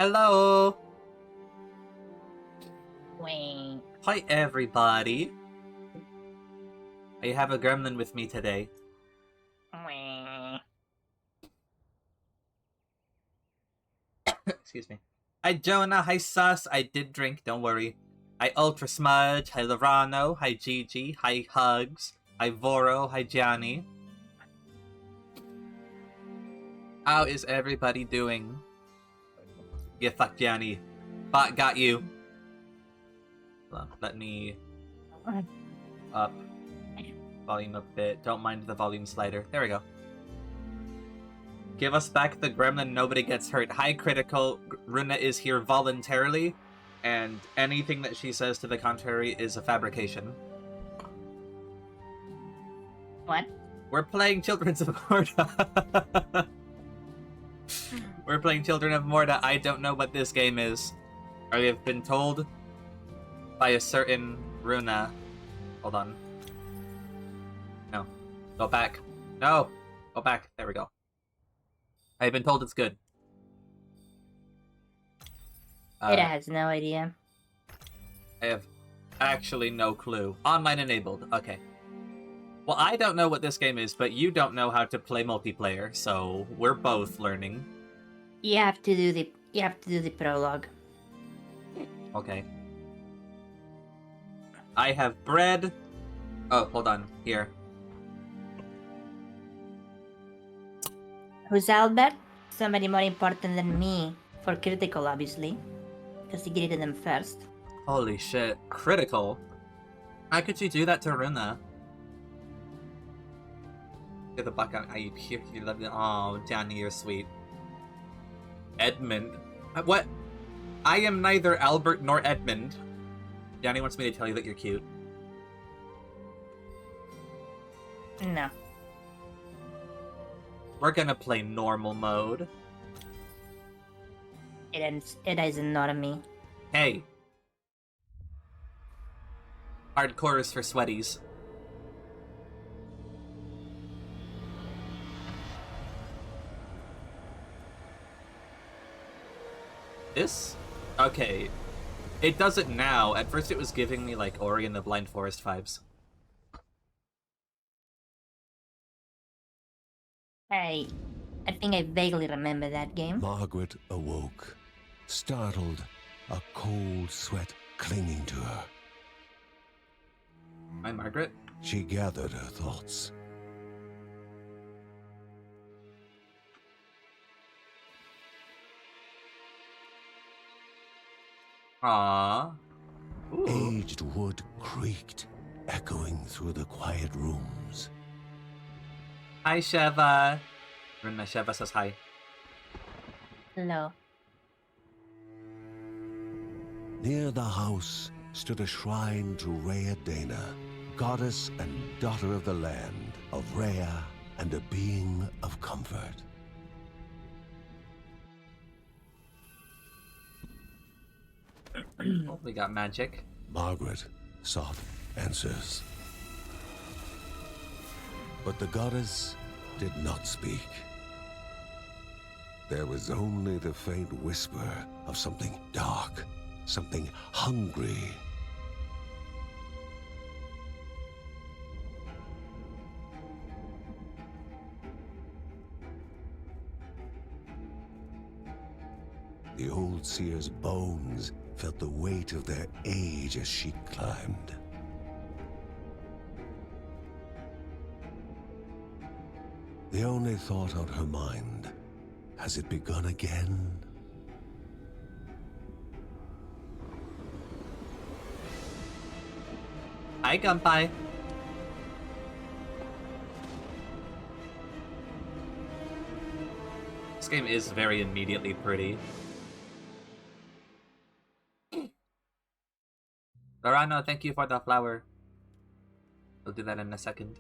Hello! Wait. Hi, everybody. I have a gremlin with me today. Wait. Excuse me. Hi, Jonah. Hi, Sus. I did drink, don't worry. Hi, Ultra Smudge. Hi, Lorano. Hi, Gigi. Hi, Hugs. Hi, Voro. Hi, Gianni. How is everybody doing? Yeah, fuck Gianni. Bot got you. Hold on, let me up volume a bit. Don't mind the volume slider. There we go. Give us back the gremlin, nobody gets hurt. High critical, Runa is here voluntarily, and anything that she says to the contrary is a fabrication. What? We're playing Children's of Morta. We're playing Children of Morta. I don't know what this game is. I have been told by a certain Runa. Hold on. No. Go back. No! Go back. There we go. I've been told it's good. It has no idea. I have actually no clue. Online enabled. Okay. Well, I don't know what this game is, but you don't know how to play multiplayer, so we're both learning. You have to do the prologue. Okay. I have bread. Oh, hold on. Here. Who's Albert? Somebody more important than me. For critical, obviously. Because he greeted them first. Holy shit. Critical? How could you do that to Runa? Get the buck out. You love it. Oh, Johnny, you're sweet. Edmund. What? I am neither Albert nor Edmund. Johnny wants me to tell you that you're cute. No. We're gonna play normal mode. It is not me. Hey. Hardcore is for sweaties. This? Okay. It does it now. At first it was giving me, like, Ori and the Blind Forest vibes. I think I vaguely remember that game. Margaret awoke, startled, a cold sweat clinging to her. Hi, Margaret. She gathered her thoughts. Aww. Ooh. Aged wood creaked, echoing through the quiet rooms. Hi, Sheva. Runa, Sheva says hi. Hello. Near the house stood a shrine to Rhea Dana, goddess and daughter of the land, of Rhea and a being of comfort. We got magic. Margaret sought answers. But the goddess did not speak. There was only the faint whisper of something dark, something hungry. The old seer's bones felt the weight of their age as she climbed. The only thought on her mind, has it begun again? Hi, Gunpie. This game is very immediately pretty. Lorano, thank you for the flower. I'll do that in a second.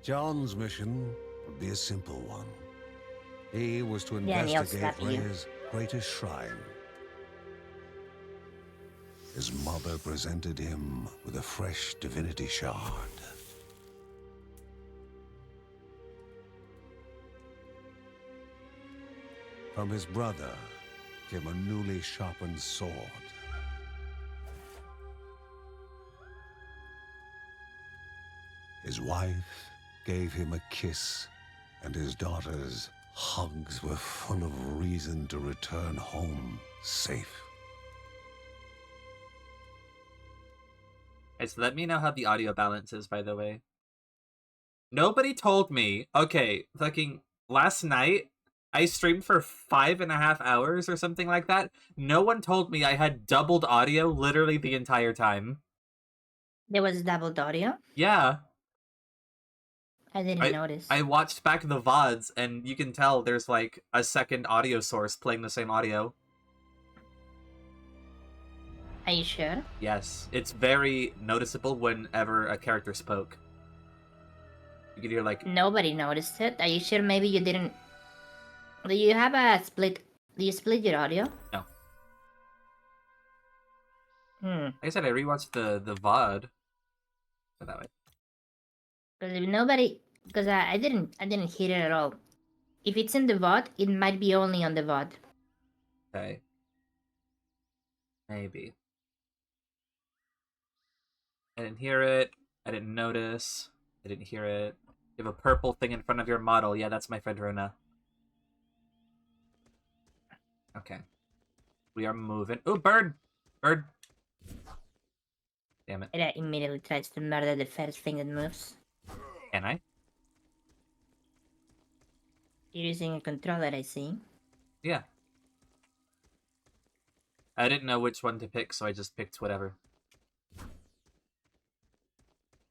John's mission would be a simple one. He was to Yeah, and he'll investigate slap you. Rhea's greatest shrine. His mother presented him with a fresh divinity shard. From his brother, him a newly sharpened sword. His wife gave him a kiss, and his daughter's hugs were full of reason to return home safe. Okay, so let me know how the audio balance is, by the way. Nobody told me. Okay, fucking last night, I streamed for 5.5 hours or something like that. No one told me I had doubled audio literally the entire time. There was doubled audio? Yeah. I didn't notice. I watched back the VODs, and you can tell there's like a second audio source playing the same audio. Are you sure? Yes, it's very noticeable whenever a character spoke. You could hear like... Nobody noticed it. Are you sure maybe you didn't... Do you have a split... Do you split your audio? No. Like I said, I rewatched the VOD. So that way. Because if nobody... Because I didn't hear it at all. If it's in the VOD, it might be only on the VOD. Okay. Maybe. I didn't hear it. I didn't notice. I didn't hear it. You have a purple thing in front of your model. Yeah, that's my friend Runa. Okay. We are moving. Ooh, bird! Bird! Damn it. It immediately tries to murder the first thing that moves. Can I? You're using a controller, I see. Yeah. I didn't know which one to pick, so I just picked whatever.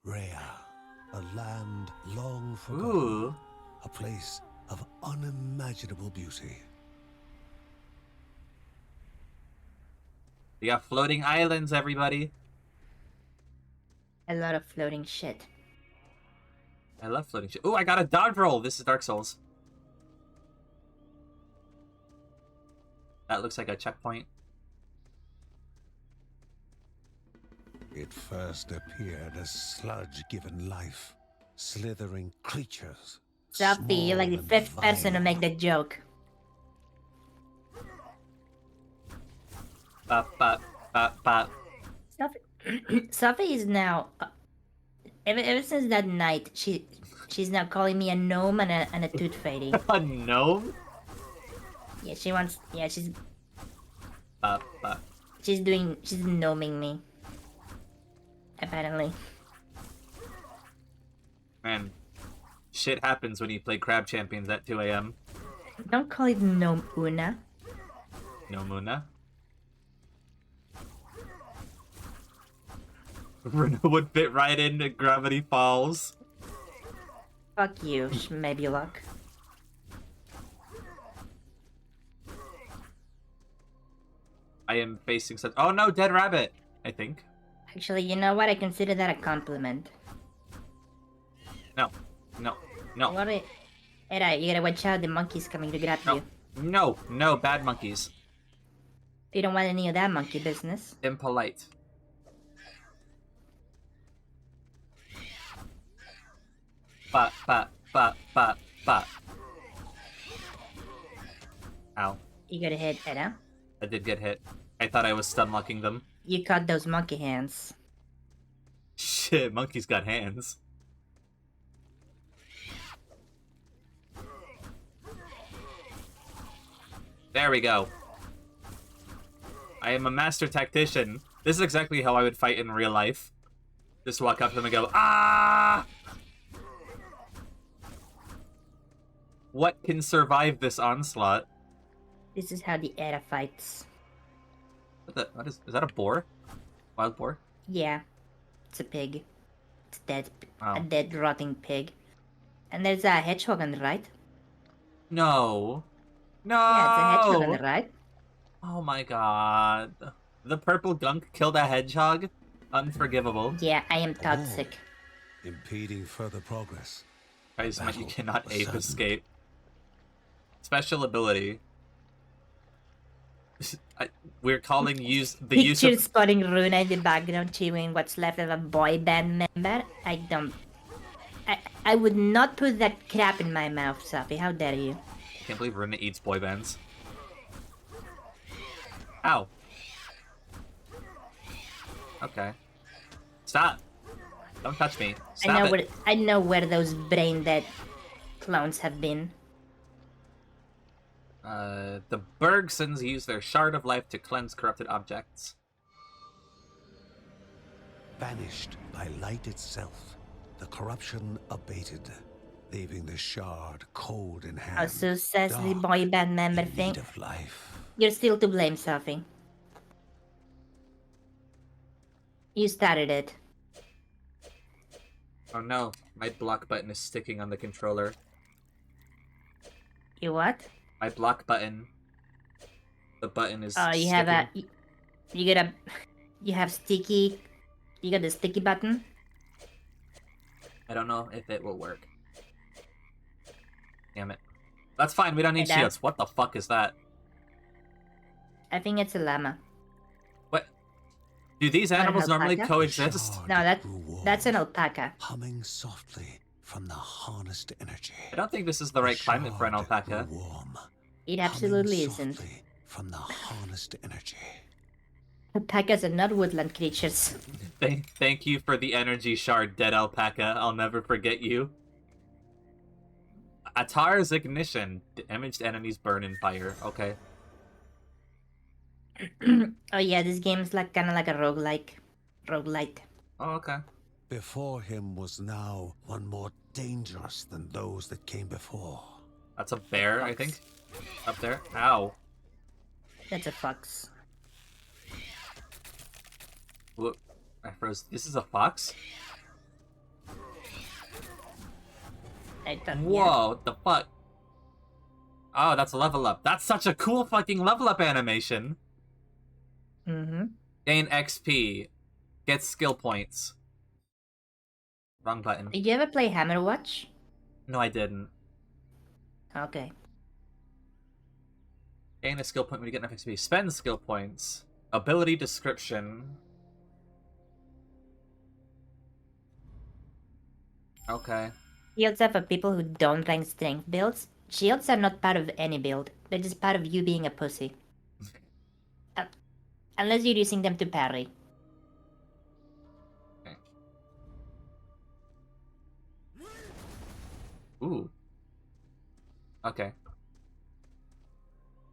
Rhea, a land long forgotten, Ooh. a place of unimaginable beauty. We got floating islands, everybody. A lot of floating shit. I love floating shit. Ooh, I got a dodge roll. This is Dark Souls. That looks like a checkpoint. It first appeared as sludge given life, slithering creatures. Sophie, you're like the small fifth and person to vile. make that joke. Bop, bop, bop, bop. Sophie is now... ever since that night, she's now calling me a gnome and a tooth fairy. A gnome? Yeah, she wants... Yeah, she's Bop, bop. she's gnoming me. Apparently. Man, shit happens when you play Crab Champions at 2 a.m. Don't call it gnome Una. No Muna. Runa would fit right into Gravity Falls. Fuck you, maybe luck. I am facing such... Oh no, dead rabbit! I think. Actually, you know what? I consider that a compliment. No. No. No. Alright, you gotta watch out, the monkey's coming to grab No. you. No. No, bad monkeys. You don't want any of that monkey business. Impolite. Bop, bop, bop, bop, bop. Ow. You got hit, Edda. I did get hit. I thought I was stun locking them. You caught those monkey hands. Shit, monkeys got hands. There we go. I am a master tactician. This is exactly how I would fight in real life. Just walk up to them and go, ah! What can survive this onslaught? This is how the Edda fights. What is that a boar? Wild boar? Yeah. It's a pig. It's dead. Wow. A dead, rotting pig. And there's a hedgehog on the right. No. No! Yeah, it's a hedgehog on the right. Oh my god. The purple gunk killed a hedgehog? Unforgivable. Yeah, I am toxic. Impeding further progress. Guys, you Battle cannot was ape certain. escape. Special ability. We're calling the use Picture of... spotting Runa in the background chewing what's left of a boy band member. I would not put that crap in my mouth, Sophie. How dare you? I can't believe Runa eats boy bands. Ow. Okay. Stop. Don't touch me. Stop it. I know where those brain dead clones have been. The Bergsons use their shard of life to cleanse corrupted objects. Vanished by light itself, the corruption abated, leaving the shard cold in hand. Also says the dark, boy band member in thing. need of life. You're still to blame, Sophie. You started it. Oh no, my block button is sticking on the controller. You what? My block button. The button is Oh, you sticking. have you have sticky. You got the sticky button. I don't know if it will work. Damn it. That's fine, we don't need Hey, Dad. shields. What the fuck is that? I think it's a llama. What? Do these Or an animals normally alpaca? coexist? Shard No, grew warm, that's an alpaca. humming softly from the harnessed energy. I don't think this is the right climate for an Shard alpaca. grew warm, It absolutely humming isn't. softly from the harnessed energy. Alpacas are not woodland creatures. Thank you for the energy shard, dead alpaca. I'll never forget you. Atar's ignition. Damaged enemies burn in fire. Okay. Oh yeah, this game's like kind of like a roguelite. Oh, okay. Before him was now one more dangerous than those that came before. That's a bear, I think. Up there. Ow. That's a fox. Look, I froze. This is a fox? I thought, Whoa, what the fuck? Oh, that's a level up. That's such a cool fucking level up animation. Yeah. Mm-hmm. Gain XP. Get skill points. Wrong button. Did you ever play Hammer Watch? No, I didn't. Okay. Gain a skill point when you get enough XP. Spend skill points. Ability description. Okay. Shields are for people who don't rank strength builds. Shields are not part of any build. They're just part of you being a pussy. Unless you're using them to parry. Okay. Ooh. Okay.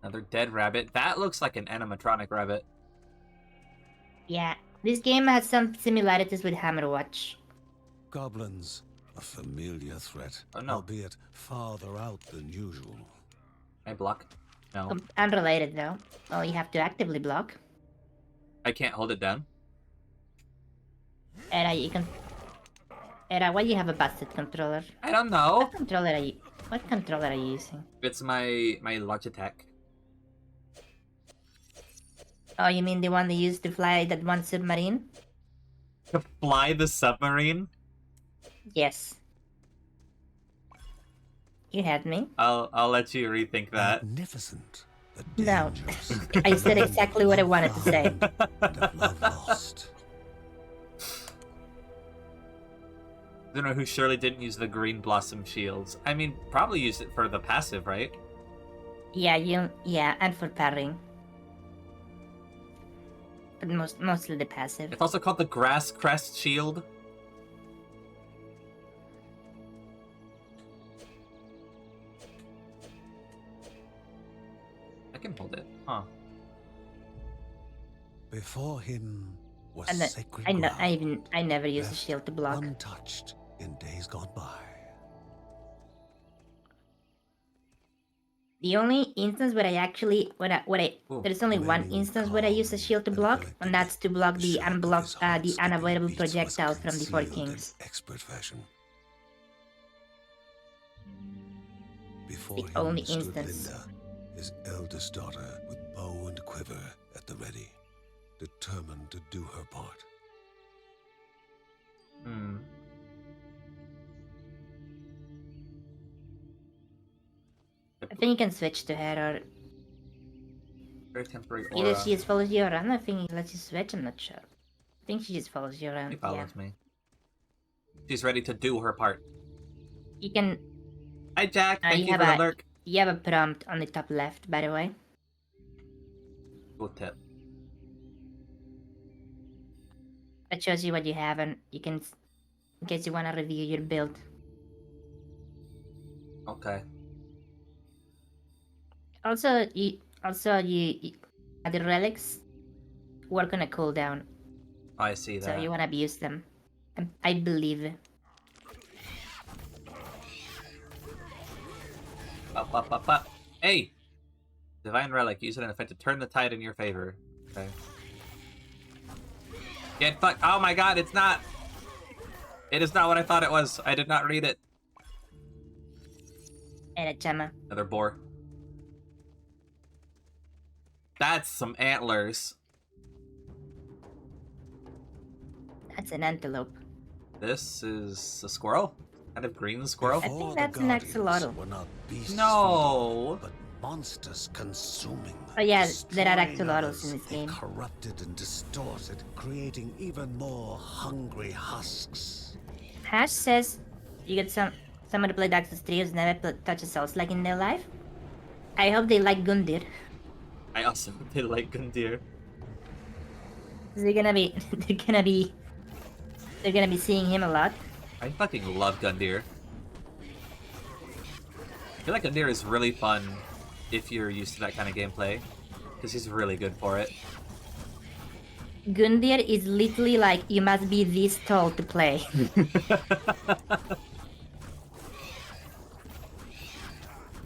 Another dead rabbit. That looks like an animatronic rabbit. Yeah, this game has some similarities with Hammer Watch. Goblins, a familiar threat, Oh, no. albeit farther out than usual. I block. No. Unrelated though. Oh, you have to actively block. I can't hold it down. Era, you can. Era, why do you have a busted controller? I don't know. What controller are you using? It's my Logitech. Oh, you mean the one they used to fly that one submarine? To fly the submarine? Yes. You had me. I'll let you rethink that. Magnificent, but No. dangerous. I said exactly what I wanted to say. Found and of love lost. I don't know who surely didn't use the green blossom shields. I mean, probably used it for the passive, right? Yeah, and for parrying. But mostly the passive. It's also called the grass crest shield. I can hold it. Huh. Before him was And sacred I know. ground, I never use a left shield to block. untouched in days gone by. The only instance where I actually Ooh, there's only one remaining instance where I use a shield to calm block, and and that's to block the collected, his heart the skipping unavoidable beats was projectile from the Four concealed in Kings. expert fashion. Before The him only stood instance. Linda, his eldest daughter, with bow and quiver at the ready, determined to do her part. Hmm. I think you can switch to her, or Very temporary either aura. she just follows you around. I think it lets you switch. I'm not sure. I think she just follows you around. She Yeah, follows me. She's ready to do her part. you can. Hi, Jack. you Thank you have for the a- lurk. You have a prompt on the top left, by the way. Good tip. It shows you what you have, and you can, in case you want to review your build. Okay. Also, you the relics work on a cooldown, I see that. so you want to abuse them. I believe. Up. Hey! Divine Relic. Use it in effect to turn the tide in your favor. Okay. Get fucked. Oh my god, it's not! It is not what I thought it was. I did not read it. And a Gemma. Another boar. That's some antlers. That's an antelope. This is a squirrel? Kind of green squirrel? I think Before that's the an Guardians axolotl. were not beasts No! feeding, but monsters consuming. Oh yeah, there are destroying axolotls others. in this They game. corrupted and distorted, creating even more hungry husks. Hash says you get someone to play Dark Souls 3 who's never touched a Souls like in their life. I hope they like Gundyr. I also did like Gundyr. They're gonna be they're gonna be seeing him a lot. I fucking love Gundyr. I feel like Gundyr is really fun if you're used to that kind of gameplay, because he's really good for it. Gundyr is literally like you must be this tall to play.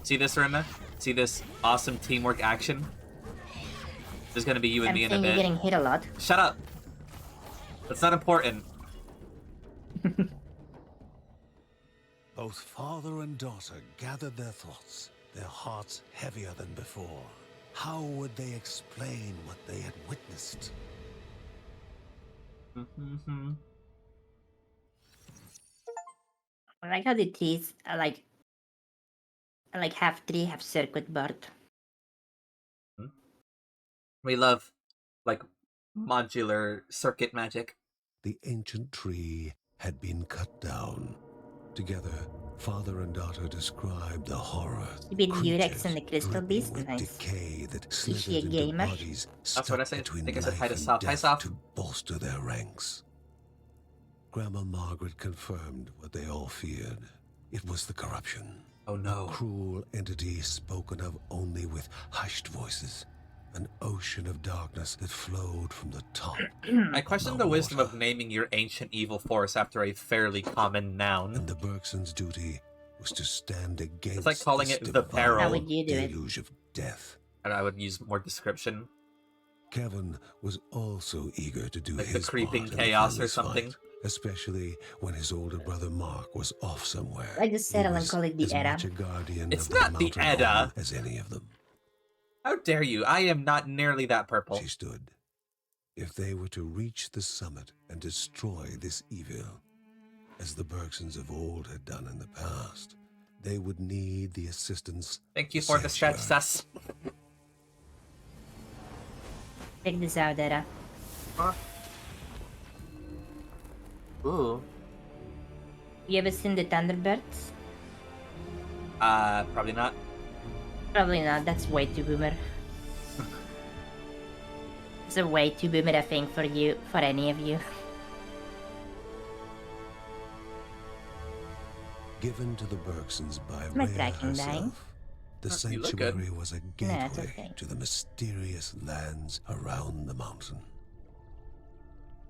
See this, Rinna? See this awesome teamwork action? There's gonna be you and I'm me in a saying you're bit. getting hit a lot. Shut up! That's not important. Both father and daughter gathered their thoughts, their hearts heavier than before. How would they explain what they had witnessed? I like how the trees are like half tree, half circuit board. We love, like, modular circuit magic. The ancient tree had been cut down. Together, father and daughter described the horror. You beat creatures Durex and the Crystal dripping Beast? with Nice. decay that Is she a slithered into gamer? bodies That's what I stuck said. between I think I said life hi to and Soph. Hi, death Soph. to bolster their ranks. Grandma Margaret confirmed what they all feared. It was the corruption. Oh no. Cruel entity spoken of only with hushed voices. An ocean of darkness that flowed from the top. I question the wisdom of naming your ancient evil force after a fairly common noun. And the Bergsons' duty was to stand against It's like calling this it the divine peril. How would you do it? deluge of death. And I would use more description. Kevin was also eager to do Like the his creeping part in chaos or this something. fight, especially when his older brother Mark was off somewhere. I just He settle and was call it the as Edda. much a guardian It's of not the the mountain Edda. home as any of them. How dare you? I am not nearly that purple. She stood. If they were to reach the summit and destroy this evil, as the Bergsons of old had done in the past, they would need the assistance. Thank you for the stretch, sus. Check this out, Edda. Ooh. You ever seen the Thunderbirds? Probably not. Probably not. That's way too boomer. It's a way too boomer a thing for you, for any of you. Given to the Bergsons by my Rhea tracking dying? herself, the Oh, you look good. sanctuary was a Nah, it's gateway okay. to the mysterious lands around the mountain.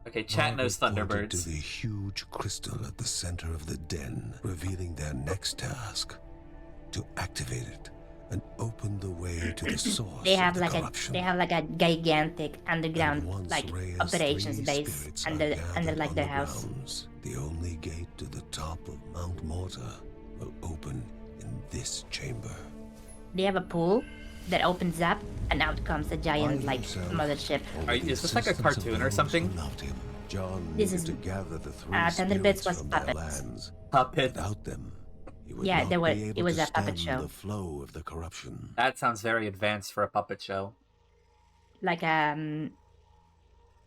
Okay, chat knows Margaret pointed Thunderbirds. to the huge crystal at the center of the den, revealing their next task: to activate it and open the way to the source They of have the like corruption. a gigantic underground And once like Rhea's operations 3 base spirits under are under gathered like on their the house. grounds, the only gate to the top of Mount Morta will open in this chamber. They have a pool that opens up and out comes a giant By like himself, mothership. or Are- with the is this like a assistance of cartoon or those something? who loved him, John This needed is- to gather the 3 Thunderbirds spirits was from their puppets. lands. Puppet. Without them, he would Yeah, not they were- be it able was to a puppet stem show. the flow of the corruption. That sounds very advanced for a puppet show. Like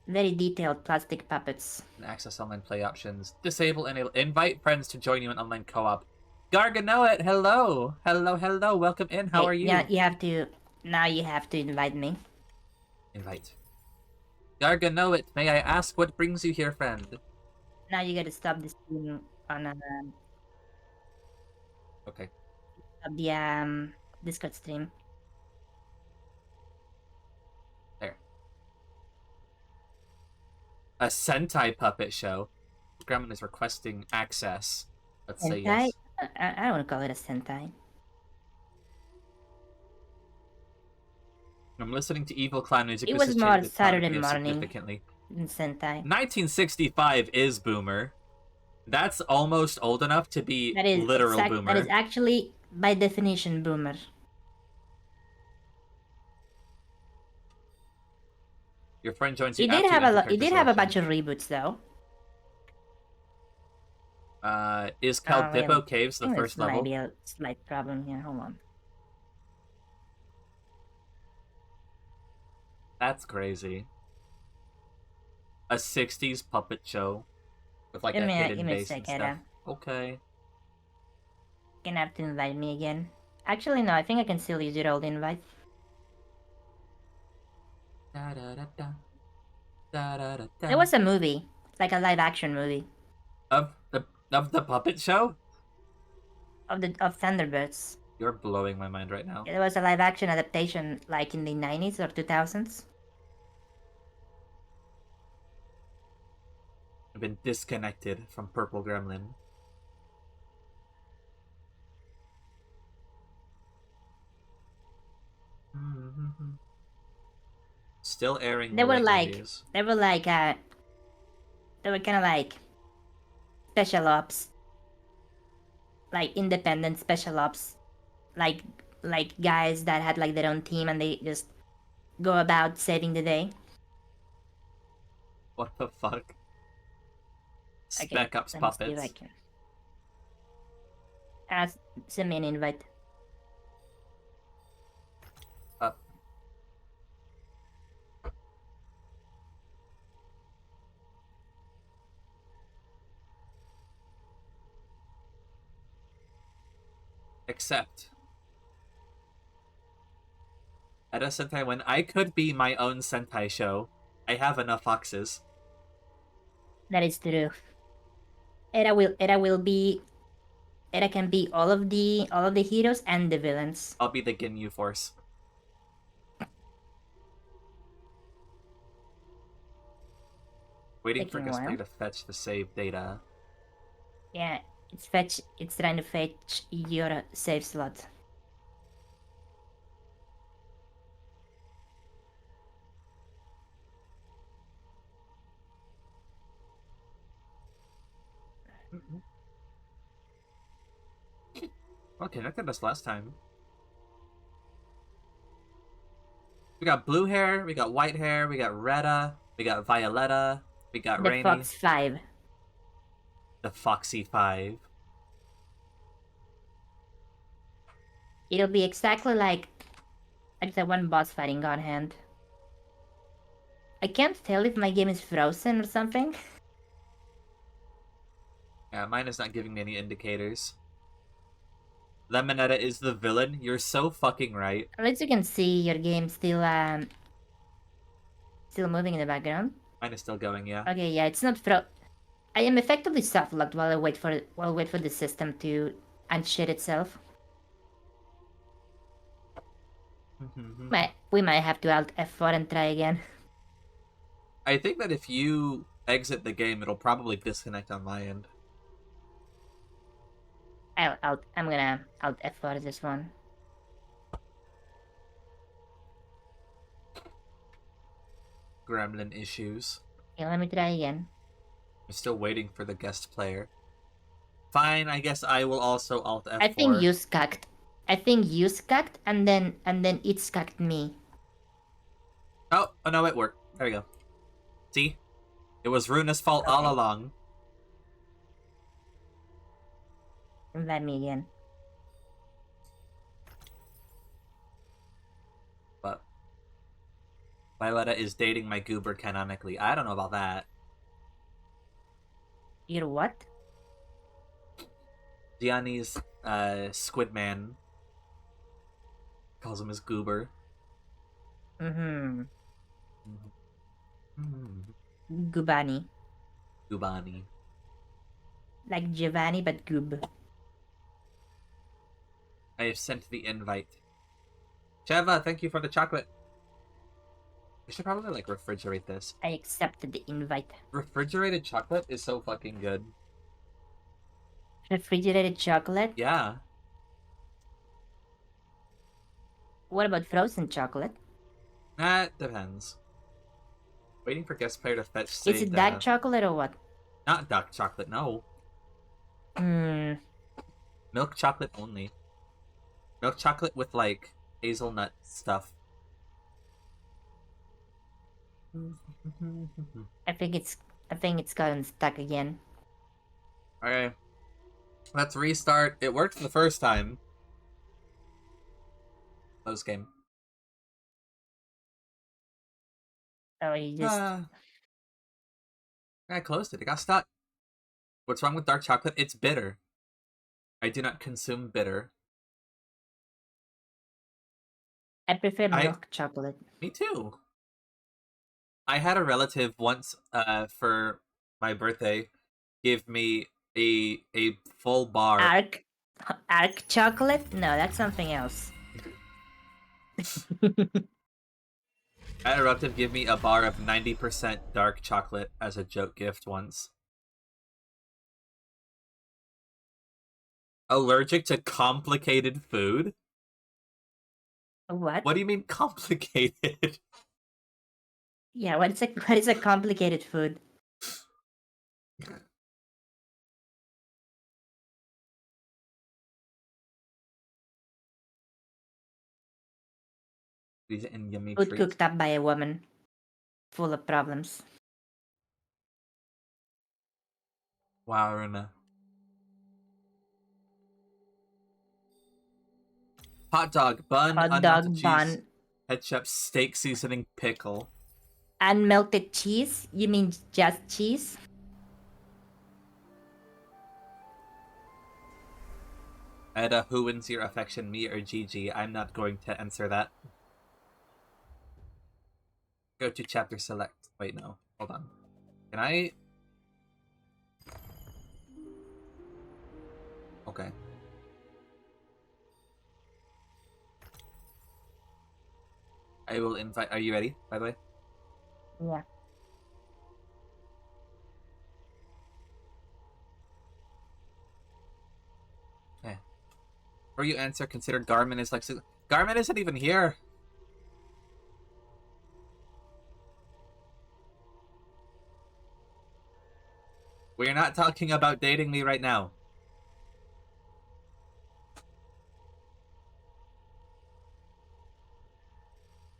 very detailed plastic puppets. Access online play options. Disable and invite friends to join you in online co-op. Garganoet, hello! Hello, hello, welcome in. How Hey, are you? Yeah, you have to invite me. Invite. Yarga, know it. May I ask what brings you here, friend? Now you gotta stop this stream on Okay. of the Discord stream. There. A Sentai puppet show. Gremlin is requesting access. Let's say Sentai? yes. I don't want to call it a Sentai. I'm listening to Evil Clown music. It This was has more changed the tone of Saturday video morning significantly. than Sentai. 1965 is boomer. That's almost old enough to be That is literal boomer. That is actually by definition boomer. Your friend joins you It after did have you a enter lot. It character did have a selection. bunch of reboots though. Is wait a Caldippo minute. Caves I the think first this might level? be a slight problem here. Hold on. That's crazy. A 60s puppet show with like Give a me hidden a base and second. stuff. Okay. Gonna have to invite me again. Actually, no. I think I can still use your old invite. Da, da, da, da. Da, da, da, da. There was a movie, like a live action movie Of the puppet show? of Thunderbirds. You're blowing my mind right now. There was a live action adaptation, like in the 90s or 2000s. I've been disconnected from Purple Gremlin. Still airing. They were late like, reviews. they were like, they were kind of like special ops, like independent special ops, like guys that had like their own team and they just go about saving the day. What the fuck? Okay, Spec Ops let me see if I puppets. can. Send me an invite. Except at a Sentai, when I could be my own Sentai show, I have enough foxes. That is true. Era can be all of the heroes and the villains. I'll be the Ginyu Force. Waiting for Taking a guest player while. to fetch the save data. Yeah, it's trying to fetch your save slot. Well, connected us last time. We got blue hair, we got white hair, we got Retta, we got Violetta, we got The Rainy. Fox 5. The Foxy 5. It'll be exactly like the one boss fighting God Hand. I can't tell if my game is frozen or something. Yeah, mine is not giving me any indicators. Lemonetta is the villain. You're so fucking right. At least you can see your game still moving in the background. Mine is still going, yeah. Okay, yeah, it's not I am effectively soft locked while I wait for the system to unshit itself. We might have to Alt F4 and try again. I think that if you exit the game, it'll probably disconnect on my end. I'm gonna Alt F4 this one. Gremlin issues. Okay, let me try again. I'm still waiting for the guest player. Fine, I guess I will also Alt F4. I think you scucked. And then it scucked me. Oh no, it worked. There we go. See? It was Runa's fault all along. Invite me again. But Violetta is dating my goober canonically. I don't know about that. You're what? Gianni's Squidman calls him his goober. Mm-hmm. Gubani. Gubani. Like Giovanni, but Gub. I have sent the invite. Cheva, thank you for the chocolate. I should probably like refrigerate this. I accepted the invite. Refrigerated chocolate is so fucking good. Refrigerated chocolate? Yeah. What about frozen chocolate? That depends. Waiting for guest player to fetch Is say it dark chocolate or what? Not dark chocolate, no. Hmm. Milk chocolate only. Milk chocolate with like hazelnut stuff. I think it's gotten stuck again. Okay. Let's restart. It worked the first time. Close game. Oh, you just I closed it. It got stuck. What's wrong with dark chocolate? It's bitter. I do not consume bitter. I prefer milk chocolate. Me too. I had a relative once for my birthday give me a full bar. Arc chocolate? No, that's something else. I had a relative give me a bar of 90% dark chocolate as a joke gift once. Allergic to complicated food? What? What do you mean complicated? Yeah, what is a complicated food? These and yummy Food treats. cooked up by a woman. Full of problems. Wow, Runa. Hot dog, bun, Hot unmelted dog cheese, bun. ketchup, steak seasoning, pickle. Unmelted cheese? You mean just cheese? Edda, who wins your affection, me or Gigi? I'm not going to answer that. Go to chapter select. Wait, no. Hold on. Can I... Okay. I will invite... Are you ready, by the way? Yeah. Okay. Before you answer, consider Garmin is like... Garmin isn't even here! We're not talking about dating me right now.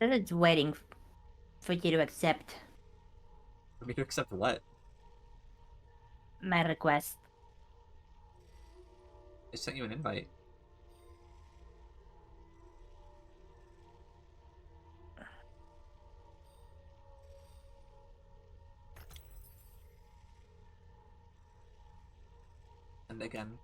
It's waiting for you to accept For me to accept what? my request. I sent you an invite. And again.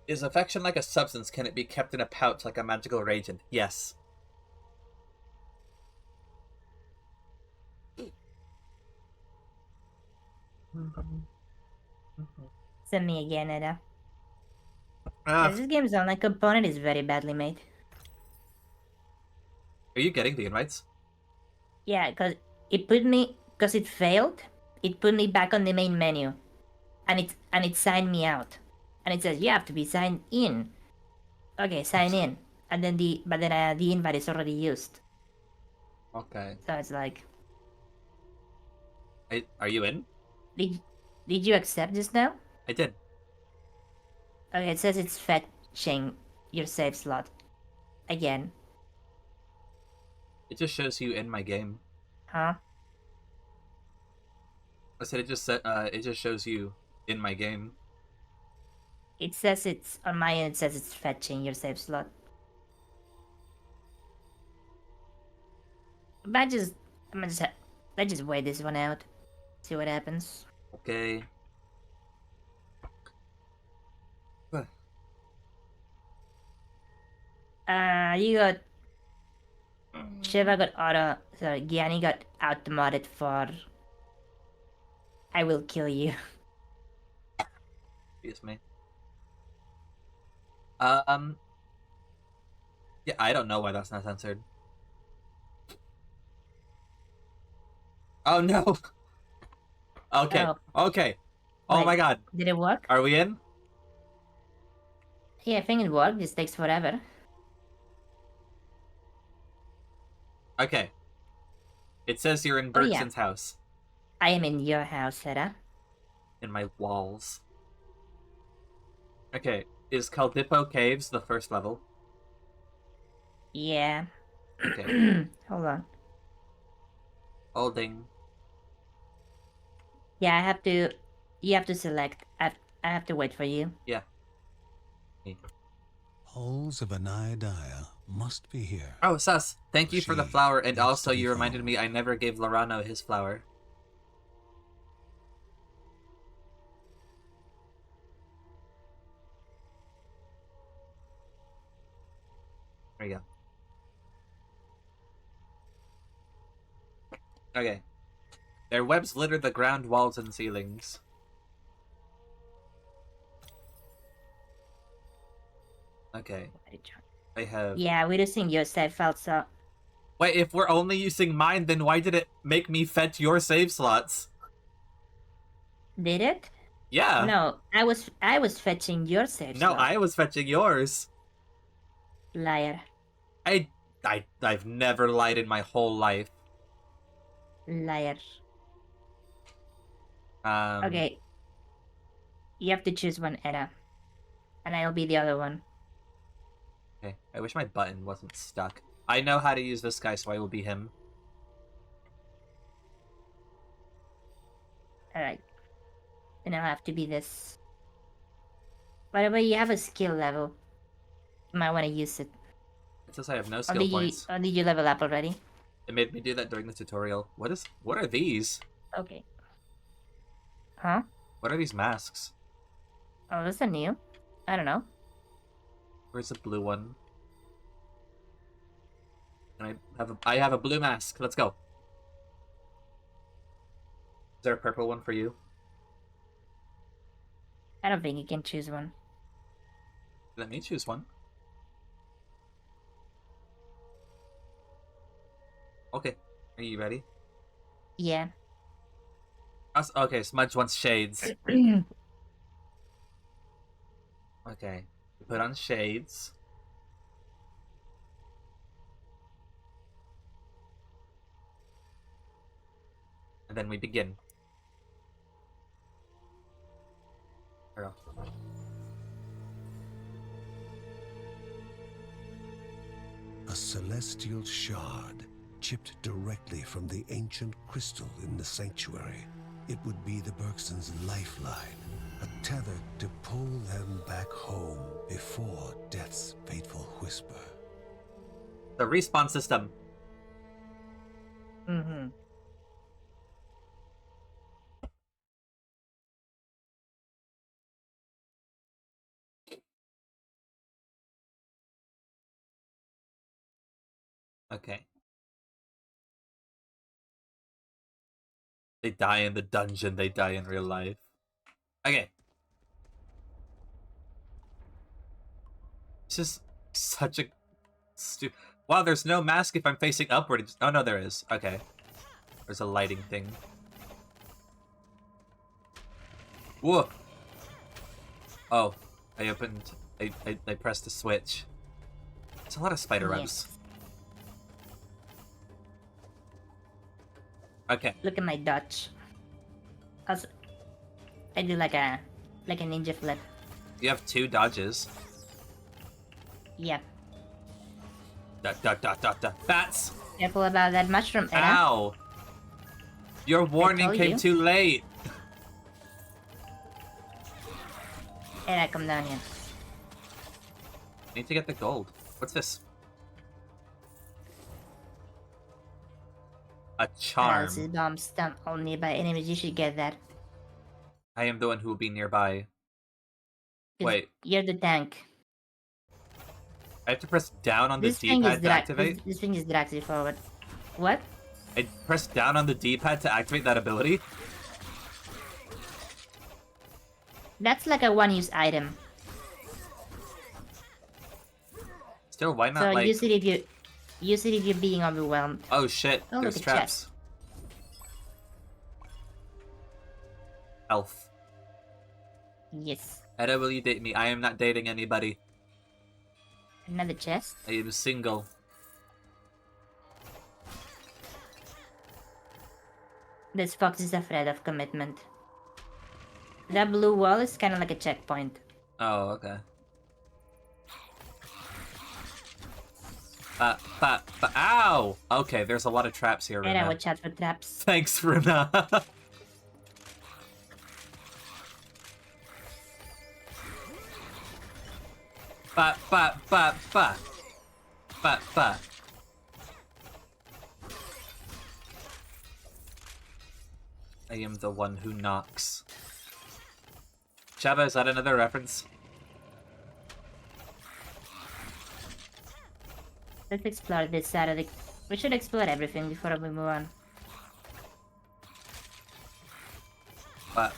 Is affection like a substance? Can it be kept in a pouch like a magical reagent? Yes. Send me again, Edda. Ah, This game's online component is very badly made. are you getting the invites? Yeah, because it failed, it put me back on the main menu. And it signed me out. And it says you have to be signed in. Okay, sign in. And then the invite is already used. Okay. So it's like, Are you in? did you accept just now? I did. Okay, it says it's fetching your save slot. Again. It just shows you in my game. Huh? I said it just shows you in my game. It says it's on my end. It says it's fetching your save slot. But let's just wait this one out. See what happens. Okay. You got Shiva got auto. Sorry, Gianni got outmodded for. I will kill you. Excuse me. Yeah, I don't know why that's not censored. Oh no. Okay. Oh. Okay. Oh Wait, my god. Did it work? Are we in? Yeah, I think it worked. This takes forever. Okay. It says you're in Oh, yeah. Bergson's house. I am in your house, Sarah. In my walls. Okay. Is Caldipo Caves the first level? Yeah. Okay. Hold on. Holding. Yeah, I have to. You have to select. I have to wait for you. Yeah. Halls of Anaidia must be here. Oh, Sus, thank you for the She flower, and needs also to be you reminded found. me I never gave Lorano his flower. There you go. Okay. Their webs litter the ground, walls, and ceilings. Okay. I have... Yeah, we're using your save file, so. Wait, if we're only using mine, then why did it make me fetch your save slots? Did it? Yeah. No, I was fetching your save No, slot. I was fetching yours. Liar. I've never lied in my whole life. Liar. Okay. Okay. You have to choose one, Anna. And I'll be the other one. Okay. I wish my button wasn't stuck. I know how to use this guy, so I will be him. Alright. And I'll have to be this. By the way, you have a skill level. You might want to use it. It says I have no Or skill did points. Or did you level up already? It made me do that during the tutorial. What are these? Okay. Huh? What are these masks? Oh, that's a new. I don't know. Where's the blue one? And I have a blue mask. Let's go. Is there a purple one for you? I don't think you can choose one. Let me choose one. Okay. Are you ready? Yeah. Okay, Smudge wants shades. Okay. We put on shades. And then we begin. There we go. A celestial shard chipped directly from the ancient crystal in the sanctuary. It would be the Bergsons' lifeline, a tether to pull them back home before death's fateful whisper. The respawn system. Mm-hmm. Okay. They die in the dungeon, they die in real life. Okay. This is such a stupid... Wow, there's no mask if I'm facing upward. Oh, no, there is. Okay. There's a lighting thing. Whoa! Oh, I opened... I pressed a switch. It's a lot of spider webs. Yes. Okay. Look at my dodge. Also, I do like a ninja flip. You have 2 dodges. Yep. Bats! Careful about that mushroom, Anna. Ow! Your warning told came you. too late. Anna, come down here. Need to get the gold. What's this? A charm. Analysis bomb stun all nearby enemies. You should get that. I am the one who will be nearby. 'Cause Wait. You're the tank. I have to press down on the This thing is D-pad to activate? this thing is directly forward. What? I press down on the D-pad to activate that ability? That's like a one-use item. Still, why not, So like... use it if you're being overwhelmed. Oh shit, Oh, there's look at traps. Elf. Yes. Edda, will you date me? I am not dating anybody. Another chest. I am single. This fox is afraid of commitment. That blue wall is kind of like a checkpoint. Oh, okay. Ow! Okay, there's a lot of traps here, And I Runa. watch out for traps. Thanks, Runa. Ba. I am the one who knocks. Chava, is that another reference? Let's explore this side of the... We should explore everything before we move on. Ba.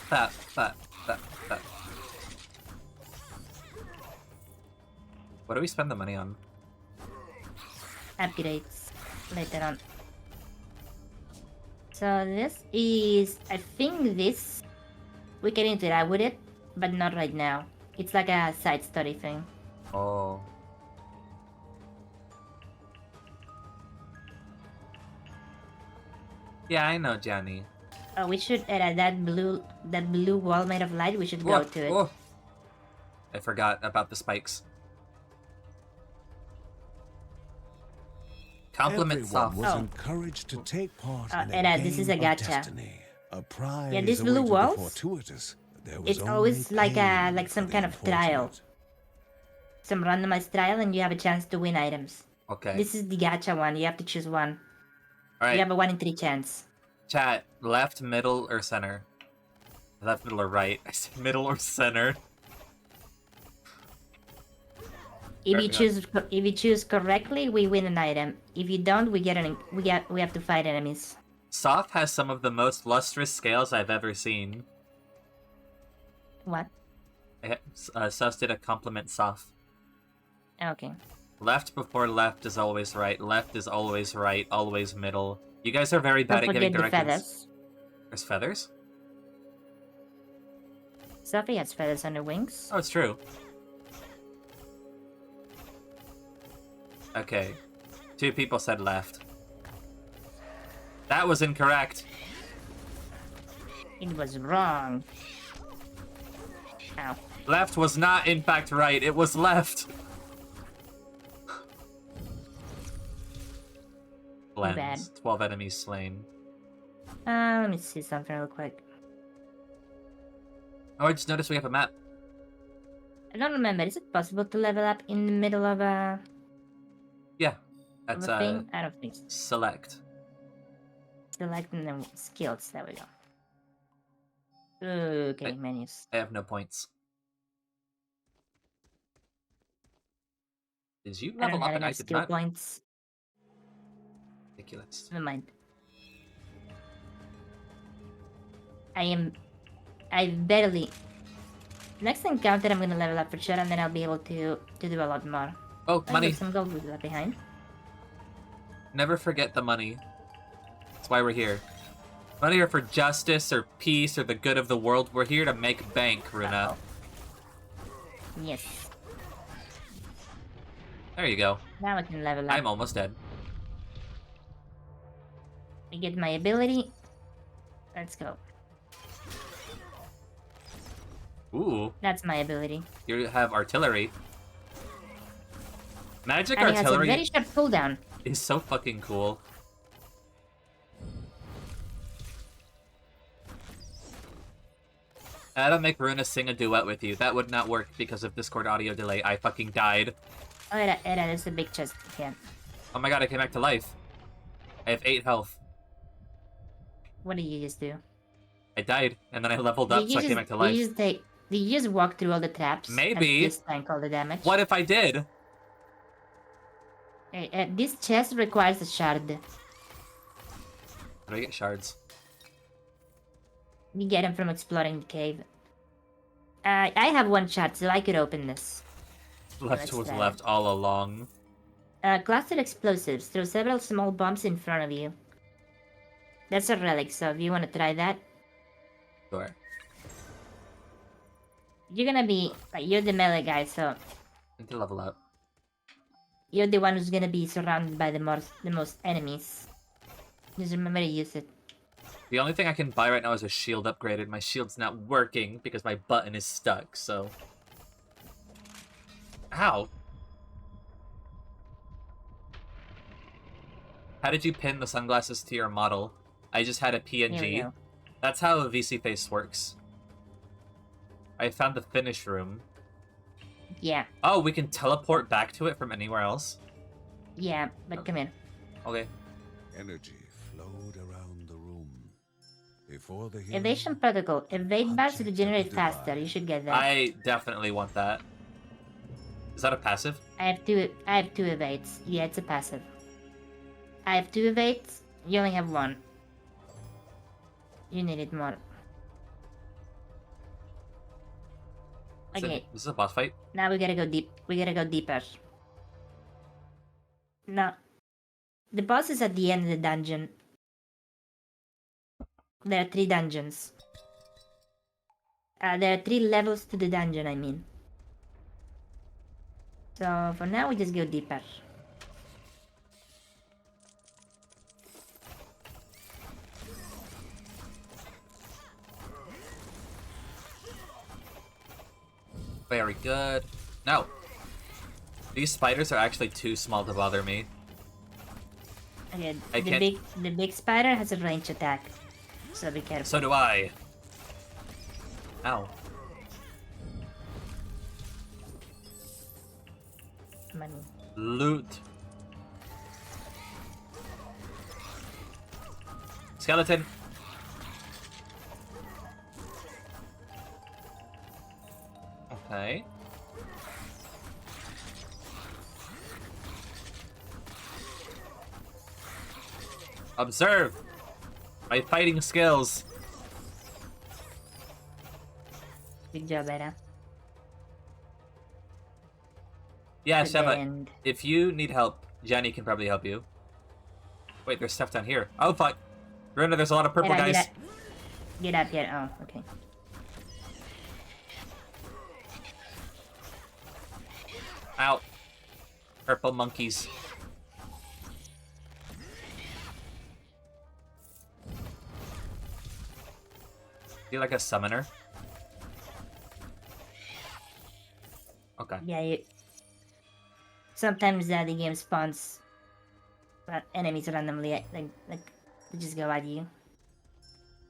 What do we spend the money on? Upgrades later on. So this is... I think this... We can interact with it, but not right now. It's like a side story thing. Oh. Yeah, I know, Johnny. Oh, we should... that blue wall made of light, we should go to it. Whoa. I forgot about the spikes. Compliment Everyone soft. was Oh. encouraged to take part Oh, in a Eda, game this is a of gacha. destiny. A prize Yeah, these blue awaited the walls, fortuitous. There was It's only always like pain like some for the kind of trial. unfortunate. Some randomized trial and you have a chance to win items. Okay. This is the gacha one, you have to choose one. Alright. You have a 1 in 3 chance. Chat, left, middle, or center? Left, middle, or right? I said middle or center. If Fair you choose correctly, we win an item. If you don't, we have to fight enemies. Soft has some of the most lustrous scales I've ever seen. What? Sus did a compliment Soft. Okay. Left before left is always right. Left is always right. Always middle. You guys are very bad Don't at giving forget the directions. feathers. There's feathers? Sophie has feathers on her wings. Oh, it's true. Okay. 2 people said left. That was incorrect. It was wrong. Ow. Left was not, in fact, right. It was left. bad. Blends. 12 enemies slain. Let me see something real quick. Oh, I just noticed we have a map. I don't remember. Is it possible to level up in the middle of a, Yeah. That's, thing? I don't think so. select. Selecting the skills. There we go. Okay, Wait. menus. I have no points. Did you I level don't up have and I enough did skill not? points. Ridiculous. Never mind. I barely... Next encounter I'm gonna level up for sure and then I'll be able to do a lot more. Oh, Oh, money. look, some gold was left behind. Never forget the money. That's why we're here. We're not here for justice or peace or the good of the world. We're here to make bank, Runa. Yes. There you go. Now I can level up. I'm almost dead. I get my ability. Let's go. Ooh, That's my ability. you have artillery. Magic And it has a artillery very sharp cooldown. is so fucking cool. I don't make Runa sing a duet with you. That would not work because of Discord audio delay. I fucking died. Oh, Era, there's a big chest again. Oh my god, I came back to life. I have 8 health. What do you just do? I died, and then I leveled up, Did you so I came back to life. Did you just walk through all the traps? Maybe. And just tank all the damage? What if I did? This chest requires a shard. How do I get shards? You get them from exploring the cave. I have one shard, so I could open this. Left was left all along. Clustered explosives. Throw several small bombs in front of you. That's a relic, so if you want to try that, Sure. you're gonna be like you're the melee guy, so I need to level up. you're the one who's gonna be surrounded by the most enemies. Just remember to use it. The only thing I can buy right now is a shield upgrade, and my shield's not working because my button is stuck, so... Ow! How did you pin the sunglasses to your model? I just had a Here we PNG. go. That's how a VC face works. I found the finish room. Yeah, Oh, we can teleport back to it from anywhere else? yeah, but come in. Okay. Energy flowed around the room. Before the Evasion hero, protocol. Evade bars Object regenerate of the faster. divine. You should get that. I definitely want that. Is that a passive? I have two evades. Yeah, it's a passive. I have 2 evades. You only have 1. You need it more. Okay, This is a boss fight? now we gotta go deep. We gotta go deeper. No. The boss is at the end of the dungeon. There are 3 dungeons. There are 3 levels to the dungeon, I mean. So for now, we just go deeper. Very good. No. These spiders are actually too small to bother me. Okay, I can't- the big spider has a range attack. So be careful. So do I. Ow. Money. Loot. Skeleton. Okay. Observe my fighting skills. Good job, Era. Yeah, Good Sheva, end. if you need help, Jenny can probably help you. Wait, there's stuff down here. Oh, fuck. Remember, there's a lot of purple Era, guys. Get up here. Oh, okay. Ow. Purple monkeys. You like a summoner? Okay. Yeah, sometimes the game spawns enemies randomly, like they just go at you.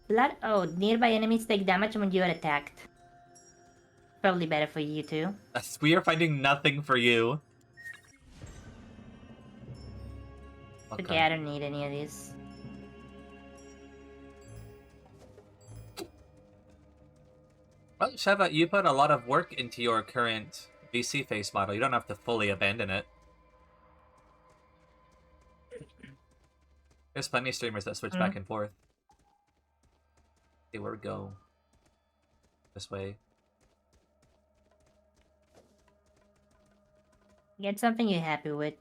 Blood. Oh, nearby enemies take damage when you are attacked. Probably better for you too. We are finding nothing for you. Okay, I don't need any of these. Well, Sheva, you put a lot of work into your current VC face model. You don't have to fully abandon it. There's plenty of streamers that switch back and forth. Okay, where we go? This way. Get something you're happy with.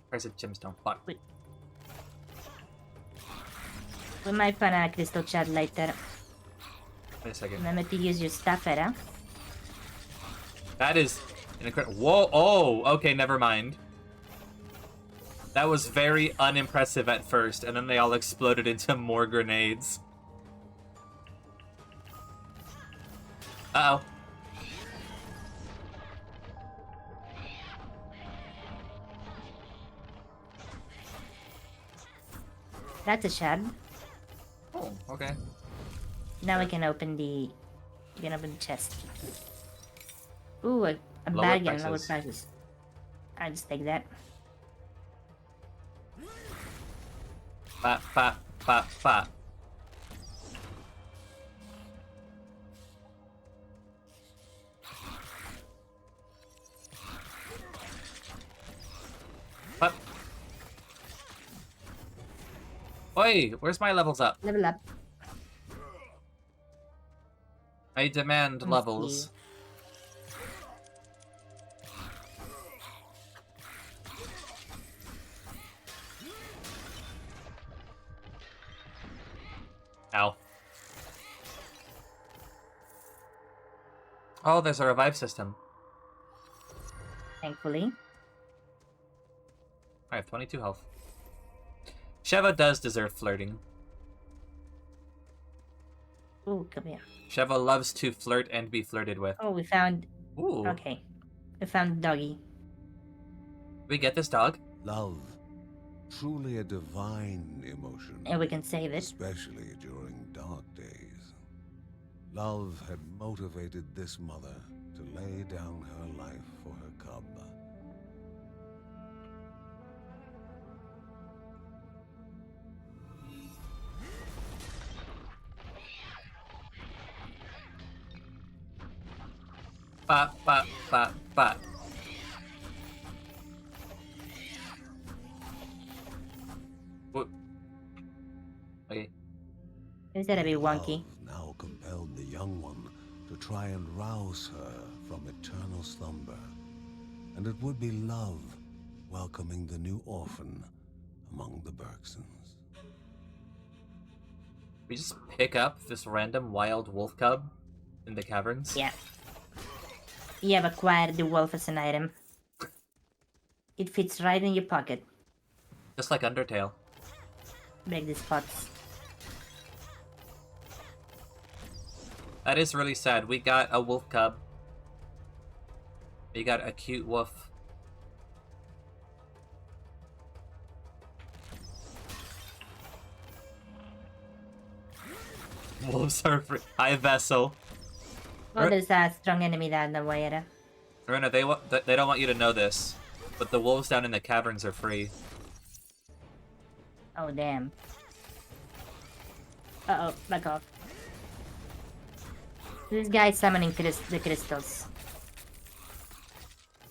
Where's the gemstone? Fuck. We might find a crystal shard later. Wait a second. Remember to use your stuff, Era. That is an incredible. Whoa! Oh, okay, never mind. That was very unimpressive at first, and then they all exploded into more grenades. Uh-oh. That's a shard. Oh, okay. Now we can open the. You can open the chest. Ooh, a Lower bargain, lower prices. prices. I'll just take that. Fat, fat, fat, fat. Oi, where's my levels up? Level up. I demand Let me levels. see. Ow. Oh, there's a revive system. Thankfully. I have 22 health. Sheva does deserve flirting. Ooh, come here. Sheva loves to flirt and be flirted with. Oh, we found. Ooh. Okay. We found doggy. We get this dog? Love, truly a divine emotion. And we can save it. Especially during dark days. Love had motivated this mother to lay down her life for her cub. Ba, ba, ba, ba. Whoop. Okay. Is that a bit wonky? Love now compelled the young one to try and rouse her from eternal slumber. And it would be love welcoming the new orphan among the Bergsons. We just pick up this random wild wolf cub in the caverns? Yeah. You have acquired the wolf as an item. It fits right in your pocket. Just like Undertale. Break the spots. That is really sad. We got a wolf cub. We got a cute wolf. Wolves are free. Hi, Vessel. Oh, there's a strong enemy down the wire. Runa, they don't want you to know this, but the wolves down in the caverns are free. Oh, damn. Uh-oh, back off. This guy's summoning the crystals.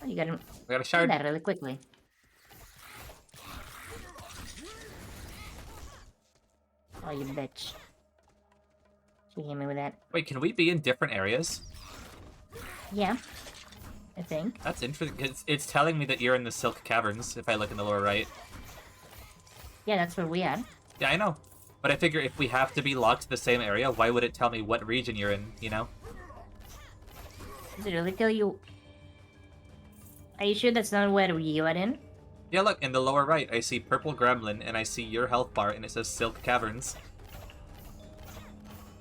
Oh, you got him. We got a Do shard. that really quickly. Oh, you bitch. She hit me with that. Wait, can we be in different areas? Yeah. I think. That's interesting. It's telling me that you're in the Silk Caverns, if I look in the lower right. Yeah, that's where we are. Yeah, I know. But I figure if we have to be locked to the same area, why would it tell me what region you're in, you know? Does it really tell you? Are you sure that's not where you are in? Yeah, look, in the lower right, I see Purple Gremlin, and I see your health bar, and it says Silk Caverns.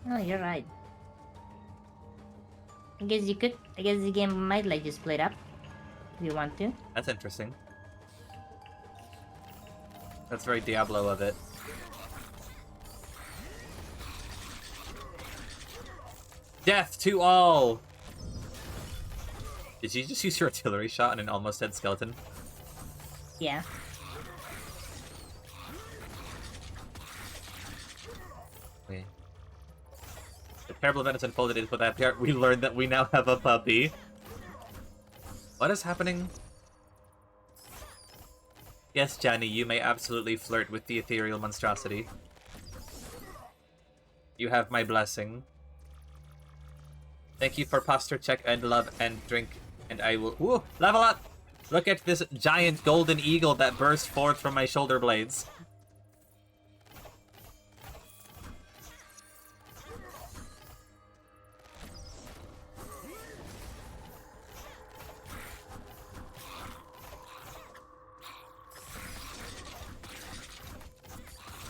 Oh, you're right. I guess you could. I guess the game might let you split up. If you want to. That's interesting. That's very Diablo of it. Death to all! Did you just use your artillery shot on an almost dead skeleton? Yeah. Okay. The terrible event has unfolded is with that part. We learned that we now have a puppy. What is happening? Yes, Johnny, you may absolutely flirt with the ethereal monstrosity. You have my blessing. Thank you for posture check and love and drink, and I will... Woo! Level up! Look at this giant golden eagle that burst forth from my shoulder blades.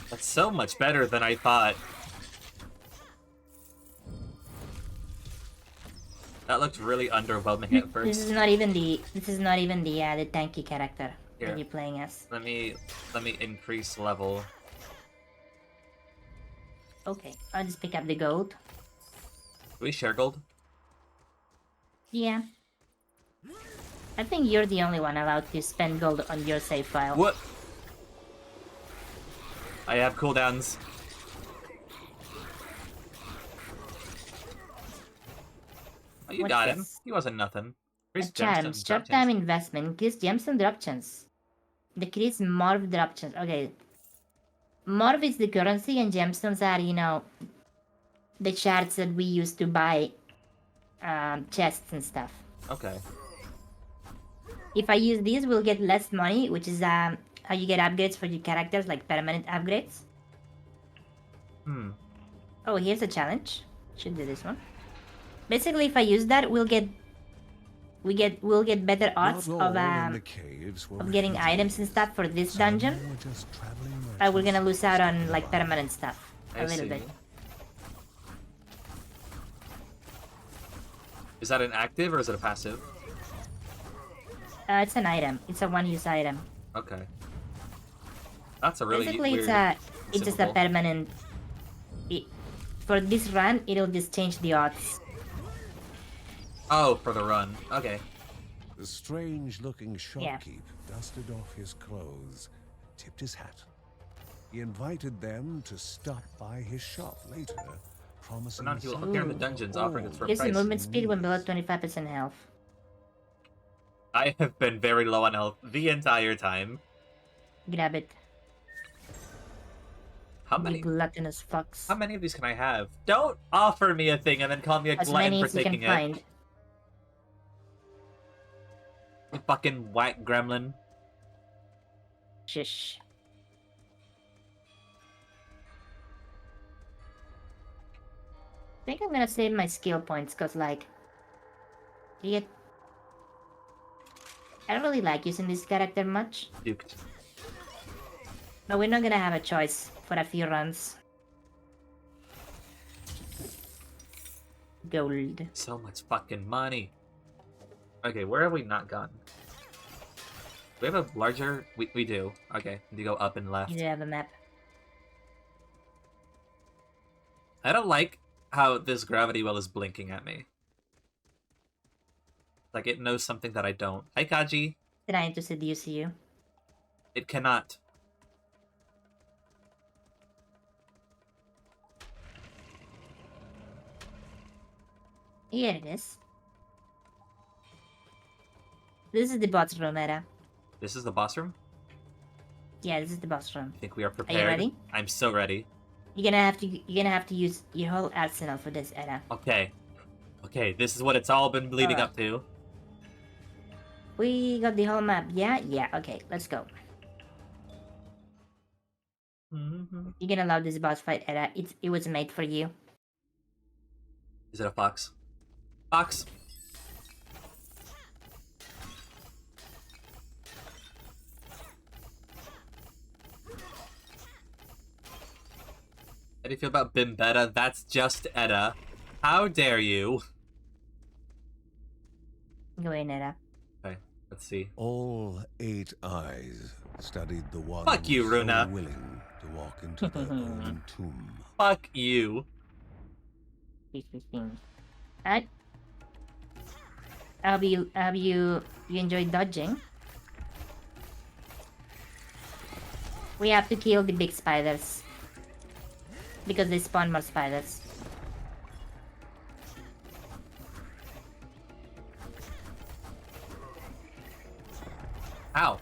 That's so much better than I thought. That looked really underwhelming at first. This is not even the. This is not even the tanky character Here. that you're playing as. Let me increase level. Okay, I'll just pick up the gold. Do we share gold? Yeah. I think you're the only one allowed to spend gold on your save file. What? I have cooldowns. Oh, you What's got him. this? He wasn't nothing. A Increase charm, gemstones, short drop time chance. investment, increase gems and drop chance. Decrease morph drop chance. Okay. Morph is the currency, and gemstones are, you know, the shards that we use to buy chests and stuff. Okay. If I use these, we'll get less money, which is how you get upgrades for your characters, like permanent upgrades. Hmm. Oh, here's a challenge. Should do this one. Basically, if I use that, we'll get better odds Not of all in the caves were getting items and refugees. stuff for this Some dungeon. were just traveling We're gonna merchants lose out on seeking like wealth. permanent stuff a I little see. bit. Is that an active or is it a passive? It's an item. It's a one-use item. Okay. That's a really Basically, weird it's just a consumable. permanent. For this run, it'll just change the odds. Oh, for the run. Okay. The strange-looking Yeah. shopkeep dusted off his clothes, tipped his hat. He invited them to stop by his shop later, promising Renowned, he will something appear in the Ooh. dungeons, offering its for a Gives you price. movement speed when below 25% health. I have been very low on health the entire time. Grab it. How You many? gluttonous fucks. How many of these can I have? Don't offer me a thing and then call me a As glutton many for as you can taking it. find. You fucking whack gremlin. Shish. I think I'm gonna save my skill points, cause like, you get. I don't really like using this character much, Duked. but we're not gonna have a choice for a few runs. Gold. So much fucking money. Okay, where have we not gone? We have a larger... We do. Okay, you go up and left. You do have a map. I don't like how this gravity well is blinking at me. Like it knows something that I don't. Hi, Kaji. Trying to seduce you. It cannot. Here it is. This is the boss room, Era. This is the boss room? Yeah, this is the boss room. I think we are prepared. ready? I'm so ready. You're gonna have to use your whole arsenal for this, Era. Okay. Okay, this is what it's all been leading Alright. up to. We got the whole map. Yeah, yeah. Okay, let's go. You're gonna love this boss fight, Era. It was made for you. Is it a fox? Fox! How do you feel about Bimbetta? That's just Edda. How dare you? Go in, Era. Okay, let's see. All 8 eyes studied the one Fuck you, so Runa. willing to walk into their own tomb. Fuck you. Alright. I hope you enjoyed dodging. We have to kill the big spiders. Because they spawn more spiders. Ow.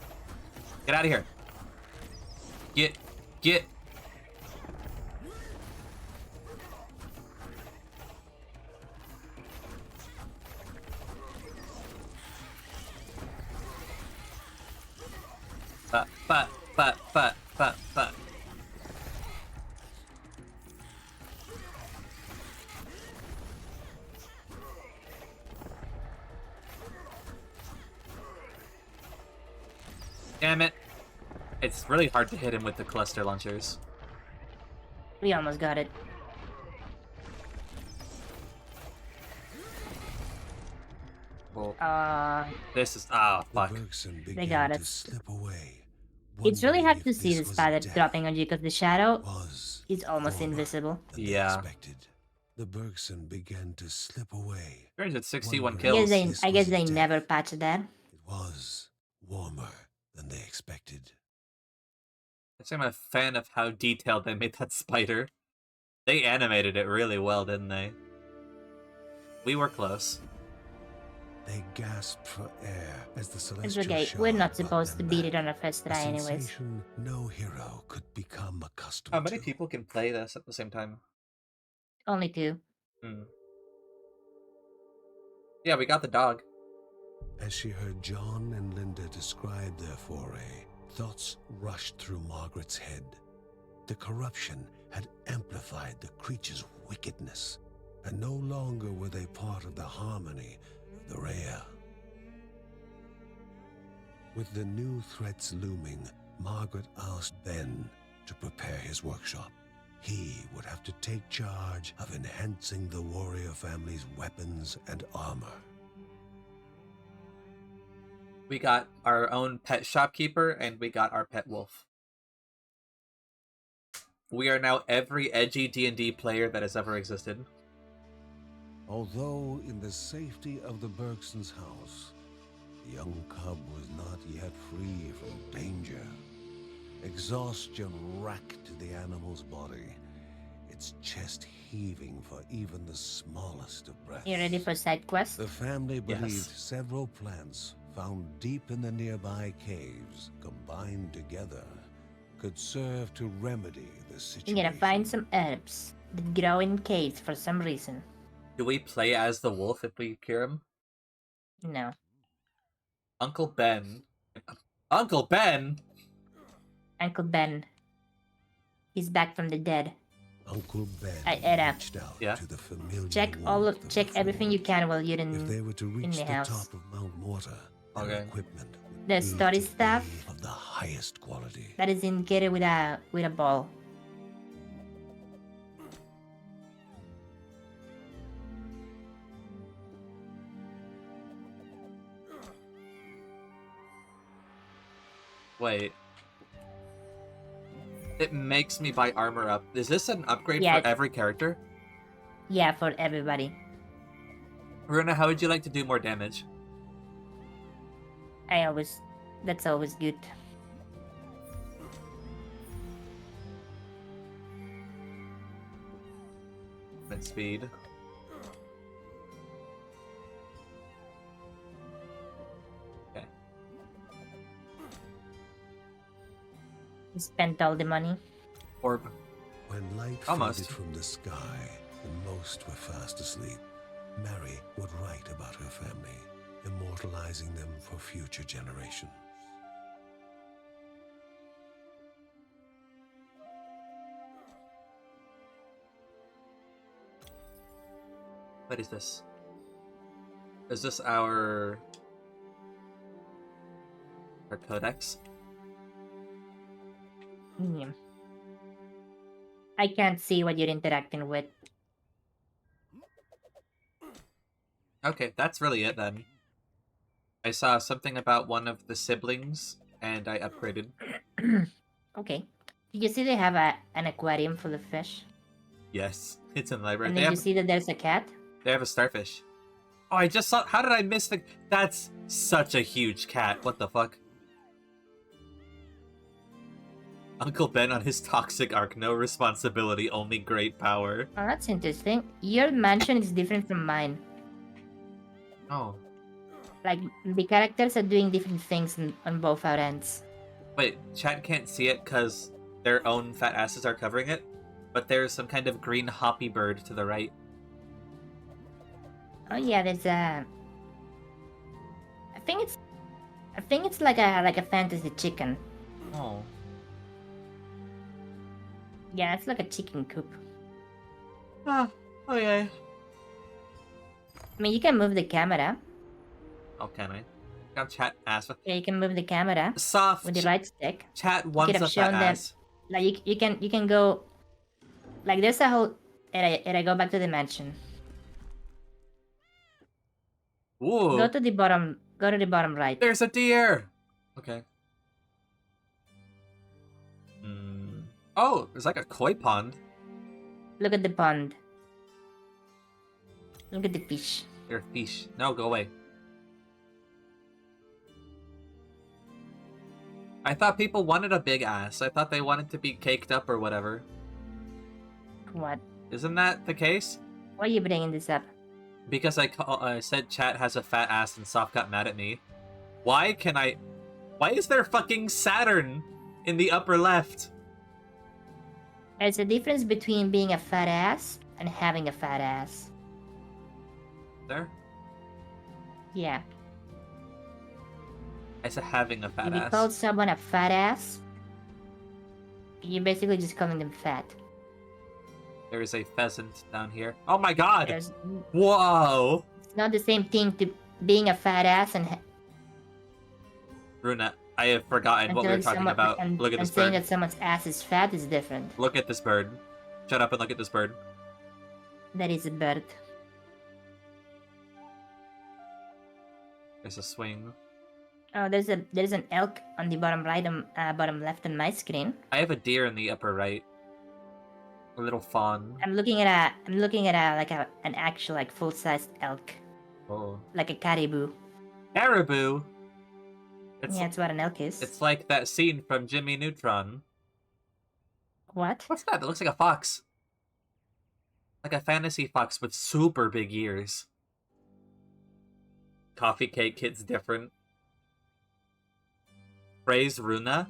Get out of here. Get. But. Damn it. It's really hard to hit him with the cluster launchers. We almost got it. Well, this is... Ah, The fuck. Bergson They began got to it. slip away. It's really wondering hard if to see this the was spider death dropping on you because the shadow was is almost warmer invisible. than they Yeah. expected. The Bergson began to slip away. Here's at 61 Wondering I guess kills. they, This I guess was they death. never patched that. It was warmer than they expected. I'm a fan of how detailed they made that spider. They animated it really well, didn't they? We were close. They gasped for air as the It's celestial okay. shard We're not brought supposed to them beat back. it on our first A try, anyways. sensation no hero could become accustomed How many to. people can play this at the same time? Only 2. Hmm. Yeah, we got the dog. As she heard John and Linda describe their foray, thoughts rushed through Margaret's head. The corruption had amplified the creature's wickedness, and no longer were they part of the harmony of the Rhea. With the new threats looming, Margaret asked Ben to prepare his workshop. He would have to take charge of enhancing the warrior family's weapons and armor. We got our own pet shopkeeper, and we got our pet wolf. We are now every edgy D&D player that has ever existed. Although in the safety of the Bergsons' house, the young cub was not yet free from danger. Exhaustion racked the animal's body, its chest heaving for even the smallest of breaths. You ready for side quest? The family Yes. believed several plants found deep in the nearby caves, combined together, could serve to remedy the You're situation. gonna find some herbs that grow in caves for some reason. Do we play as the wolf if we cure him? No. Uncle Ben. Uncle Ben? Uncle Ben. He's back from the dead. Uncle Ben Era. reached out Yeah? to the familiar Check warmth of check the everything you forge. can while you're If they were to reach the the house. top of Mount Morta, their Okay. equipment would The need story to stuff be of the highest quality. that is indicated with a ball. Wait. It makes me buy armor up. Is this an upgrade Yeah. for every character? Yeah, for everybody. Runa, how would you like to do more damage? That's always good. Movement speed. Okay. You spent all the money. Orb. When light Almost. faded from the sky and most were fast asleep, Mary would write about her family, immortalizing them for future generations. What is this? Is this our codex? Yeah. I can't see what you're interacting with. Okay, that's really it then. I saw something about one of the siblings, and I upgraded. Okay. Did you see they have an aquarium full of fish? Yes, it's in the library. And They did you have, see that there's a cat? they have a starfish. Oh, I just saw. How did I miss the? That's such a huge cat. What the fuck? Uncle Ben on his toxic arc. No responsibility, only great power. Oh, that's interesting. Your mansion is different from mine. Oh, Like, the characters are doing different things on both our ends. wait. Chat can't see it because their own fat asses are covering it. But there's some kind of green hoppy bird to the right. Oh yeah, there's a. I think it's like a fantasy chicken. Oh. Yeah, it's like a chicken coop. Ah. Oh yeah. I mean, you can move the camera. Oh, can I? Got chat ass. Yeah, you can move the camera Soft. with the right stick. Chat wants have a shown fat them- ass. Like you can go. Like there's a whole. And I go back to the mansion. Ooh. Go to the bottom. Go to the bottom right. There's a deer! Okay. Hmm. Oh, there's like a koi pond. Look at the pond. Look at the fish. There are fish. No, go away. I thought people wanted a big ass. I thought they wanted to be caked up or whatever. What? Isn't that the case? Why are you bringing this up? Because I said chat has a fat ass and Soft got mad at me. Why is there fucking Saturn in the upper left? There's a difference between being a fat ass and having a fat ass. There? Yeah. I said having a fat If you ass. call someone a fat ass, you're basically just calling them fat. There is a pheasant down here. Oh my god! There's, Whoa! it's not the same thing to being a fat ass and Runa, I have forgotten what we were talking about. Look at and this saying bird. that someone's ass is fat is different. Look at this bird. Shut up and look at this bird. That is a bird. There's a swing. Oh, there's an elk on the bottom right and bottom left on my screen. I have a deer in the upper right. A little fawn. I'm looking at an actual like full-sized elk, Oh. like a caribou. Caribou! It's, Yeah, that's what an elk is. it's like that scene from Jimmy Neutron. What? What's that? That looks like a fox. Like a fantasy fox with super big ears. Coffee cake hit's different. Praise Runa.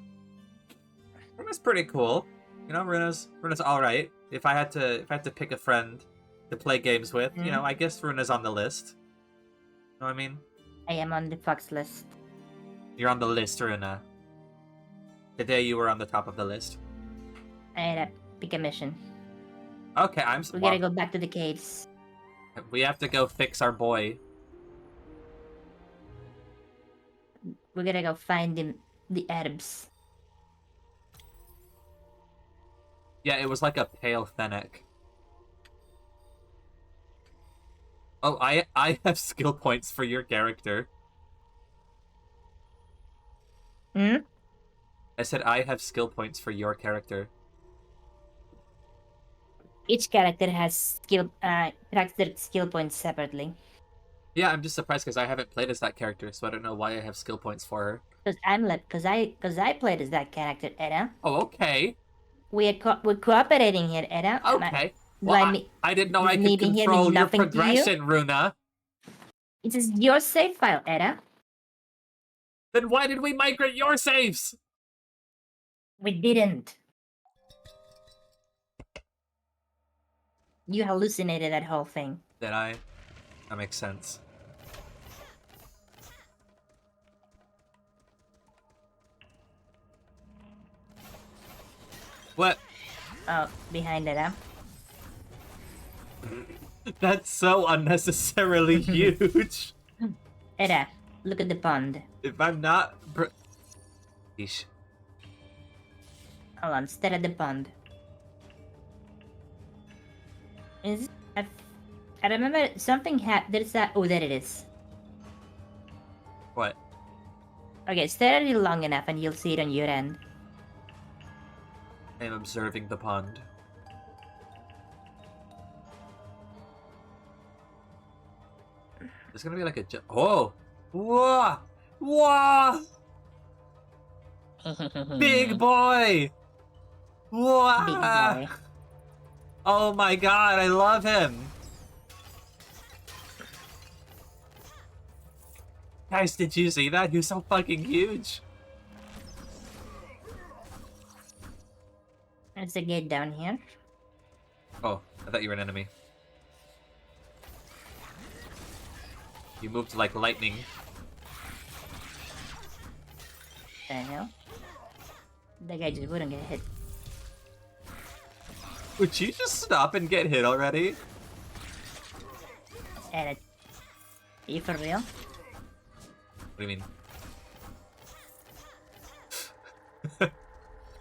Runa's pretty cool. You know, Runa's alright. If I had to pick a friend to play games with, you know, I guess Runa's on the list. Know what I mean? I am on the fox list. You're on the list, Runa. Today you were on the top of the list. I had to pick a mission. Okay, We gotta go back to the caves. We have to go fix our boy. We gotta go find the herbs. Yeah, it was like a pale fennec. Oh, I have skill points for your character. Hmm? I said I have skill points for your character. Each character has tracks their skill points separately. Yeah, I'm just surprised because I haven't played as that character, so I don't know why I have skill points for her. Cause I played as that character, Edda. Oh, okay. We're cooperating here, Edda. Okay. Well, I didn't know I could leaving here control mean your nothing to you? progression, Runa. It is your save file, Edda. Then why did we migrate your saves? We didn't. You hallucinated that whole thing. Did I? That makes sense. What? Oh, behind it, huh? That's so unnecessarily huge. Edda, look at the pond. If I'm not... Yeesh. Hold on, stare at the pond. I remember something there's that. Oh, there it is. What? Okay, stare at it long enough and you'll see it on your end. I am observing the pond. There's gonna be like a... Oh! Whoa! Whoa! Big boy! Whoa! Big boy. Oh my god, I love him! Guys, did you see that? He was so fucking huge! There's a gate down here. Oh, I thought you were an enemy. You moved like lightning. The hell? That guy just wouldn't get hit. Would you just stop and get hit already? And are you for real? What do you mean?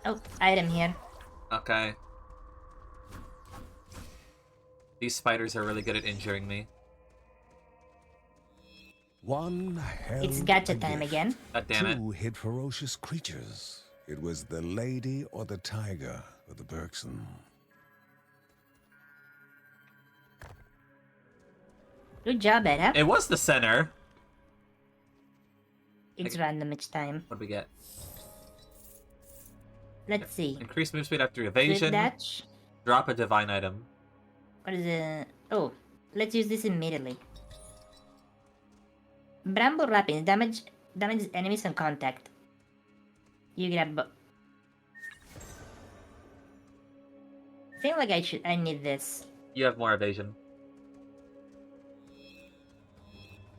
Oh, item here. Okay. These spiders are really good at injuring me. One held It's gacha a time gift. again. God damn it. Two hid ferocious creatures. It was the lady or the tiger of the Bergson. Good job, Edda. It was the center. It's random each time. What do we get? Let's see. Increase move speed after Swift evasion. dash. Drop a divine item. What is it? Oh, Let's use this immediately. Bramble wrapping damages enemies on contact. You grab. I feel like I need this You have more evasion.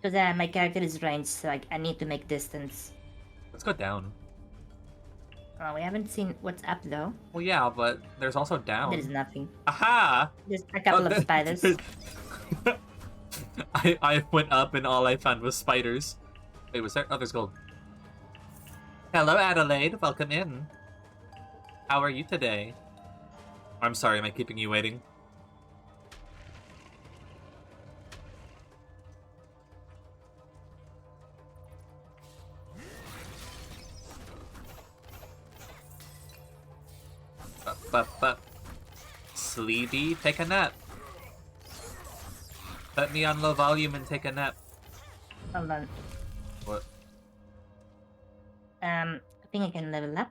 because my character is ranged, so I need to make distance. Let's go down. Oh, we haven't seen what's up though. Well, yeah, but there's also down. There is nothing. Aha! There's a couple of spiders. I went up and all I found was spiders. Wait, was there? Oh, there's gold. Hello, Adelaide. Welcome in. How are you today? I'm sorry, am I keeping you waiting? Sleepy, take a nap. Put me on low volume and take a nap. Hold on. What? I think I can level up.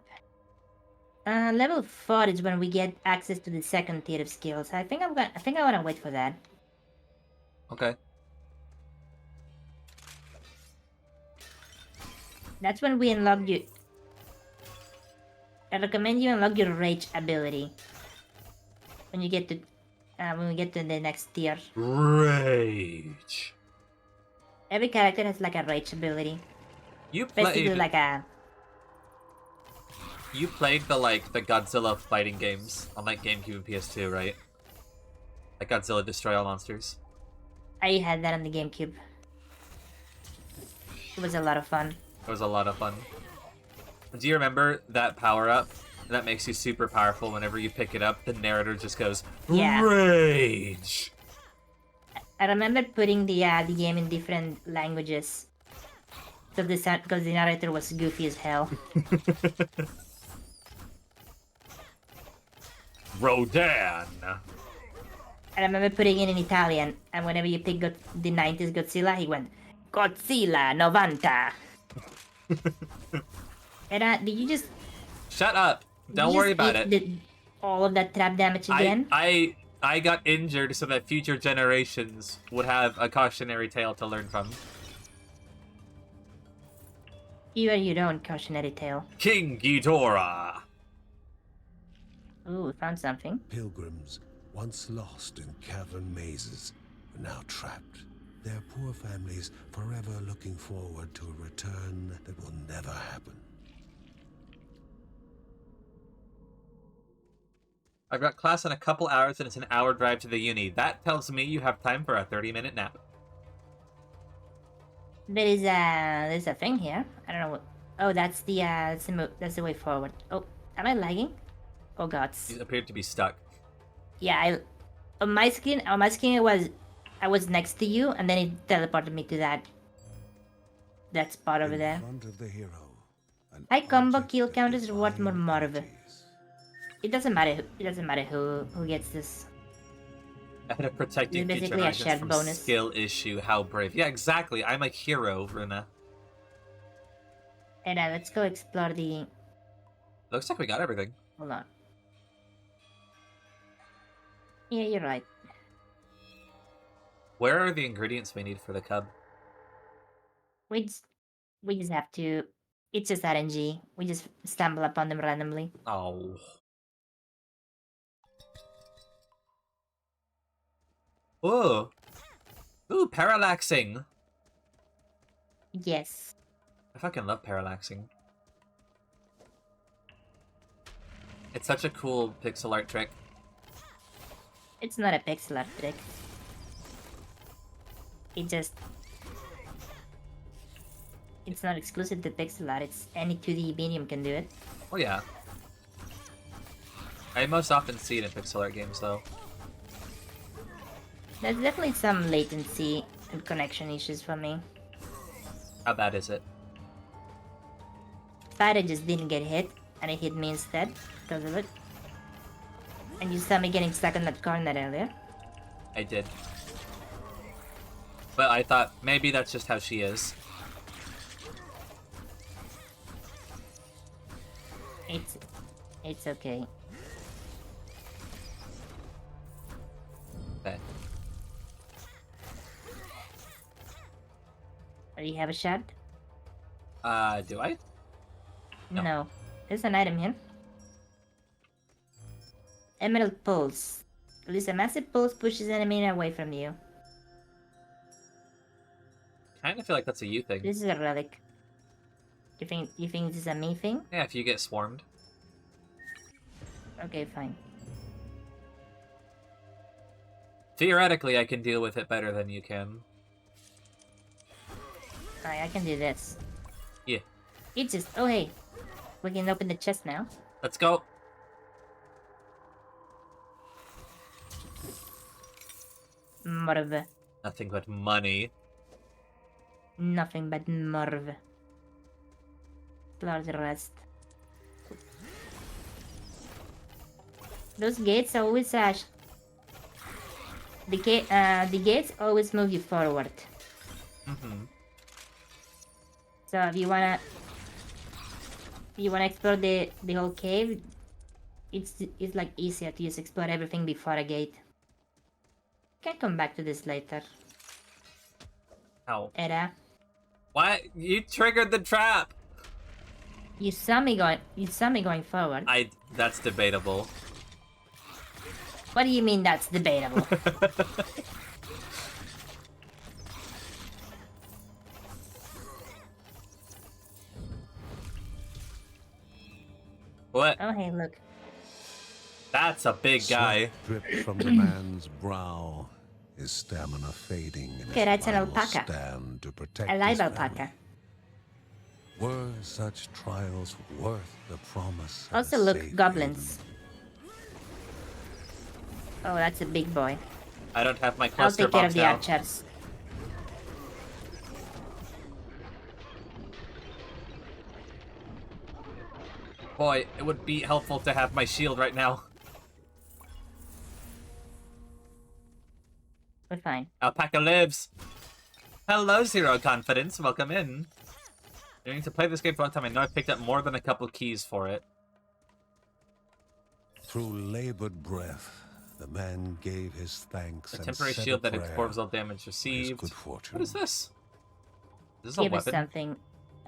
Level 4 is when we get access to the second tier of skills. I think I want to wait for that. Okay. That's when we unlock you. I recommend you unlock your rage ability. When you get to, when we get to the next tier. Rage. Every character has like a rage ability. You Basically played like a. You played the Godzilla fighting games on like GameCube and PS2, right? Like Godzilla Destroy All Monsters. I had that on the GameCube. It was a lot of fun. It was a lot of fun. Do you remember that power-up that makes you super powerful whenever you pick it up? The narrator just goes, Yeah. Rage! I remember putting the game in different languages. So because the narrator was goofy as hell. Rodan! I remember putting it in Italian, and whenever you pick the 90s Godzilla, he went, Godzilla 90! And did you just... Shut up! Don't you worry just about eat it. all of that trap damage again? I got injured so that future generations would have a cautionary tale to learn from. You are your own cautionary tale. King Ghidorah! Ooh, we found something. Pilgrims, once lost in cavern mazes, are now trapped. Their poor families forever looking forward to a return that will never happen. I've got class in a couple hours and it's an hour drive to the uni. That tells me you have time for a 30-minute nap. There's a thing here. I don't know what... Oh, that's the that's the way forward. Oh, am I lagging? Oh gods. You appeared to be stuck. Yeah, on my screen I was next to you, and then it teleported me to that spot over In there. front of the hero, an High combo object kill of count is worth more divine Morta. abilities. It doesn't matter who gets this. Ahead of protecting It's future basically a generations shared from bonus. skill issue, how brave. Yeah, exactly. I'm a hero, Runa. And let's go explore the. Looks like we got everything. Hold on. Yeah, you're right. Where are the ingredients we need for the cub? We just have to. It's just RNG. We just stumble upon them randomly. Oh. Ooh. Ooh, parallaxing. Yes. I fucking love parallaxing. It's such a cool pixel art trick. It's not a pixel art trick. It's not exclusive to pixel art. It's any 2D medium can do it. Oh yeah. I most often see it in pixel art games though. There's definitely some latency and connection issues for me. How bad is it? Spider just didn't get hit, and it hit me instead because of it. And you saw me getting stuck in that corner earlier. I did. But I thought maybe that's just how she is. It's okay. Okay. Do you have a shard? Do I? No. No. There's an item here. Emerald Pulse. Release a massive pulse, pushes enemy away from you. Kind of feel like that's a you thing. This is a relic. You think this is a me thing? Yeah, if you get swarmed. Okay, fine. Theoretically, I can deal with it better than you can. Alright, I can do this. Yeah. It's just... Oh, hey. We can open the chest now. Let's go. Morv. Nothing but money. Nothing but Morv. Explore the rest. Those gates always the gates always move you forward. Mm-hmm. So if you wanna explore the whole cave, it's like easier to just explore everything before a gate. Can come back to this later. Ow. Era. What? You triggered the trap! You saw me going forward. That's debatable. What do you mean that's debatable? What? Oh, hey, look. That's a big guy. Sweat dripped from the man's brow, his stamina fading in Okay, his that's an final alpaca. stand to protect A live his alpaca. family. Were such trials worth the promise of Also, a look, safe goblins. haven? Oh, that's a big boy. I don't have my I'll cluster take care of bombs the now. archers. Boy, it would be helpful to have my shield right now. We're fine. Alpaca lives. Hello, Zero Confidence. Welcome in. I need to play this game for a long time. I know I picked up more than a couple keys for it. Through labored breath, the man gave his thanks A and temporary said shield a that prayer absorbs all damage for his received. good fortune. What is this? Is this a Give us weapon? something.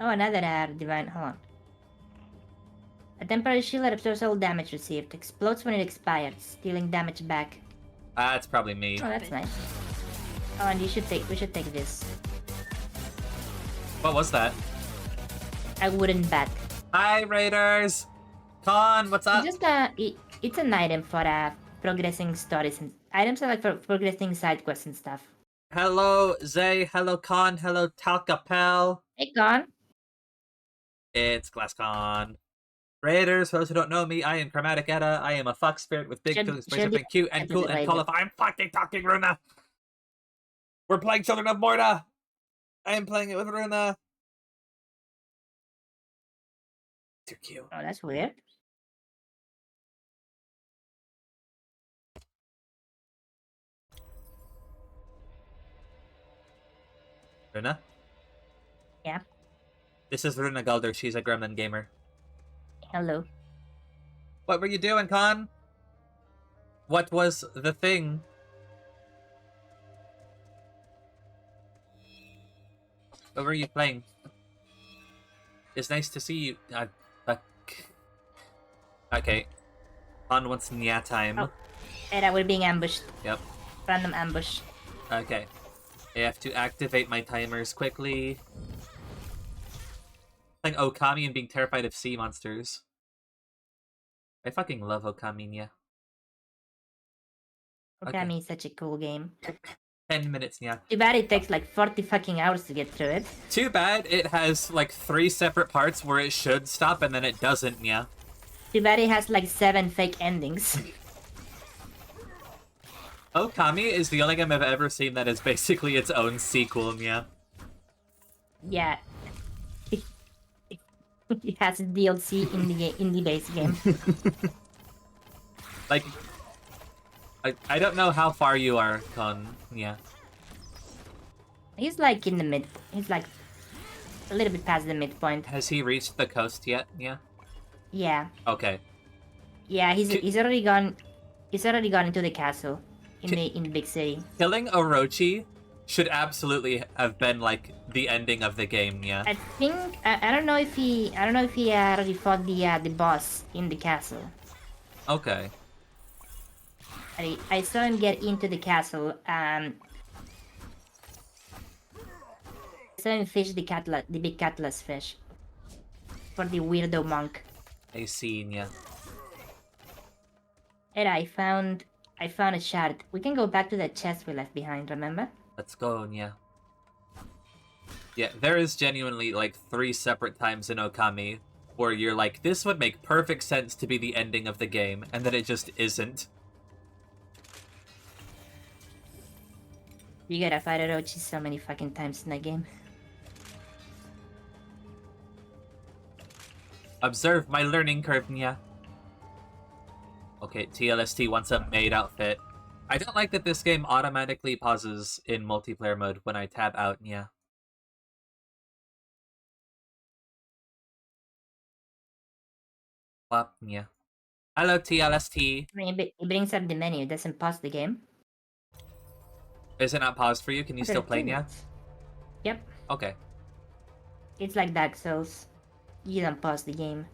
Oh, another divine. Hold on. A temporary shield that absorbs all damage received. Explodes when it expires, dealing damage back. Ah, it's probably me. Oh, that's nice. Oh, and we should take this. What was that? A wooden bat. Hi, Raiders! Con, what's up? It's just it's an item for progressing stories and items are like for progressing side quests and stuff. Hello, Zay. Hello, Con. Hello, Talcapel. Hey, gone. It's GlassCon. Raiders, for those who don't know me, I am Chromatic Edda. I am a fox spirit with big feelings for something cute and cool and cool. If I'm fucking talking Runa. We're playing Children of Morta. I am playing it with Runa. Too cute. Oh, that's weird. Runa? Yeah. This is Runa Galder. She's a gremlin gamer. Hello. What were you doing, Con? What was the thing? What were you playing? It's nice to see you. Okay. Con wants Nya time. Oh. Era, we're being ambushed. Yep. Random ambush. Okay. I have to activate my timers quickly. Playing Okami and being terrified of sea monsters. I fucking love Okami, Nya. Okami is such a cool game. 10 minutes, Nya. Too bad it takes like 40 fucking hours to get through it. Too bad it has like 3 separate parts where it should stop and then it doesn't, Nya. Too bad it has like 7 fake endings. Okami is the only game I've ever seen that is basically its own sequel, Nya. Yeah. It has a DLC in the base game. Like, I don't know how far you are, Con. Yeah. He's like in the mid. He's like a little bit past the midpoint. Has he reached the coast yet? Yeah. Yeah. Okay. Yeah, he's already gone. He's already gone into the castle in the big city. Killing Orochi should absolutely have been like the ending of the game. Yeah. I think I don't know if he already fought the boss in the castle. Okay. I saw him get into the castle. I saw him fish the big Catlas fish for the weirdo monk. I seen ya. And I found a shard. We can go back to the chest we left behind. Remember? Let's go, yeah. Yeah, there is genuinely like 3 separate times in Okami where you're like, this would make perfect sense to be the ending of the game, and then it just isn't. You gotta fight Orochi so many fucking times in that game. Observe my learning curve, Nya. Okay, TLST wants a maid outfit. I don't like that this game automatically pauses in multiplayer mode when I tab out, Nya. Well, Nya. Hello, TLST. I mean, it brings up the menu. It doesn't pause the game. Is it not paused for you? Can you still play, Nya? Yep. Okay. It's like Dark Souls. You don't pause the game.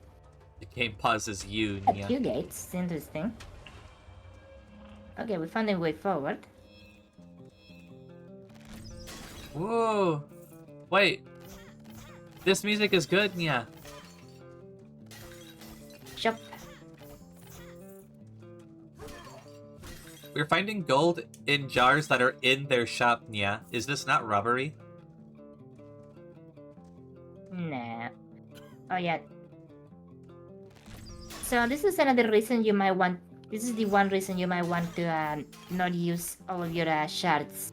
The game pauses you, At Nya. 2 gates. It's interesting. Okay, we found a way forward. Whoa! Wait. This music is good, Nya. Shop. We're finding gold in jars that are in their shop, Nya. Is this not robbery? Nah. Oh yeah. So this is another reason you might want. This is the one reason you might want to not use all of your shards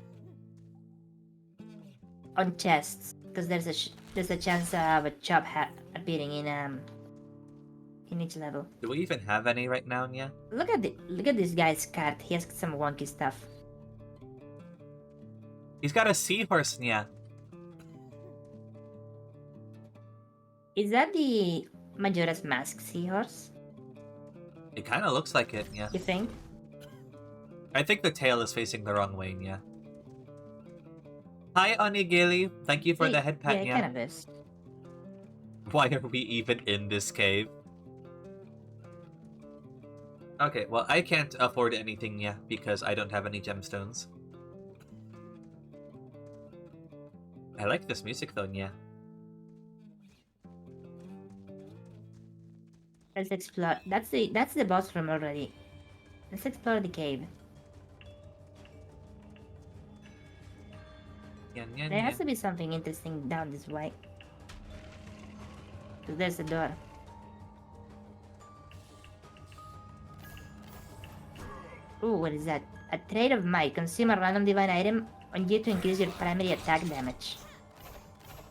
on chests, because there's a chance of a chop appearing in each level. Do we even have any right now, Nya? Look at this guy's cart. He has some wonky stuff. He's got a seahorse, Nya. Is that the Majora's Mask seahorse? It kind of looks like it, yeah. You think? I think the tail is facing the wrong way, yeah. Hi, Onigiri. Thank you for the head pat, yeah. yeah. Kind of is. Why are we even in this cave? Okay, well, I can't afford anything, yeah, because I don't have any gemstones. I like this music, though, yeah. Let's explore. That's the boss room already. Let's explore the cave. There has to be something interesting down this way. So there's a door. Ooh, what is that? A trait of might. Consume a random divine item on you to increase your primary attack damage.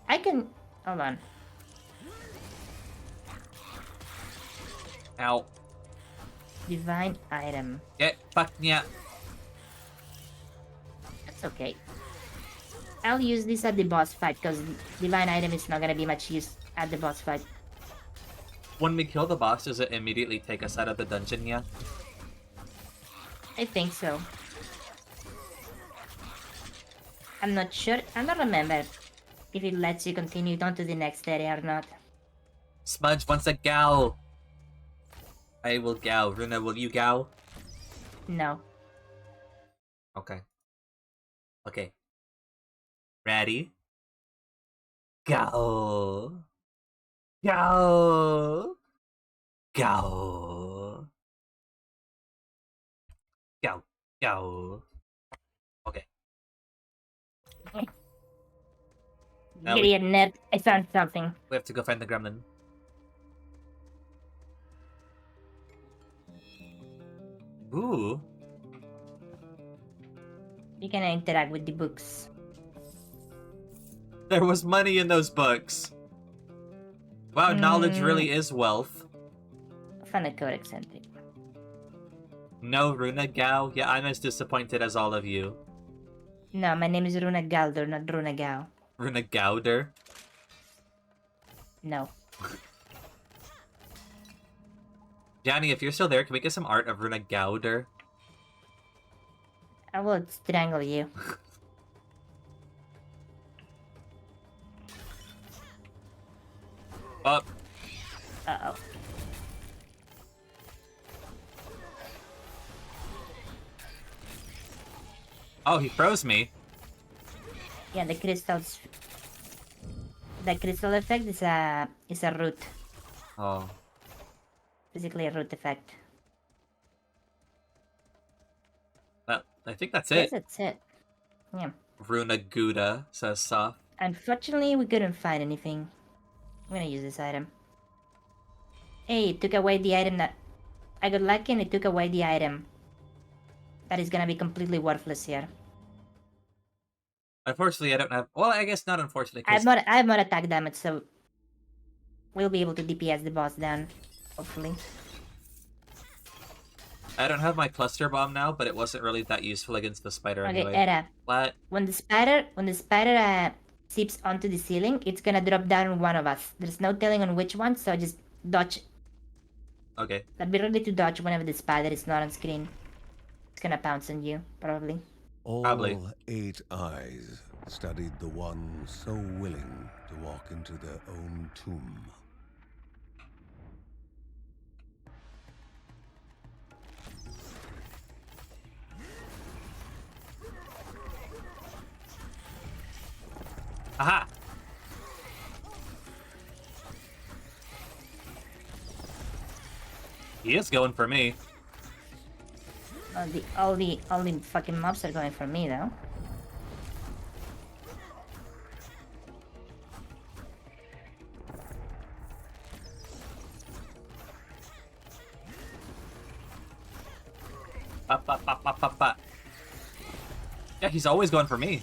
I can... Hold on. Ow. Divine item. Get fucked, yeah. That's okay. I'll use this at the boss fight, because divine item is not gonna be much use at the boss fight. When we kill the boss, does it immediately take us out of the dungeon, yeah? I think so. I'm not sure. I don't remember if it lets you continue on to the next area or not. Smudge wants a gal. I will gal. Runa, will you gal? No. Okay. Okay. Ready? Go. Go. Go. Go. Go. Okay. Now Idiot nerd. I found something. We have to go find the gremlin. Ooh. You can interact with the books. There was money in those books. Wow, knowledge really is wealth. I found a codex entry. No, Runa Gao? Yeah, I'm as disappointed as all of you. No, my name is Runa Galdor, not Runa Gao. Runa Gowder? No. Johnny, if you're still there, can we get some art of Runa Gowder? I will strangle you. Oh, he froze me. Yeah, the crystals. The crystal effect is a root. Oh. Basically a root effect. Well, I think that's Yes, it. that's it. Yeah. Runa Gouda, says Soft. Unfortunately, we couldn't find anything. I'm gonna use this item. Hey, it took away the item that... I got lucky and it took away the item. That is gonna be completely worthless here. Unfortunately, I don't have... Well, I guess not unfortunately, I have because... more attack damage, so... We'll be able to DPS the boss down. Hopefully. I don't have my cluster bomb now, but it wasn't really that useful against the spider Okay, anyway. Era. What? When the spider seeps onto the ceiling, it's gonna drop down on one of us. There's no telling on which one, so just dodge. Okay. But be ready to dodge whenever the spider is not on screen. It's gonna pounce on you, probably. All Probably. 8 eyes studied the one so willing to walk into their own tomb. Aha! He is going for me. All the fucking mobs are going for me though. Yeah, he's always going for me.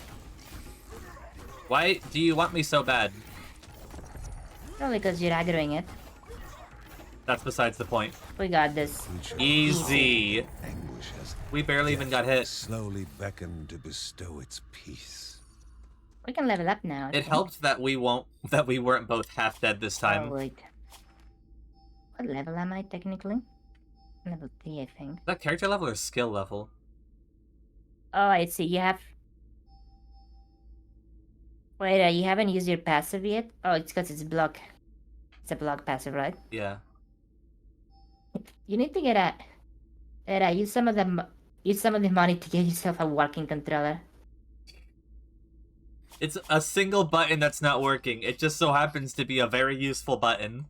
Why do you want me so bad? Probably because you're aggroing it. That's besides the point. We got this. Easy. Anguish as We barely even got hit. slowly beckoned to bestow its peace. We can level up now. I It think. helped that we weren't both half dead this time. Oh, wait. What level am I technically? Level 3, I think. Is that character level or skill level? Oh, I see. You have... Wait, you haven't used your passive yet? Oh, it's because it's block. It's a block passive, right? Yeah. You need to get use some of the money to get yourself a working controller. It's a single button that's not working. It just so happens to be a very useful button.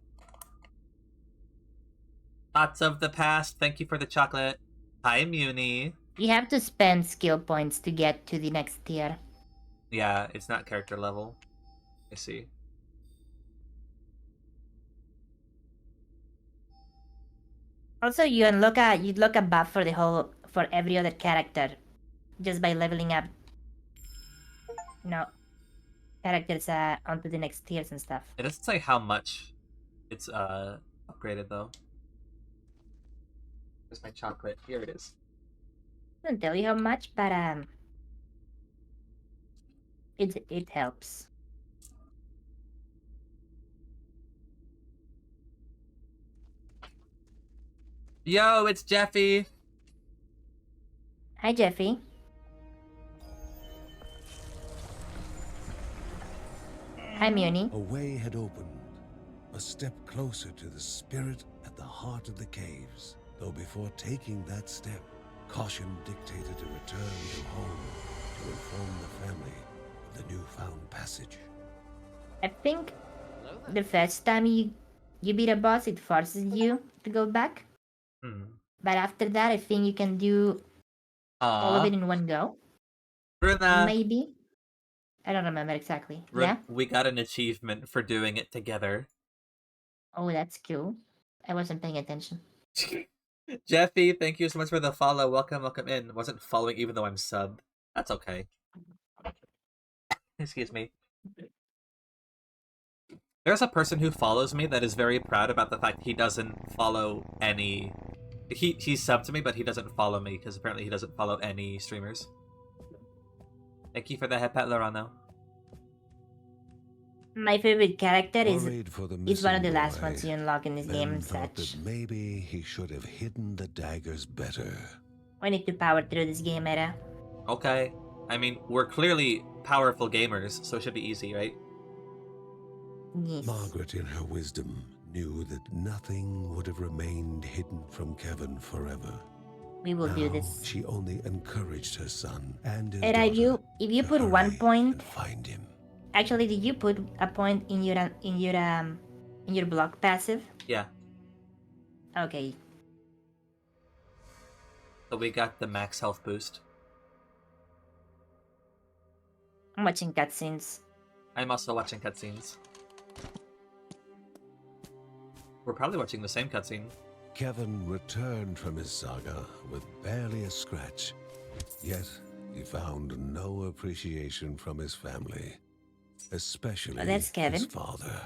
Thoughts of the past. Thank you for the chocolate. Hi, Muni. You have to spend skill points to get to the next tier. Yeah, it's not character level. I see. Also, you'd look a buff for every other character, just by leveling up. Characters onto the next tiers and stuff. It doesn't say how much it's upgraded though. Where's my chocolate? Here it is. Doesn't tell you how much, but it helps. Yo, it's Jeffy. Hi, Jeffy. Hi, Muni. A way had opened, a step closer to the spirit at the heart of the caves. Though before taking that step, caution dictated a return to home to inform the family of the newfound passage. I think the first time you beat a boss, it forces you to go back. But after that, I think you can do all of it in one go. Bruna. Maybe. I don't remember exactly. Yeah? We got an achievement for doing it together. Oh, that's cool. I wasn't paying attention. Jeffy, thank you so much for the follow. Welcome in. Wasn't following even though I'm subbed. That's okay. Excuse me. There's a person who follows me that is very proud about the fact he doesn't follow any... He's subbed to me, but he doesn't follow me, because apparently he doesn't follow any streamers. Thank you for the head pat, Lorano. My favorite character is one of the last boy, ones you unlock in this game and thought such. that maybe he should have hidden the daggers better. We need to power through this game, Era. Okay. I mean, we're clearly powerful gamers, so it should be easy, right? Yes. Margaret, in her wisdom, knew that nothing would have remained hidden from Kevin forever. We will do Now, this. she only encouraged her son and his And daughter if you to put 1 hurry point, and find him. actually, did you put a point in your block passive? Yeah. Okay. So we got the max health boost. I'm watching cutscenes. I'm also watching cutscenes. We're probably watching the same cutscene. Kevin returned from his saga with barely a scratch, yet he found no appreciation from his family, especially that's Kevin. his father.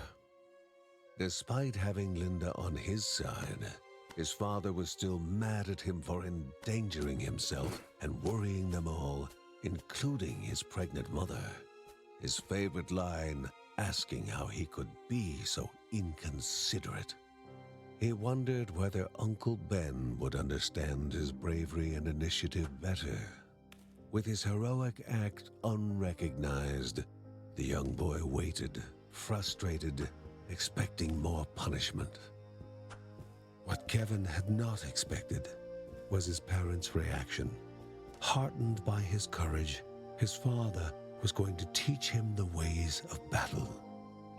Despite having Linda on his side, his father was still mad at him for endangering himself and worrying them all, including his pregnant mother. His favorite line, asking how he could be so inconsiderate. He wondered whether Uncle Ben would understand his bravery and initiative better. With his heroic act unrecognized, the young boy waited, frustrated, expecting more punishment. What Kevin had not expected was his parents' reaction. Heartened by his courage, his father was going to teach him the ways of battle.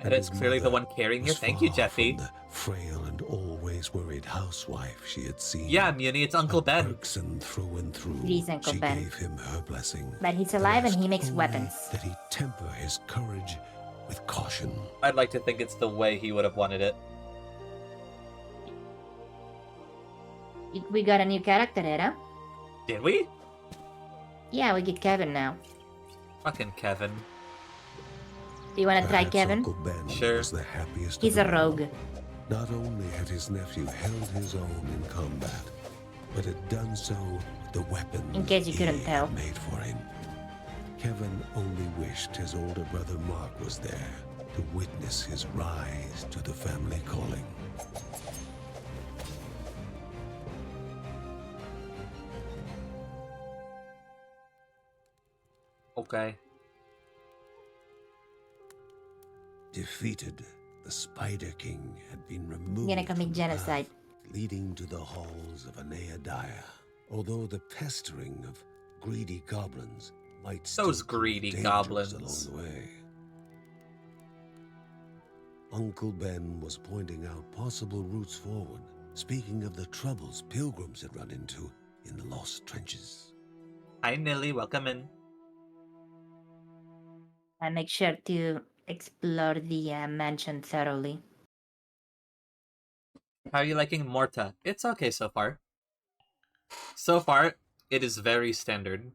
And it's his clearly the mother one carrying you. was Thank you, far Jeffy. from the frail and always worried housewife she had seen. Yeah, Muni, it's Uncle Ben. Bergson through and through. It is Uncle she Ben. gave him her blessing. But he's alive and he asked makes only weapons. that he temper his courage with caution. I'd like to think it's the way he would have wanted it. We got a new character, Era. Did we? Yeah, we get Kevin now. Fucking Kevin. Do you want to try Perhaps Kevin? Uncle Ben Sure. was the happiest He's of a them all. rogue. Not only had his nephew held his own in combat, but had done so with the weapons In case you couldn't he tell. had made for him. Kevin only wished his older brother Mark was there to witness his rise to the family calling. Okay. Defeated, the Spider King had been removed Gonna commit from the genocide. path leading to the halls of Aneadiah. Although the pestering of greedy goblins might still Those prove greedy dangerous goblins. along the way. Uncle Ben was pointing out possible routes forward, speaking of the troubles pilgrims had run into in the lost trenches. Hi, Nilly. Welcome in. And make sure to explore the mansion thoroughly. How are you liking Morta? It's okay so far. So far, it is very standard,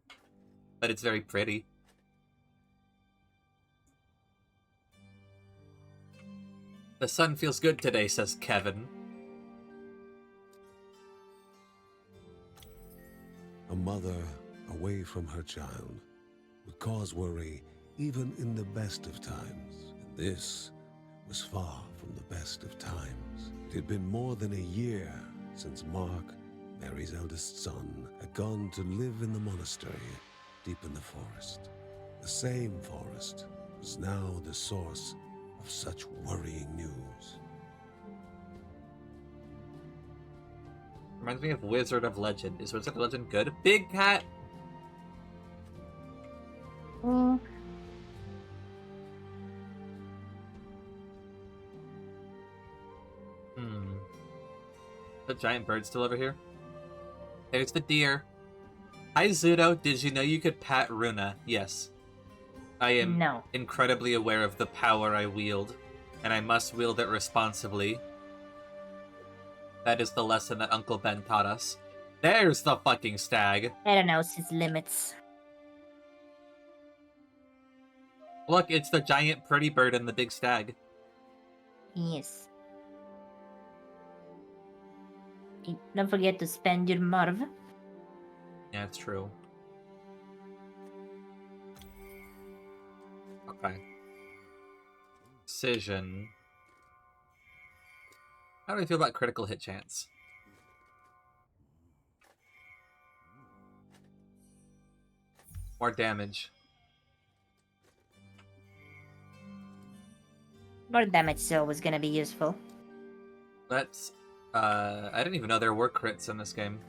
but it's very pretty. The sun feels good today, says Kevin. A mother away from her child would cause worry even in the best of times. And this was far from the best of times. It had been more than a year since Mark, Mary's eldest son, had gone to live in the monastery deep in the forest. The same forest was now the source of such worrying news. Reminds me of Wizard of Legend. Is Wizard of Legend good? Big Cat! Mm. The giant bird still over here? There's the deer. Hi, Zudo. Did you know you could pat Runa? Yes. I am No. incredibly aware of the power I wield, and I must wield it responsibly. That is the lesson that Uncle Ben taught us. There's the fucking stag. Era knows his limits. Look, it's the giant pretty bird and the big stag. Yes. Don't forget to spend your morv. Yeah, it's true. Okay. Precision. How do I feel about critical hit chance? More damage. More damage is always gonna be useful. That's... I didn't even know there were crits in this game.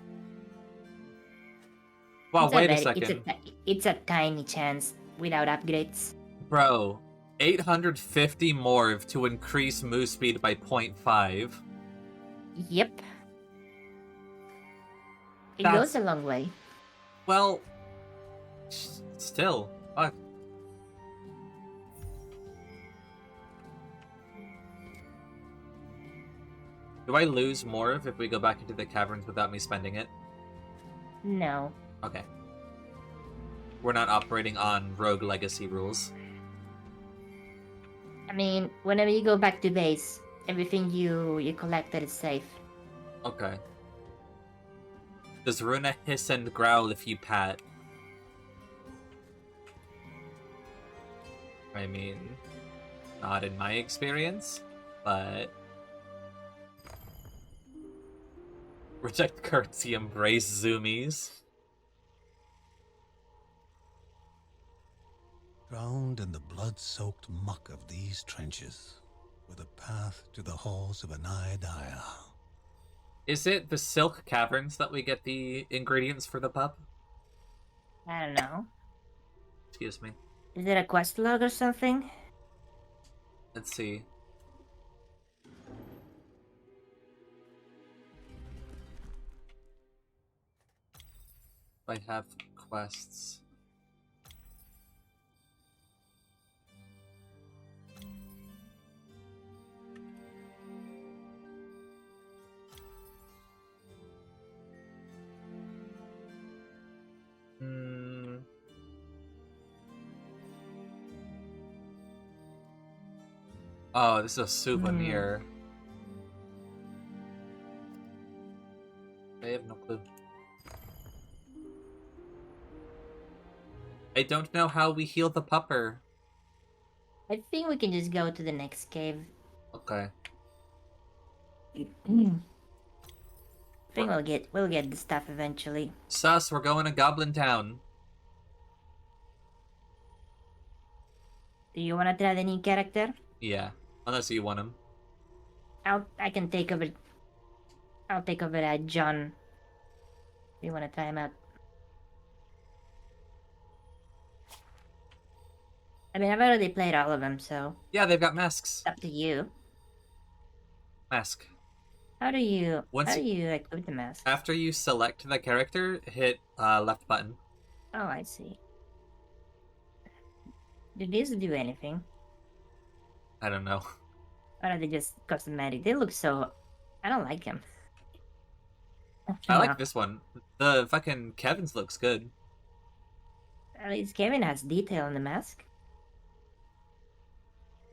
Wow, wait a second. It's a tiny chance without upgrades. Bro, 850 morph to increase move speed by 0.5. Yep. It That's- goes a long way. Well, still. Fuck. Do I lose morph if we go back into the caverns without me spending it? No. Okay. We're not operating on Rogue Legacy rules. I mean, whenever you go back to base, everything you collected is safe. Okay. Does Runa hiss and growl if you pat? I mean, not in my experience, but... Reject curtsy, embrace zoomies. Drowned in the blood-soaked muck of these trenches, with a path to the halls of Anaiadaya. Is it the Silk Caverns that we get the ingredients for the pup? I don't know. Excuse me. Is it a quest log or something? Let's see. I have quests. Oh, this is a souvenir. I have no clue. I don't know how we heal the pupper. I think we can just go to the next cave. Okay. I think we'll get the stuff eventually. Sus, we're going to Goblin Town. Do you wanna try the new character? Yeah, unless you want him. I can take over. I'll take over John. Do you wanna try him out? I mean, I've already played all of them, so Yeah, they've got masks. it's up to you. Mask. How do you Once equip the mask? After you select the character, hit left button. Oh, I see. Do these do anything? I don't know. Or are they just cosmetic? They look so... I don't like them. I like this one. The fucking Kevin's looks good. At least Kevin has detail in the mask.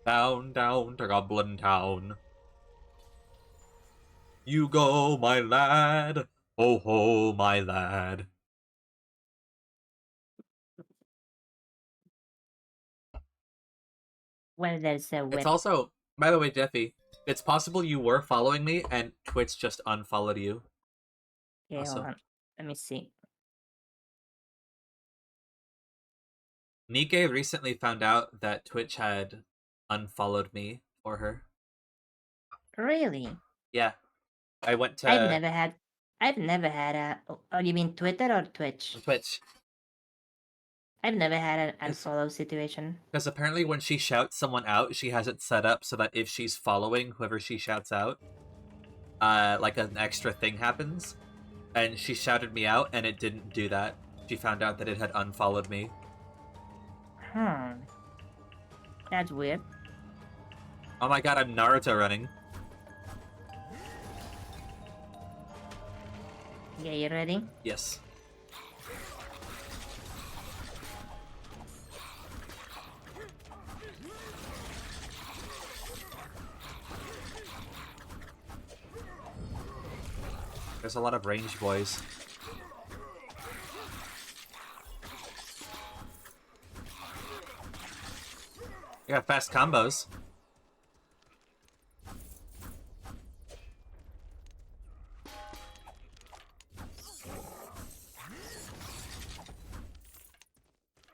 Down, down to Goblin Town. You go, my lad. Ho ho, my lad. When there's a whip. It's also, by the way, Jeffy, it's possible you were following me and Twitch just unfollowed you. Okay, also. hold on. Let me see. Nike recently found out that Twitch had unfollowed me for her. Really? Yeah. I went to I've never had a... Oh, you mean Twitter or Twitch? Twitch. I've never had an Yes. unfollow situation. Because apparently when she shouts someone out, she has it set up so that if she's following whoever she shouts out, like an extra thing happens. And she shouted me out and it didn't do that. She found out that it had unfollowed me. That's weird. Oh my god, I'm Naruto running. Yeah, you ready? Yes. There's a lot of range boys. You got fast combos.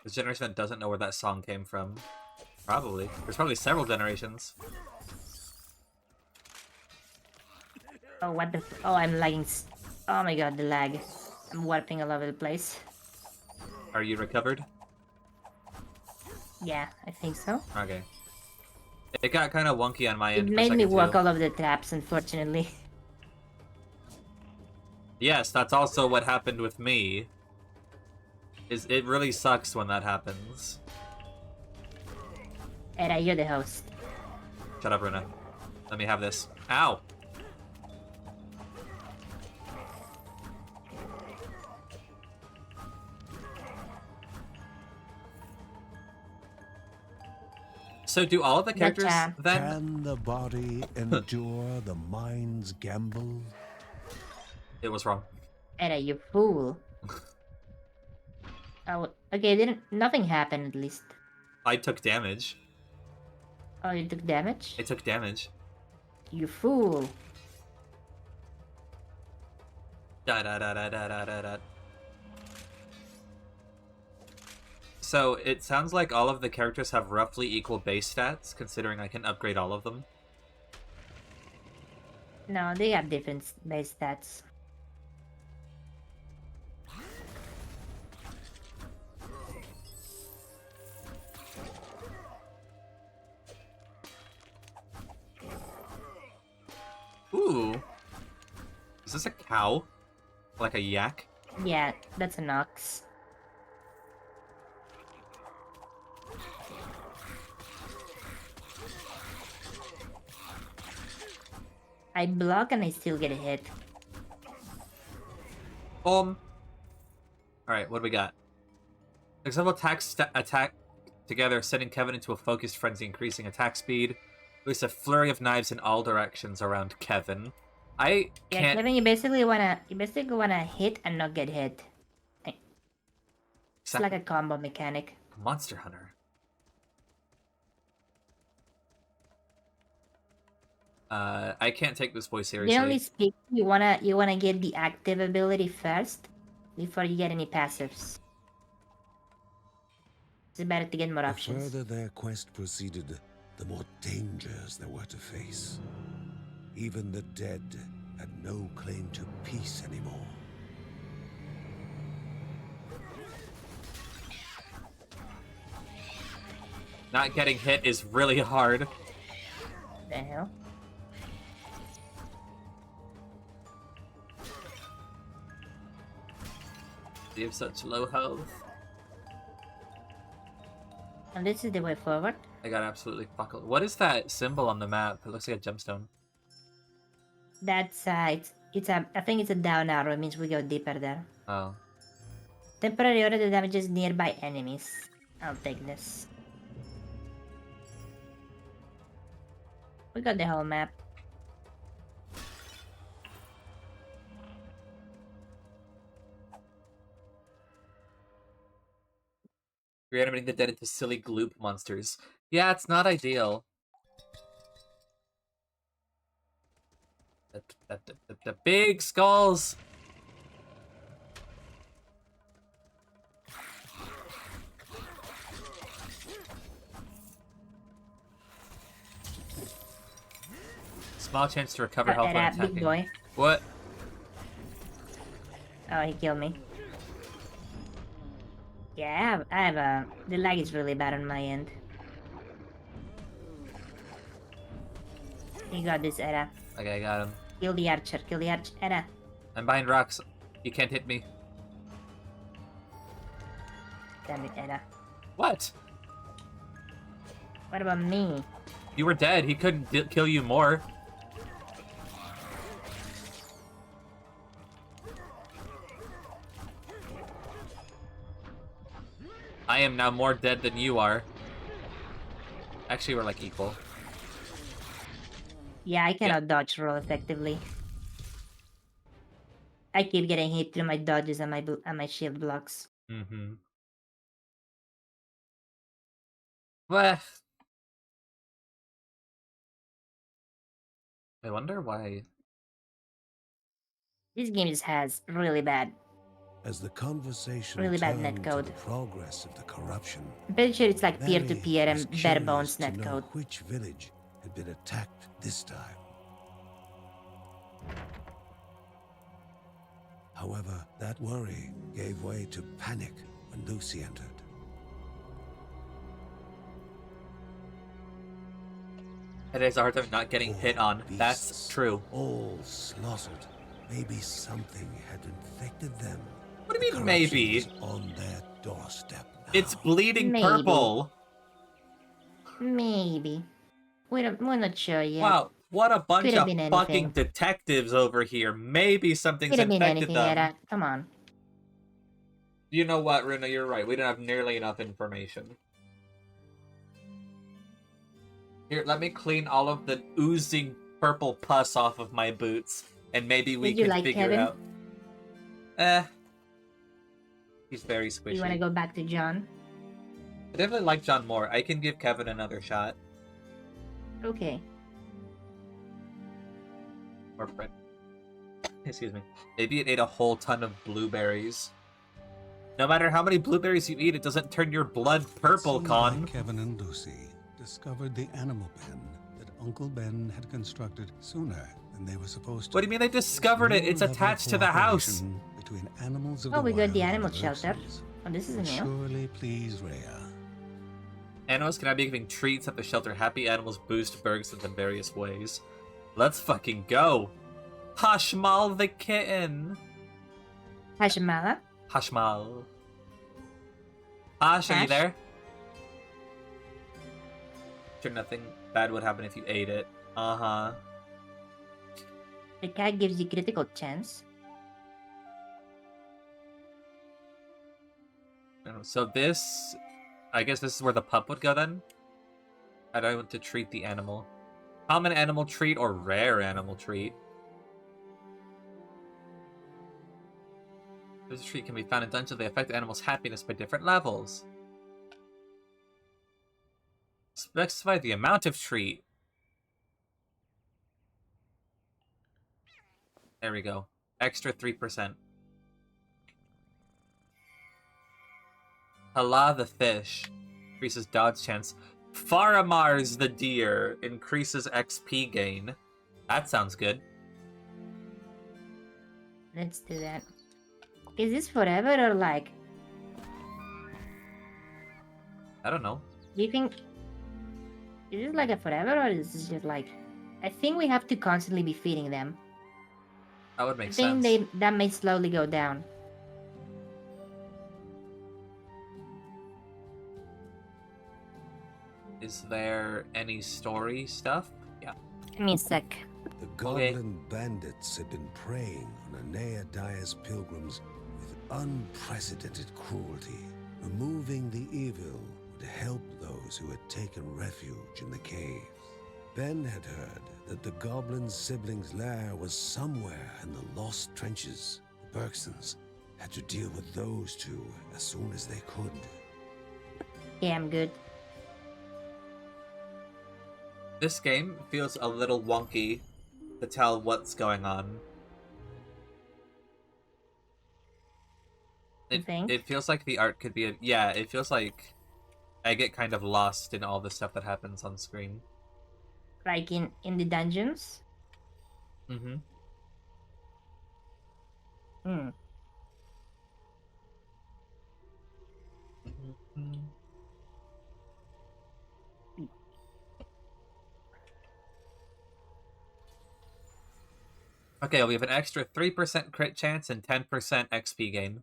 This generation that doesn't know where that song came from. Probably. There's probably several generations. Oh, what the? Oh, I'm lagging. Oh my god, the lag. I'm warping all over the place. Are you recovered? Yeah, I think so. Okay. It got kind of wonky on my It end for a made me second, walk too. all over the traps, unfortunately. Yes, that's also what happened with me. It really sucks when that happens. Era, you're the host. Shut up, Runa. Let me have this. Ow! So do all of the characters Gotcha. then? Can the body endure the mind's gamble? It was wrong. Era, you fool. Oh, okay, didn't nothing happened at least. I took damage. Oh, you took damage? I took damage. You fool. Da da da da da da da da. So it sounds like all of the characters have roughly equal base stats, considering I can upgrade all of them. No, they have different base stats. Ooh. Is this a cow? Like a yak? Yeah, that's an ox. I block and I still get hit. Alright, what do we got? Successful attack together, sending Kevin into a focused frenzy, increasing attack speed. Release a flurry of knives in all directions around Kevin. I Yeah, can't... Kevin, you basically wanna hit and not get hit. It's like a combo mechanic. Monster Hunter. I can't take this boy seriously. Generally speaking, you wanna get the active ability first before you get any passives. It's better to get more The options. further their quest proceeded, the more dangers there were to face. Even the dead had no claim to peace anymore. Not getting hit is really hard. The hell? You have such low health. And this is the way forward. I got absolutely fucked. What is that symbol on the map? It looks like a gemstone. That's it's a I think it's a down arrow. It means we go deeper there. Oh. Temporary order that damages nearby enemies. I'll take this. We got the whole map. Reanimating the dead into silly gloop monsters. Yeah, it's not ideal. The big skulls! Small chance to recover health when That attacking. big boy. What? Oh, he killed me. Yeah, I have a... The lag is really bad on my end. You got this, Era. Okay, I got him. Kill the archer, Era. I'm behind rocks. You can't hit me. Damn it, Era. What? What about me? You were dead. He couldn't kill you more. I am now more dead than you are. Actually, we're like equal. Yeah, I cannot dodge roll effectively. I keep getting hit through my dodges and my shield blocks. Mm-hmm. Well, I wonder why. This game just has really bad. As the conversation Really bad turned netcode. to the progress of the corruption, I'm pretty sure it's like Mary peer-to-peer was and bare curious bones to know netcode. which village had been attacked this time. However, that worry gave way to panic when Lucy entered. It is a hard time not getting Poor hit on. That's beasts, true. all slaughtered. Maybe something had infected them. What do you The mean, corruption maybe? was on their doorstep now. It's bleeding Maybe. purple. Maybe. We're not sure yet. Wow, what a bunch Could have of been fucking anything. detectives over here. Maybe something's Could have been infected anything, them. Era. Come on. You know what, Runa, you're right. We don't have nearly enough information. Here, let me clean all of the oozing purple pus off of my boots, and maybe we Did you can like figure Kevin? out. He's very Do you want squishy. to go back to John? I definitely like John more. I can give Kevin another shot. Okay. Or Fred. Excuse me. Maybe it ate a whole ton of blueberries. No matter how many blueberries you eat, it doesn't turn your blood purple, Soon Con. Kevin and Lucy discovered the animal pen that Uncle Ben had constructed sooner than they were supposed to. What do you mean they discovered it? New It's level of attached to the house. cooperation between animals of Oh, the we got the wild animal and the shelter. Bergsons Oh, this is will new. surely please Rhea. Animals can now be giving treats at the shelter. Happy animals boost Bergsons in various ways. Let's fucking go. Hashmal the kitten. Hashimala? Hashmal. Hash, are you Hash? there? Sure, nothing bad would happen if you ate it. Uh-huh. The cat gives you critical chance. So this... I guess this is where the pup would go then? I don't want to treat the animal. Common animal treat or rare animal treat? This treat can be found in dungeons. They affect animals' happiness by different levels. Specify the amount of treat. There we go. Extra 3%. Hala the fish. Increases dodge chance. Faramars the deer. Increases XP gain. That sounds good. Let's do that. Is this forever or like... I don't know. Do you think... Is this like a forever or is this just like... I think we have to constantly be feeding them. That would I make think sense. that may slowly go down. Is there any story stuff? Yeah. Give me a sec. The goblin bandits had been preying on Anea Dyer's pilgrims with unprecedented cruelty. Removing the evil would help those who had taken refuge in the caves. Ben had heard that the goblin siblings' lair was somewhere in the lost trenches. The Bergsons had to deal with those two as soon as they could. Yeah, I'm good. This game feels a little wonky to tell what's going on. You think? It feels like the art could be a... Yeah, it feels like I get kind of lost in all the stuff that happens on screen. Like in the dungeons? Mm-hmm. Hmm. Okay, we have an extra 3% crit chance and 10% XP gain.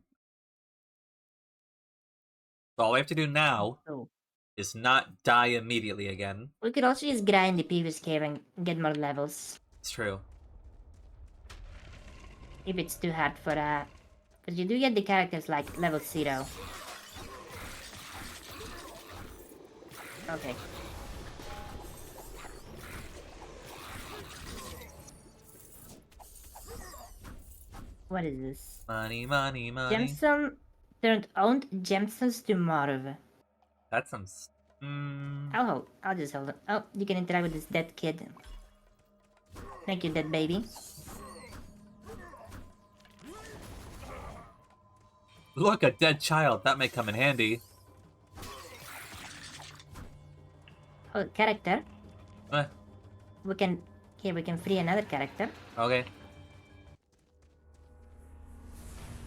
So all we have to do now So is not die immediately again. we could also just grind the previous cave and get more levels. It's true. If it's too hard for because you do get the characters like level 0. Okay. What is this? Money, money, money. Gemstone turned owned gemstones to Morv. That's some... I'll just hold it. Oh, you can interact with this dead kid. Thank you, dead baby. Look, a dead child. That may come in handy. Oh, character. Eh, We can free another character. okay.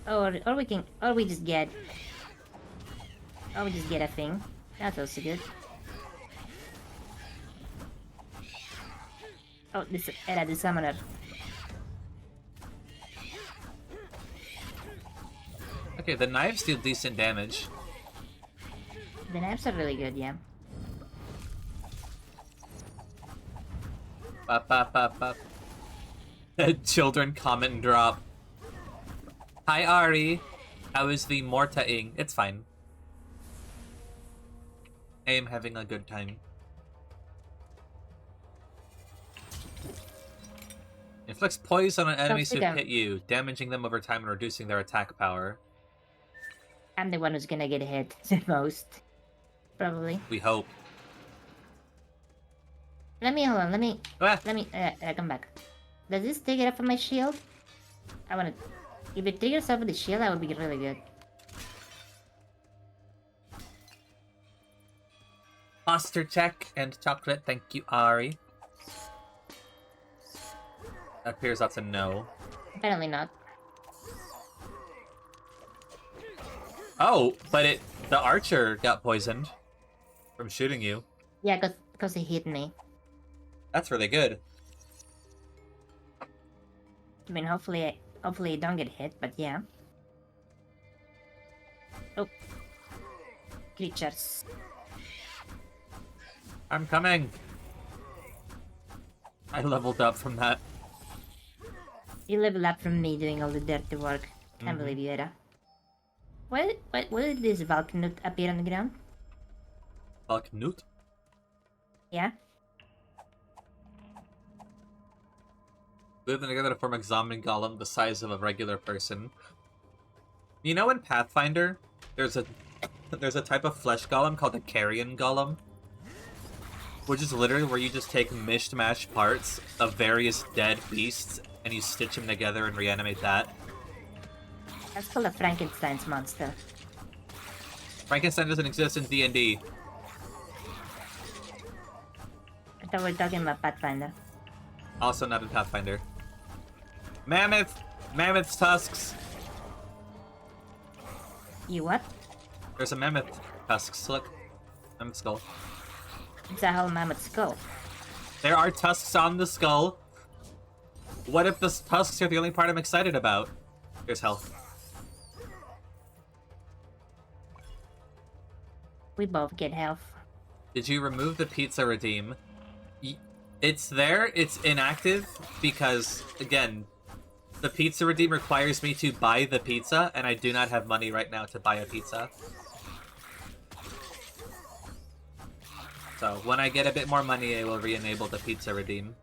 Or we just get a thing. That's also good. Oh, this era the summoner. Okay, the knives deal decent damage. The knives are really good, yeah. Bop, bop, bop, bop. Children comment and drop. Hi, Ari. How is the Morta-ing? It's fine. I am having a good time. Inflicts poison on enemies who hit you, damaging them over time and reducing their attack power. I'm the one who's gonna get hit the most. Probably. We hope. Hold on, let me Ah. come back. Does this take it off of my shield? I wanna... If it triggers off of the shield, that would be really good. Posture check and chocolate, thank you, Ari. Appears that's a no. Apparently not. Oh, but the archer got poisoned from shooting you. Yeah, cause he hit me. That's really good. I mean, hopefully I don't get hit, but yeah. Oh. Creatures. I'm coming. I leveled up from that. You level up from me doing all the dirty work. Can't believe you, Era. Why did this Valknut appear on the ground? Valknut? Yeah? Living together to form a zombie golem the size of a regular person. You know in Pathfinder, there's a type of flesh golem called a carrion golem? Which is literally where you just take mishmash parts of various dead beasts and you stitch them together and reanimate that. That's called a Frankenstein's monster. Frankenstein doesn't exist in D&D. I thought we were talking about Pathfinder. Also not in Pathfinder. Mammoth! Mammoth's tusks! You what? There's a mammoth tusks, look. Mammoth skull. It's a whole mammoth skull. There are tusks on the skull. What if the tusks are the only part I'm excited about? Here's health. We both get health. Did you remove the pizza redeem? It's there, it's inactive, because, again, the pizza redeem requires me to buy the pizza, and I do not have money right now to buy a pizza. So, when I get a bit more money, I will re-enable the pizza redeem.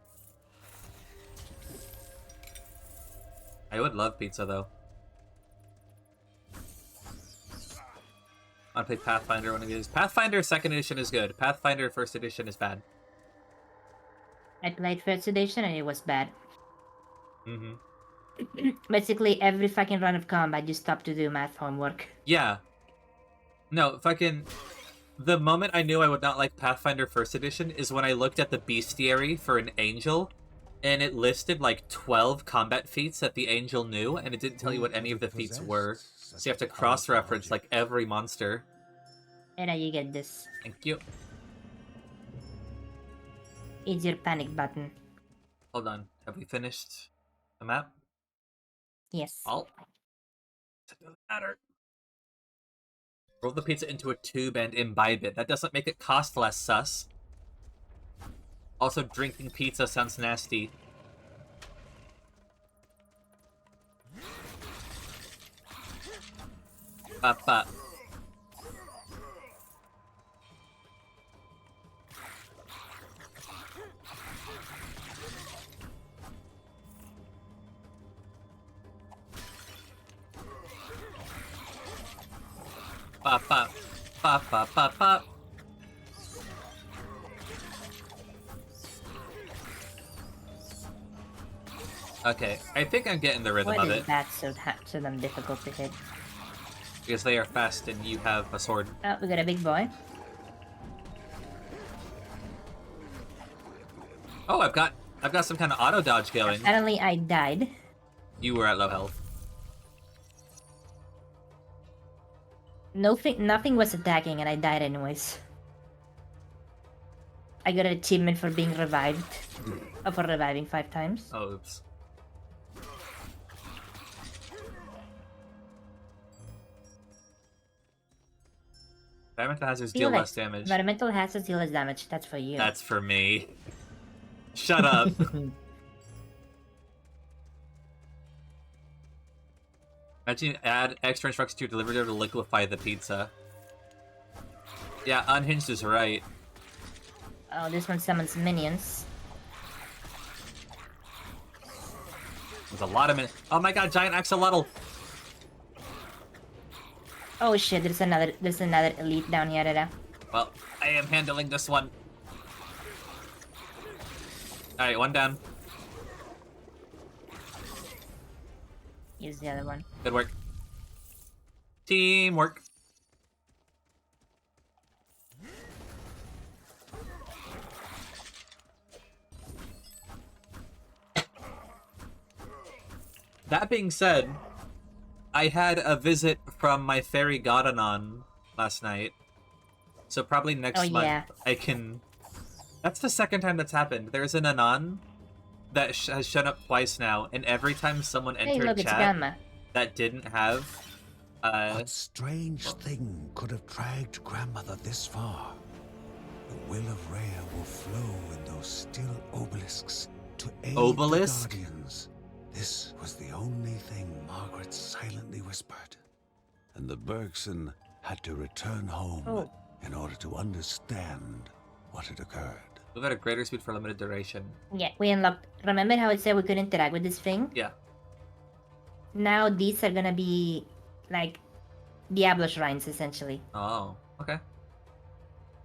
I would love pizza, though. I want to play Pathfinder one of these. Pathfinder 2nd edition is good. Pathfinder 1st edition is bad. I played 1st edition and it was bad. Mm-hmm. Basically, every fucking run of combat, you stop to do math homework. Yeah. No, fucking... The moment I knew I would not like Pathfinder 1st edition is when I looked at the bestiary for an angel, and it listed like 12 combat feats that the angel knew, and it didn't tell you what any of the feats were. So you have to cross-reference like every monster. And now you get this. Thank you. It's your panic button. Hold on. Have we finished the map? Yes. It doesn't matter. Roll the pizza into a tube and imbibe it. That doesn't make it cost less, sus. Also, drinking pizza sounds nasty. Bop, bop. Bop, bop. Bop, bop, bop, bop. Okay, I think I'm getting the rhythm of it. Why is that so damn difficult to hit? Because they are fast and you have a sword. Oh, we got a big boy. Oh, I've got some kind of auto dodge going. Apparently I died. You were at low health. Nothing was attacking, and I died anyways. I got an achievement for being revived. For reviving 5 times. Oh, oops. Environmental hazards deal less damage. Environmental hazards deal less damage. That's for you. That's for me. Shut up. Imagine add extra instructions to your delivery to liquefy the pizza. Yeah, Unhinged is right. Oh, this one summons minions. There's a lot of minions. Oh my god, giant axolotl! Oh shit, there's another elite down here, Dada. Well, I am handling this one. Alright, one down. Here's the other one. Good work. Teamwork. That being said, I had a visit from my fairy Godanon last night. So probably next month I can... That's the second time that's happened. There's an Anon that has shown up twice now, and every time someone entered chat that didn't have... What strange thing could have dragged Grandmother this far? The will of Rhea will flow in those still obelisks to aid the Guardians. This was the only thing Margaret silently whispered. And the Bergson had to return home in order to understand what had occurred. We've had a greater speed for a limited duration. Yeah, we unlocked... Remember how it said we could interact with this thing? Yeah. Now these are gonna be, like, Diablo shrines, essentially. Oh, okay.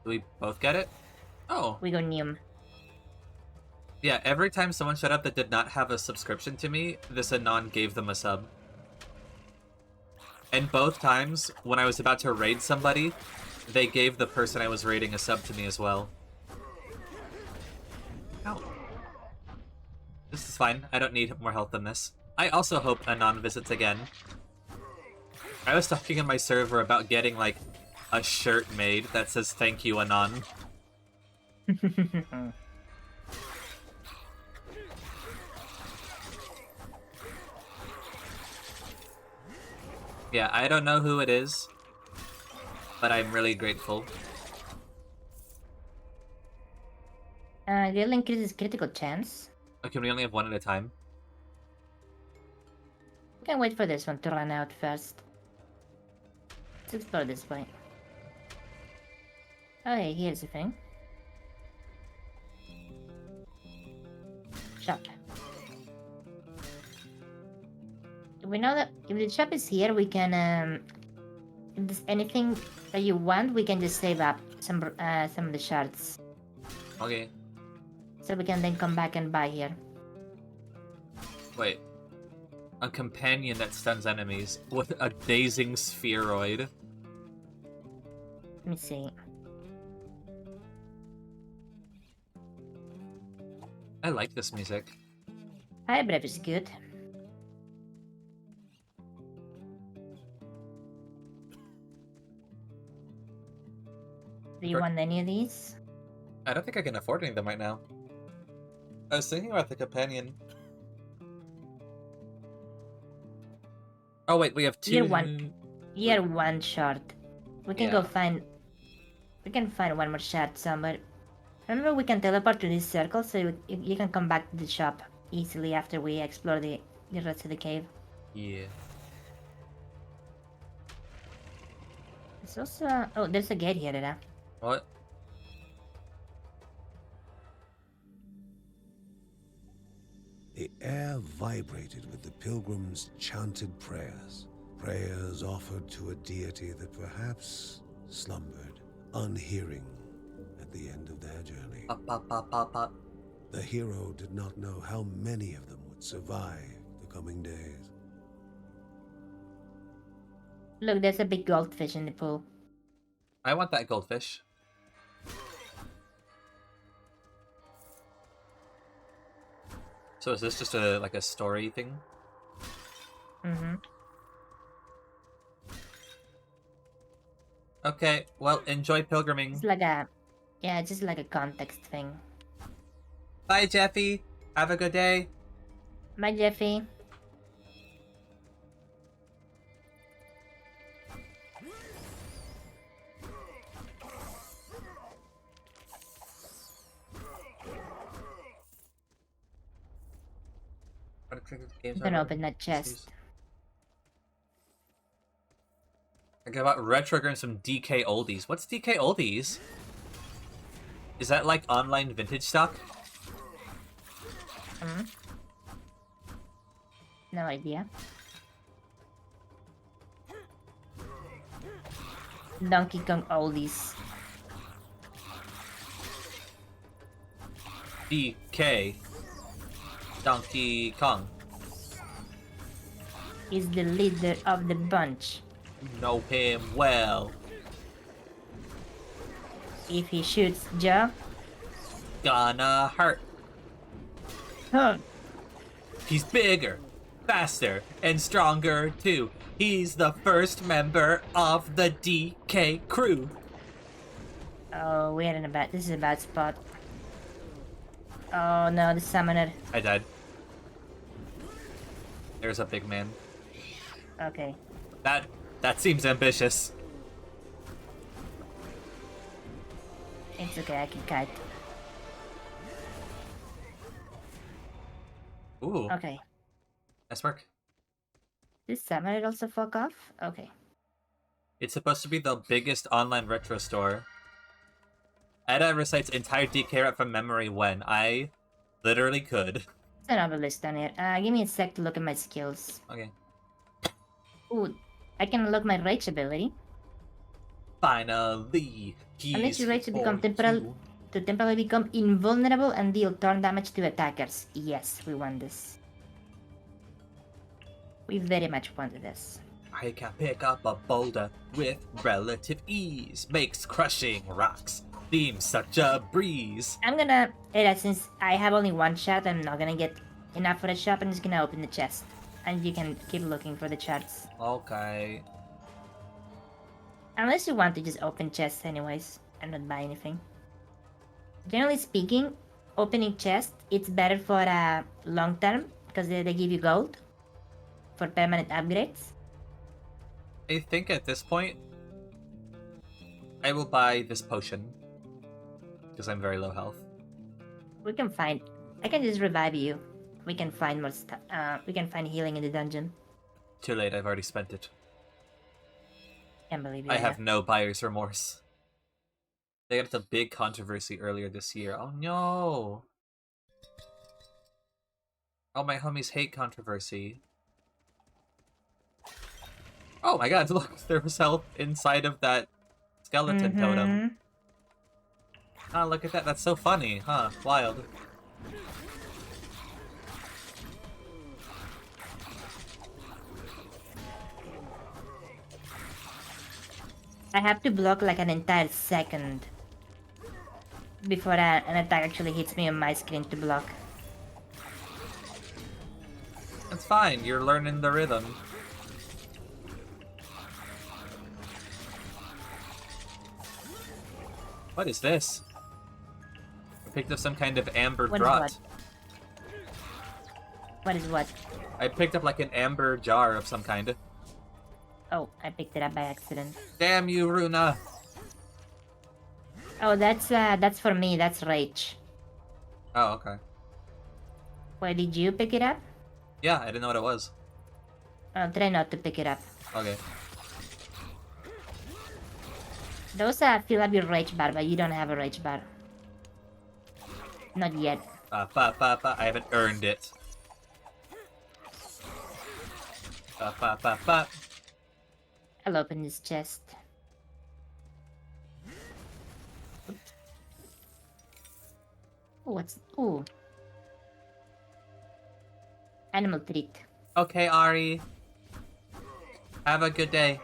Do we both get it? Oh. We go Neum. Yeah, every time someone showed up that did not have a subscription to me, this Anon gave them a sub. And both times, when I was about to raid somebody, they gave the person I was raiding a sub to me as well. Ow. This is fine. I don't need more health than this. I also hope Anon visits again. I was talking in my server about getting, like, a shirt made that says "Thank you, Anon." Yeah, I don't know who it is, but I'm really grateful. It'll increases critical chance. Oh, can we only have one at a time? We can wait for this one to run out first. Let's explore this way. Okay, here's the thing. Shop. We know that if the shop is here, we can, if there's anything that you want, we can just save up some of the shards. Okay. So we can then come back and buy here. Wait. A companion that stuns enemies with a dazing spheroid. Let me see. I like this music. High breath is good. Do you want any of these? I don't think I can afford any of them right now. I was thinking about the companion. Oh wait, we have two... Year one shard. We can go find... We can find one more shard somewhere. Remember, we can teleport to this circle, so you can come back to the shop easily after we explore the rest of the cave. Yeah. There's also... Oh, there's a gate here, Dada. What? The air vibrated with the pilgrims' chanted prayers. Prayers offered to a deity that perhaps slumbered, unhearing, at the end of their journey. Pop, pop, pop, pop, pop. The hero did not know how many of them would survive the coming days. Look, there's a big goldfish in the pool. I want that goldfish. So is this just like a story thing? Mm-hmm. Okay, well, enjoy pilgriming. It's like a, yeah, it's just like a context thing. Bye, Jeffy. Have a good day. Bye, Jeffy. Don't open that chest. I got about retro and some DK oldies. What's DK oldies? Is that like online vintage stock? No idea. Donkey Kong oldies. DK. Donkey Kong. Is the leader of the bunch. Know him well. If he shoots Joe, Gonna hurt. huh? He's bigger, faster, and stronger too. He's the first member of the DK crew. Oh, we're in a bad. This is a bad spot. Oh no, the summoner. I died. There's a big man. Okay. That seems ambitious. It's okay, I can kite. Ooh, Okay. nice work. This summoner also fuck off? Okay. It's supposed to be the biggest online retro store. Edda recites entire DK rap from memory when I literally could. It's an obelisk down here. Give me a sec to look at my skills. Okay. Ooh, I can unlock my rage ability. Finally, Unless you rage to become temporal. temporarily become invulnerable and deal turn damage to attackers. Yes, we want this. We very much want this. I can pick up a boulder with relative ease. Makes crushing rocks seem such a breeze. I'm gonna, since I have only one shot, I'm not gonna get enough for the shop. I'm just gonna open the chest. And you can keep looking for the charts. Okay. Unless you want to just open chests anyways and not buy anything. Generally speaking, opening chests, it's better for long term because they give you gold for permanent upgrades. I think at this point, I will buy this potion. Because I'm very low health. We can find, I can just revive you. We can find more stuff. We can find healing in the dungeon. Too late, I've already spent it. Can't believe it. I have no buyer's remorse. They got a big controversy earlier this year. Oh no! Oh, my homies hate controversy. Oh my god, look, there was health inside of that skeleton totem. Ah, look at that, that's so funny, huh? Wild. I have to block like an entire second before an attack actually hits me on my screen to block. It's fine, you're learning the rhythm. What is this? I picked up some kind of amber What is draught. what? What is what? I picked up like an amber jar of some kind. Oh, I picked it up by accident. Damn you, Runa! Oh, that's for me. That's rage. Oh, okay. Why did you pick it up? Yeah, I didn't know what it was. Oh, try not to pick it up. Okay. Those fill up your rage bar, but you don't have a rage bar. Not yet. I haven't earned it. I'll open this chest. Oops. Oh, what's... Ooh. Animal treat. Okay, Ari. Have a good day.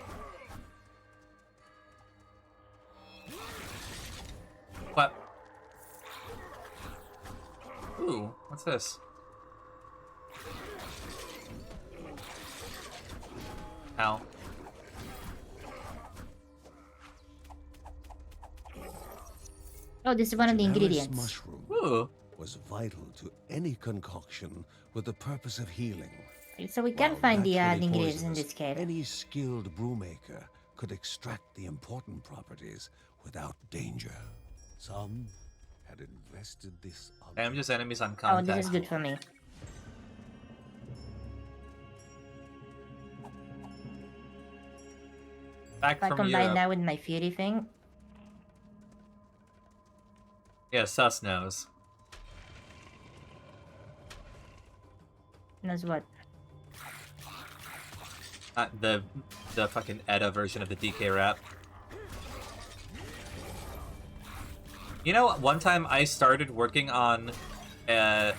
What? Ooh, what's this? Ow. Oh, this is one of the Generis ingredients. mushroom Ooh. was vital to any concoction with the purpose of healing. So we can While find the naturally ingredients in poisonous, this cave. any skilled brewmaker could extract the important properties without danger. Some had invested this object. Damages enemies on Oh, this contact. is good for me. Back If I from combine Europe. that with my Fury thing, Yeah, sus knows. knows what? The fucking Edda version of the DK rap. You know, one time I started working on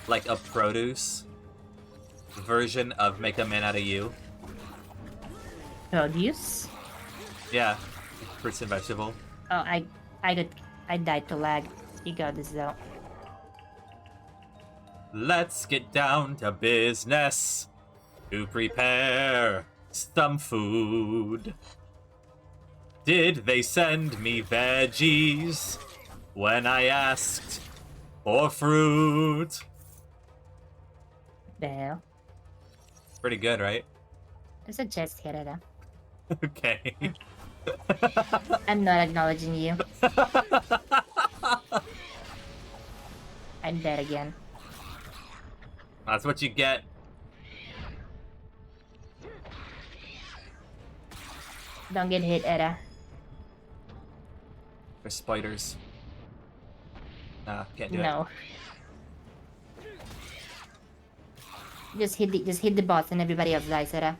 like a produce version of Make a Man Out of You. Produce? Yeah, fruits and vegetable. Oh, I died to lag. You got this though. Let's get down to business to prepare some food. Did they send me veggies when I asked for fruit? The hell? Pretty good, right? There's a chest here, Ada. Okay. I'm not acknowledging you. I'm dead again. That's what you get. Don't get hit, Ada. There's spiders. Nah, can't do it. No. Just hit the boss and everybody else dies, Ada.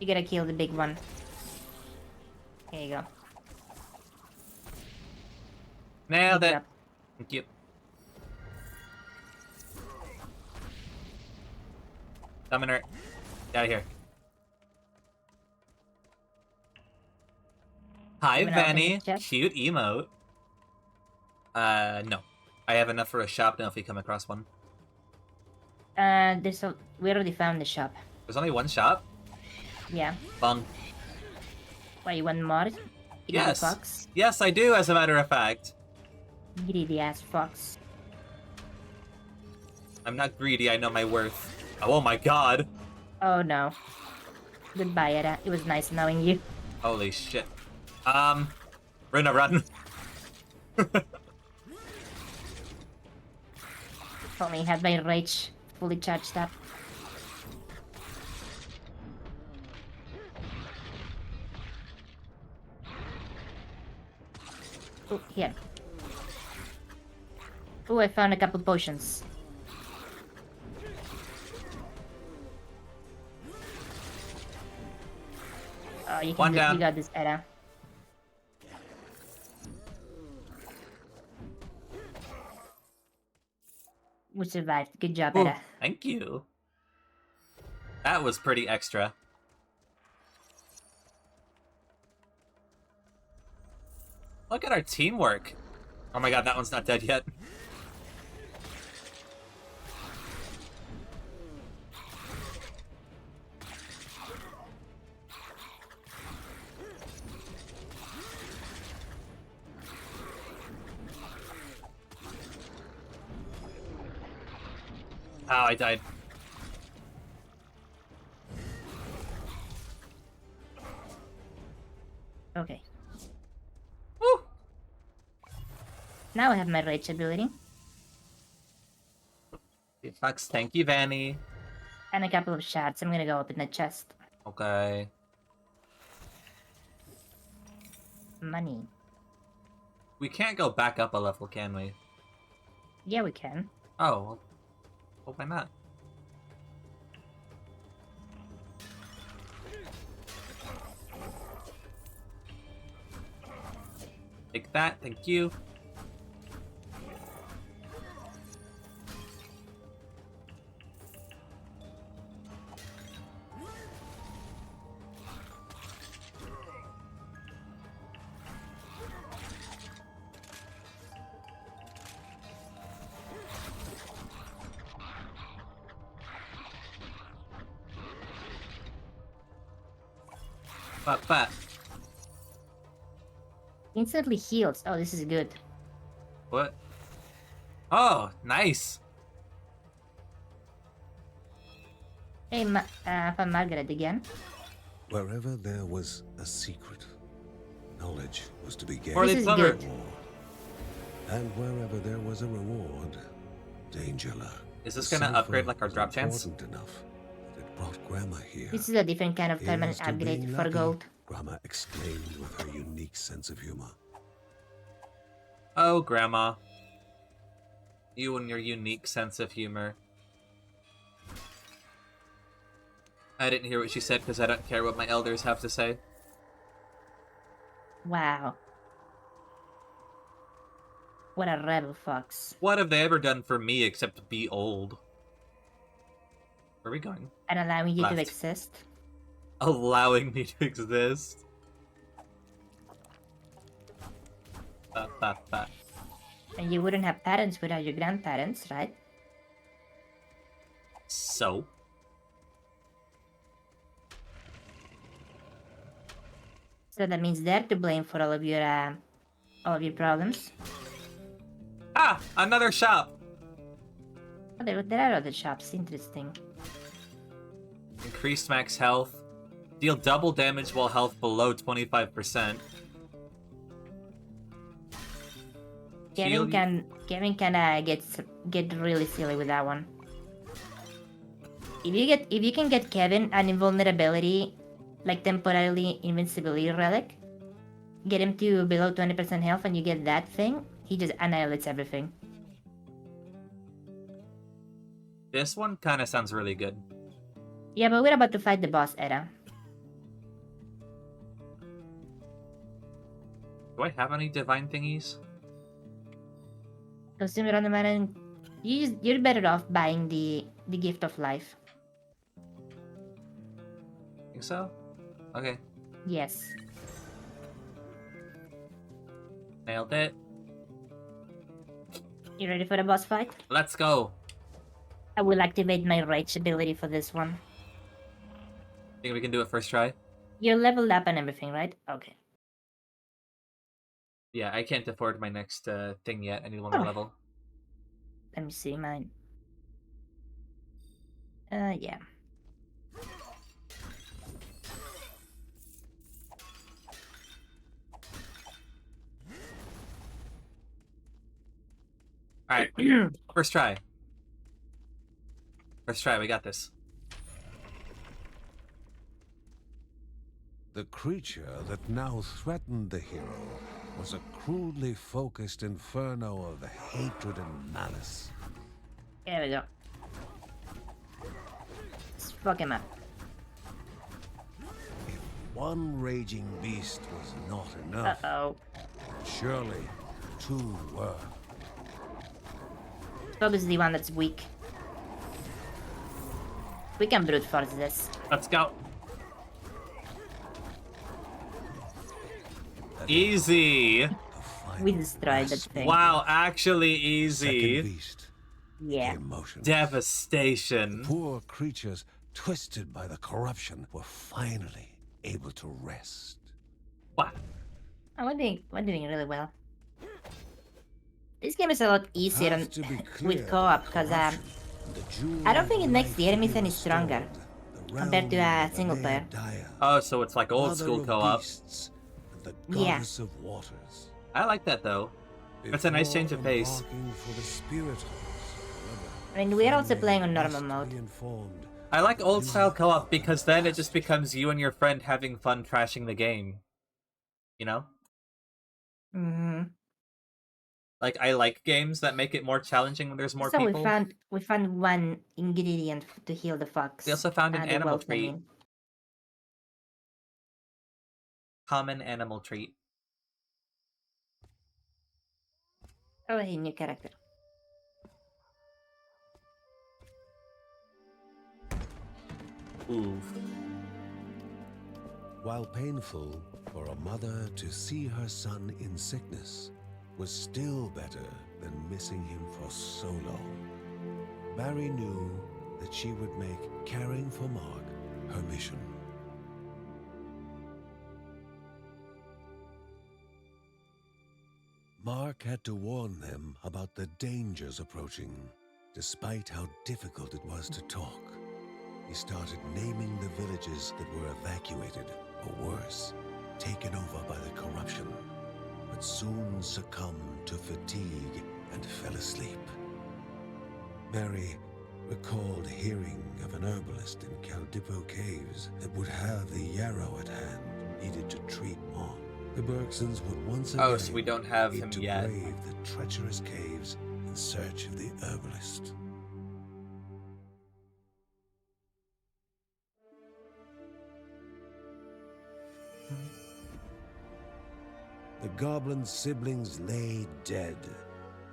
You gotta kill the big one. Here you go. Nailed Good it. job. Thank you. Summoner. Get out of here. Hi, Anyone else in Vanny. this chat? Cute emote. No. I have enough for a shop now if we come across one. We already found the shop. There's only one shop? Yeah. Bung. Why, you want more? You Yes. fox? Yes, I do, as a matter of fact. Greedy ass fox. I'm not greedy, I know my worth. Oh my god. Oh no. Goodbye, Ada. It was nice knowing you. Holy shit. Runa, run. Only had my rage fully charged up. Oh, here. Oh, I found a couple potions. Oh, you One can down. You got this, Ada. We survived. Good job, Ooh, Ada. thank you. That was pretty extra. Look at our teamwork. Oh my god, that one's not dead yet. Oh, I died. Okay. Woo! Now I have my rage ability. Fucks, thank you, Vanny. And a couple of shards. I'm gonna go open the chest. Okay. Money. We can't go back up a level, can we? Yeah, we can. Oh, well, why not? Take that, thank you. Yeah, Instantly heals. Oh, this is good. What? Oh, nice. Hey, from Margaret again. Wherever there was a secret, knowledge was to be gained. Poorly This is clever. good. And wherever there was a reward, danger lurked. Is this The gonna upgrade cipher like our was drop chance? important enough that it brought Grandma here. This is a different kind of permanent Here's to upgrade being for lucky, gold. Grandma exclaimed with her unique sense of humor. Oh, Grandma. You and your unique sense of humor. I didn't hear what she said because I don't care what my elders have to say. Wow. What a rebel fox. What have they ever done for me except be old? Where are we going? And allowing you to Left. exist. Allowing me to exist. Ba. And you wouldn't have parents without your grandparents, right? So? So that means they're to blame for all of your problems. Ah! Another shop! Oh, there are other shops. Interesting. Increased max health. Deal double damage while health below 25%. Kevin can get really silly with that one. If you can get Kevin an invulnerability, like temporarily invincibility relic, get him to below 20% health, and you get that thing, he just annihilates everything. This one kind of sounds really good. Yeah, but we're about to fight the boss, Era. Do I have any divine thingies? Consume it on the mana, and you're better off buying the gift of life. Think so? Okay. Yes. Nailed it. You ready for the boss fight? Let's go. I will activate my rage ability for this one. Think we can do it first try? You're leveled up and everything, right? Okay. Yeah, I can't afford my next thing yet. I need one more Oh. level. Let me see mine. Yeah. Alright. First try. First try, we got this. The creature that now threatened the hero was a crudely focused inferno of hatred and malice. There we go. Let's fuck him up. If one raging beast was not enough, Uh-oh. surely two were. Focus is the one that's weak. We can brute force this. Let's go. Easy. The final We destroyed that grasp. thing. Wow, actually Second easy. beast Yeah. became motionless. Devastation. Poor creatures, twisted by the corruption, were finally able to rest. Wow. Oh, we're doing really well. This game is a lot easier Have to be clear with co-op because corruption, the jewel I don't think it of makes life the enemies to be any stronger restored, the compared to realm a of single player. Anaea, Oh, so it's like old mother school of co-op. beasts, and the Yeah. goddess of waters. I like that though. That's a nice change of Before pace. embarking for the spirit halls, however, I mean, we're also Finlay playing on normal must mode. be informed. I like old style co-op because then it just becomes you and your friend having fun trashing the game. You know? Mm-hmm. Like, I like games that make it more challenging when there's more So people. we found one ingredient to heal the fox. We also found an the animal wolf, I treat. mean. Common animal treat. Oh, hey, new character. Ooh. While painful for a mother to see her son in sickness was still better than missing him for so long, Barry knew that she would make caring for Mark her mission. Mark had to warn them about the dangers approaching, despite how difficult it was to talk. He started naming the villages that were evacuated, or worse, taken over by the corruption, but soon succumbed to fatigue and fell asleep. Mary recalled hearing of an herbalist in Caldipo Caves that would have the yarrow at hand needed to treat Morta. The Bergsons would once again Oh, so we don't have need him to yet. brave the treacherous caves in search of the herbalist. The goblin siblings lay dead,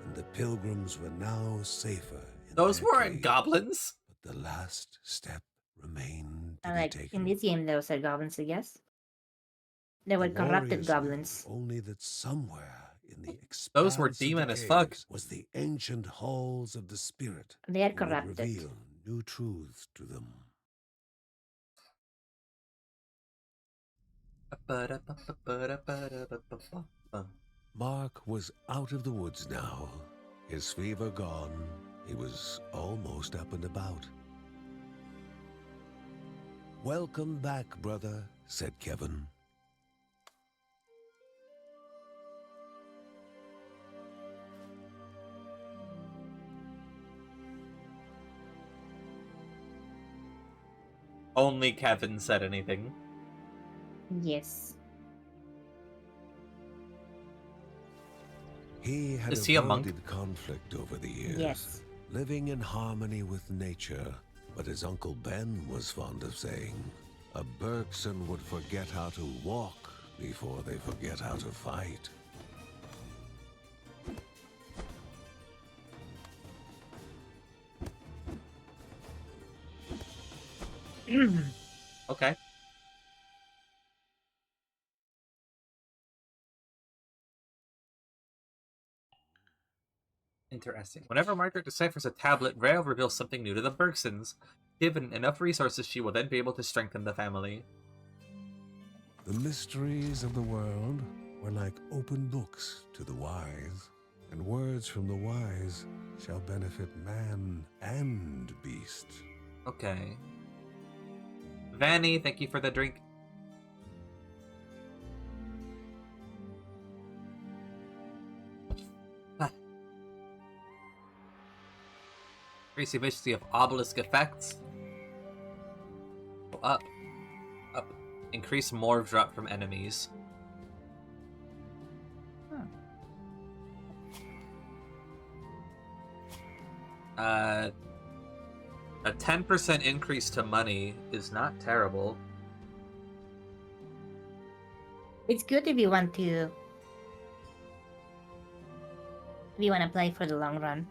and the pilgrims were now safer in Those their weren't cave. goblins. But the last step remained to And be like taken. in this game, those are goblins, I guess. They were The corrupted warriors goblins. knew only that somewhere in the Those were expanse of the demon as fuck. caves was the ancient halls of the spirit. They are who would corrupted. reveal new truths to them. Mark was out of the woods now. His fever gone, he was almost up and about. "Welcome back, brother," said Kevin. Only Kevin said anything. Yes. He had Is he a monk? avoided conflict over the years, Yes. living in harmony with nature. But as Uncle Ben was fond of saying, a Bergson would forget how to walk before they forget how to fight. Okay. Interesting. Whenever Margaret deciphers a tablet, Rael reveals something new to the Bergsons. Given enough resources, she will then be able to strengthen the family. The mysteries of the world were like open books to the wise, and words from the wise shall benefit man and beast. Okay. Vanny, thank you for the drink. Increase the efficiency of obelisk effects. Go up. Up. Increase morph drop from enemies. A 10% increase to money is not terrible. It's good if you want to. If you want to play for the long run.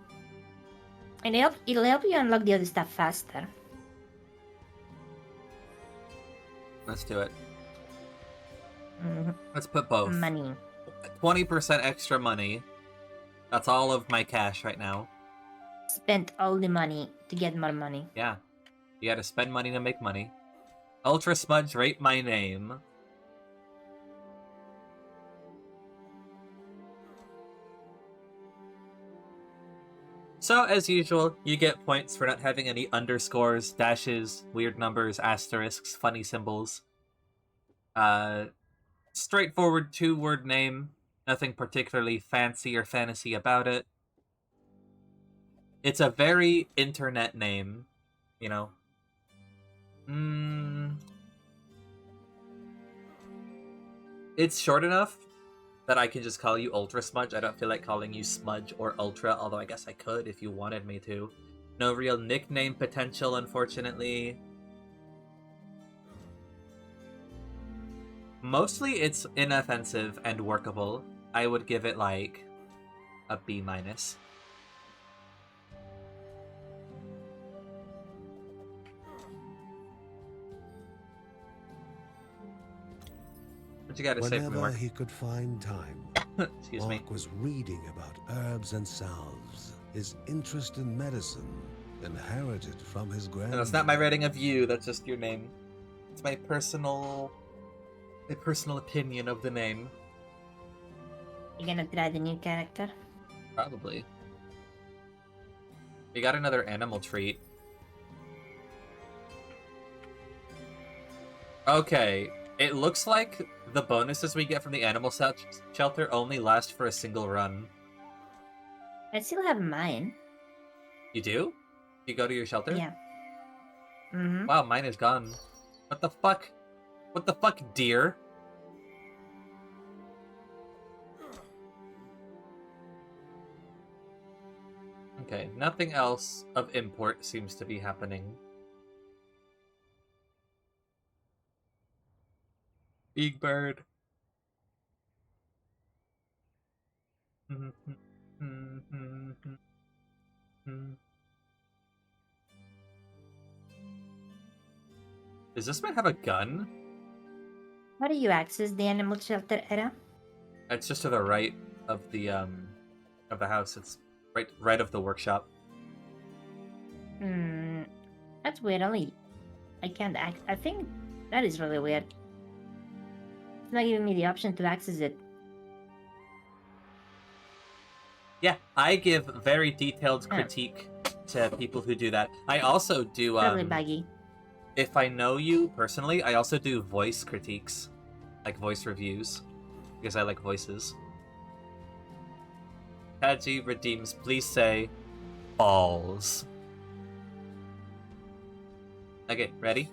And it'll help you unlock the other stuff faster. Let's do it. Mhm. Let's put both. Money. 20% extra money. That's all of my cash right now. Spent all the money to get more money. Yeah. You gotta spend money to make money. Ultra Smudge, rate my name. So, as usual, you get points for not having any underscores, dashes, weird numbers, asterisks, funny symbols. Straightforward two-word name. Nothing particularly fancy or fantasy about it. It's a very internet name, you know. It's short enough that I can just call you Ultra Smudge. I don't feel like calling you Smudge or Ultra, although I guess I could if you wanted me to. No real nickname potential, unfortunately. Mostly it's inoffensive and workable. I would give it like a B-. What you gotta say for me, Whenever Mark? he could find time, Excuse me. Mark was reading about herbs and salves. His interest in medicine, inherited from his No, grandmother. that's not my rating of you, that's just your name. It's my personal opinion of the name. You gonna try the new character? Probably. We got another animal treat. Okay, it looks like the bonuses we get from the animal shelter only last for a single run. I still have mine. You do? You go to your shelter? Yeah. Mm-hmm. Wow, mine is gone. What the fuck? What the fuck, deer? Okay, nothing else of import seems to be happening. Big bird. Does this man have a gun? How do you access the animal shelter, Era? It's just to the right of the house. It's right of the workshop. That's weird. I can't I think that is really weird. It's not giving me the option to access it. Yeah, I give very detailed critique to people who do that. I also do Probably buggy. if I know you personally, I also do voice critiques, like voice reviews, because I like voices. Taji redeems, please say balls. Okay, ready?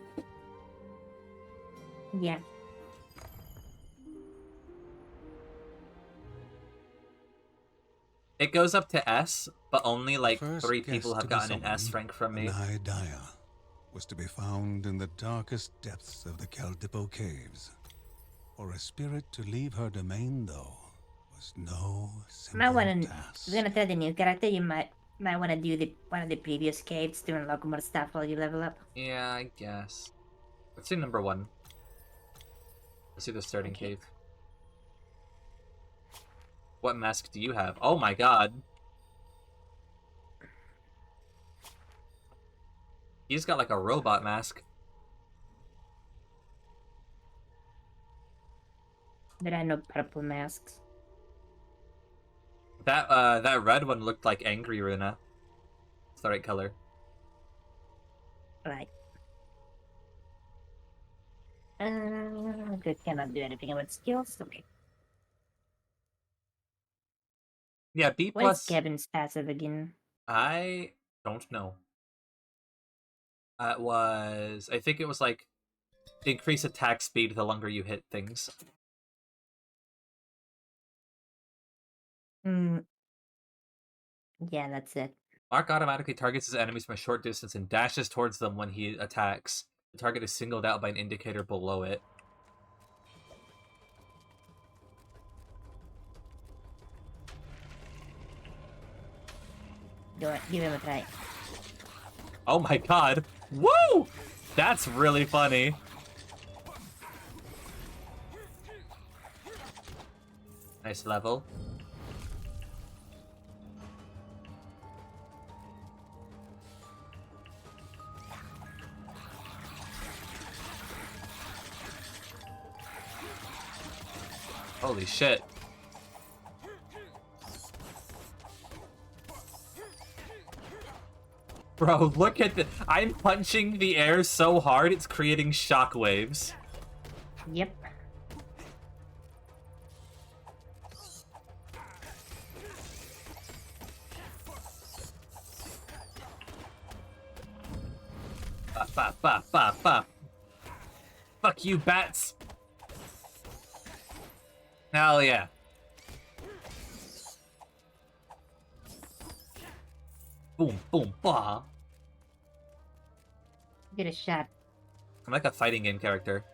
Yeah. It goes up to S, but only like First 3 people guest have to be gotten an S summoned, rank from me. Anaidia was to be found in the darkest depths of the Keldipo caves. For a spirit to leave her domain, though, was no simple task. If you're gonna try the new character, you might want to do one of the previous caves to unlock more stuff while you level up. Yeah, I guess. Let's do number 1. Let's do the starting cave. What mask do you have? Oh my god. He's got like a robot mask. There are no purple masks. That red one looked like angry Runa. It's the right color. Right. Good, cannot do anything about skills. Okay. Yeah, B+. What is Kevin's passive again? I don't know. I think it was like increase attack speed the longer you hit things. Yeah, that's it. Mark automatically targets his enemies from a short distance and dashes towards them when he attacks. The target is singled out by an indicator below it. Give him a try. Oh my god! Woo! That's really funny. Nice level. Holy shit. Bro, look at the... I'm punching the air so hard, it's creating shockwaves. Yep. Bop, bop, bop, bop, bop. Fuck you, bats. Hell yeah. Boom, boom, bah. Get a shot. I'm like a fighting game character.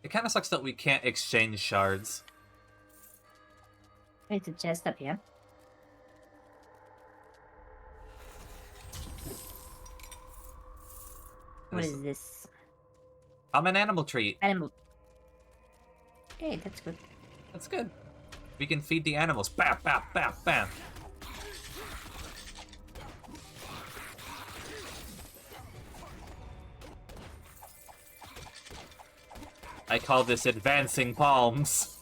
It kind of sucks that we can't exchange shards. It's a chest up here. What is this? I'm an animal treat. Animal. Okay, that's good. That's good. We can feed the animals. Bam, bam, bam, bam. I call this advancing palms.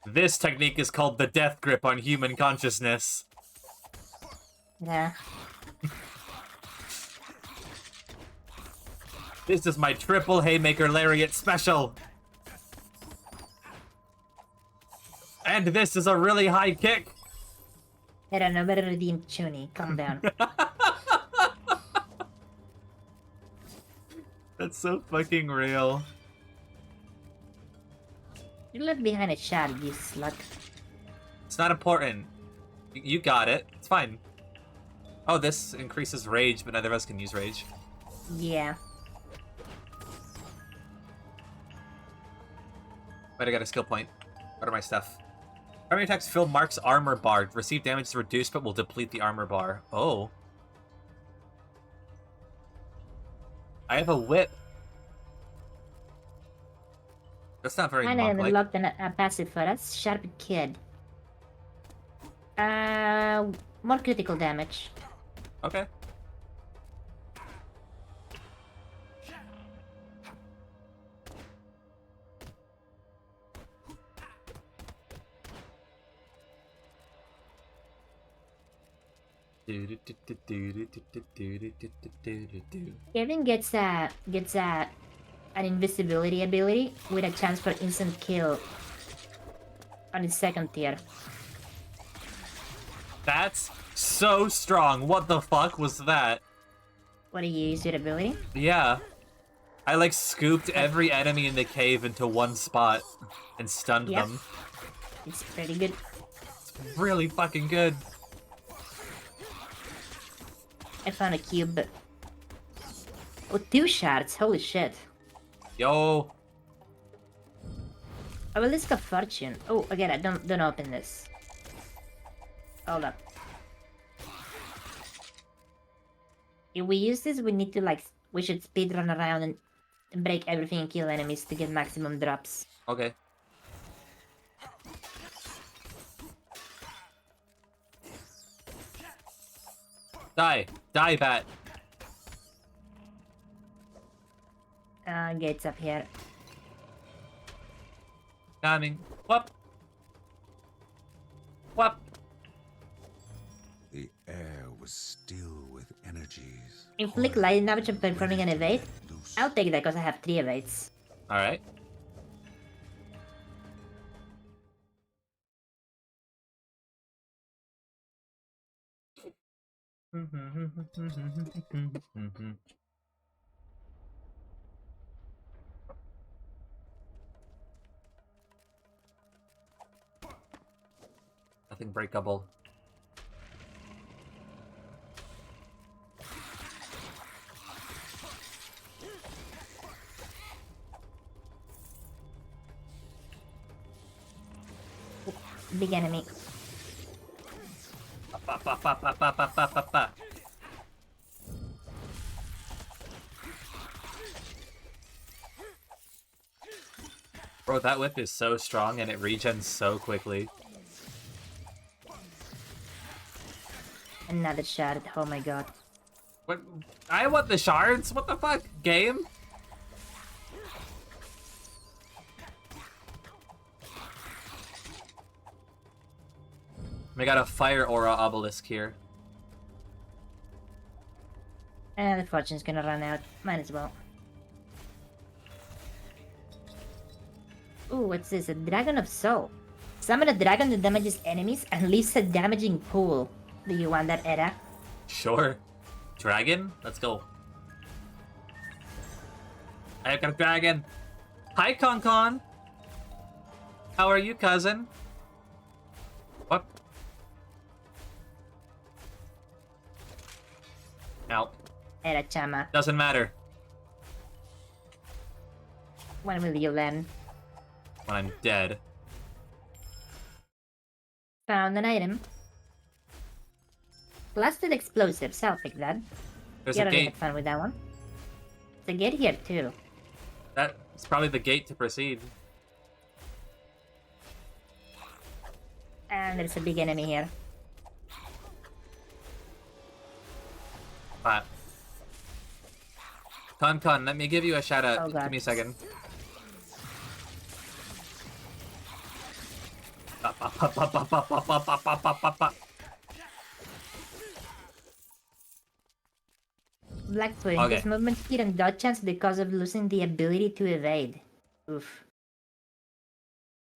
This technique is called the death grip on human consciousness. Yeah. This is my triple haymaker lariat special. And this is a really high kick. I don't know, better redeem Chuni. Calm down. That's so fucking real. You left behind a shard, you slut. It's not important. You got it. It's fine. Oh, this increases rage, but neither of us can use rage. Yeah. Wait, I got a skill point. What are my stuff? Primary attacks fill Mark's armor bar. Receive damage is reduced, but will deplete the armor bar. Oh. I have a whip. That's not very And I monk-like. unlocked a passive for us. Sharp Kid. More critical damage. Okay. Kevin gets an invisibility ability with a chance for instant kill on his second tier. That's so strong. What the fuck was that? What do you use your ability? Yeah. I like scooped every enemy in the cave into one spot and stunned Yeah. them. It's pretty good. Really fucking good. I found a cube. Oh, 2 shards. Holy shit. Yo. I will risk a fortune. Oh, again, don't open this. Hold up. If we use this, we need to we should speed run around and break everything and kill enemies to get maximum drops. Okay. Die. Die, bat. Gates up here. Coming. Whoop. Whoop. The air was still with energies. Inflict light damage of performing an evade. Loose. I'll take that because I have 3 evades. Alright. Nothing breakable. Big enemy. Ba, ba, ba, ba, ba, ba, ba, ba, ba. Bro, that whip is so strong and it regens so quickly. Another shard. Oh my god. What? I want the shards? What the fuck? Game? We got a fire aura obelisk here. The fortune's gonna run out. Might as well. Ooh, what's this? A Dragon of Soul. Summon a dragon that damages enemies and leaves a damaging pool. Do you want that, Era? Sure. Dragon? Let's go. I got a dragon. Hi, Con. How are you, cousin? What? Ow. Era Chama. Doesn't matter. When will you learn? When I'm dead. Found an item. Blasted explosives. I'll pick that. There's You a already gate. had fun with that one. There's a gate here too. That's probably the gate to proceed. And there's a big enemy here. Con, let me give you a shout out. Oh, God. Give me a second. Blackfoot Okay. increase movement speed and dodge chance because of losing the ability to evade. Oof.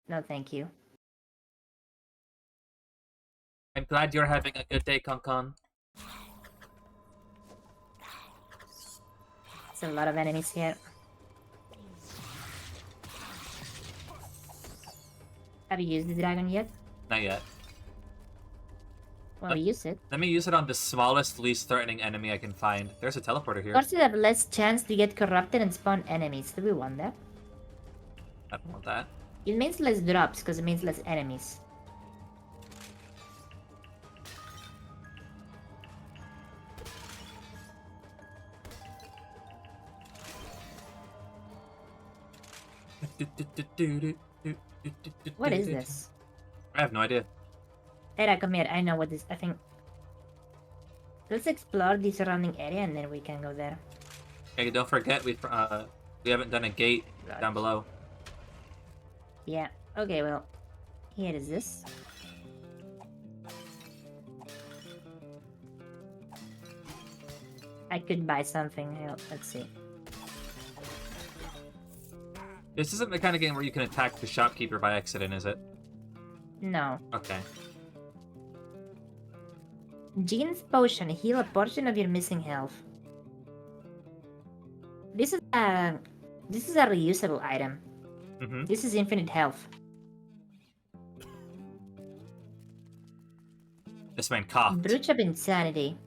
No, thank you. I'm glad you're having a good day, Con. There's a lot of enemies here. Have you used the dragon yet? Not yet. Well, use it. Let me use it on the smallest, least threatening enemy I can find. There's a teleporter here. Horses have less chance to get corrupted and spawn enemies. Do we want that? I don't want that. It means less drops because it means less enemies. What is this? I have no idea. Era, come here. I know what this. I think. Let's explore the surrounding area and then we can go there. Okay, don't forget we haven't done a gate down below. Yeah. Okay. Well, here is this. I could buy something. Let's see. This isn't the kind of game where you can attack the shopkeeper by accident, is it? No. Okay. Jean's potion. Heal a portion of your missing health. This is a reusable item. Mm-hmm. This is infinite health. This man coughed. Brooch of Insanity.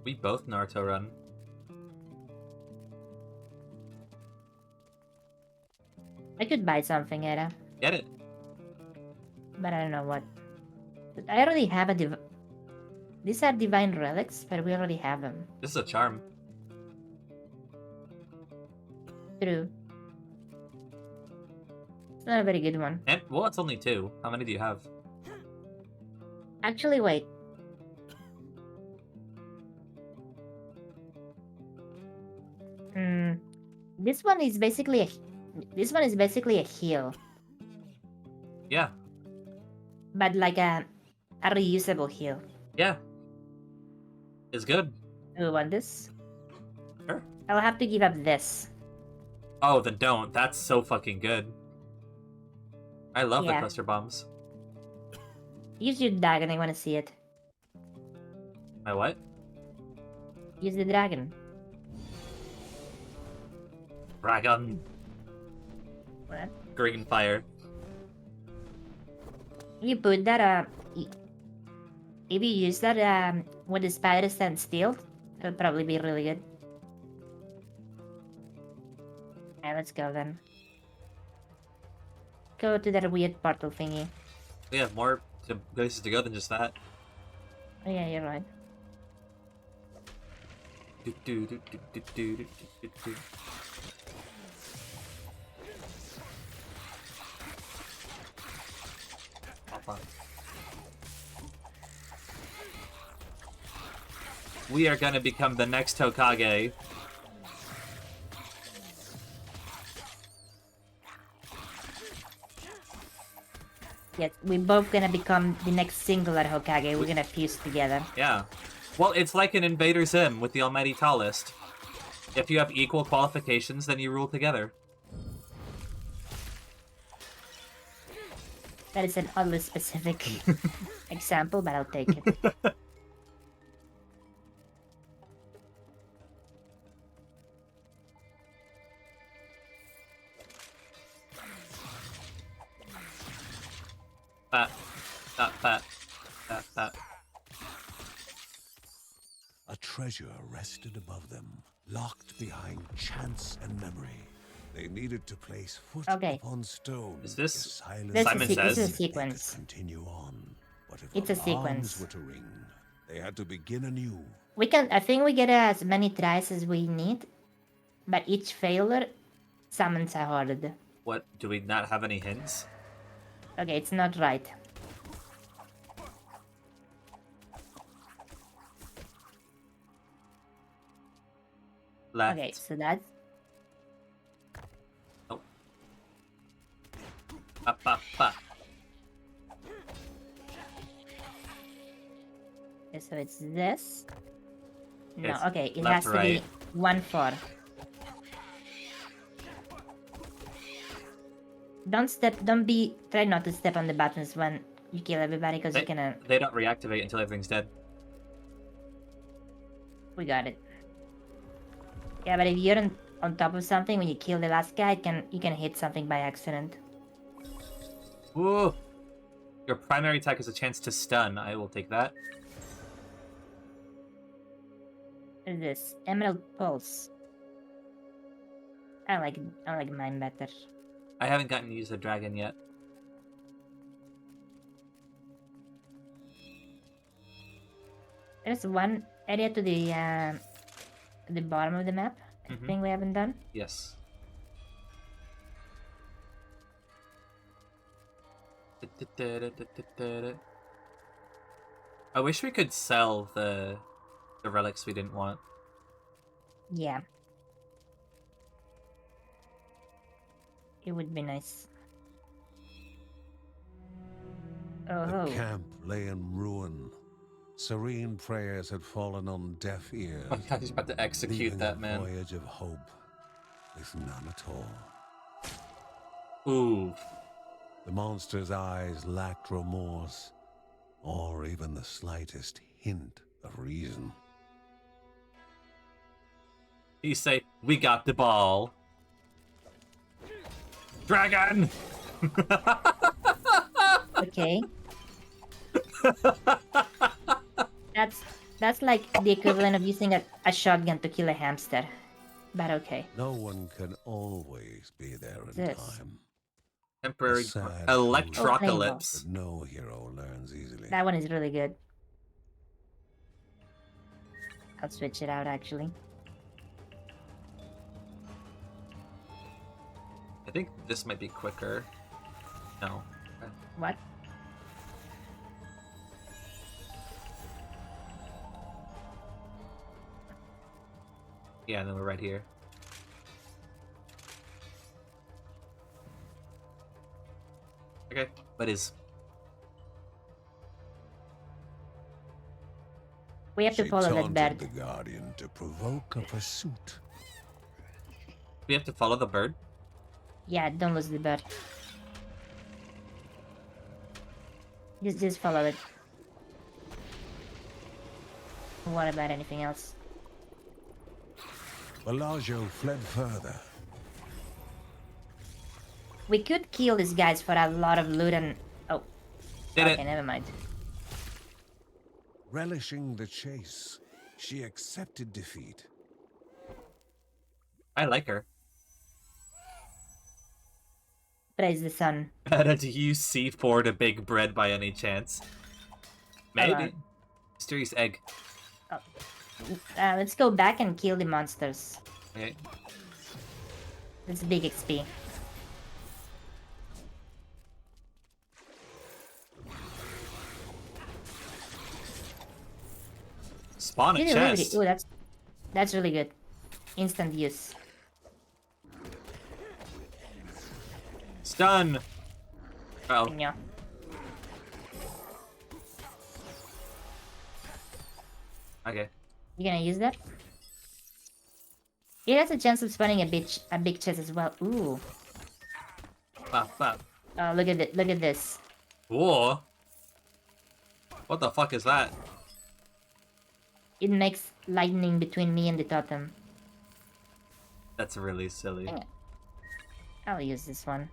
We both Naruto run. I could buy something, Era, Get it. but I don't know what. I already have a These are divine relics, but we already have them. This is a charm. True. It's not a very good one. And well, it's only 2. How many do you have? Actually, wait. This one is basically a heal, Yeah. but like a reusable heal. Yeah. It's good. Do we want this? Sure. I'll have to give up this. Oh, then don't. That's so fucking good. I love the Yeah. cluster bombs. Use your dragon. I want to see it. My what? Use the dragon. Dragon. What? Green fire. You put that if you use that when the spider stands still, it'll probably be really good. Alright, let's go then. Go to that weird portal thingy. We have more places to go than just that. Oh yeah, you're right. We are gonna become the next Hokage. Yes, we're both gonna become the next singular Hokage. We're gonna fuse together. Yeah. Well, it's like an Invader Zim with the Almighty Tallest. If you have equal qualifications, then you rule together. That is an oddly specific example, but I'll take it. That. A treasure rested above them, locked behind chance and memory. They needed to place foot upon stone. Is this if silence This Simon is Says? a they could sequence. continue on. But if It's a alarms sequence. were to ring, they had to begin anew. I think we get as many tries as we need, but each failure summons a horde. What? Do we not have any hints? Okay, it's not right. Left. Okay, so that's Oh. Up, up, up. okay, so it's this. No, It's okay, it left, has to right. be 1-4. Try not to step on the buttons when you kill everybody, because you're gonna... They don't reactivate until everything's dead. We got it. Yeah, but if you're on top of something when you kill the last guy, you can hit something by accident. Ooh. Your primary attack is a chance to stun. I will take that. What is this? Emerald Pulse. I like mine better. I haven't gotten to use the dragon yet. There's one area to the bottom of the map. I think we haven't done. Yes. I wish we could sell the relics we didn't want. Yeah. It would be nice. Oh. The camp lay in ruin. Serene prayers had fallen on deaf ears. Oh god, he's about to execute leaving that a man. voyage of hope with none at all. Ooh. The monster's eyes lacked remorse, or even the slightest hint of reason. He say, "We got the ball." Dragon! Okay. That's like the equivalent of using a shotgun to kill a hamster. But okay. No one can always be there in This. time. Temporary A sad electrocalypse. But no hero learns easily. That one is really good. I'll switch it out actually. I think this might be quicker. No. What? Yeah, then we're right here. Okay, what is? We have to She follow that taunted bird. the Guardian to provoke a pursuit. We have to follow the bird? Yeah, don't lose the bird. Just follow it. What about anything else? Bellagio fled further. We could kill these guys for a lot of loot and... Oh. Did Okay, it. never mind. Relishing the chase, she accepted defeat. I like her. Praise the sun. Do you C4 the big bread by any chance? Maybe. Mysterious egg. Let's go back and kill the monsters. Okay. That's big XP. Spawn a chest. Ooh, that's really good. Instant use. Stun. Oh. Yeah. Okay. You gonna use that? It has a chance of spawning a big chest as well. Ooh. Bop, bop. Oh, look at it. Look at this. Whoa. What the fuck is that? It makes lightning between me and the totem. That's really silly. Dang it. I'll use this one.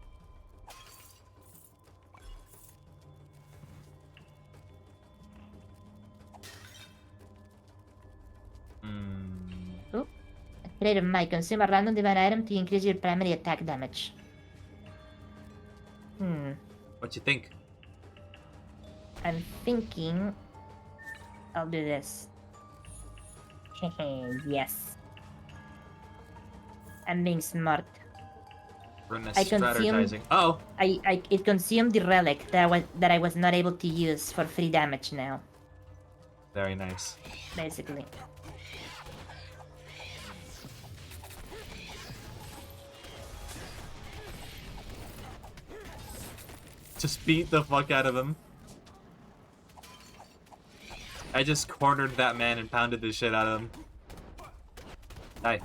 Ooh. Trade of might. Consume a random divine item to increase your primary attack damage. What you think? I'm thinking I'll do this. Yes. I'm being smart. I consumed. Strategizing. Oh, It consumed the relic that I was not able to use for free damage now. very nice. Basically. Just beat the fuck out of him. I just cornered that man and pounded the shit out of him. Die.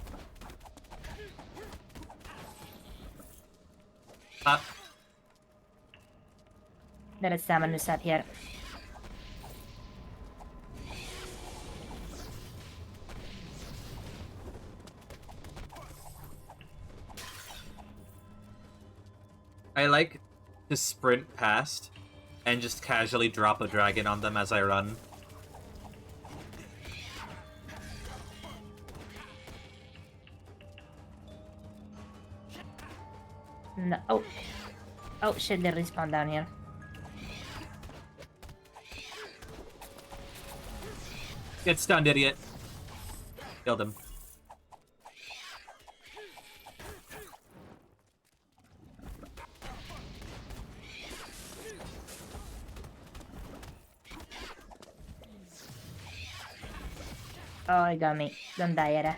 There is someone who's up here. I like to sprint past and just casually drop a dragon on them as I run. No. Oh. Oh shit, they respawn down here. Get stunned, idiot. Killed him. Oh, he got me. Don't die, Era.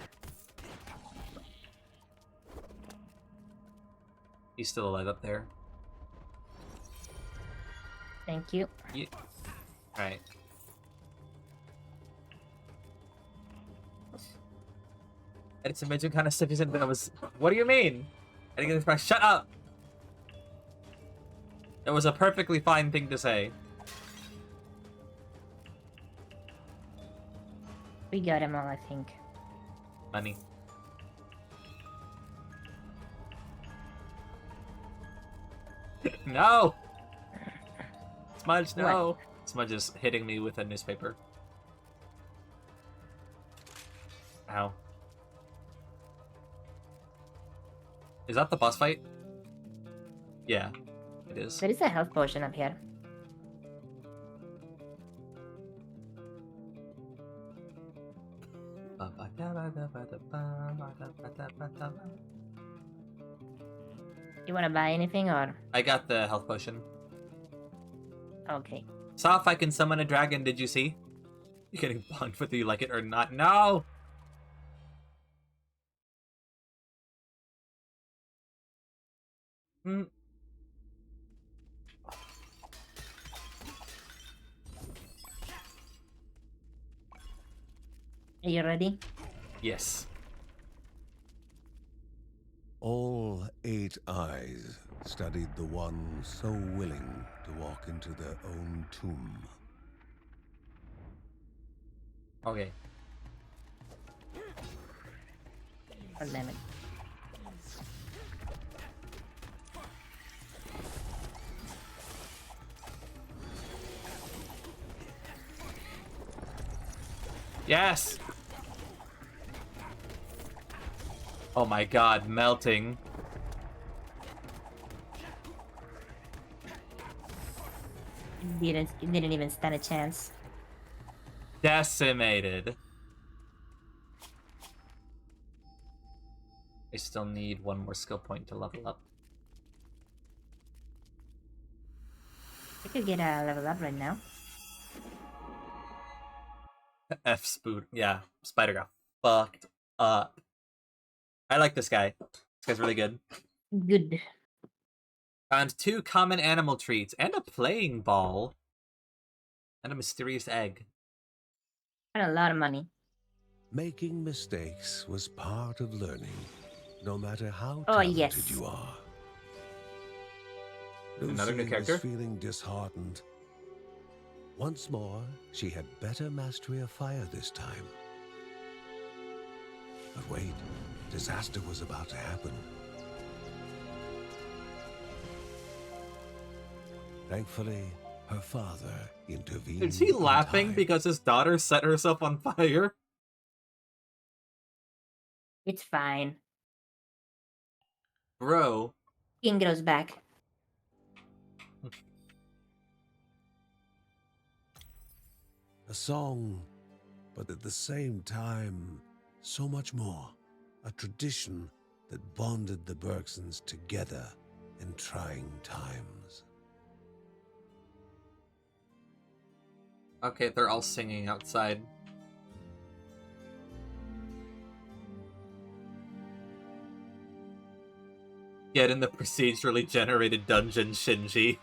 He's still alive up there. Thank you. Yeah. Alright. I did some major kind of stuff you said that was... What do you mean? I didn't get this back. Shut up! It was a perfectly fine thing to say. We got him all, I think. Money. No! Smudge, no! What? Smudge is hitting me with a newspaper. Ow. Is that the boss fight? Yeah, it is. There is a health potion up here. You wanna buy anything or? I got the health potion. Okay. Saw if I can summon a dragon, did you see? You're getting bonked whether you like it or not. No! Hmm. Are you ready? Yes. All 8 eyes studied the one so willing to walk into their own tomb. Okay. Oh, damn it. Yes! Oh my god, melting. It didn't even stand a chance. Decimated. I still need one more skill point to level up. I could get a level up right now. F spoon. Yeah, Spider got fucked up. I like this guy. This guy's really good. Good. Found 2 common animal treats and a playing ball. And a mysterious egg. And a lot of money. Making mistakes was part of learning, no matter how Oh, talented yes. you are. Another new Lucy character? was feeling disheartened. Once more, she had better mastery of fire this time. But wait, disaster was about to happen. Thankfully, her father intervened. Is he in laughing time. because his daughter set herself on fire? It's fine. Bro. King grows back. A song, but at the same time, so much more. A tradition that bonded the Bergsons together in trying times. Okay, they're all singing outside. Get in the procedurally generated dungeon, Shinji.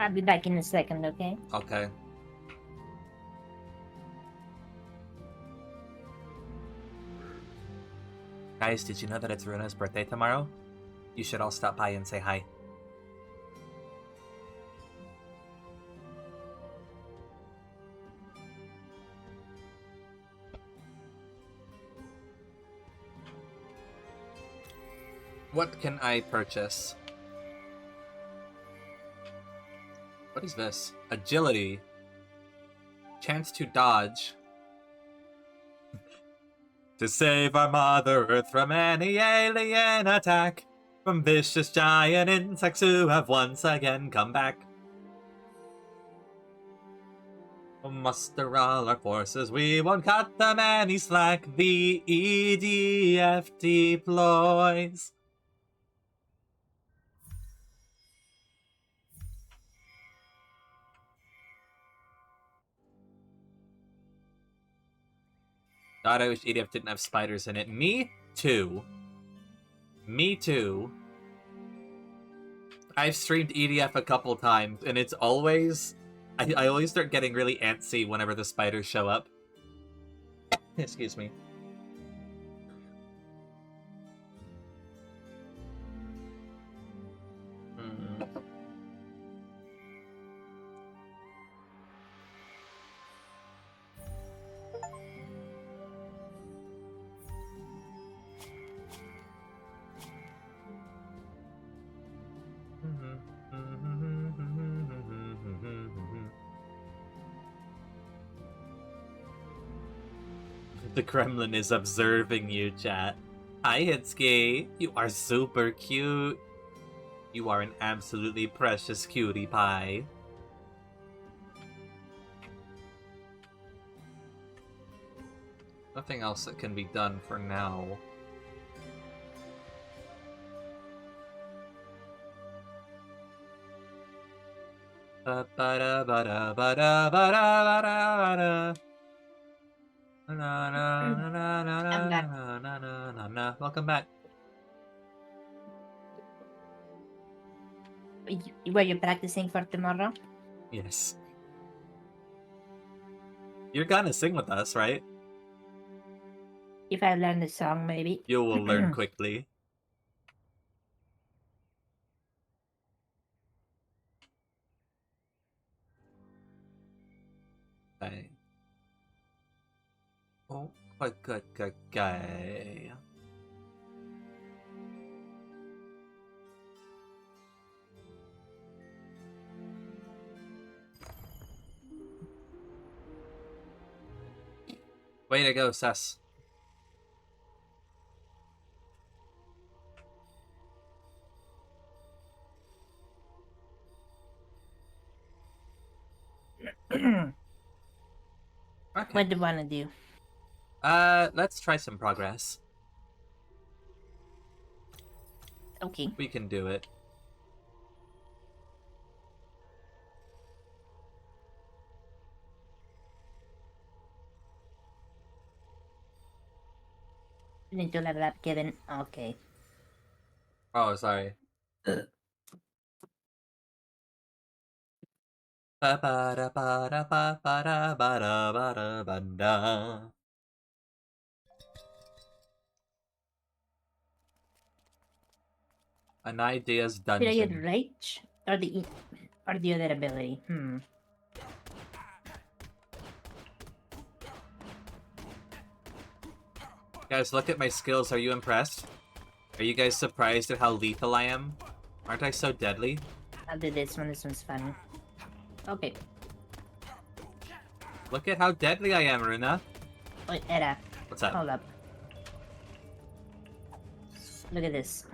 I'll be back in a second, okay? Okay. Guys, did you know that it's Runa's birthday tomorrow? You should all stop by and say hi. What can I purchase? What is this? Agility. Chance to dodge. To save our Mother Earth from any alien attack, from vicious giant insects who have once again come back. We'll muster all our forces, we won't cut them any slack, the EDF deploys. God, I wish EDF didn't have spiders in it. Me too. Me too. I've streamed EDF a couple times, and it's always... I always start getting really antsy whenever the spiders show up. Excuse me. The Kremlin is observing you, chat. Hi, Hitsuki. You are super cute. You are an absolutely precious cutie pie. Nothing else that can be done for now. Welcome back. Were you practicing for tomorrow? Yes. You're gonna sing with us, right? If I learn the song, maybe. You will learn quickly. Okay. Oh, good guy. Way to go, Sess. Okay. What do you want to do? Let's try some progress. Okay. We can do it. You need to level up, Kevin. Okay. Oh, sorry. An idea's Did I get dungeon. rage or the other ability? Guys, look at my skills. Are you impressed? Are you guys surprised at how lethal I am? Aren't I so deadly? I'll do this one. This one's fun. Okay. Look at how deadly I am, Runa. Wait, Era. What's up? Hold up. Look at this.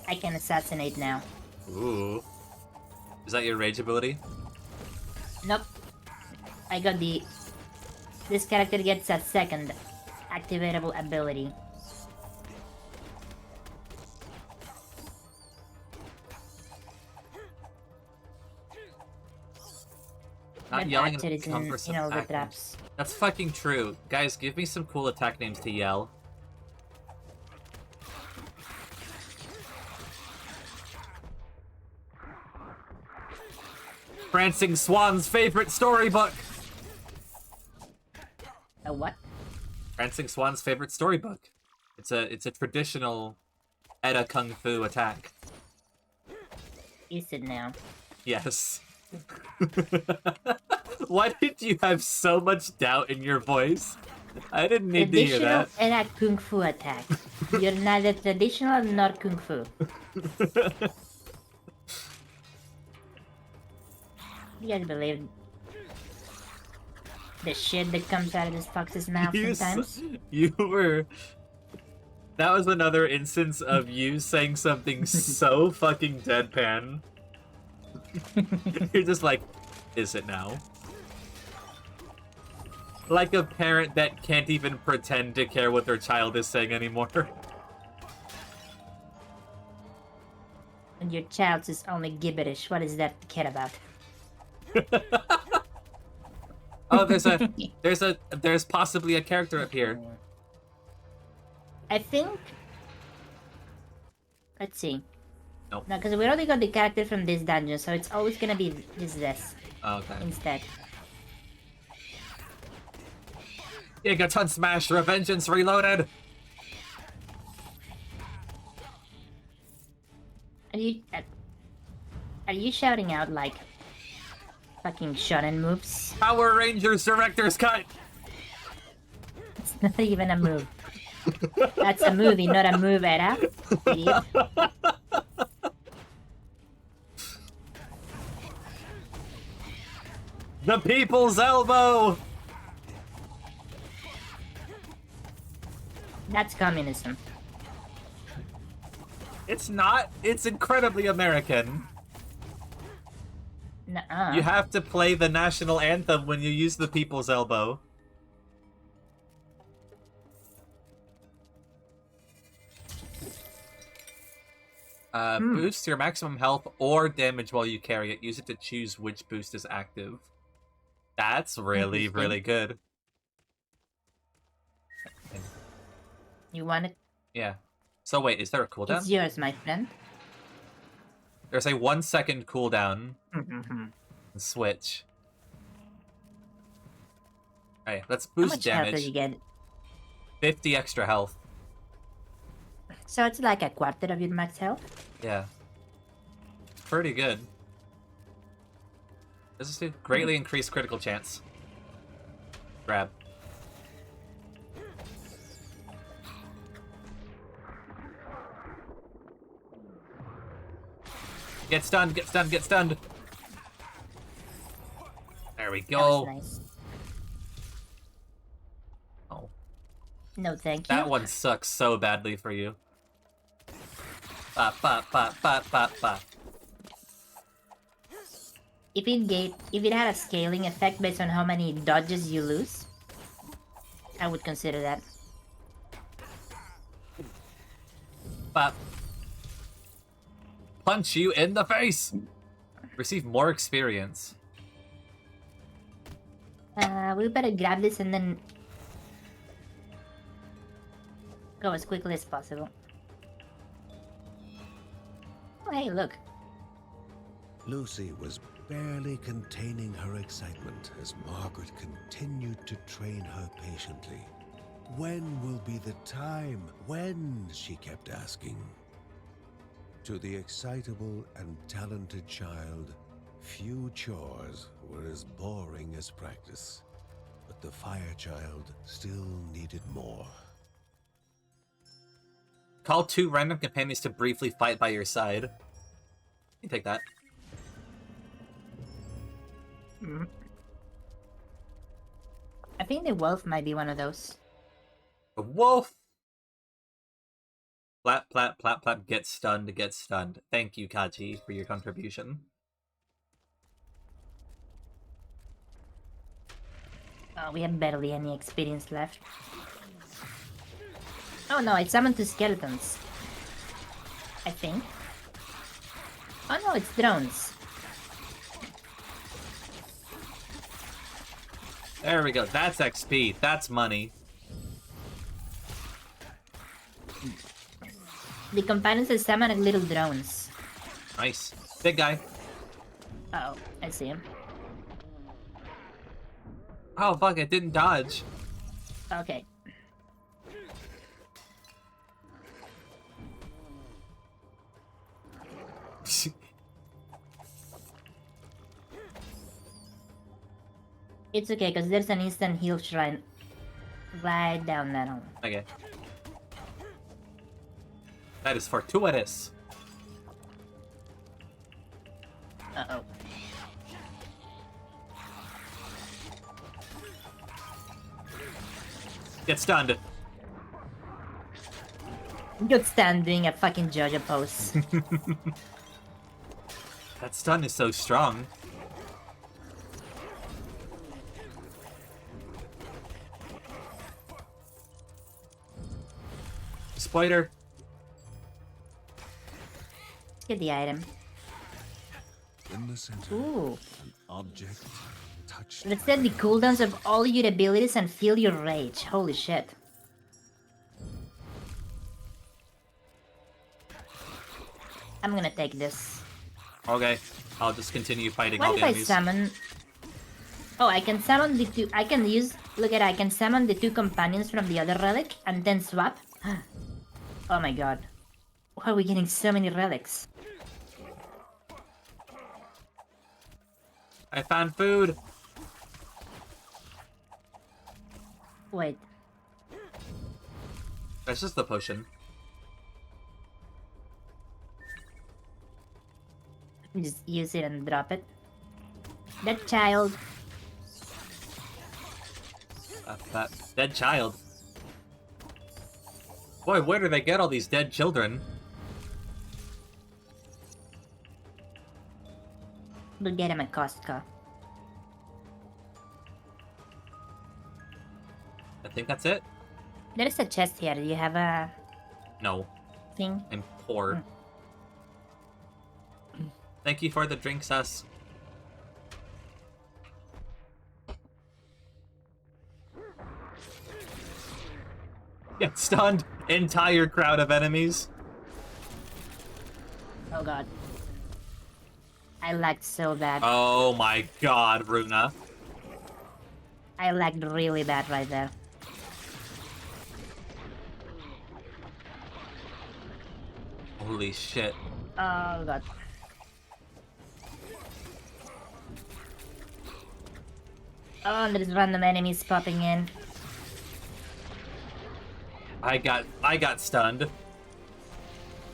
I can assassinate now. Ooh. Is that your rage ability? Nope. I got the... This character gets a second activatable ability. Not But yelling after and it's comforts in all the attack names. traps. That's fucking true. Guys, give me some cool attack names to yell. Prancing Swan's favorite storybook. A what? Prancing Swan's favorite storybook. It's a traditional Edda Kung Fu attack. Is it now? Yes. Why did you have so much doubt in your voice? I didn't need to hear Traditional that. and a kung fu attack. You're neither traditional nor kung fu. You guys believe the shit that comes out of this fox's mouth sometimes? You were... That was another instance of you saying something so fucking deadpan. You're just like, is it now? Like a parent that can't even pretend to care what their child is saying anymore. And your child is only gibberish. What is that to care about? Oh, there's possibly a character up here. I think... Let's see. Nope. No, because we already got the character from this dungeon, so it's always gonna be this Oh, okay. instead. Gigaton Smash Revengeance Reloaded! Are you shouting out like fucking shonen moves? Power Rangers Director's Cut! It's not even a move. That's a movie, not a move, Era. Idiot. The People's Elbow! That's communism. It's not. It's incredibly American. Nuh-uh. You have to play the national anthem when you use the People's Elbow. Boost your maximum health or damage while you carry it. Use it to choose which boost is active. That's really, really good. You want it? Yeah. So wait, is there a cooldown? It's yours, my friend. There's a 1 second cooldown. Mm-hmm. Switch. Alright, let's How boost much health damage. do you get? 50 extra health. So it's like a quarter of your max health? Yeah. Pretty good. This is to greatly increase critical chance. Grab. Get stunned, get stunned, get stunned! There we That go. was nice. Oh, No, thank you. that one sucks so badly for you. Ba ba ba ba ba ba. If it had a scaling effect based on how many dodges you lose, I would consider that. Ba. Punch you in the face! Receive more experience. We better grab this and then go as quickly as possible. Oh, hey, look. Lucy was barely containing her excitement as Margaret continued to train her patiently. When will be the time? When? She kept asking. To the excitable and talented child, few chores were as boring as practice. But the fire child still needed more. Call 2 random companions to briefly fight by your side. You take that. I think the wolf might be one of those. A wolf! Plap, plap, plap, plap, get stunned, get stunned. Thank you, Kaji, for your contribution. Oh, we have barely any experience left. Oh no, I summoned 2 skeletons. I think. Oh no, it's drones. There we go. That's XP. That's money. The companions have summoned little drones. Nice. Big guy. Uh oh, I see him. Oh, fuck. It didn't dodge. Okay. It's okay, because there's an instant heal shrine right down that hole. Okay. That is fortuitous. Uh-oh. Get stunned. Good stand doing a fucking JoJo pose. That stun is so strong. Spider. Let's get the item. In the center, Ooh. an object touched. Let's set the cooldowns of all your abilities and feel your rage. Holy shit. I'm gonna take this. Okay. I'll just continue fighting all What the if I enemies. summon... Oh, I can summon the 2... I can use... Look at that, I can summon the 2 companions from the other relic and then swap. Oh my god. Why are we getting so many relics? I found food. Wait. That's just the potion. Just use it and drop it. That child. That dead child. Boy, where do they get all these dead children? We'll get him at Costco. I think that's it. There's a chest here. Do you have a No, thing? I'm poor. Thank you for the drink, sus. Get stunned. Entire crowd of enemies. Oh god. I lagged so bad. Oh my god, Runa. I lagged really bad right there. Holy shit. Oh god. Oh, there's random enemies popping in. I got stunned.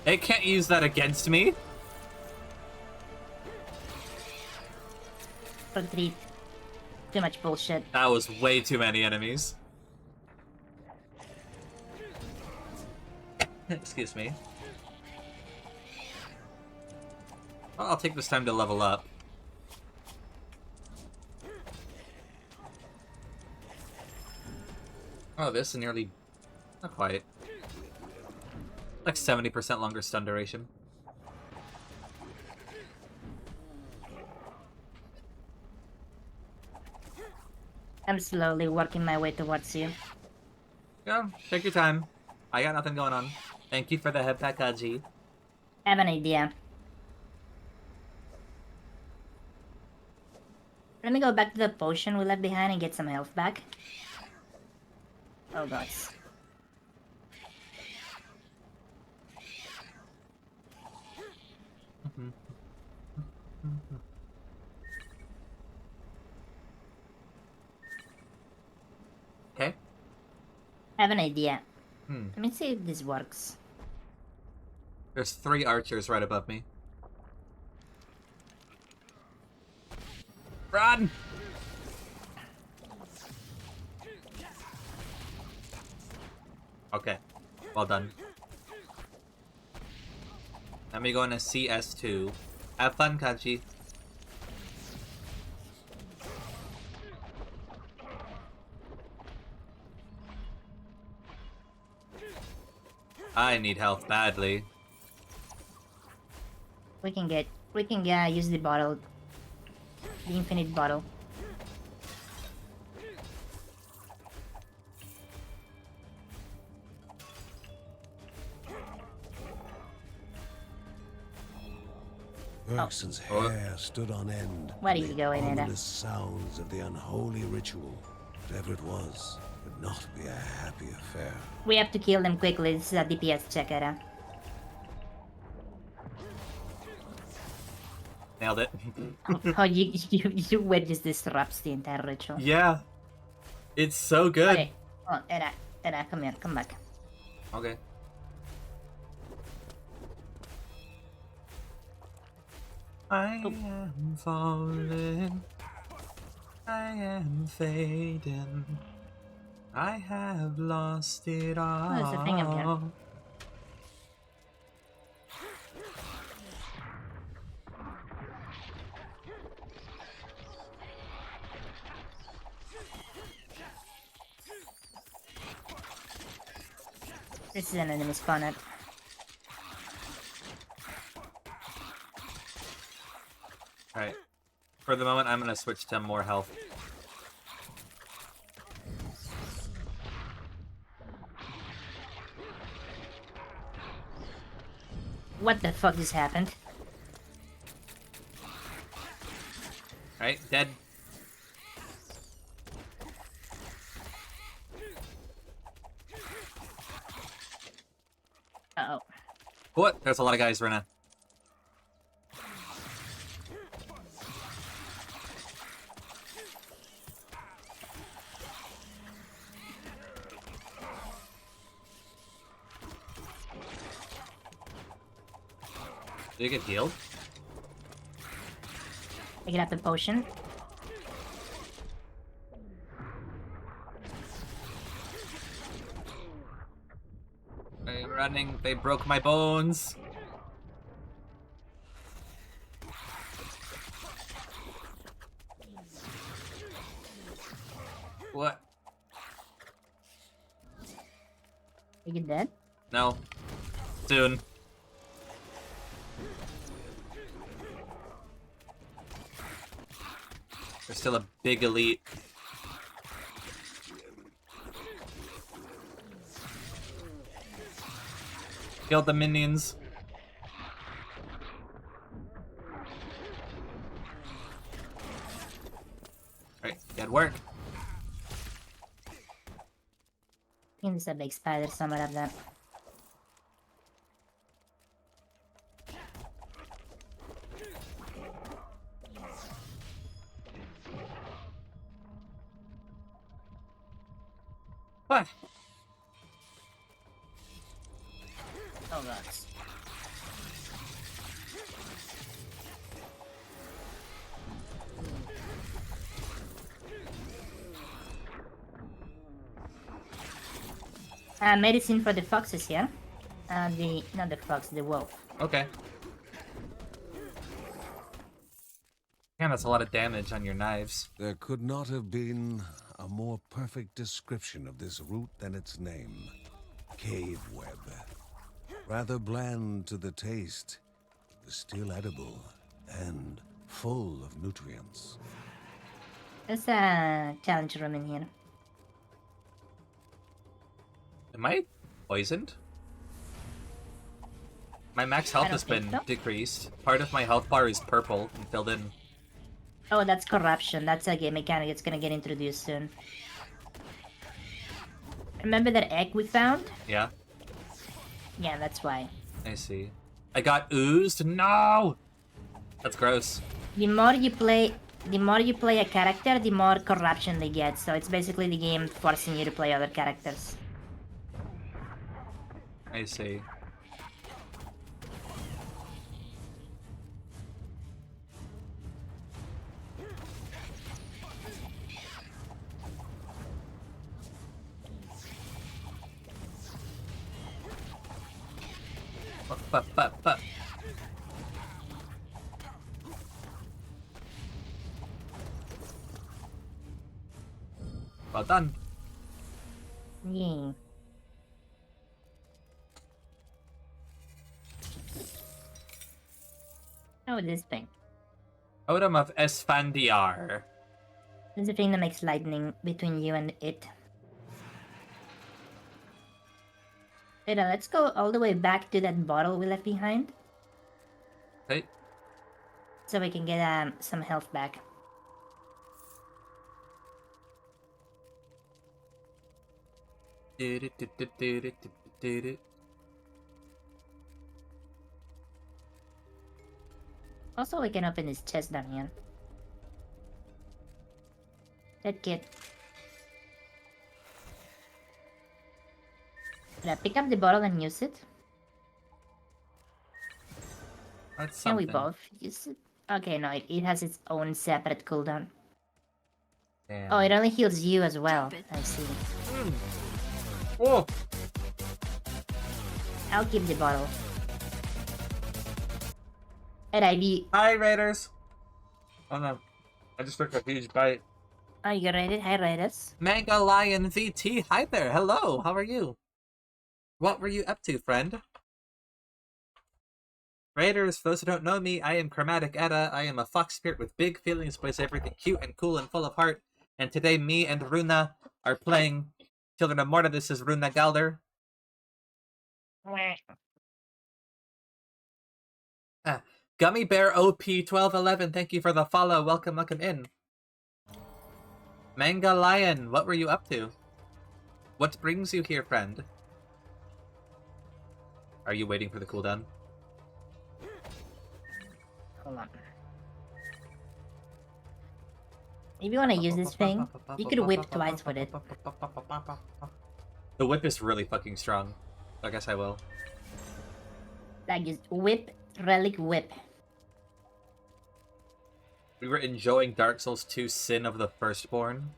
It can't use that against me. Retreat. Too much bullshit. That was way too many enemies. Excuse me. Well, I'll take this time to level up. Oh, this is nearly... not quite. Like 70% longer stun duration. I'm slowly working my way towards you. Go, take your time. I got nothing going on. Thank you for the head pack, Aji. I have an idea. Let me go back to the potion we left behind and get some health back. Oh god. Okay. I have an idea. Hmm. Let me see if this works. There's 3 archers right above me. Run! Okay. Well done. Let me go into CS2. Have fun, Kachi. I need health badly. We can use the bottle, the infinite bottle. Bergson's hair stood on end. Where are you The going, Ada? ominous sounds of the unholy ritual, whatever it was, would not be a happy affair. We have to kill them quickly. This is a DPS check, Era. Nailed it. Oh, you were just disrupts the entire ritual. Yeah. It's so good. Okay. Oh, Era, come here, come back. Okay. I am falling. I am fading. I have lost it all. there's a thing up here. This is an enemy spawner. Alright. For the moment, I'm gonna switch to more health. What the fuck just happened? Alright, dead. Uh-oh. What? There's a lot of guys, Rena. Did you get healed? I get up the potion. I'm running. They broke my bones. What? Are you dead? No. Soon. There's still a big elite. Killed the minions. Alright, good work. I think there's a big spider somewhere up there. What? Oh god. Medicine for the foxes here. Not the fox, the wolf. Okay. Man, that's a lot of damage on your knives. There could not have been a more perfect description of this root than its name. Cave web. Rather bland to the taste, it was still edible and full of nutrients. There's a challenge room in here. Am I poisoned? My max health don't has been think so. decreased. Part of my health bar is purple and filled in. Oh, that's corruption. That's a game mechanic. It's gonna get introduced soon. Remember that egg we found? Yeah, Yeah, that's why. I see. I got oozed? No! That's gross. The more you play a character, the more corruption they get. So it's basically the game forcing you to play other characters. I see. But. Well done. Yeah. Oh, this thing. Totem of Esfandiar. This is the thing that makes lightning between you and it. Wait, let's go all the way back to that bottle we left behind. Okay. So we can get some health back. Also, we can open his chest down here. That kid. Did I pick up the bottle and use it? That's Can we something. both use it? Okay, no, it has its own separate cooldown. Damn. Oh, it only heals you as well. I see. Oh! I'll keep the bottle. And I be. Hi, Raiders! Oh no. I just took a huge bite. Oh, you raided? Hi, Raiders. Manga Lion VT, hi there, hello, how are you? What were you up to, friend? Raiders, for those who don't know me, I am Chromatic Edda. I am a fox spirit with big feelings, plays everything cute and cool and full of heart. And today, me and Runa are playing Children of Morta. This is Runa Galder. Gummy Bear OP1211, thank you for the follow. Welcome, welcome in. Manga Lion, what were you up to? What brings you here, friend? Are you waiting for the cooldown? Hold on. If you want to use this thing, you could whip twice with it. The whip is really fucking strong. I guess I will. Like, just whip, relic, whip. We were enjoying Dark Souls 2 Sin of the Firstborn.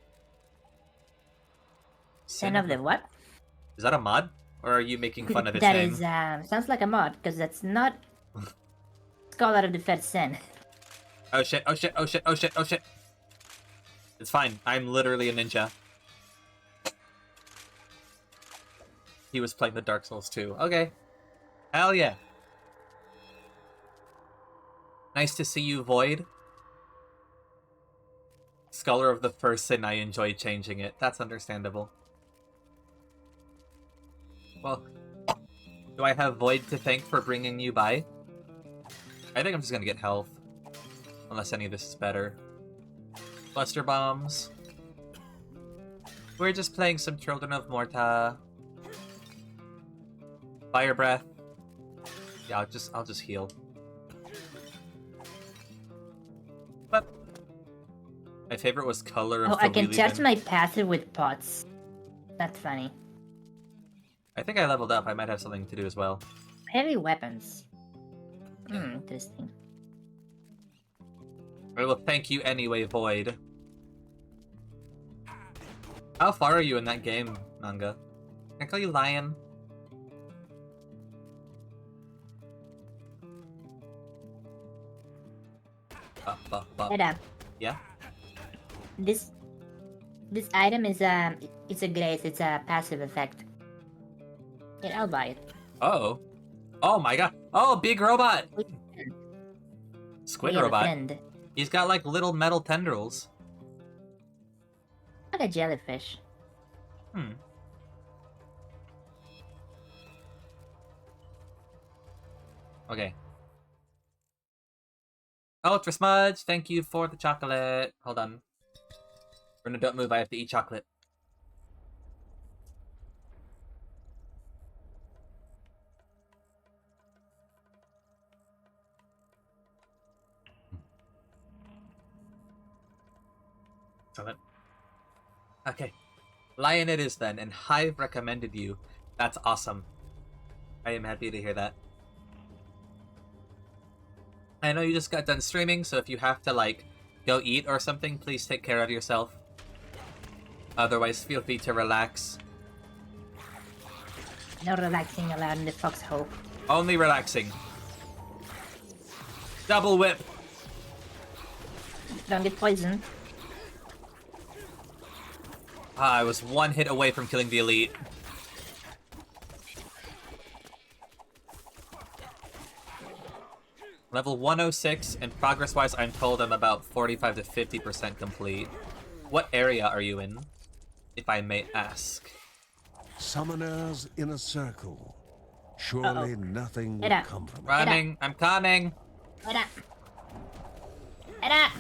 Sin of the what? Is that a mod? Or are you making fun of its That name? is, sounds like a mod, because that's not Scholar of the First Sin. Oh shit, oh shit, oh shit, oh shit, oh shit. It's fine. I'm literally a ninja. He was playing the Dark Souls 2. Okay. Hell yeah. Nice to see you, Void. Scholar of the First Sin, I enjoy changing it. That's understandable. Well, do I have Void to thank for bringing you by? I think I'm just gonna get health. Unless any of this is better. Buster Bombs. We're just playing some Children of Morta. Fire Breath. Yeah, I'll just heal. But my favorite was Color of Oh, the I can Wheelie charge Bin. my passive with pots. That's funny. I think I leveled up. I might have something to do as well. Heavy weapons. Interesting. I will thank you anyway, Void. How far are you in that game, Manga? Can I call you Lion? Eda, Yeah? this item is it's a grace. It's a passive effect. Yeah, I'll buy it. Oh. Oh my god. Oh, big robot! Squid We have a robot. friend. He's got like little metal tendrils. Like a jellyfish. Hmm. Okay. Ultra Smudge, thank you for the chocolate. Hold on. Brenda, don't move. I have to eat chocolate. Excellent. Okay. Lion it is then, and Hive recommended you. That's awesome. I am happy to hear that. I know you just got done streaming, so if you have to, like, go eat or something, please take care of yourself. Otherwise, feel free to relax. No relaxing allowed in the foxhole. Only relaxing. Double whip! Don't get poisoned. Ah, I was one hit away from killing the elite. Level 106, and progress-wise, I'm told I'm about 45 to 50% complete. What area are you in, if I may ask? Summoners in a circle. Surely nothing would Era. come from it. Running! I'm coming! Era. Era.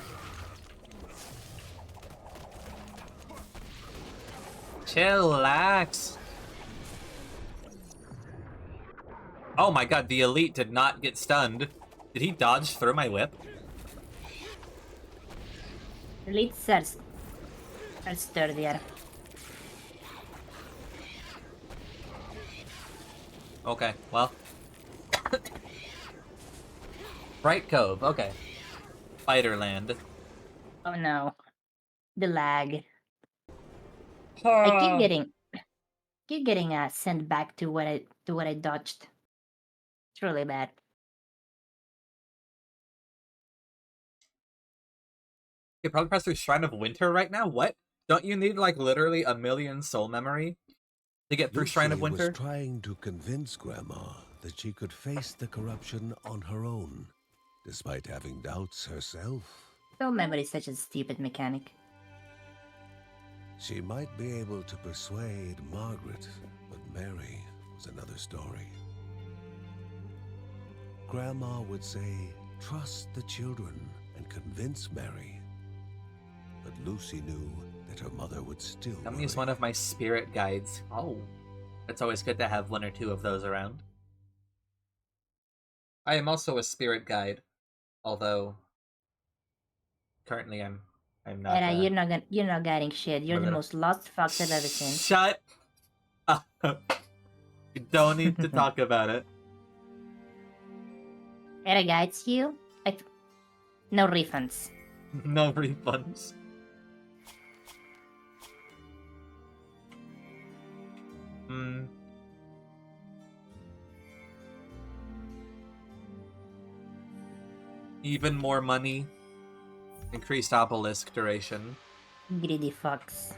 Chillax! Oh my god, the elite did not get stunned. Did he dodge through my whip? Elites are sturdier. Okay, well. Bright Cove, okay. Spiderland. Oh no. The lag. I keep getting sent back to what I dodged. It's really bad. You probably press through Shrine of Winter right now? What? Don't you need, like, literally a million soul memory to get through Shrine of Lucy Winter? was trying to convince Grandma that she could face the corruption on her own, despite having doubts herself. Soul memory is such a stupid mechanic. She might be able to persuade Margaret, but Mary was another story. Grandma would say, trust the children and convince Mary. But Lucy knew that her mother would still Let me worry. use one of my spirit guides. Oh. It's always good to have one or two of those around. I am also a spirit guide, although currently I'm not. Era, you're not guiding shit. You're the most lost fox I've ever seen. Shut up. You don't need to talk about it. Era guides you. No refunds. No refunds. Even more money. Increased obelisk duration. Greedy fox.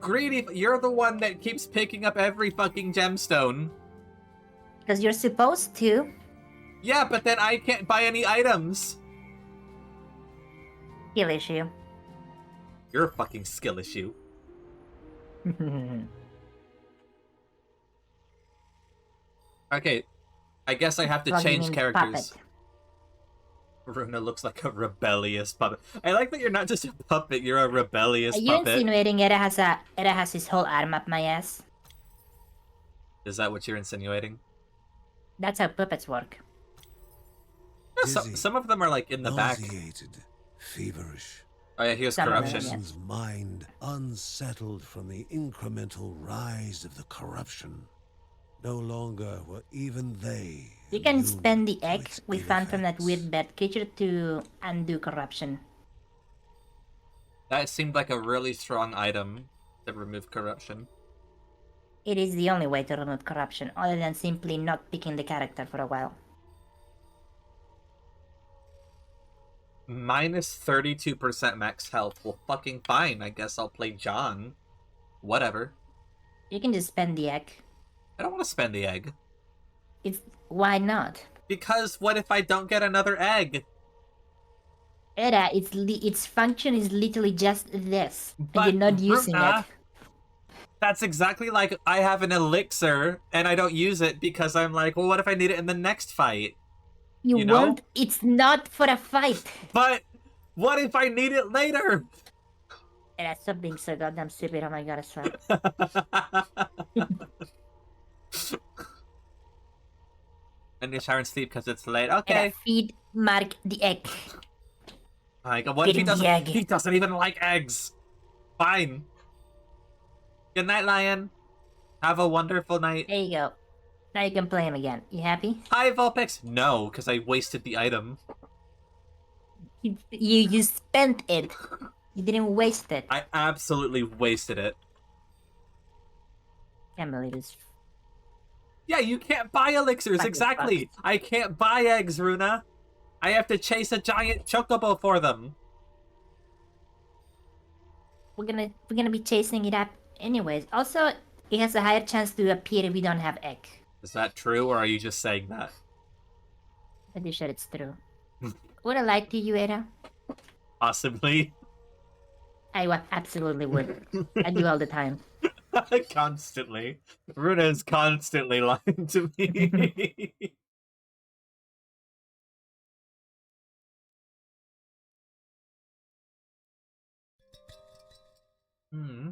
Greedy, you're the one that keeps picking up every fucking gemstone. Because you're supposed to. Yeah, but then I can't buy any items. Skill issue. You're a fucking skill issue. Okay, I guess I have to Plugging change in characters. puppet. Runa looks like a rebellious puppet. I like that you're not just a puppet, you're a rebellious Are you puppet. insinuating Era has his whole arm up my ass? Is that what you're insinuating? That's how puppets work. Yeah, some of them are like in the back. Nauseated, feverish. Oh yeah, here's Some of them, corruption. yeah. Person's mind unsettled from the incremental rise of the corruption. No longer were even they. You can immune spend the to egg its we ill found from that effects. weird bat creature to undo corruption. That seemed like a really strong item to remove corruption. It is the only way to remove corruption, other than simply not picking the character for a while. Minus 32% max health. Well, fucking fine. I guess I'll play John. Whatever. You can just spend the egg. I don't want to spend the egg. Why not? Because what if I don't get another egg? Era, its function is literally just this, But, and you're not using Runa, it. That's exactly like I have an elixir and I don't use it because I'm like, well, what if I need it in the next fight? You know? won't. It's not for a fight. But what if I need it later? Era, stop being so goddamn stupid. Oh my god, I swear. And you're trying to sleep because it's late. Era, Okay. feed Mark the egg. Oh my god, what if Feed him the egg. he doesn't even like eggs? Fine. Good night, Lion. Have a wonderful night. There you go. Now you can play him again. You happy? Hi, Vulpix. No, because I wasted the item. You spent it. You didn't waste it. I absolutely wasted it. Can't believe this. Yeah, you can't buy elixirs, Fucking exactly. I can't buy eggs, Runa. I have to chase a giant chocobo for them. We're gonna be chasing it up anyways. Also, it has a higher chance to appear if we don't have egg. Is that true, or are you just saying that? Pretty sure it's true. Would I lie to you, Era? Possibly. Absolutely would. I do all the time. Constantly. Runa is constantly lying to me. Hmm.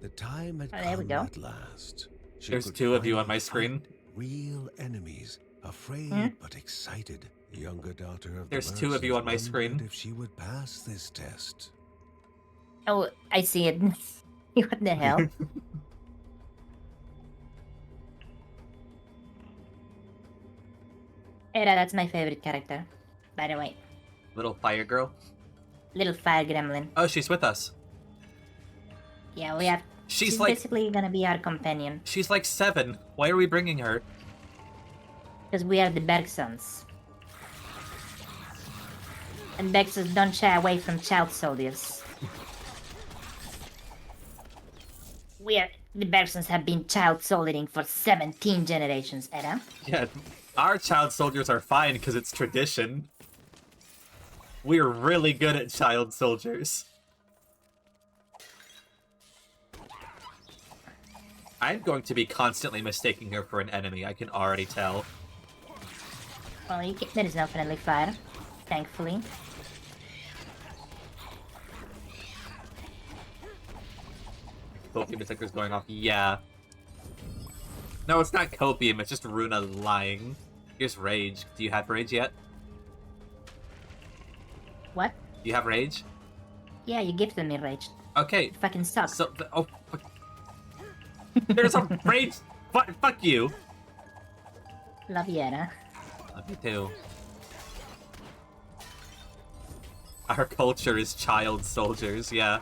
The time had there we come go. at last. She There's could 2 of you on finally my screen. fight Real enemies, afraid Hmm? but excited. The younger daughter of There's the 2 of you Bergsons on my screen. wondered if she would pass this test. Oh, I see it. What the hell? Era, that's my favorite character. By the way. Little fire girl. Little fire gremlin. Oh, she's with us. Yeah, we have... She's She's basically gonna be our companion. She's like 7. Why are we bringing her? Because we are the Bergsons. And Bergsons don't shy away from child soldiers. The Bergsons have been child soldiering for 17 generations, Era. Yeah, our child soldiers are fine because it's tradition. We're really good at child soldiers. I'm going to be constantly mistaking her for an enemy, I can already tell. Well, there is no friendly fire, thankfully. Copium detector's going off. Yeah. No, it's not copium, it's just Runa lying. Here's rage. Do you have rage yet? What? Do you have rage? Yeah, you gifted me rage. Okay. It fucking sucks. So, oh, fuck. There's a rage. Fuck you. Love you, Era. Love you too. Our culture is child soldiers, yeah.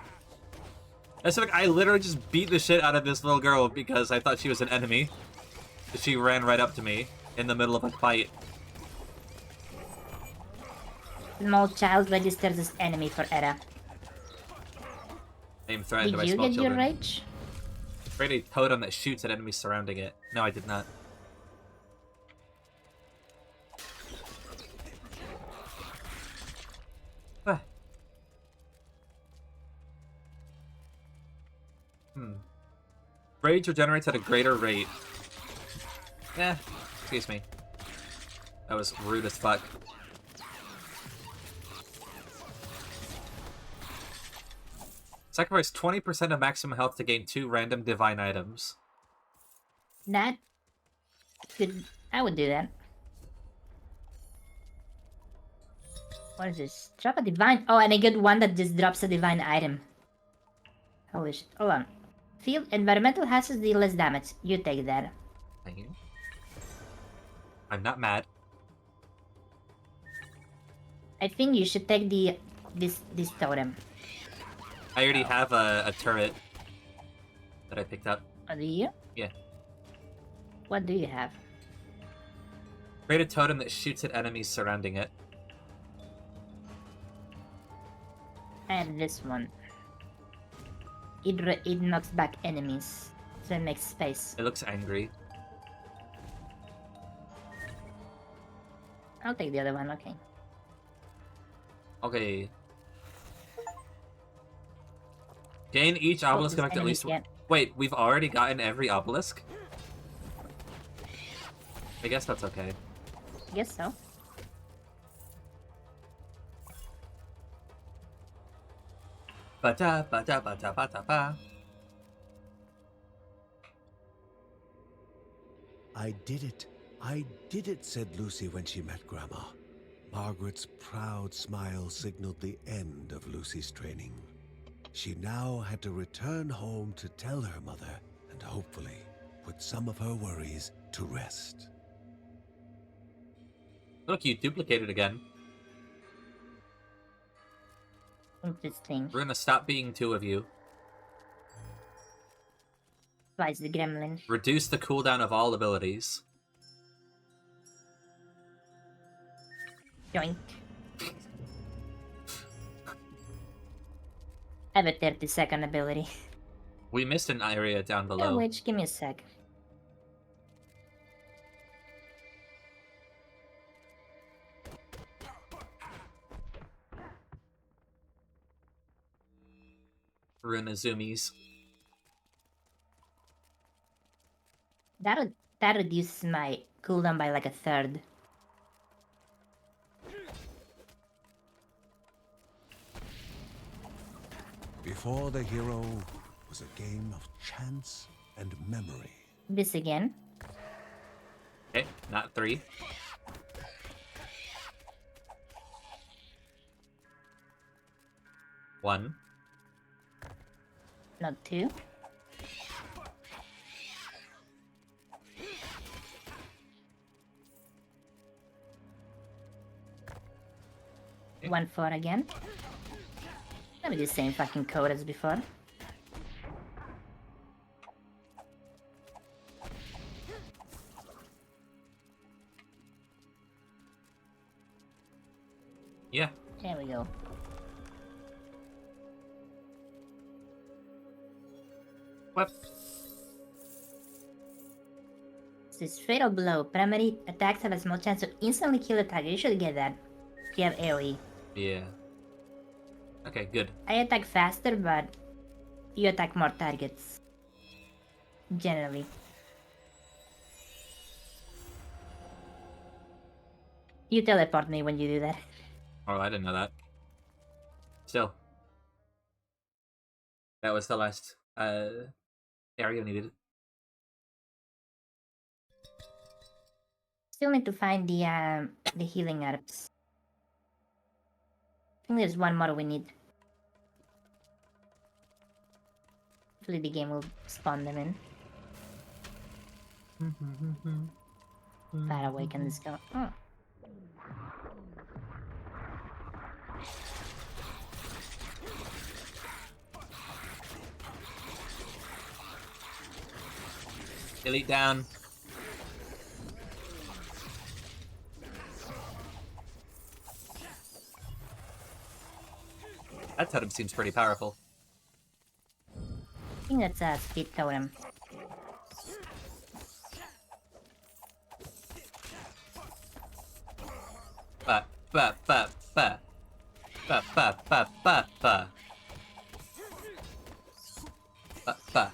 That's like, I literally just beat the shit out of this little girl because I thought she was an enemy. She ran right up to me in the middle of a fight. Small child registers as enemy for Era. I am threatened Did by you small get children. your rage? Create a totem that shoots at enemies surrounding it. No, I did not. Ah. Rage regenerates at a greater rate. Excuse me. That was rude as fuck. Sacrifice 20% of maximum health to gain 2 random divine items. That could... I would do that. What is this? Drop a divine... Oh, and I get one that just drops a divine item. Holy shit. Hold on. Field environmental hazards deal less damage. You take that. Thank you. I'm not mad. I think you should take this totem. I already have a turret that I picked up. Oh, do you? Yeah. What do you have? Create a totem that shoots at enemies surrounding it. I have this one. It knocks back enemies, so it makes space. It looks angry. I'll take the other one, okay. Okay. Gain each obelisk does effect at least. enemies get? Wait, we've already gotten every obelisk? I guess that's okay. I guess so. Ba-da, ba-da, ba-da, ba-da, ba. I did it, said Lucy when she met Grandma. Margaret's proud smile signaled the end of Lucy's training. She now had to return home to tell her mother and hopefully put some of her worries to rest. Look, you duplicated again. Interesting. We're gonna stop being 2 of you. Twice the gremlin. Reduce the cooldown of all abilities. Yoink. I have a 30-second ability. We missed an area down below. Which, give me a sec. Runazumis. That reduces my cooldown by like a third. Before the hero was a game of chance and memory. This again. Okay, not 3. One. Not 2. Okay. 1 4 again. Let me do the same fucking code as before. Yeah. There we go. What? This is Fatal Blow. Primary attacks have a small chance to instantly kill a target. You should get that if you have AoE. Yeah. Okay, good. I attack faster, but you attack more targets. Generally. You teleport me when you do that. Oh, I didn't know that. Still. That was the last area needed. Still need to find the healing herbs. I think there's one more we need. Hopefully the game will spawn them in. Far away can this go? Oh. Elite down. That totem seems pretty powerful. I think that's a speed totem. Ba ba ba ba ba ba ba ba ba ba ba.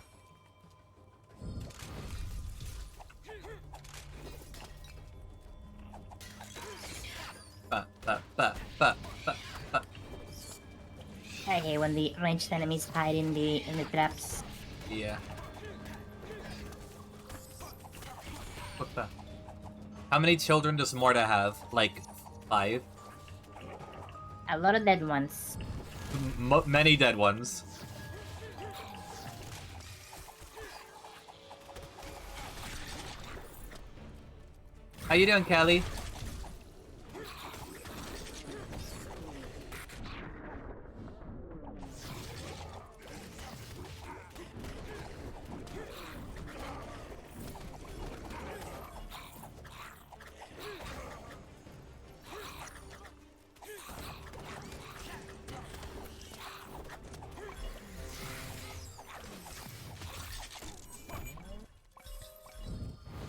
Ba ba ba ba ba ba. I hate when the ranged enemies hide in the traps. Yeah. What the? How many children does Morta have? Like 5? A lot of dead ones. Many dead ones. How you doing, Callie?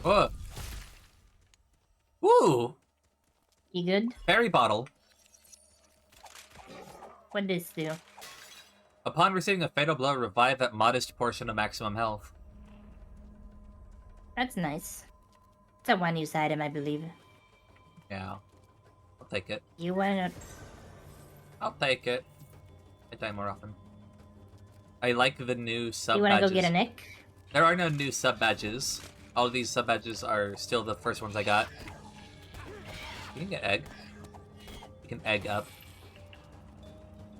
Oh. Ooh. You good? Fairy bottle. What does this do? Upon receiving a fatal blow, revive that modest portion of maximum health. That's nice. It's a one-use item, I believe. Yeah. I'll take it. You wanna... I'll take it. I die more often. I like the new sub You wanna badges. go get a nick? There are no new sub badges. All of these sub badges are still the first ones I got. You can get egg. You can egg up.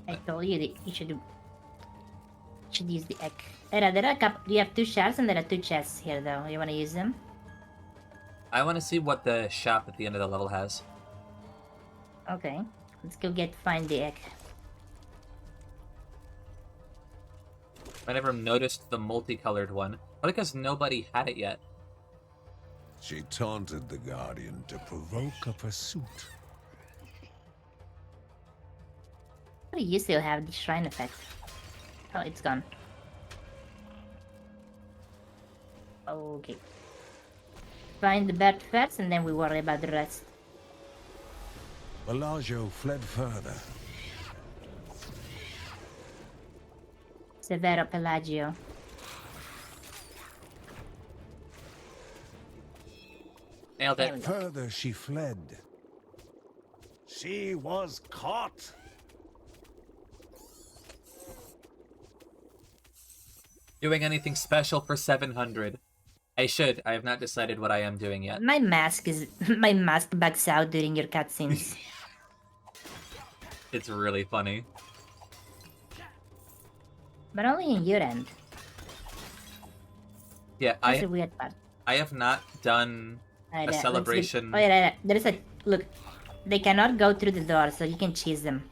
I told you that you should use the egg. There are a couple. You have 2 shards and there are 2 chests here, though. You wanna use them? I want to see what the shop at the end of the level has. Okay. Let's go find the egg. I never noticed the multicolored one. Probably because nobody had it yet. She taunted the Guardian to provoke a pursuit. What do you still have the shrine effect? Oh, it's gone. Okay. Find the bird first and then we worry about the rest. Bellagio fled further. Severo Pelagio. Nailed There we it. go. Further she fled. She was caught. Doing anything special for 700? I should. I have not decided what I am doing yet. My mask bugs out during your cutscenes. It's really funny. But only in your end. Yeah, That's a weird part. I have not done Alright, a let's celebration. look. Oh, yeah. There is a look. They cannot go through the door, so you can cheese them.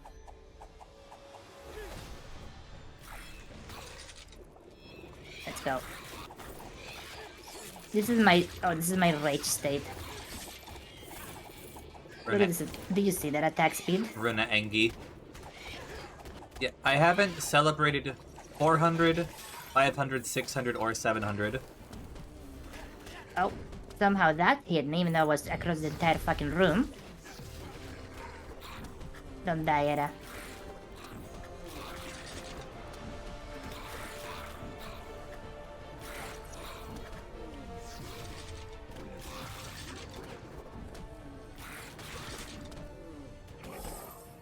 Let's go. This is my rage state. Look at this. Do you see that attack speed? Runa Engi. Yeah, I haven't celebrated 400, 500, 600, or 700. Oh, somehow that hit me, even though it was across the entire fucking room. Don't die, Era.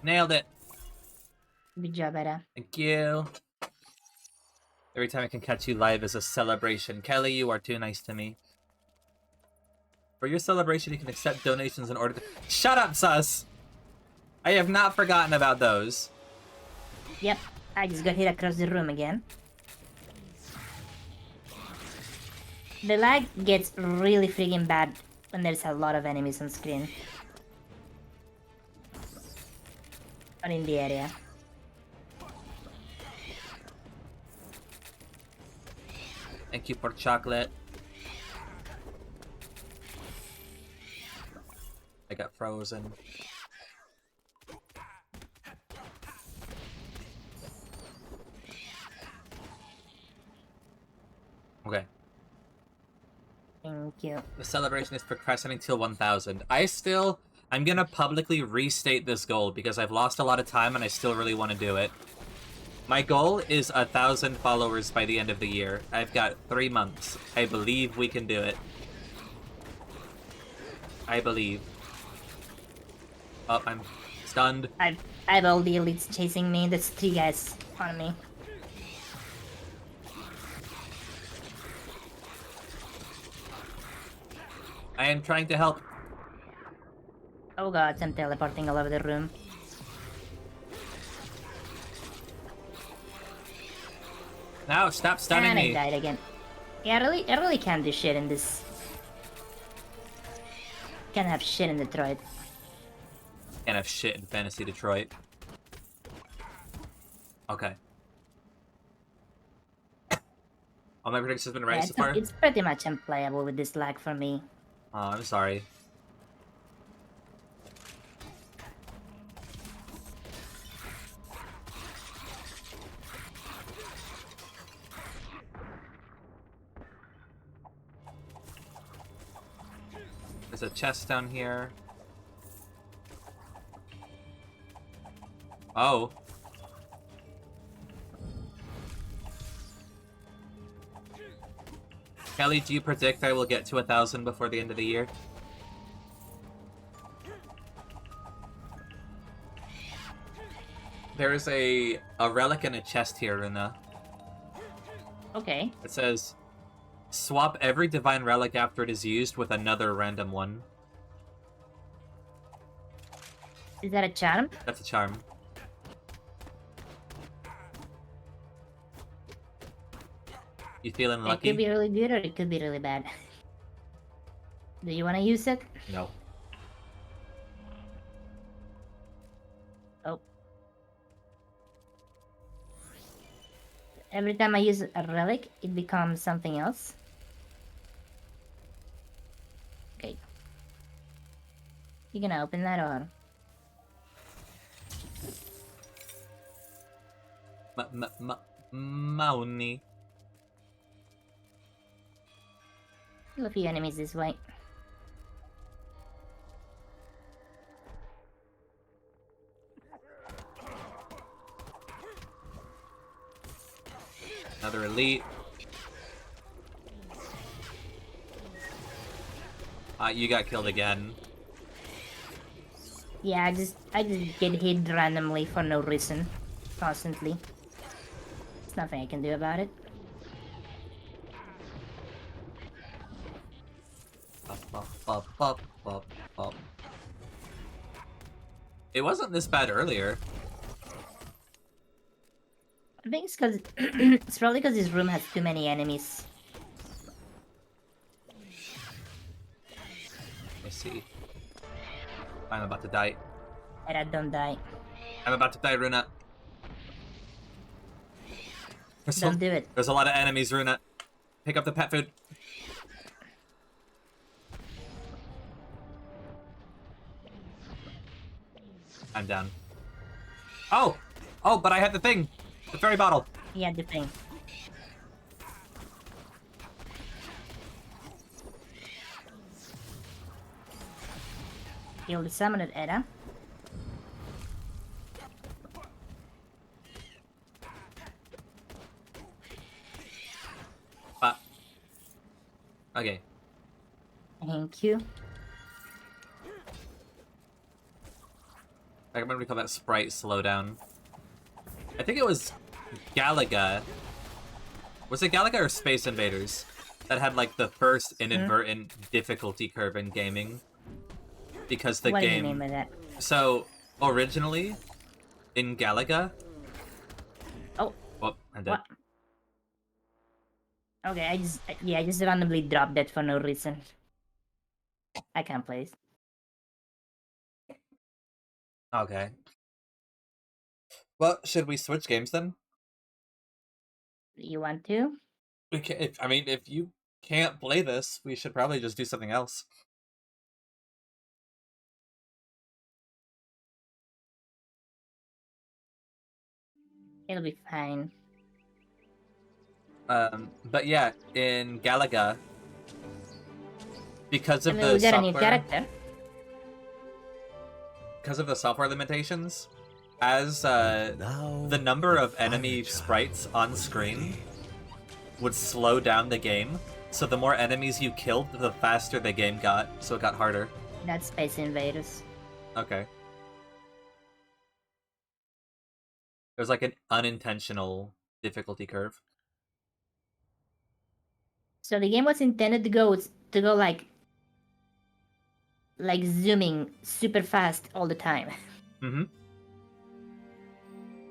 Nailed it. Good job, Era. Thank you. Every time I can catch you live is a celebration. Kelly, you are too nice to me. For your celebration, you can accept donations in order to... Shut up, sus! I have not forgotten about those. Yep, I just got hit across the room again. The lag gets really freaking bad when there's a lot of enemies on screen. Or in the area. Thank you for chocolate. I got frozen. Okay. Thank you. The celebration is procrastinating till 1000. I'm gonna publicly restate this goal because I've lost a lot of time and I still really want to do it. My goal is 1,000 followers by the end of the year. I've got 3 months. I believe we can do it. I believe. Oh, I'm stunned. I have all the elites chasing me. There's 3 guys on me. I am trying to help. Oh god, I'm teleporting all over the room. Now, stop stunning And I me. died again. Yeah, I really can't do shit in this. Can't have shit in Detroit. Can't have shit in Fantasy Detroit. Okay. All my predictions have been right Yeah, so far? it's pretty much unplayable with this lag for me. Oh, I'm sorry. There's a chest down here. Oh. Kelly, do you predict I will get to 1,000 before the end of the year? There is a relic in a chest here, Runa. Okay. It says, swap every divine relic after it is used with another random one. Is that a charm? That's a charm. You feeling It lucky? could be really good or it could be really bad. Do you want to use it? No. Oh. Every time I use a relic, it becomes something else. Okay. You gonna open that or? Mauni. Kill a few enemies this way. Another elite. You got killed again. Yeah, I just get hit randomly for no reason, constantly. There's nothing I can do about it. Bop, bop, bop, bop, bop, bop. It wasn't this bad earlier. I think it's because it's probably because this room has too many enemies. Let me see. I'm about to die. And I don't die. I'm about to die, Runa. Don't do it. There's a lot of enemies, Runa. Pick up the pet food. I'm down. Oh! Oh, but I had the thing! The fairy bottle! Yeah, the thing. Kill the summoner, Edda. Okay. Thank you. I remember we call that sprite slowdown. I think it was Galaga. Was it Galaga or Space Invaders that had like the first inadvertent difficulty curve in gaming? Because the What is game. the name of that? So originally, in Galaga. Oh. Oh, I'm dead. What? Okay, I just randomly dropped that for no reason. I can't play it. Okay. Well, should we switch games then? You want to? We can. If you can't play this, we should probably just do something else. It'll be fine. But yeah, in Galaga, because of We the got a new software, character. because of the software limitations, as Now the number of the enemy fire sprites child on was screen ready. would slow down the game. So the more enemies you killed, the faster the game got. So it got harder. That's Space Invaders. Okay. There's like an unintentional difficulty curve. So the game was intended to go like zooming super fast all the time. Mm-hmm.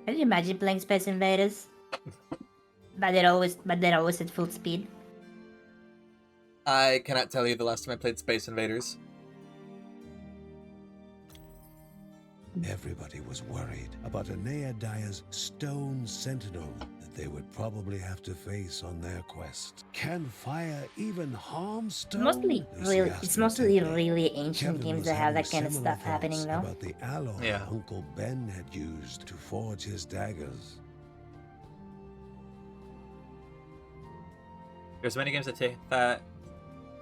Can you imagine playing Space Invaders? But they're always at full speed. I cannot tell you the last time I played Space Invaders. Everybody was worried about Aeneadaya's stone sentinel that they would probably have to face on their quest. Can fire even harm stone? It's mostly really ancient Kevin games was that have having that kind of similar stuff happening, thoughts though. about the alloy Yeah. Uncle Ben had used to forge his daggers. There's many games that take that.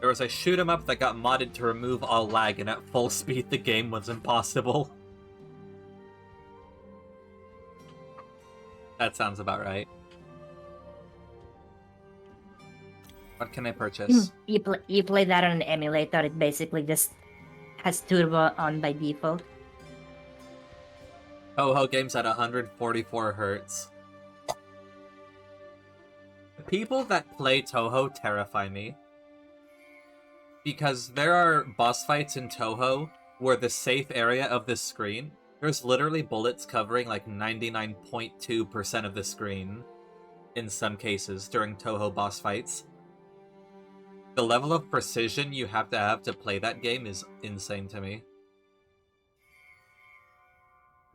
There was a shoot 'em up that got modded to remove all lag, and at full speed the game was impossible. That sounds about right. What can I purchase? You play that on an emulator. It basically just has turbo on by default. Ho games at 144 hertz. The people that play Toho terrify me. Because there are boss fights in Toho where the safe area of the screen, there's literally bullets covering like 99.2% of the screen in some cases during Toho boss fights. The level of precision you have to play that game is insane to me.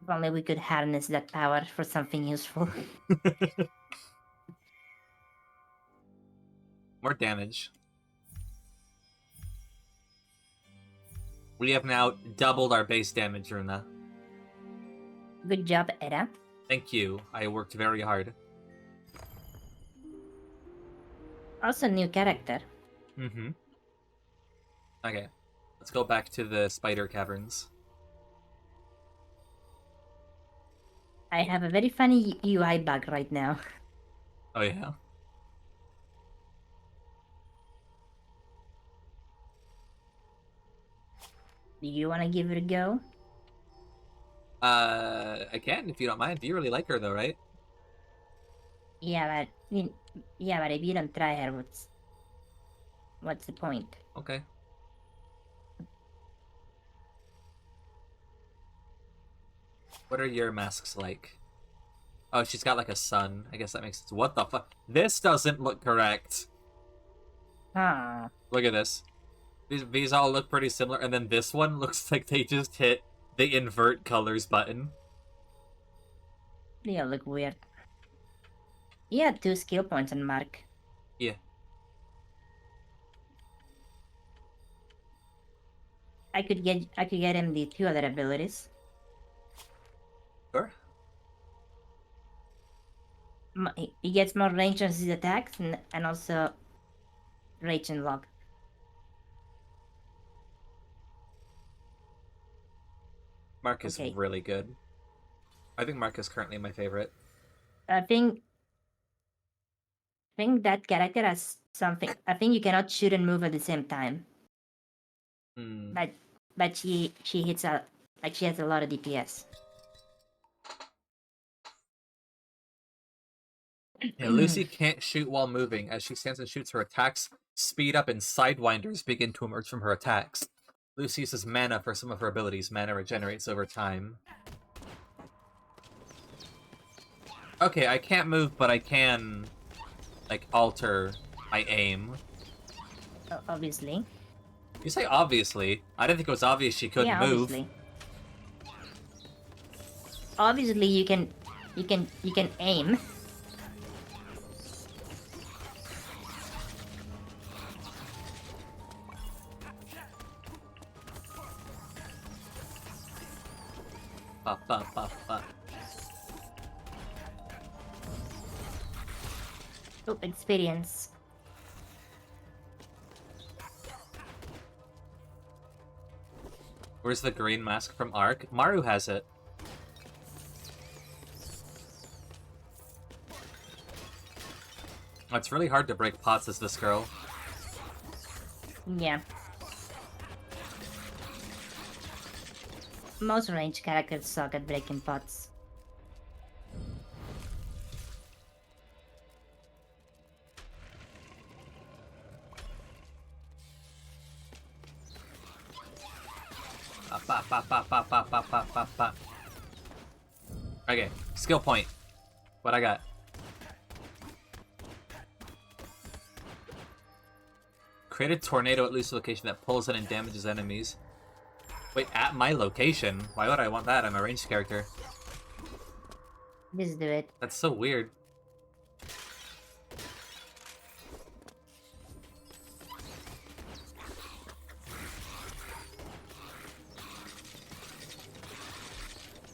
If only we could harness that power for something useful. More damage. We have now doubled our base damage, Runa. Good job, Edda. Thank you. I worked very hard. Also, new character. Mm-hmm. Okay. Let's go back to the spider caverns. I have a very funny UI bug right now. Oh, yeah? Do you want to give it a go? I can if you don't mind. You really like her though, right? Yeah, but if you don't try her, what's the point? Okay. What are your masks like? Oh, she's got like a sun. I guess that makes sense. What the fuck? This doesn't look correct. Ah, Look at this. These all look pretty similar, and then this one looks like they just hit the invert colors button. they all look weird. You had 2 skill points on Mark. Yeah. I could get him the 2 other abilities. Sure. He gets more range on his attacks and also rage and lock. Mark is Okay. really good. I think Mark is currently my favorite. I think that character has something. I think you cannot shoot and move at the same time. Hmm. But she hits a like she has a lot of DPS. Yeah, Lucy can't shoot while moving. As she stands and shoots, her attacks speed up and sidewinders begin to emerge from her attacks. Lucy uses mana for some of her abilities. Mana regenerates over time. Okay, I can't move, but I can, like, alter my aim. Obviously. You say obviously. I didn't think it was obvious she couldn't Yeah, move. obviously. Obviously, you can aim. Ba, ba, ba, ba. Oh, experience. Where's the green mask from Ark? Maru has it. It's really hard to break pots as this girl. Yeah. Most range characters suck at breaking pots. Ba, ba, ba, ba, ba, ba, ba, ba, ba. Okay, skill point. What I got? Create a tornado at loose location that pulls in and damages enemies. Wait, at my location? Why would I want that? I'm a ranged character. Just do it. That's so weird.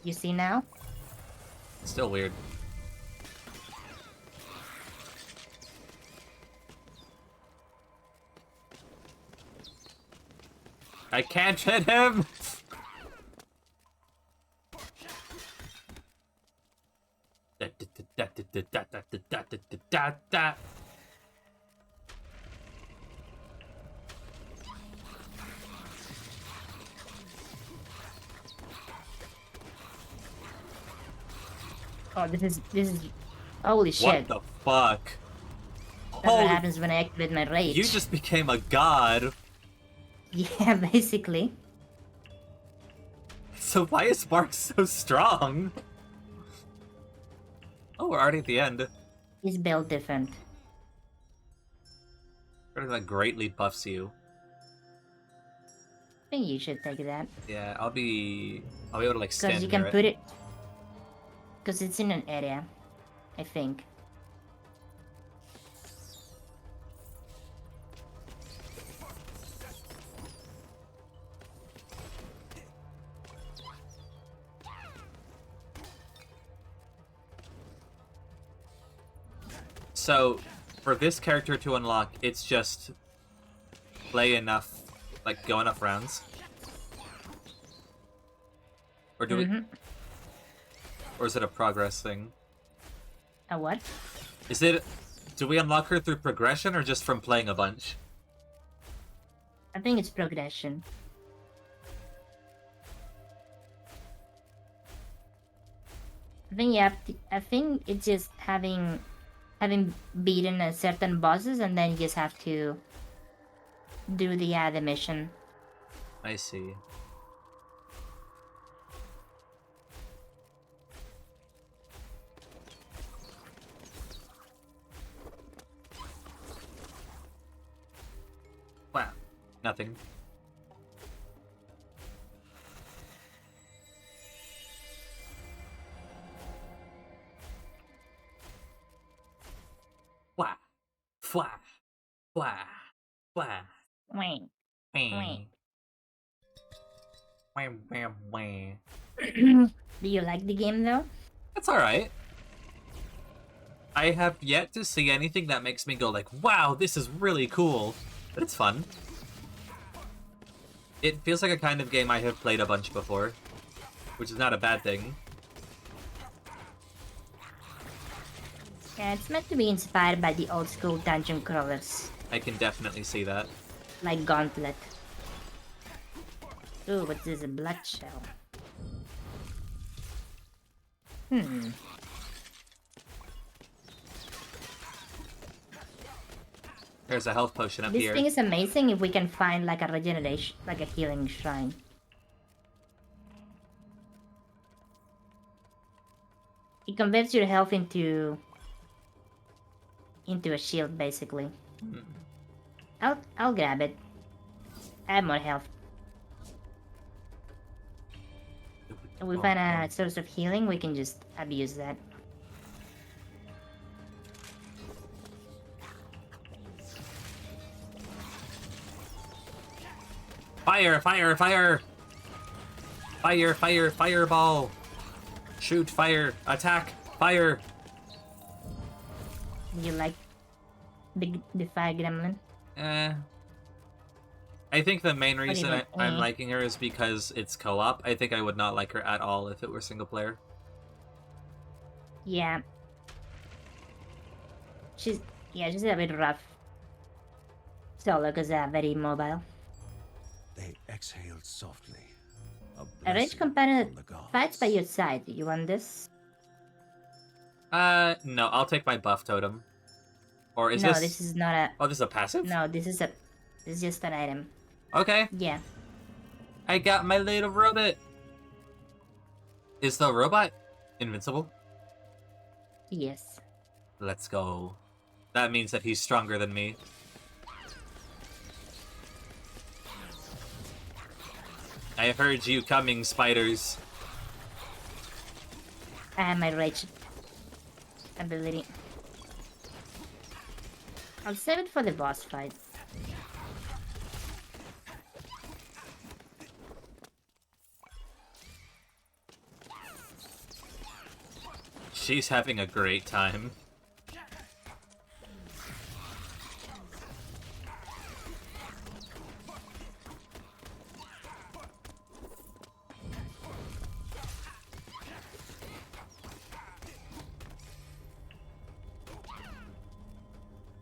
You see now? Still weird. I can't hit him! Oh, this is holy shit. What the fuck? That's what happens when I activate my rage. You just became a god. Yeah, basically. So why is Mark so strong? Oh, we're already at the end. He's built different. That greatly buffs you. I think you should take that. Yeah, I'll be able to like stand Because you can near put it... Because it's in an area, I think. So, for this character to unlock, it's just play enough, like go enough rounds. Or do we? Or is it a progress thing? A what? Is it? Do we unlock her through progression or just from playing a bunch? I think it's progression. I think you have to. I think it's just having beaten a certain bosses, and then you just have to do the mission. I see. Wow. Nothing. Flah. Flah. Flah. Flah. Wait. Wah. Wah, wah, wah. Do you like the game though? That's alright. I have yet to see anything that makes me go like, wow, this is really cool. But it's fun. It feels like a kind of game I have played a bunch before, which is not a bad thing. Yeah, it's meant to be inspired by the old school dungeon crawlers, I can definitely see that. like Gauntlet. Ooh, what's this? A blood shell. There's a health potion up This here. thing is amazing if we can find like a regeneration, like a healing shrine. It converts your health into a shield, basically. I'll grab it. I have more health. If we find a source of healing, we can just abuse that. Fire! Fire! Fire! Fire! Fire! Fireball! Shoot! Fire! Attack! Fire! You like the fire gremlin? I think the main do you reason mean? I'm liking her is because it's co-op. I think I would not like her at all if it were single player. Yeah. She's a bit rough. Solo, because they're very mobile. They exhaled softly. A ranged companion from the gods. fights by your side. You want this? No, I'll take my buff totem. Or is No, this... this is not a. Oh, this is a passive? No, this is just an item. Okay, Yeah. I got my little robot. Is the robot invincible? Yes. Let's go. That means that he's stronger than me. I heard you coming, spiders. I have my rage ability. I'll save it for the boss fight. She's having a great time.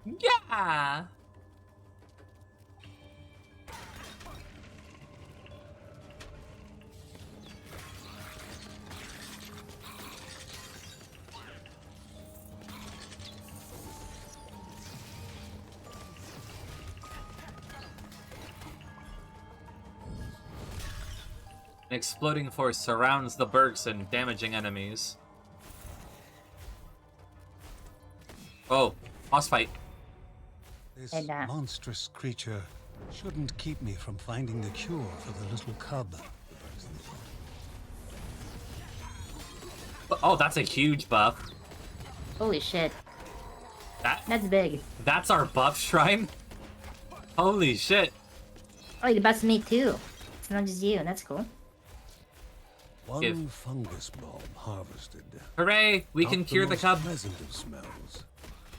Yeah! An exploding force surrounds the Bergson, damaging enemies. Oh, boss fight. This And, monstrous creature shouldn't keep me from finding the cure for the little cub. Oh, that's a huge buff. Holy shit. That That's big. That's our buff shrine? Holy shit. Oh, it buffs me too. It's not just you. That's cool. One Give. fungus bulb harvested. Hooray! We Not can cure the most cub. pleasant of smells,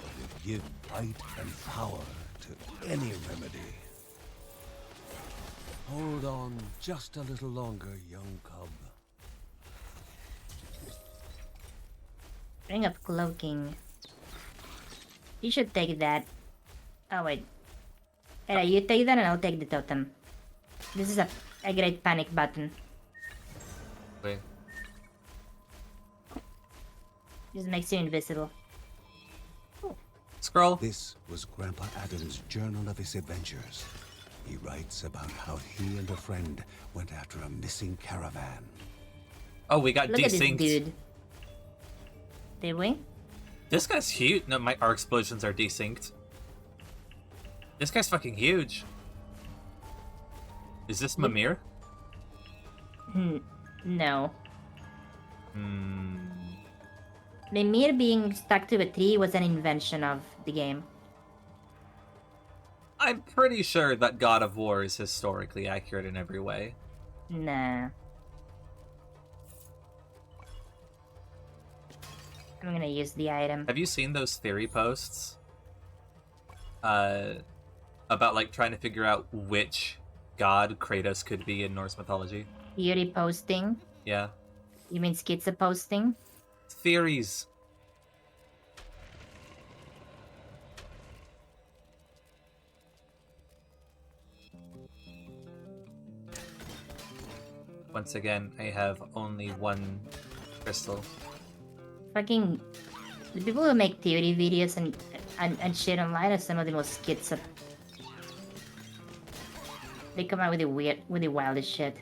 but would give bite and power to any remedy. Hold on just a little longer, young cub. Ring of cloaking. You should take that. Oh wait. Era, you take that and I'll take the totem. This is a great panic button. Wait. Just makes you invisible. Scroll. This was Grandpa Adam's journal of his adventures. He writes about how he and a friend went after a missing caravan. Oh, we got Look at this desynced. dude. Did we? This guy's huge. No, our explosions are desynced. This guy's fucking huge. Is this Mimir? No. Hmm. Mimir being stuck to a tree was an invention of the game. I'm pretty sure that God of War is historically accurate in every way. Nah. I'm gonna use the item. Have you seen those theory posts? About like trying to figure out which god Kratos could be in Norse mythology? Theory posting? Yeah. You mean schizo posting? Theories. Once again, I have only one crystal. Fucking the people who make theory videos and shit online are some of the most schizo. They come out with the wildest shit.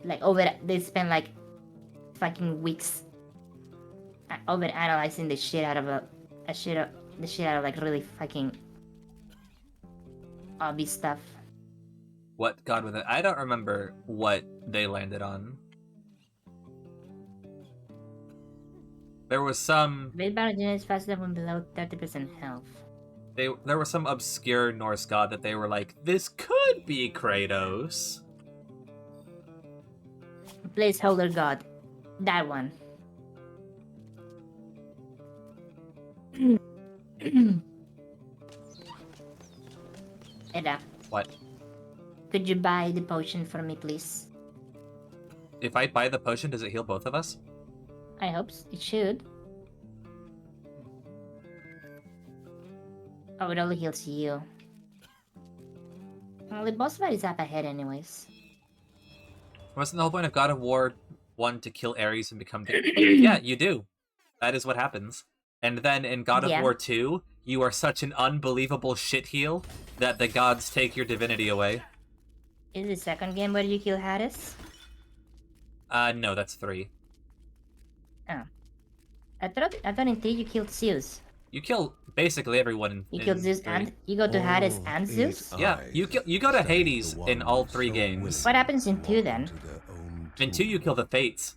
Like they spend like fucking weeks over analyzing the shit out of like really fucking obvious stuff. What god with it? I don't remember what they landed on. There was some. Raid battle generates faster when below 30% health. There was some obscure Norse god that they were like, this could be Kratos. Placeholder god. That one. Eda, What? could you buy the potion for me, please? If I buy the potion, does it heal both of us? I hope it should. Oh, it only heals you. Well, the boss fight is up ahead anyways. Wasn't the whole point of God of War 1 to kill Ares and become Yeah, you do. That is what happens. And then in God of Yeah. War 2, you are such an unbelievable shit heel that the gods take your divinity away. Is the second game where you kill Hades? No, that's 3. Oh. I thought in 3 you killed Zeus. You kill basically everyone in You killed Zeus 3. and you go to Hades All and 8 Zeus? Yeah, you go to study Hades the in one all 3 so games. willing What happens in 2 walk then? into their own In 2, you tomb. kill the Fates.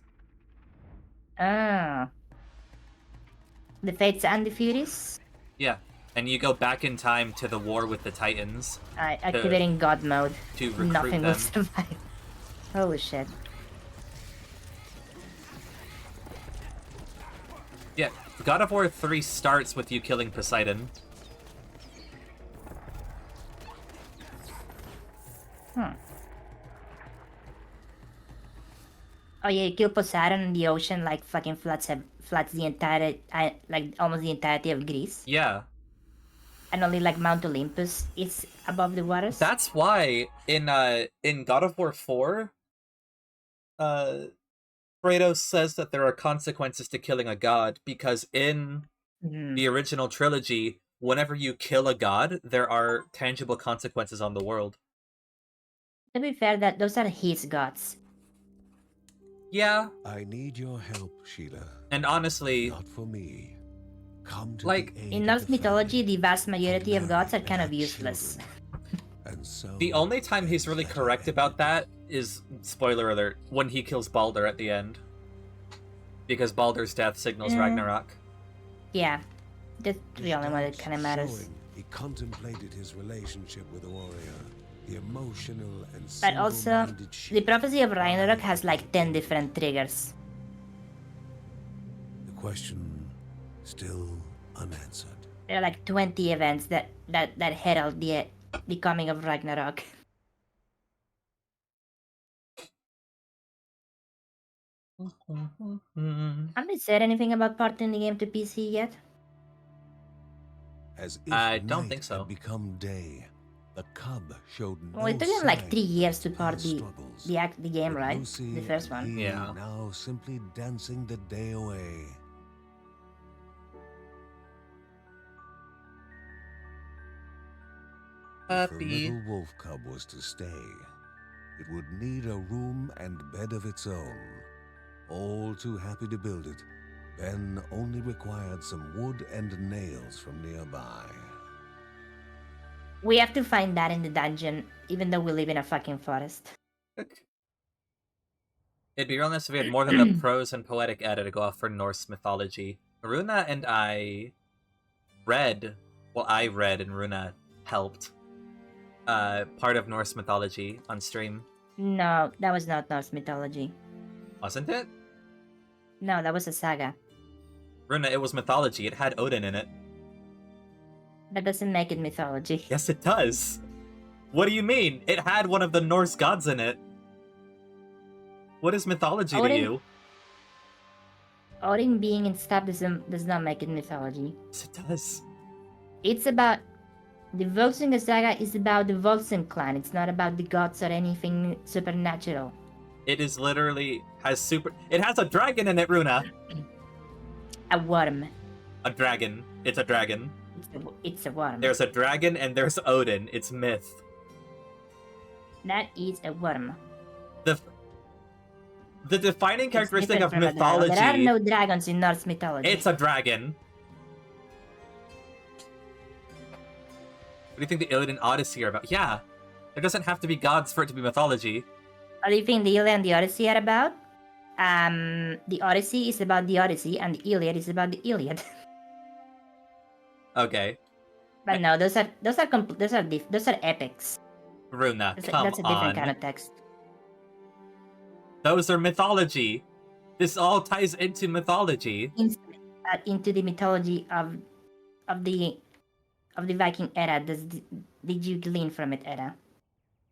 Ah. The Fates and the Furies? Yeah, and you go back in time to the war with the Titans Activating God mode. to recruit Nothing will them. survive. Holy shit. Yeah, God of War 3 starts with you killing Poseidon. Oh yeah, you kill Poseidon in the ocean, like fucking floods the entire, like almost the entirety of Greece. Yeah. And only like Mount Olympus is above the waters. That's why in God of War 4, Kratos says that there are consequences to killing a god, because in the original trilogy, whenever you kill a god, there are tangible consequences on the world. To be fair, that those are his gods. Yeah, I need your help, Sheila. and honestly, Not for me. Come to Like, the aid In of Norse the mythology, family. the vast majority of gods are Marry kind and of have useless. children. And so the only time he's really ends correct that about that is, spoiler alert, when he kills Baldur at the end. Because Baldur's death signals Ragnarok. Yeah, that's His the only one that doubts kind of matters. showing, he contemplated his relationship with the warrior, the emotional and But also, single-minded the sheep. prophecy of Ragnarok has like 10 different triggers. The question still unanswered. There are like 20 events that herald the coming of Ragnarok. Have they said anything about porting the game to PC yet? As if I don't night think so. had become day, The cub showed no Well, it took him like sign 3 years to of port past the struggles. the game, But right? Lucy The first and one. he Yeah. now simply dancing the day away. If the Puppy. little wolf cub was to stay, it would need a room and bed of its own. All too happy to build it, Ben only required some wood and nails from nearby. We have to find that in the dungeon, even though we live in a fucking forest. It'd be real nice if we had more than the prose and poetic edda to go off for Norse mythology. Runa and I read, and Runa helped, part of Norse mythology on stream. No, that was not Norse mythology. Wasn't it? No, that was a saga. Runa, it was mythology. It had Odin in it. That doesn't make it mythology. Yes, it does. What do you mean? It had one of the Norse gods in it. What is mythology to Odin- you? Odin being in stuff does not make it mythology. Yes, it does. It's about the Volsunga saga is about the Volsung clan. It's not about the gods or anything supernatural. It is literally It has a dragon in it, Runa. A worm. A dragon. It's a dragon. It's a worm. There's a dragon and there's Odin. It's myth. That is a worm. The defining It's characteristic different of from a dragon. mythology. There are no dragons in Norse mythology. It's a dragon. What do you think the Iliad and Odyssey are about? Yeah. There doesn't have to be gods for it to be mythology. What do you think the Iliad and the Odyssey are about? The Odyssey is about the Odyssey, and the Iliad is about the Iliad. Okay. But no, those are epics. Runa, come That's a different on. kind of text. Those are mythology. This all ties into mythology. Into the mythology of the Viking era. Did you glean from it, Edda?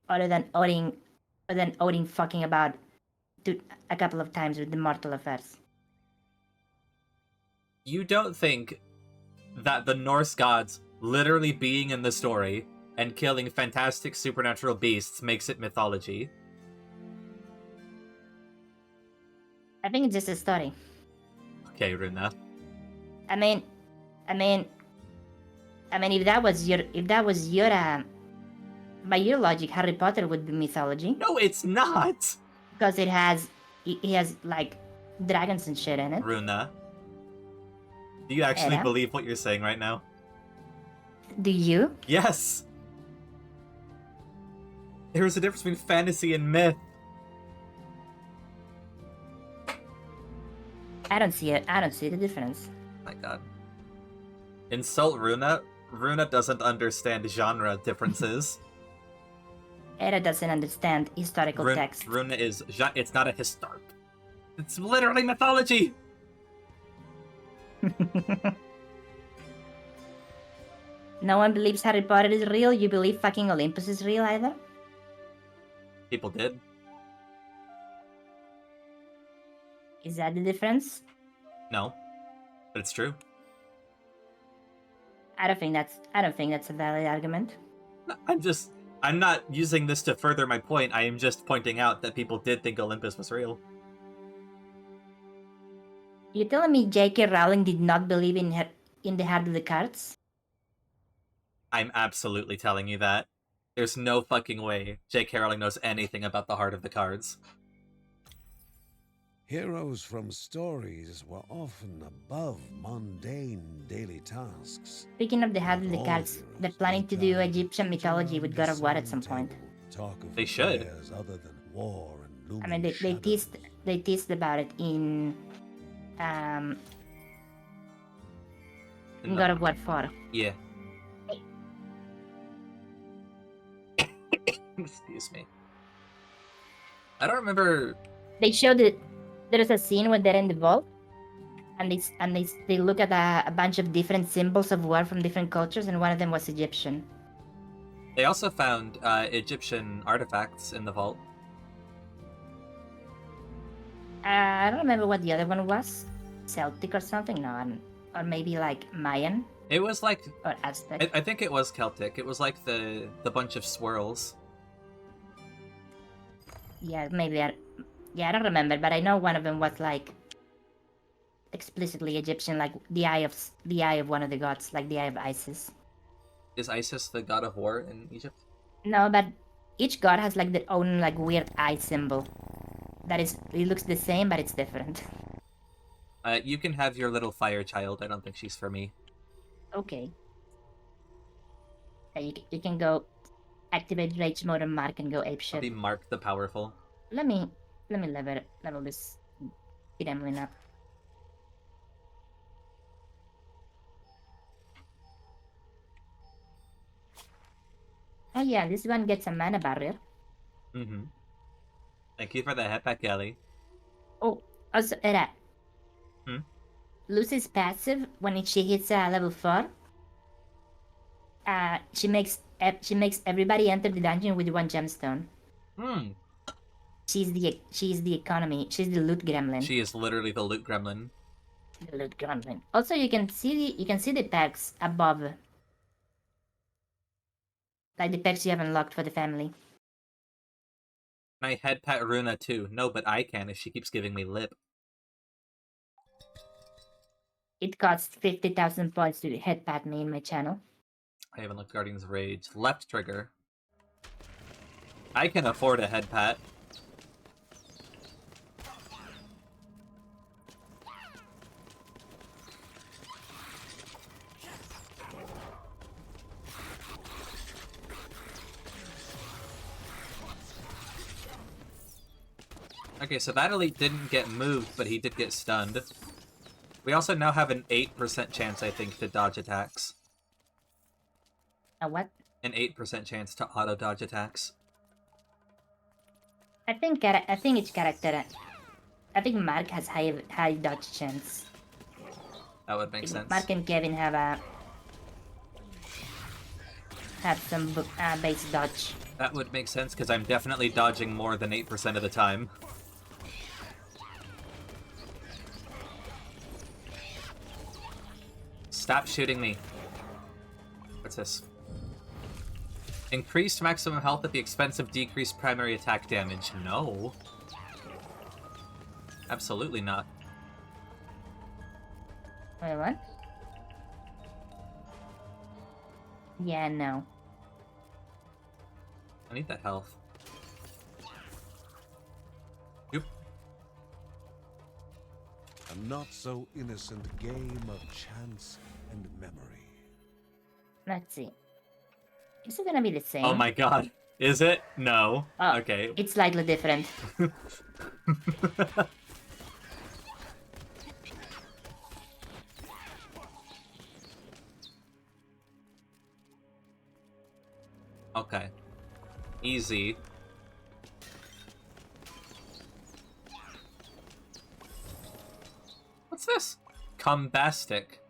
Other than Odin fucking about a couple of times with the mortal affairs. You don't think that the Norse gods literally being in the story and killing fantastic supernatural beasts makes it mythology? I think it's just a story. Okay, Runa. I mean, if that was your by your logic, Harry Potter would be mythology No, it's not! because it has like dragons and shit in it. Runa. Do you actually Edda? believe what you're saying right now? Do you? Yes! There is a difference between fantasy and myth. I don't see it. I don't see the difference. My god. Insult Runa? Runa doesn't understand genre differences. Era doesn't understand historical text. Runa is... It's not a historic. It's literally mythology! No one believes Harry Potter is real. You believe fucking Olympus is real either? People did. Is that the difference? No. But it's true. I don't think that's a valid argument. I'm not using this to further my point. I am just pointing out that people did think Olympus was real. You're telling me J.K. Rowling did not believe in the heart of the cards? I'm absolutely telling you that. There's no fucking way J.K. Rowling knows anything about the heart of the cards. Heroes from stories were often above mundane daily tasks. Speaking of the heart of the cards, they're planning to do Egyptian mythology with God of War at some point. They should. Other than war and I mean, they teased about it in God of War 4. Yeah. Excuse me. I don't remember. They showed it. There's a scene when they're in the vault, and they look at a bunch of different symbols of war from different cultures, and one of them was Egyptian. They also found Egyptian artifacts in the vault. I don't remember what the other one was. Celtic or something? No, or maybe like Mayan. It was like Or Aztec? I think it was Celtic. It was like the bunch of swirls. Yeah, maybe. Yeah, I don't remember, but I know one of them was like explicitly Egyptian, like the eye of one of the gods, like the eye of Isis. Is Isis the god of war in Egypt? No, but each god has like their own like weird eye symbol. That is, it looks the same, but it's different. You can have your little fire child. I don't think she's for me. Okay. Yeah, you can go activate rage mode and Mark and go ape I'll shit. be Mark the Powerful. Let me level this gremlin up. Oh yeah, this one gets a mana barrier. Mm-hmm. Thank you for the headpack, Kelly. Oh, also Era. Hmm? Lucy's passive when she hits level 4. She makes everybody enter the dungeon with 1 gemstone. Hmm. She's the economy. She's the loot gremlin. She is literally the loot gremlin. The loot gremlin. Also, you can see the perks above, like the perks you have unlocked for the family. Can I headpat Runa too? No, but I can if she keeps giving me lip. It costs 50,000 points to headpat me in my channel. I haven't looked Guardians of Rage. Left trigger. I can afford a headpat. Okay, so that elite didn't get moved, but he did get stunned. We also now have an 8% chance, I think, to dodge attacks. A what? An 8% chance to auto-dodge attacks. I think each character. I think Mark has high dodge chance. That would make sense. Mark and Kevin have some base dodge. That would make sense, because I'm definitely dodging more than 8% of the time. Stop shooting me. What's this? Increased maximum health at the expense of decreased primary attack damage. No. Absolutely not. Wait, what? Yeah, no. I need that health. Oop. A not-so-innocent game of chance and memory. Let's see. Is it gonna be the same? Oh my god. Is it? No. Oh, Okay. it's slightly different. Okay. Easy. What's this? Combastic.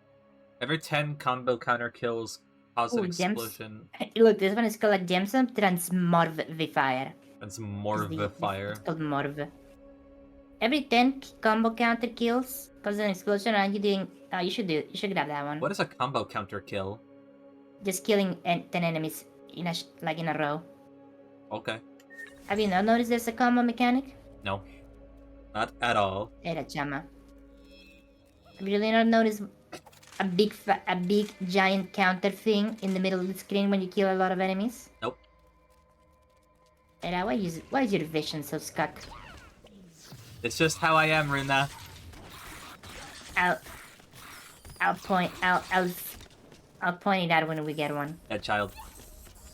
Every 10 combo counter kills cause an Ooh, gems. explosion. Look, this one is called like Gemstone Transmorvifier. That's Morvifier. It's called Morv. Every 10 combo counter kills cause an explosion, and you doing? You should grab that one. What is a combo counter kill? Just killing 10 enemies in a row. Okay. Have you not noticed there's a combo mechanic? No. Not at all. Era chama. Have you really not noticed a big giant counter thing in the middle of the screen when you kill a lot of enemies? Nope. Era, why is your vision so stuck? It's just how I am, Runa. I'll point it out when we get one. Head child.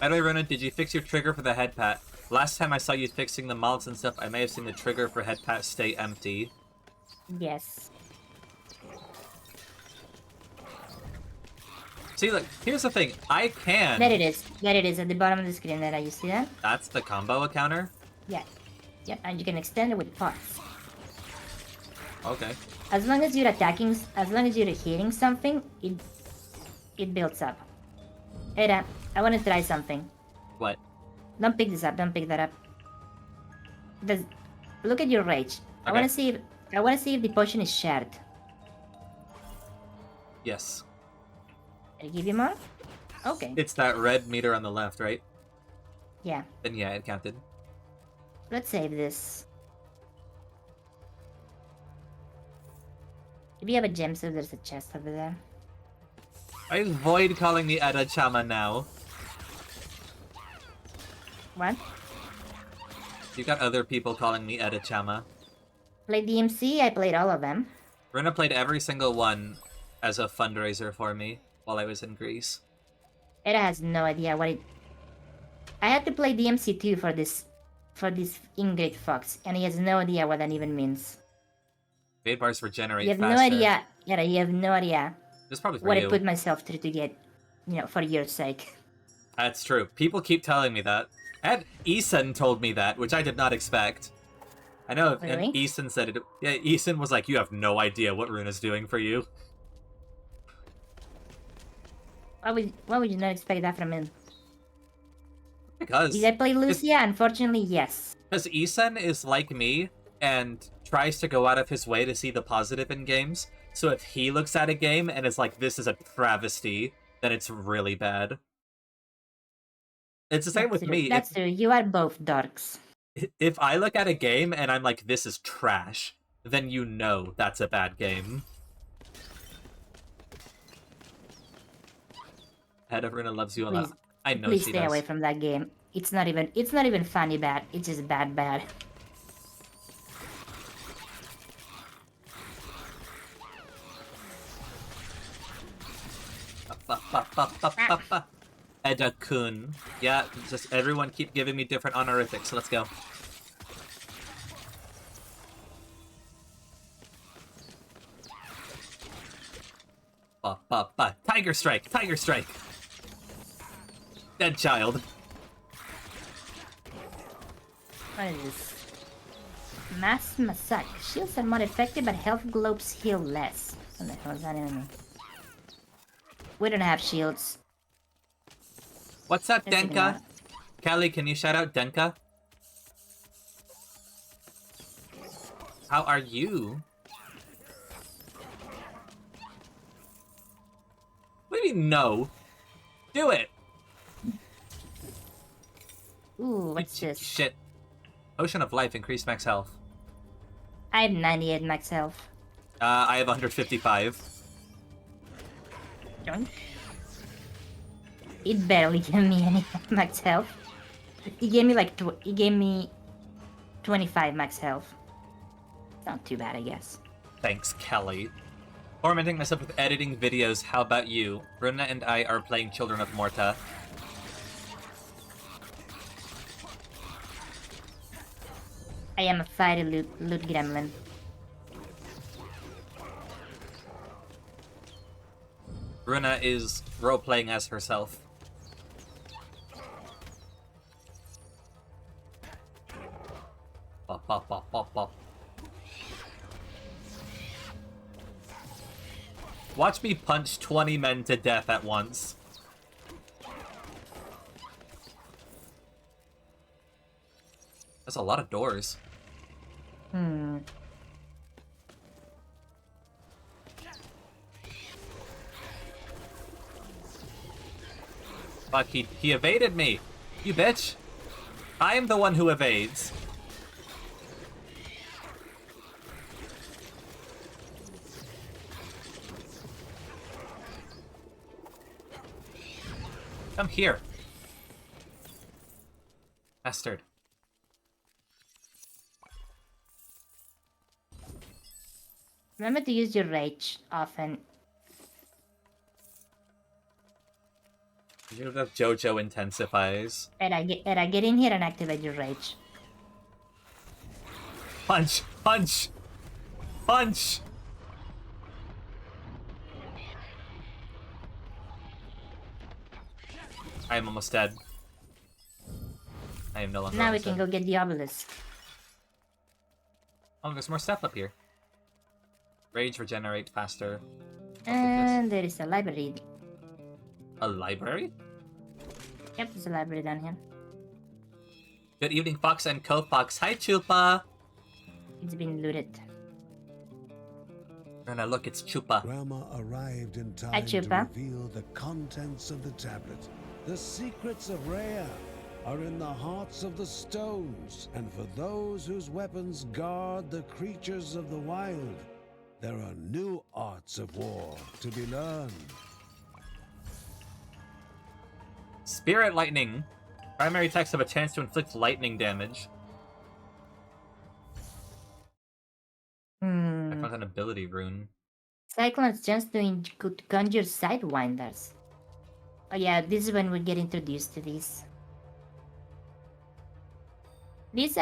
By the way, Runa, did you fix your trigger for the head pat? Last time I saw you fixing the mobs and stuff, I may have seen the trigger for head pat stay empty. Yes. See, look, here's the thing. I can... There it is. There it is at the bottom of the screen. There, you see that? That's the combo counter? Yeah. Yep, and you can extend it with pots. Okay. As long as you're hitting something, it builds up. Hey, I want to try something. What? Don't pick this up. Don't pick that up. Look at your rage. Okay. I want to see if the potion is shared. Yes. Did I give you more? Okay. It's that red meter on the left, right? Yeah. Then yeah, it counted. Let's save this. If you have a gem, so there's a chest over there. I avoid calling me Eda Chama now. What? You got other people calling me Eda Chama. Played DMC, I played all of them. Runa played every single one as a fundraiser for me while I was in Greece. Eda has no idea what it... I had to play DMC too for this Ingrid Fox, and he has no idea what that even means. Fade bars regenerate You have faster. no idea, Eda, you have no idea This is probably for what you. I put myself through to get, for your sake. That's true. People keep telling me that. And Eason told me that, which I did not expect. I know, Really? and Eason said it. Yeah, Eason was like, you have no idea what Runa's doing for you. Why would you not expect that from him? Because... Did I play Lucia? Unfortunately, yes. Because Eason is like me, and tries to go out of his way to see the positive in games. So if he looks at a game and is like, this is a travesty, then it's really bad. It's the same with me. That's true. You are both dorks. If I look at a game and I'm like, this is trash, then you know that's a bad game. Head of Runa loves you a lot. I know Please she stay does. away from that game. It's not even funny bad. It's just bad. Eda-kun. Yeah, just everyone keep giving me different honorifics. Let's go. Tiger strike! Tiger strike! Dead child. What is this? Mass Massacre. Shields are more effective, but health globes heal less. What the hell does that even mean? We don't have shields. What's up, Let's Denka? ignore. Kelly, can you shout out Denka? How are you? What do you mean, no? Do it! Ooh, what's this? Shit. Potion of Life, increased max health. I have 98 max health. I have 155. Don't. It barely gave me any max health. It gave me it gave me 25 max health. It's not too bad, I guess. Thanks, Kelly. Tormenting myself with editing videos, how about you? Runa and I are playing Children of Morta. I am a fiery loot gremlin. Runa is role-playing as herself. Bop, bop, bop, bop, bop. Watch me punch 20 men to death at once. That's a lot of doors. Fuck, he evaded me! You bitch! I am the one who evades. Come here. Bastard. Remember to use your rage often. You know that JoJo intensifies. And I get in here and activate your rage. Punch! Punch! Punch! I am almost dead. I am no longer Now we almost can dead. go get the obelisk. Oh, there's more stuff up here. Rage regenerate faster. And there is a library. A library? Yep, there's a library down here. Good evening, Fox and Co-Fox. Hi, Chupa! It's been looted. And look, it's Chupa. Grandma arrived in Hi, time to Chupa. reveal the contents of the tablet. The secrets of Rhea are in the hearts of the stones, and for those whose weapons guard the creatures of the wild, there are new arts of war to be learned. Spirit Lightning. Primary attacks have a chance to inflict lightning damage. I found an ability rune. Cyclone's chance to conjure sidewinders. Oh yeah, this is when we get introduced to these. This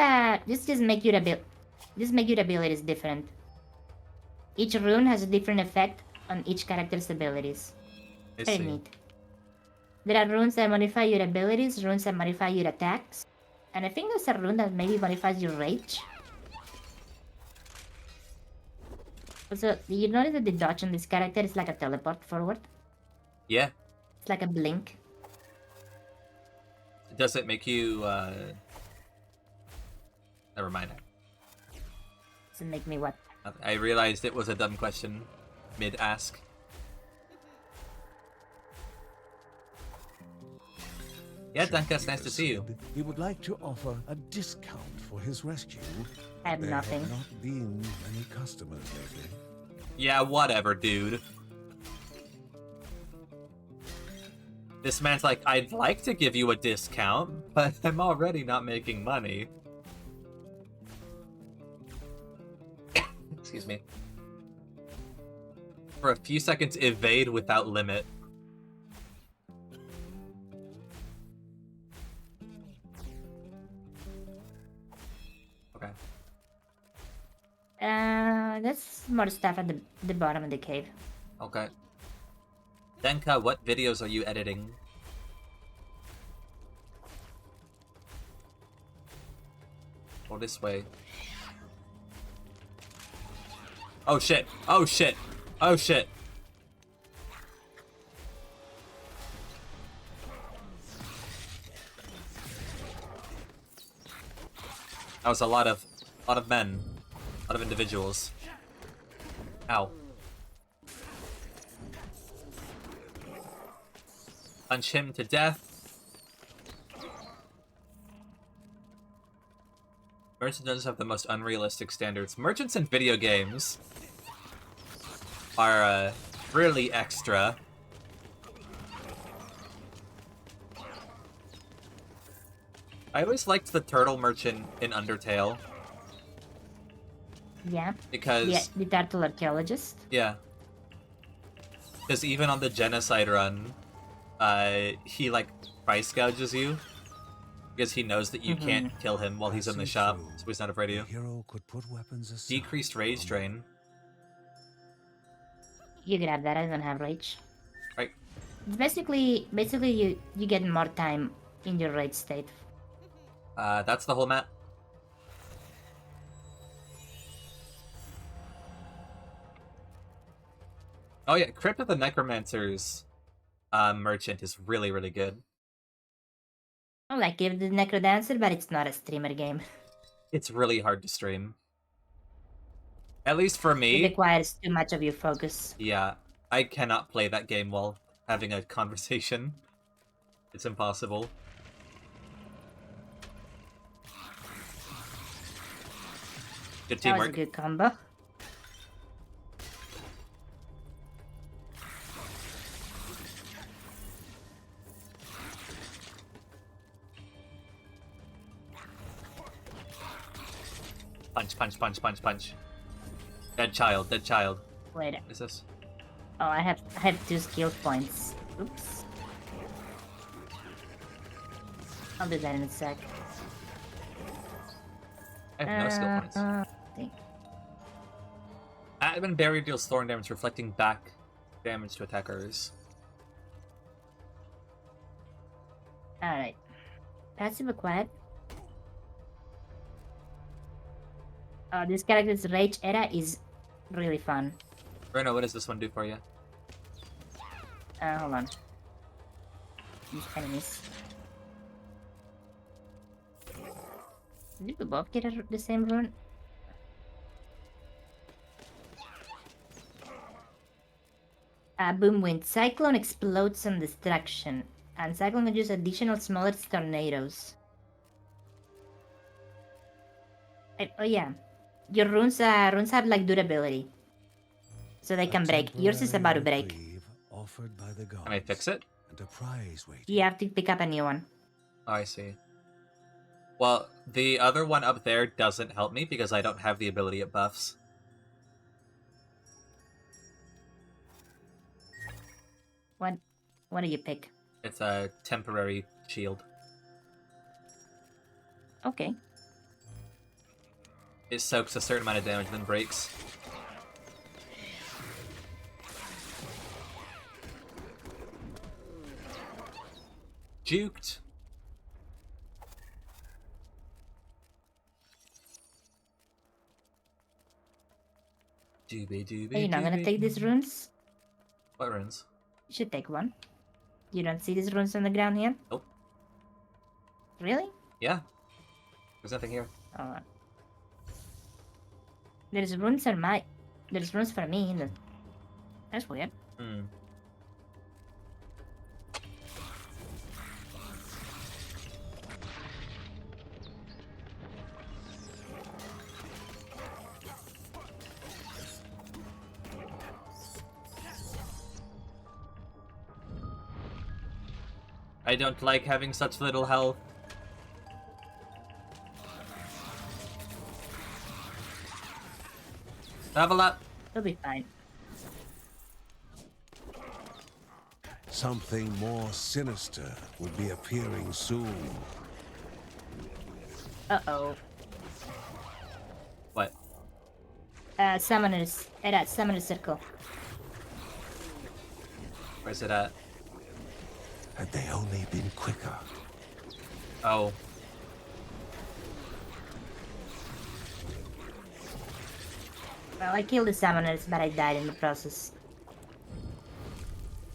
just make your abilities different. Each rune has a different effect on each character's abilities. I Very see. neat. There are runes that modify your abilities, runes that modify your attacks, and I think there's a rune that maybe modifies your rage. Also, do you notice that the dodge on this character is like a teleport forward? Yeah. It's like a blink. Does it make you, Never mind. Does it make me what? I realized it was a dumb question mid-ask. Yeah, Dunkas, nice to see you. He would like to offer a discount for his rescue. I have There nothing. have not been many customers lately. Yeah, whatever, dude. This man's like, I'd like to give you a discount, but I'm already not making money. Excuse me. For a few seconds, evade without limit. Okay. That's more stuff at the bottom of the cave. Okay. Denka, what videos are you editing? Go this way. Oh shit! Oh shit! Oh shit! That was a lot of men. A lot of individuals. Ow. Punch him to death. Merchant does have the most unrealistic standards. Merchants in video games are really extra. I always liked the turtle merchant in Undertale. Yeah. Because... Yeah, the turtle archaeologist. Yeah. Because even on the genocide run, he, like, price gouges you. Because he knows that you can't kill him while he's in the shop, so he's not afraid of you. Hero could put weapons aside. Decreased rage drain. You grab that, I don't have rage. Right. It's basically you get more time in your rage state. That's the whole map. Oh yeah, Crypt of the Necromancer's merchant is really, really good. I like Give the Necrodancer, but it's not a streamer game. It's really hard to stream. At least for It me. requires too much of your focus. Yeah, I cannot play that game while having a conversation. It's impossible. Good That was a teamwork. good combo. Punch, punch, punch, punch, punch. Dead child, dead child. Wait. What is this? Oh, I have 2 skill points. Oops. I'll do that in a sec. I have no skill points. Think. Admin barrier deals thorn damage, reflecting back damage to attackers. Alright. Passive acquired. This character's rage era is really fun. Bruno, what does this one do for you? Hold on. These enemies. Did we both get the same rune? Boom wind. Cyclone explodes on destruction. And Cyclone can use additional smaller tornadoes. Oh yeah. Your runes have like durability. So they can break. Yours is about to break. Offered by the gods, Can I fix it? and a prize waiting. You have to pick up a new one. Oh, I see. Well, the other one up there doesn't help me because I don't have the ability it buffs. What do you pick? It's a temporary shield. Okay. It soaks a certain amount of damage, then breaks. Juked. Are you not gonna take these runes? What runes? You should take one. You don't see these runes on the ground here? Nope. Really? Yeah. There's nothing here. Oh. There's runes for There's runes for me. That's weird. Hmm. I don't like having such little health. Level up. You'll be fine. Something more sinister will be appearing soon. Uh-oh. What? Summoners. At Summoner Circle. Where's it at? Had they only been quicker. Oh. Well, I killed the Summoners, but I died in the process.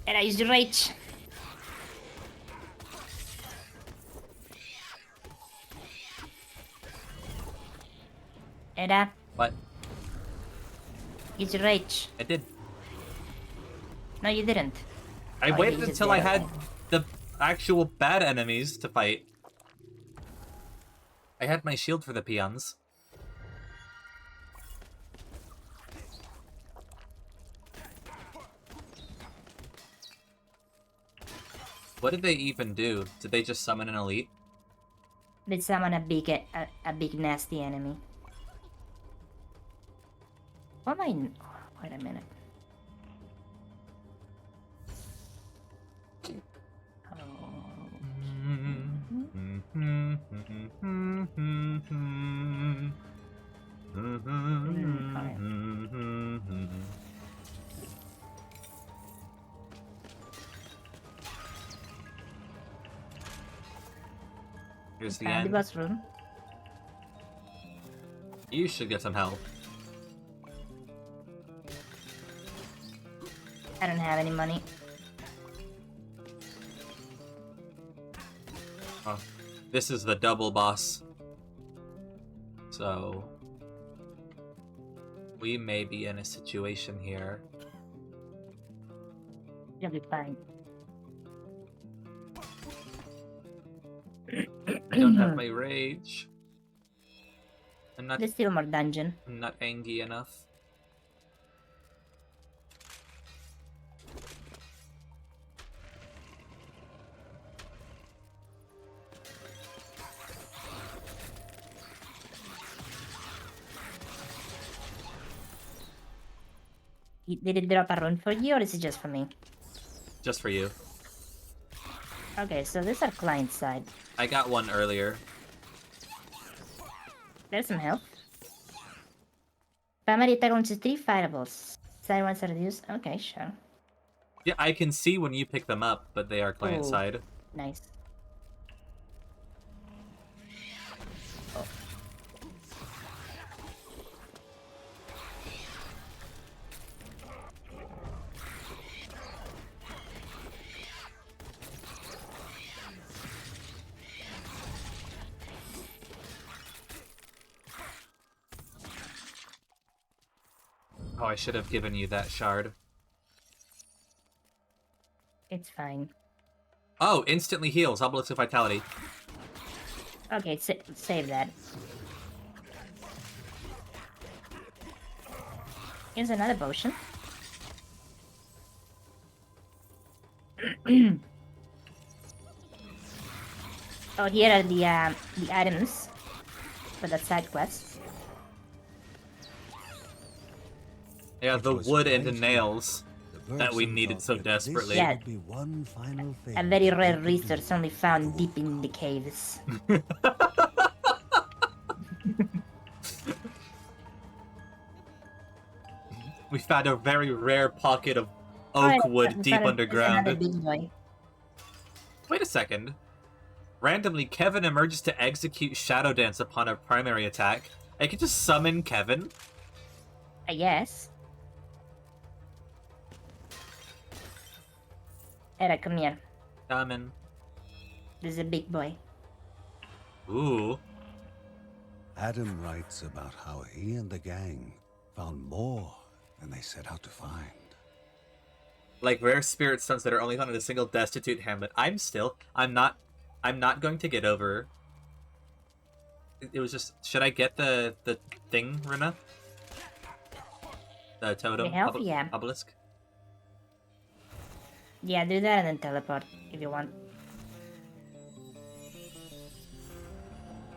And I used Rage. Era, What? use Rage. I did. No, you didn't. I Oh, waited you just until I did, had okay. the actual bad enemies to fight. I had my shield for the peons. What did they even do? Did they just summon an elite? They summon a big nasty enemy. What am I? Wait a minute. Here's the The end. boss room. You should get some help. I don't have any money. Oh, this is the double boss. So we may be in a situation here. You'll be fine. I don't have my rage. There's still more dungeon. I'm not angry enough. Did it drop a rune for you, or is it just for me? Just for you. Okay, so this is our client side. I got one earlier. There's some health. Primary attack launches 3 fireballs. Side ones are reduced. Okay, sure. Yeah, I can see when you pick them up, but they are client Ooh. side. Nice. Oh, I should have given you that shard. It's fine. Oh, instantly heals. Obelisk of Vitality. Okay, save that. Here's another potion. Oh, here are the items for the side quest. Yeah, It the was wood and the right nails The that we Bergson needed thought so that desperately. This Yeah. would be one final thing A very that they rare could resource do only for found the deep in world. the caves. We found a very rare pocket of Oh, oak yeah, wood we deep found there's another underground. big boy. Wait a second. Randomly, Kevin emerges to execute Shadow Dance upon a primary attack. I can just summon Kevin? I guess. Era, come here. Summon. There's a big boy. Ooh. Adam writes about how he and the gang found more than they set out to find. Like rare spirit stones that are only found in a single destitute hamlet. I'm not going to get over. It was just, should I get the thing, Runa? The totem? The health? Yeah. Obelisk? Yeah, do that and then teleport if you want.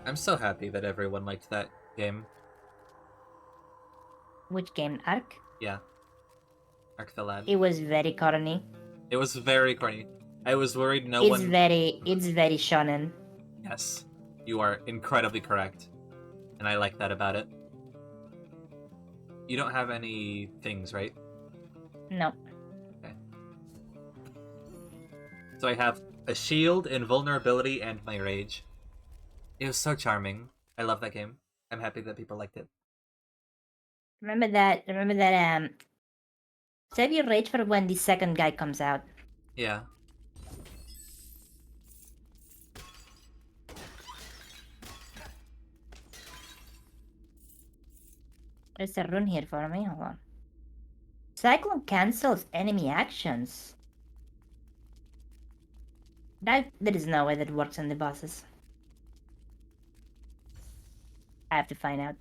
I'm so happy that everyone liked that game. Which game? Ark? Yeah. Ark the Lad. It was very corny. It was very corny. I was worried no It's one... very shonen. Yes. You are incredibly correct. And I like that about it. You don't have any things, right? No. Okay. So I have a shield, invulnerability, and my rage. It was so charming. I love that game. I'm happy that people liked it. Remember that save your rage for when the second guy comes out. Yeah. There's a rune here for me. Hold on. Cyclone cancels enemy actions. There is no way that works on the bosses. I have to find out.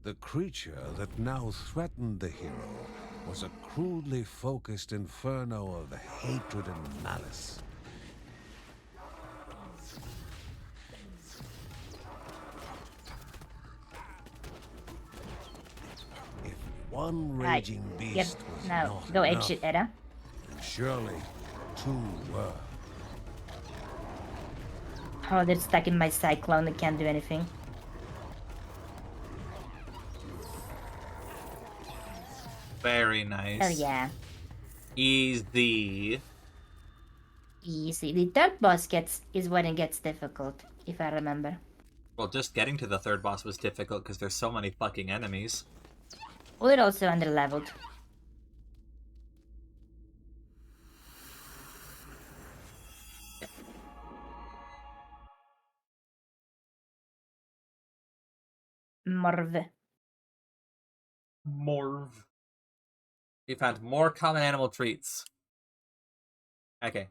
The creature that now threatened the hero was a crudely focused inferno of hatred and malice. If one Right. raging Yep. beast was Now not go enough, apeshit, Edda. then surely two were. Oh, they're stuck in my cyclone. They can't do anything. Very nice. Oh yeah. Easy. Easy. The third boss is when it gets difficult, if I remember. Well, just getting to the third boss was difficult because there's so many fucking enemies. We're also underleveled. Morv. Morv. We found more common animal treats. Okay.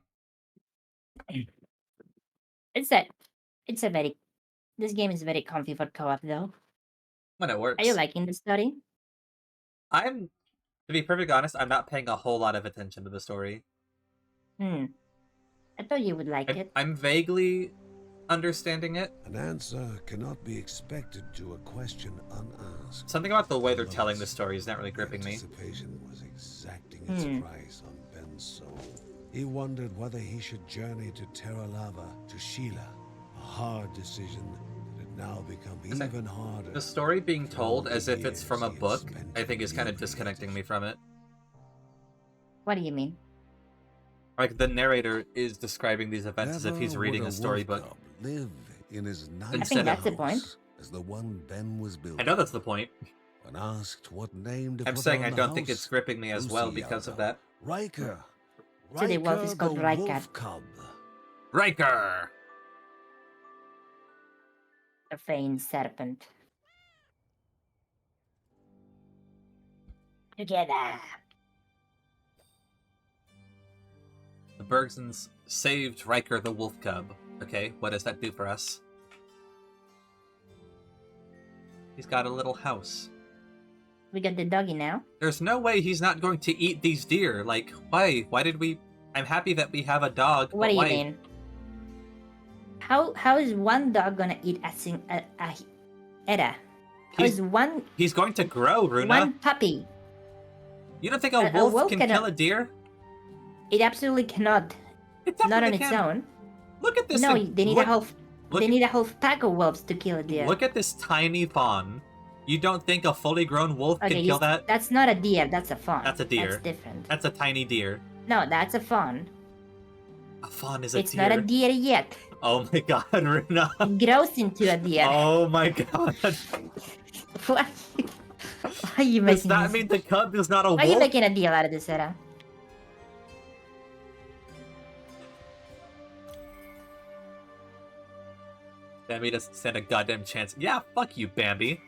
It's a very. This game is very comfy for co-op though. When it works. Are you liking the story? To be perfectly honest, I'm not paying a whole lot of attention to the story. I thought you would like it. I'm vaguely understanding it. An answer cannot be expected to a question unasked. Something about the way they're telling the story is not really The gripping me. anticipation was exacting its price on Ben's soul. He wondered whether he should journey to Terra Lava, to Sheila, a hard decision that had now become even harder. The story being for told all as the if it's years from a he had book, spent I think is kind of inebriated. disconnecting me from it. What do you mean? Like, the narrator is describing these events as if he's Never reading would a wolf storybook. cub live in as nice I think that's the a point. house as the one Ben was building. I know that's the point. When asked what name to I'm put saying on I the don't think house, it's gripping me as well Lucy because of yelled out, that. Riker! So the wolf is called the Riker. wolf cub. Riker! A feigned serpent. Together. The Bergsons saved Riker the wolf cub. Okay, what does that do for us? He's got a little house. We got the doggy now. There's no way he's not going to eat these deer. Like, why? Why did we... I'm happy that we have a dog, What but do you why? mean? How is one dog gonna eat Era? How He's- is one He's going to grow, Runa. one puppy? You don't think a wolf can cannot- kill a deer? It absolutely cannot. It Not on definitely its can. own. Look at this No, thing. they need look, a whole. look They at- need a whole pack of wolves to kill a deer. Look at this tiny fawn. You don't think a fully grown wolf can kill that? That's not a deer. That's a fawn. That's a deer. That's different. That's a tiny deer. No, that's a fawn. A fawn is a It's deer. not a deer yet. Oh my god, Runa. It grows into a deer. Oh my god. What? Why are you Does making that this? mean the cub is not a Why are you wolf? making a deal out of this, Era? Bambi doesn't stand a goddamn chance. Yeah, fuck you, Bambi.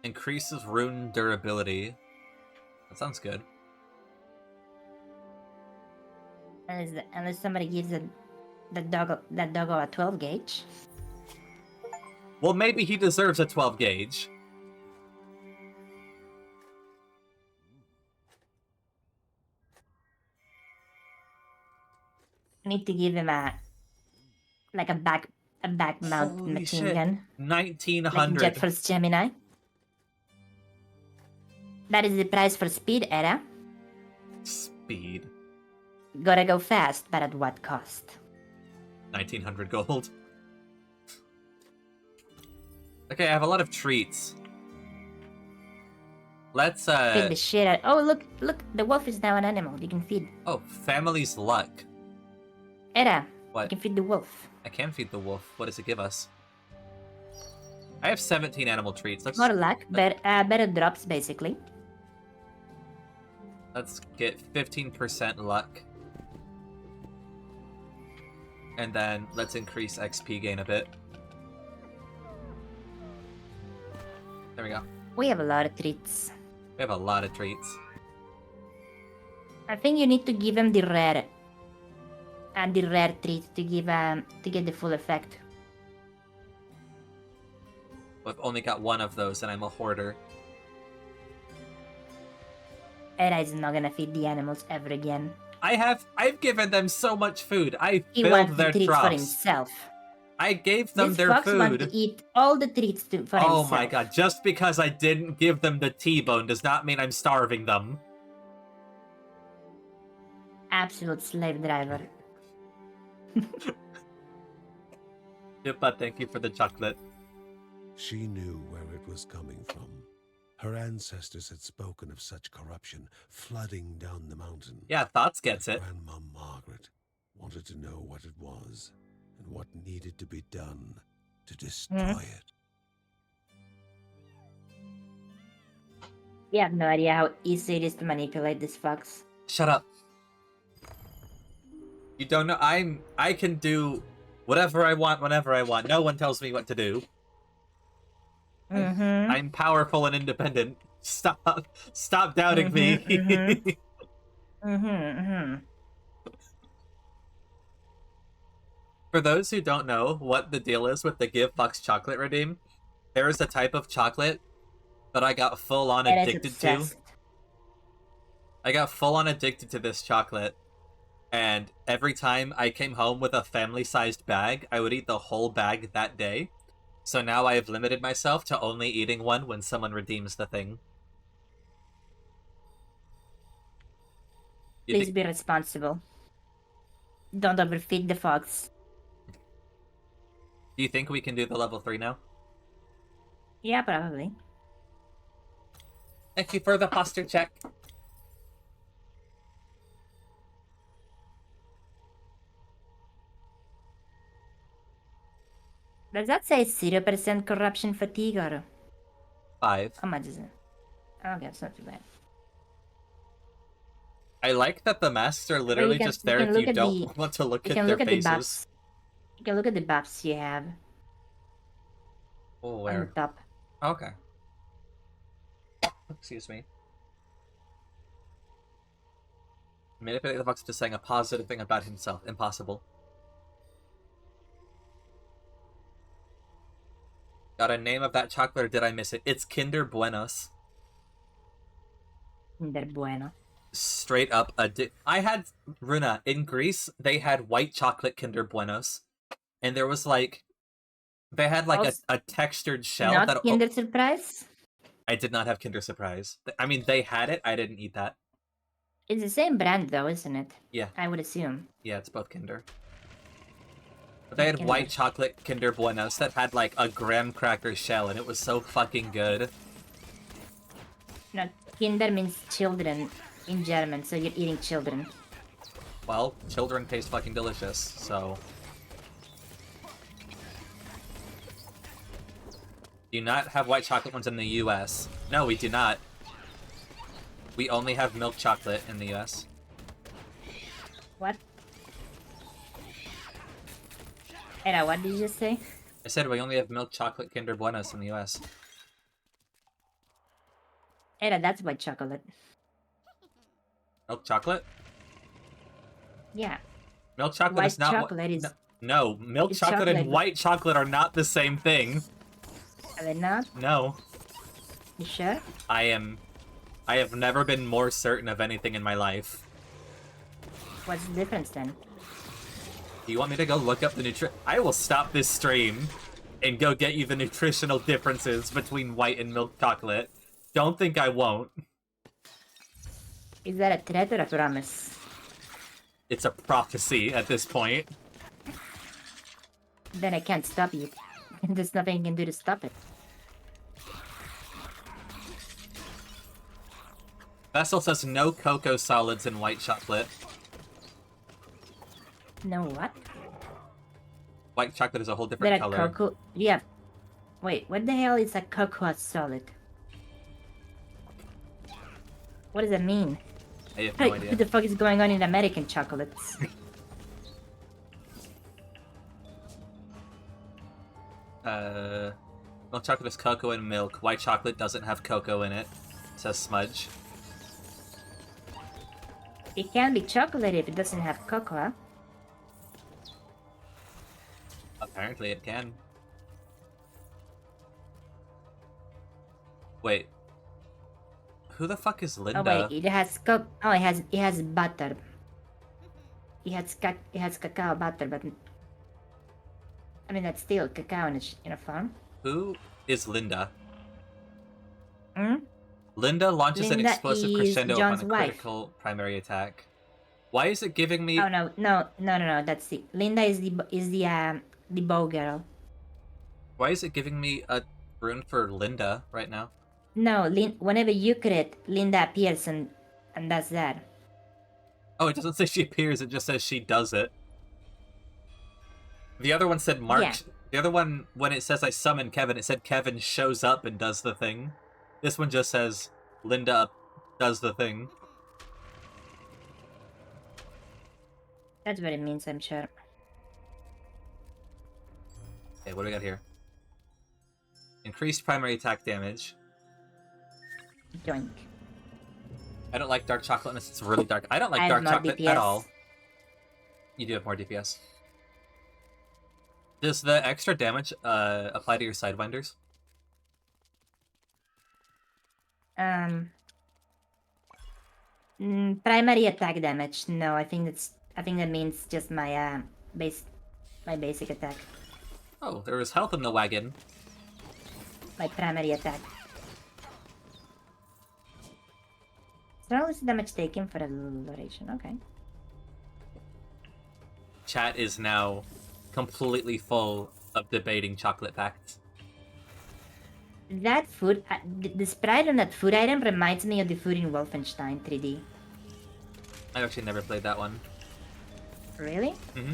Increases rune durability. That sounds good. Unless somebody gives that doggo a 12 gauge. Well, maybe he deserves a 12 gauge. I need to give him a back mount Holy machine shit. gun. Like 1900. Jet Force Gemini. That is the price for speed, Era. Speed. Gotta go fast, but at what cost? 1900 gold. Okay, I have a lot of treats. Let's, Feed the shit out. Oh, look, the wolf is now an animal. You can feed. Oh, family's luck. Era, What? you can feed the wolf. I can feed the wolf. What does it give us? I have 17 animal treats. More luck, better drops, basically. Let's get 15% luck. And then let's increase XP gain a bit. There we go. We have a lot of treats. We have a lot of treats. I think you need to give him the rare treat to get the full effect. I've only got one of those, and I'm a hoarder. Era is not gonna feed the animals ever again. I've given them so much food. I He filled wants their the treats for troughs. himself. I gave them This their fox wants food. to eat all the treats for Oh himself. my god, just because I didn't give them the T-bone does not mean I'm starving them. Absolute slave driver. Yep, but thank you for the chocolate. She knew where it was coming from. Her ancestors had spoken of such corruption flooding down the mountain. Yeah, Thoughts gets it. Grandma Margaret wanted to know what it was and what needed to be done to destroy it. You have no idea how easy it is to manipulate this fox. Shut up. You don't know. I can do whatever I want whenever I want. No one tells me what to do. Mm-hmm. I'm powerful and independent. Stop doubting me. Mm-hmm. For those who don't know what the deal is with the Give Fox chocolate redeem, there is a type of chocolate that I got full on addicted to. I got full on addicted to this chocolate. And every time I came home with a family-sized bag, I would eat the whole bag that day. So now I have limited myself to only eating one when someone redeems the thing. You Please think- be responsible. Don't overfeed the fox. Do you think we can do the level 3 now? Yeah, probably. Thank you for the posture check. Does that say 0% corruption fatigue or 5. how much is it? Okay, it's not too bad. I like that the masks are literally can- just you there can if look you at don't the- want to look You at can their look at the faces. buffs. You can look at the buffs you have Oh, on where? the top. Okay. Excuse me. Manipulate the fox to saying a positive thing about himself. Impossible. Got a name of that chocolate or did I miss it? It's Kinder Buenos. Kinder Bueno. Straight up I had, Runa, in Greece, they had white chocolate Kinder Buenos. And there was like, they had like a textured shell Not that... Kinder Surprise? I did not have Kinder Surprise. I mean, they had it, I didn't eat that. It's the same brand though, isn't it? Yeah. I would assume. Yeah, it's both Kinder. But they had Kinder. white chocolate Kinder Buenos that had like a graham cracker shell, and it was so fucking good. No, Kinder means children in German, so you're eating children. Well, children taste fucking delicious, so... Do you not have white chocolate ones in the US? No, we do not. We only have milk chocolate in the US. What? Era, what did you just say? I said we only have milk chocolate Kinder Buenos in the US. Era, that's white chocolate. Milk chocolate? Yeah. Milk chocolate White is not... chocolate is... No, milk It's chocolate and chocolate. white chocolate are not the same thing. Are they not? No. You sure? I have never been more certain of anything in my life. What's the difference then? Do you want me to go look up the I will stop this stream and go get you the nutritional differences between white and milk chocolate. Don't think I won't. Is that a threat or a promise? It's a prophecy at this point. Then I can't stop you. There's nothing you can do to stop it. Vessel says no cocoa solids in white chocolate. No what? White chocolate is a whole There different are color. cocoa... Yeah. Wait, what the hell is a cocoa solid? What does that mean? I have no What idea. the fuck is going on in American chocolates? Milk chocolate is cocoa and milk. White chocolate doesn't have cocoa in it. Says Smudge. It can be chocolate if it doesn't have cocoa. Apparently it can. Wait. Who the fuck is Oh Linda? wait, it has it has butter. It has cacao butter, but I mean that's still cacao in a farm. Who is Linda? Hmm? Linda launches an Linda explosive is crescendo John's upon a wife. critical primary attack. Why is it giving me... Oh no, that's the Linda is the bow girl. Why is it giving me a rune for Linda right now? No, whenever you crit, Linda appears and does that. Oh, it doesn't say she appears, it just says she does it. The other one said Mark... Yeah. The other one, when it says I summon Kevin, it said Kevin shows up and does the thing. This one just says Linda does the thing. That's what it means, I'm sure. Okay, what do we got here? Increased primary attack damage. Joink. I don't like dark chocolate unless it's really dark. I don't like I have dark more chocolate DPS. at all. You do have more DPS. Does the extra damage apply to your sidewinders? Primary attack damage. No, I think that means just my basic attack. Oh, there was health in the wagon. My primary attack. So is damage taken for the duration. Okay. Chat is now completely full of debating chocolate facts. That food, the sprite on that food item reminds me of the food in Wolfenstein 3D. I've actually never played that one. Really? Mm-hmm.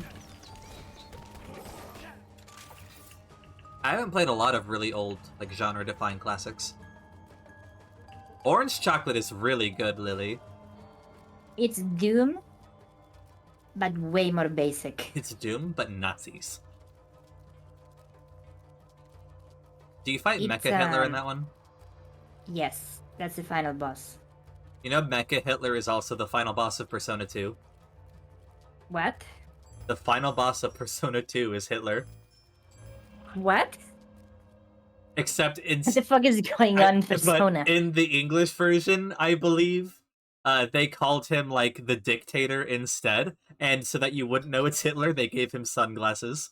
I haven't played a lot of really old, like, genre-defying classics. Orange chocolate is really good, Lily. It's Doom, but way more basic. It's Doom, but Nazis. Do you fight It's, Mecha Hitler in that one? Yes, that's the final boss. You know, Mecha Hitler is also the final boss of Persona 2. What? The final boss of Persona 2 is Hitler. What? Except in... What the fuck is going on in Persona? But in the English version, I believe, they called him, like, the dictator instead. And so that you wouldn't know it's Hitler, they gave him sunglasses.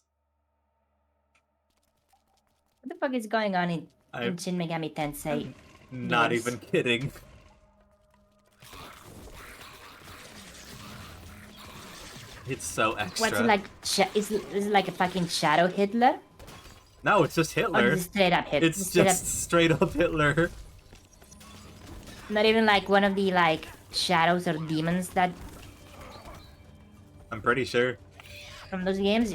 What the fuck is going on in I'm Shin Megami Tensei? not games? even kidding. It's so extra. What's it like? Is it like a fucking shadow Hitler? No, it's just Or Hitler. is it straight up Hitler? It's just straight up Hitler. Not even like one of the like shadows or demons that I'm pretty sure. from those games.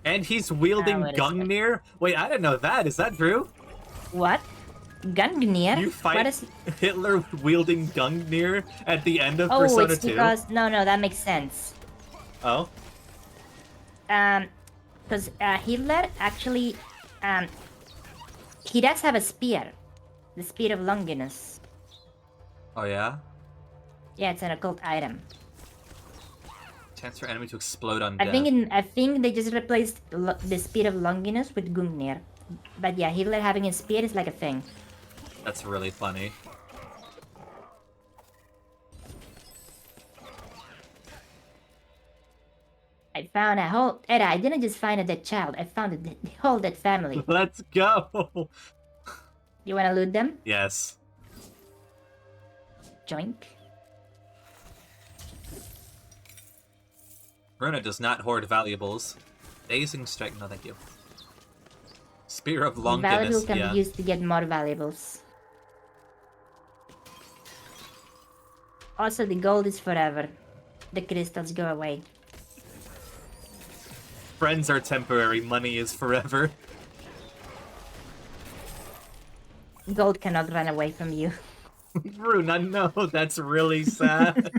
And he's wielding what is it? Gungnir? Wait, I didn't know that. Is that true? What? Gungnir? You fight What is... Hitler wielding Gungnir at the end of Oh, Persona it's 2? because no, that makes sense. Oh? Because Hitler actually, he does have a spear, the spear of Longinus. Oh, yeah? Yeah, it's an occult item. Chance for enemy to explode on I death. I think they just replaced the spear of Longinus with Gungnir. But yeah, Hitler having a spear is like a thing. That's really funny. I found a whole... Era, I didn't just find a dead child, I found the whole dead family. Let's go! You wanna loot them? Yes. Joink. Runa does not hoard valuables. Dazing strike, no thank you. Spear of Valuable Longinus, can yeah. be used to get more valuables. Also, the gold is forever. The crystals go away. Friends are temporary, money is forever. Gold cannot run away from you. Runa, no, that's really sad.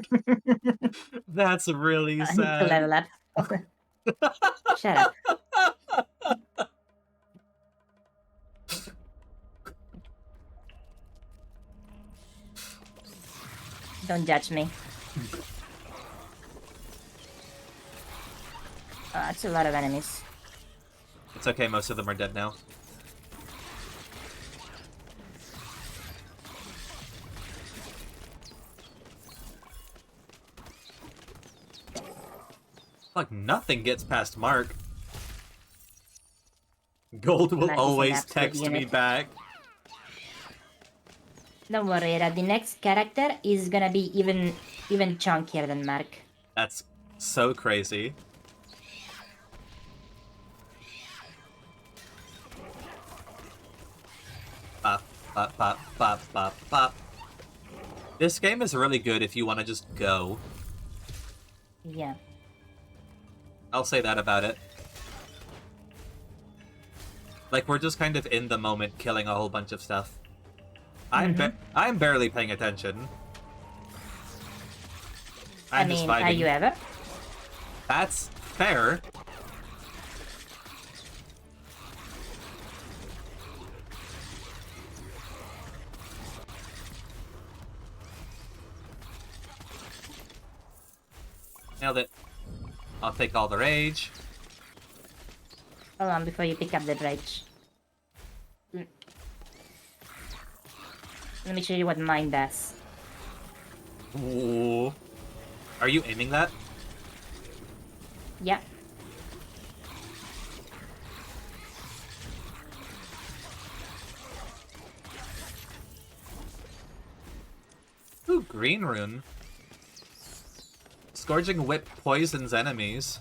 That's really I need to sad. level up. Shut up. Don't judge me. Oh, that's a lot of enemies. It's okay, most of them are dead now. Like, nothing gets past Mark. Gold will Nice and always absolute text me unit. back. Don't worry, Era. The next character is gonna be even chunkier than Mark. That's so crazy. Bop, bop, bop, bop, bop, bop. This game is really good if you want to just go. Yeah. I'll say that about it. Like, we're just kind of in the moment killing a whole bunch of stuff. I'm barely paying attention. I'm just Are vibing. you ever? That's fair. Nailed it. I'll take all the rage. Hold on before you pick up the bridge. Let me show you what mine does. Ooh. Are you aiming that? Yeah. Ooh, green rune. Scourging Whip poisons enemies.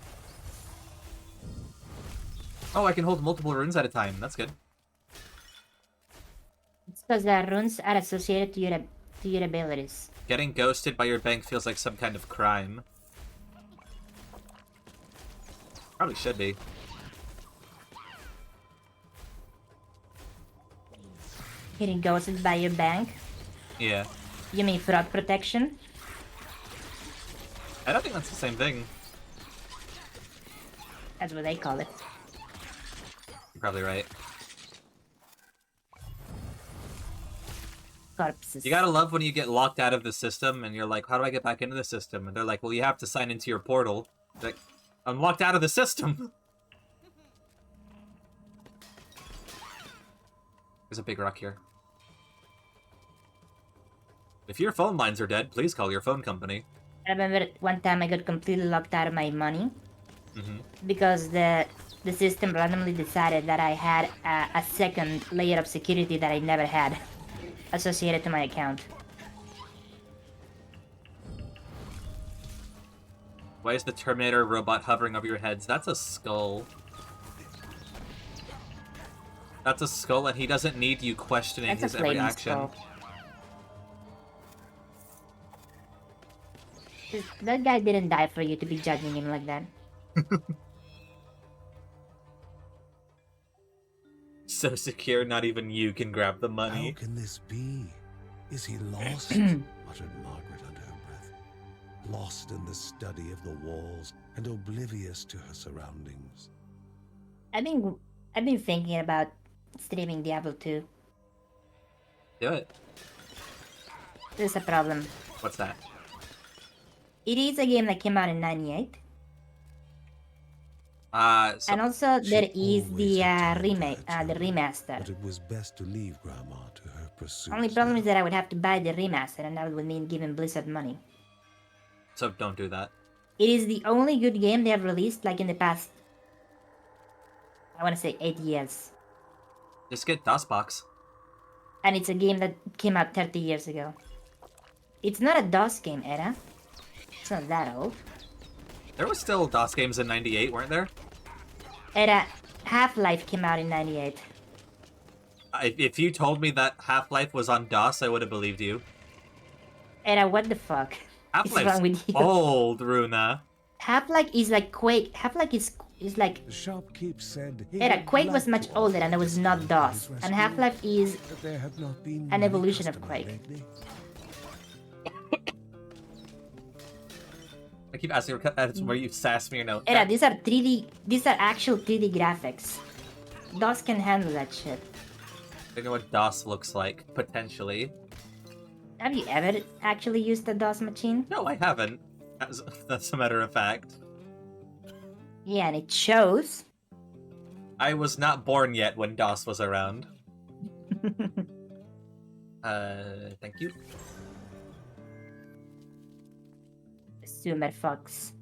Oh, I can hold multiple runes at a time. That's good. It's because the runes are associated to your abilities. Getting ghosted by your bank feels like some kind of crime. Probably should be. Getting ghosted by your bank? Yeah. You mean fraud protection? I don't think that's the same thing. That's what they call it. You're probably right. corpses. You gotta love when you get locked out of the system and you're like, how do I get back into the system? And they're like, well, you have to sign into your portal. Like, I'm locked out of the system. There's a big rock here. If your phone lines are dead, please call your phone company. I remember one time I got completely locked out of my money because the system randomly decided that I had a second layer of security that I never had associated to my account. Why is the Terminator robot hovering over your heads? That's a skull. That's a skull, and he doesn't need you questioning That's his a every flaming action. skull. That guy didn't die for you to be judging him like that. So secure, not even you can grab the how money. can this be? Is he lost? Muttered Margaret under her breath. Lost in the study of the walls and oblivious to her surroundings. I've been thinking about streaming Diablo 2. Do it. There's a problem. What's that? It is a game that came out in '98, So and also She there is always the had time for remake, her the children, remaster. But it was best to leave Grandma to her pursuits. Only problem now. is that I would have to buy the remaster, and that would mean giving Blizzard money. so don't do that. It is the only good game they have released, like in the past, I want to say 8 years. Just get DOSBox. And it's a game that came out 30 years ago. It's not a DOS game, Era. It's not that old. There was still DOS games in '98, weren't there? Era, Half-Life came out in '98. If you told me that Half-Life was on DOS, I would have believed you. Era, what the fuck? What's wrong Half-Life's with you? old, Runa. Half-Life is like Quake. Half-Life is like... The shopkeep said he Era, would Quake like was much to older and it offer was not his DOS. rescue, And Half-Life is... but there have not been an many evolution of customers Quake. lately. I keep asking that's where you sass me or no. Era, these are 3D... These are actual 3D graphics. DOS can handle that shit. I know what DOS looks like, potentially. Have you ever actually used a DOS machine? No, I haven't. That's a matter of fact. Yeah, and it shows. I was not born yet when DOS was around. Thank you. Zoomer Fox.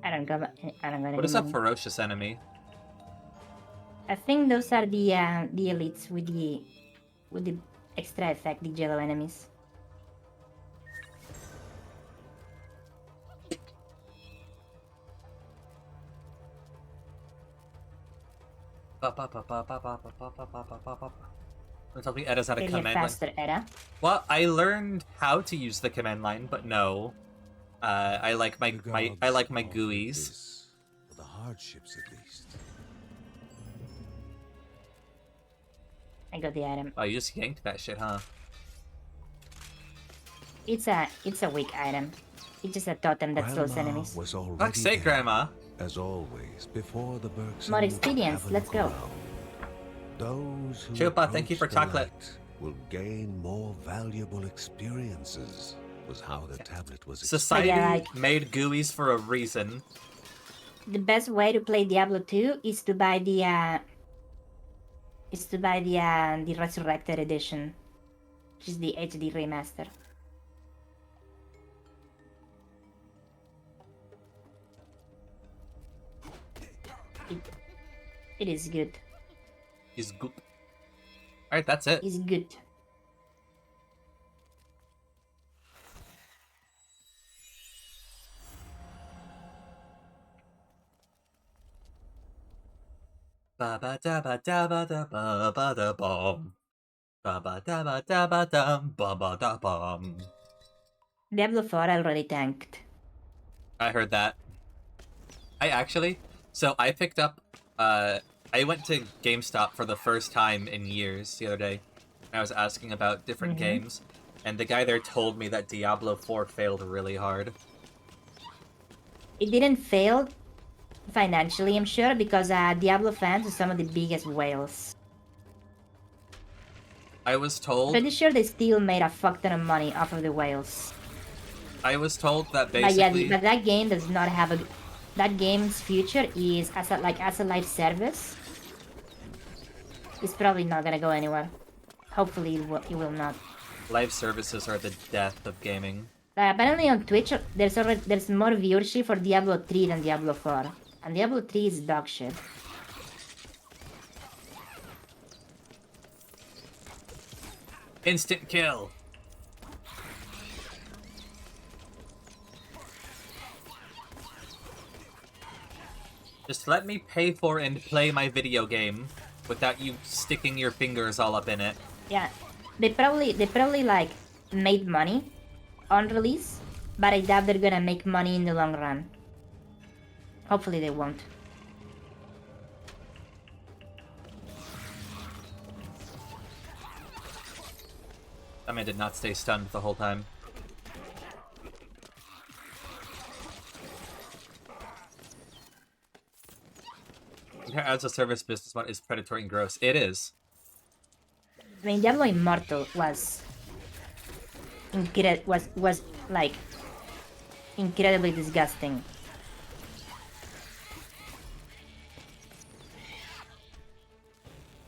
I don't go. What is a ferocious enemy? I think those are the elites with the extra effect, the yellow enemies. Don't tell me Edda's had a Really command line. faster, Edda. Well, I learned how to use the command line, but no. I like my The my gods I like my offered GUIs. this, for the hardships at least. I got the item. Oh, you just yanked that shit, huh? It's a weak item. It's just a totem that slows Grandma enemies. was already Fuck's sake, there, Grandma. as always, before the Bergson More experience, Tavern let's go. Corral. Those who Chupa, thank you for approach the chocolate. light will gain more valuable experiences, was how the tablet was Society Yeah, like- made GUIs for a reason. The best way to play Diablo 2 is to buy the Resurrected Edition, which is the HD remaster. It is good. Is good. Alright, that's it. It's good. Ba ba da ba da ba da ba ba da bum. Ba ba da ba da ba dum ba ba da bum. Diablo 4 already tanked. I heard that. I picked up, I went to GameStop for the first time in years the other day. I was asking about different games, and the guy there told me that Diablo 4 failed really hard. It didn't fail financially, I'm sure, because Diablo fans are some of the biggest whales. I was told. Pretty sure they still made a fuck ton of money off of the whales. I was told that But yeah, basically. but that game does not have a. That game's future is as a live service. It's probably not gonna go anywhere. Hopefully, it will not. Live services are the death of gaming. Apparently on Twitch, there's more viewership for Diablo 3 than Diablo 4, and Diablo 3 is dog shit. Instant kill. Just let me pay for and play my video game without you sticking your fingers all up in it. Yeah, they probably like made money on release, but I doubt they're gonna make money in the long run. Hopefully they won't. That man did not stay stunned the whole time. As a service business model is predatory and gross. It is. I mean, Diablo Immortal was like incredibly disgusting.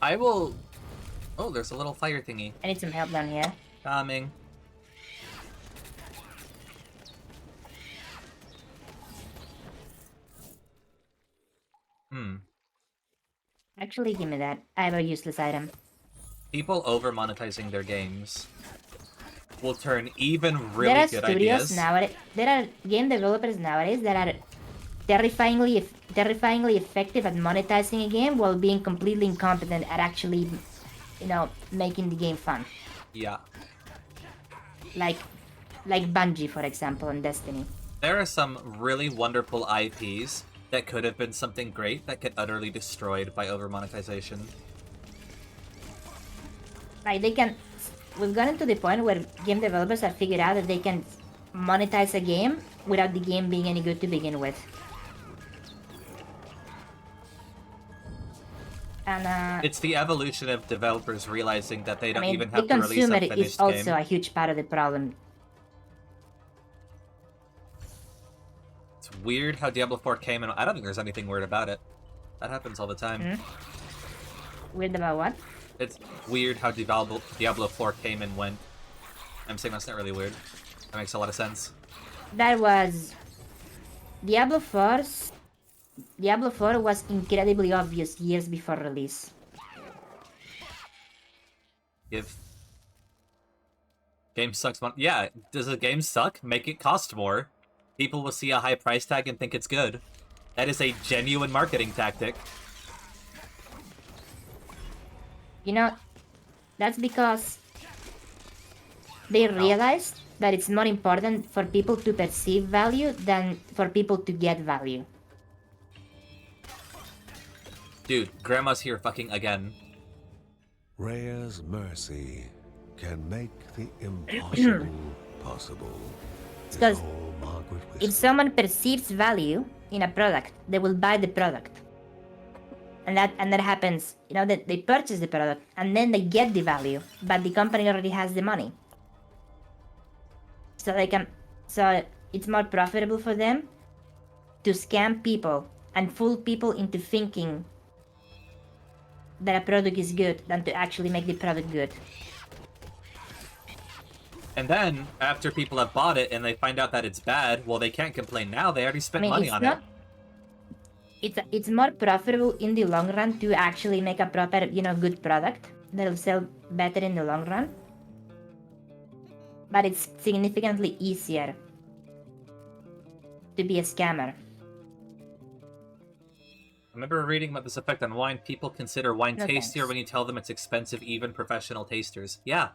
I will. Oh, there's a little fire thingy. I need some help down here. Coming. Actually, give me that. I have a useless item. People over monetizing their games will turn even really There are good studios ideas. nowadays. There are game developers nowadays that are terrifyingly effective at monetizing a game while being completely incompetent at actually, making the game fun. Yeah. Like Bungie, for example, on Destiny. There are some really wonderful IPs that could have been something great that get utterly destroyed by over monetization. Like we've gotten to the point where game developers have figured out that they can monetize a game without the game being any good to begin with. And It's the evolution of developers realizing that they don't even the have to release a consumer finished is also game. a huge part of the problem. It's weird how Diablo 4 came, and I don't think there's anything weird about it. That happens all the time. Weird about what? It's weird how Diablo 4 came and went. I'm saying that's not really weird. That makes a lot of sense. That was Diablo 4 was incredibly obvious years before release. If game sucks, yeah. Does a game suck? Make it cost more. People will see a high price tag and think it's good. That is a genuine marketing tactic. That's because they realized that it's more important for people to perceive value than for people to get value. Dude, Grandma's here fucking again. Rhea's mercy can make the impossible possible. Because is all Margaret if whispered. someone perceives value in a product, they will buy the product. And that happens, that they purchase the product and then they get the value, but the company already has the money. So it's more profitable for them to scam people and fool people into thinking that a product is good than to actually make the product good. And then, after people have bought it and they find out that it's bad, well, they can't complain now. They already spent money on it. It's more profitable in the long run to actually make a proper, good product that'll sell better in the long run. But it's significantly easier to be a scammer. I remember reading about this effect on wine. People consider wine No tastier thanks. when you tell them it's expensive, even professional tasters. Yeah.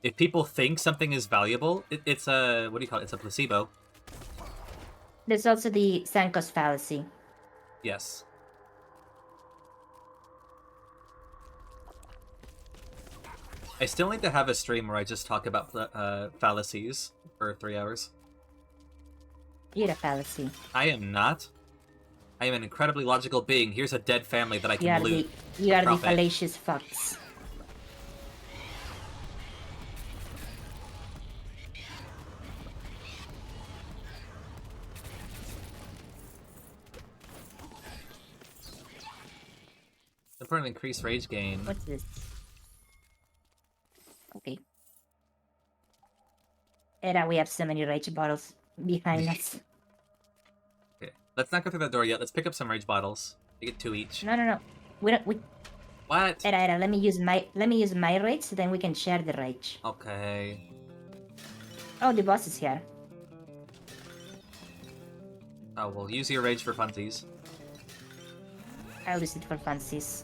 If people think something is valuable, it's a... what do you call it? It's a placebo. There's also the sunk cost fallacy. Yes. I still need to have a stream where I just talk about fallacies for 3 hours. You're a fallacy. I am not. I am an incredibly logical being. Here's a dead family that I You can are loot. the Profit. fallacious fucks. For an increased rage gain. What's this? Okay. Era, we have so many rage bottles behind us. Okay, let's not go through that door yet. Let's pick up some rage bottles. We get 2 each. No. We don't. We. What? Era, let me use my rage, so then we can share the rage. Okay. Oh, the boss is here. Oh, well, use your rage for funsies. I'll use it for fancies.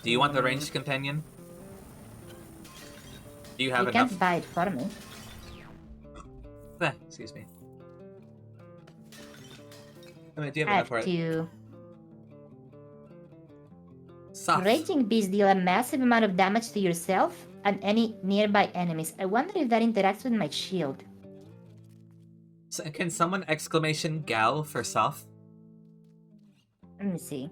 Do you want the ranged companion? Do you have You enough? can't buy it for me. Excuse me. I mean, do you I have enough have for it? to. Soft. Raging beasts deal a massive amount of damage to yourself and any nearby enemies. I wonder if that interacts with my shield. So, can someone exclamation gal for soft? Let me see.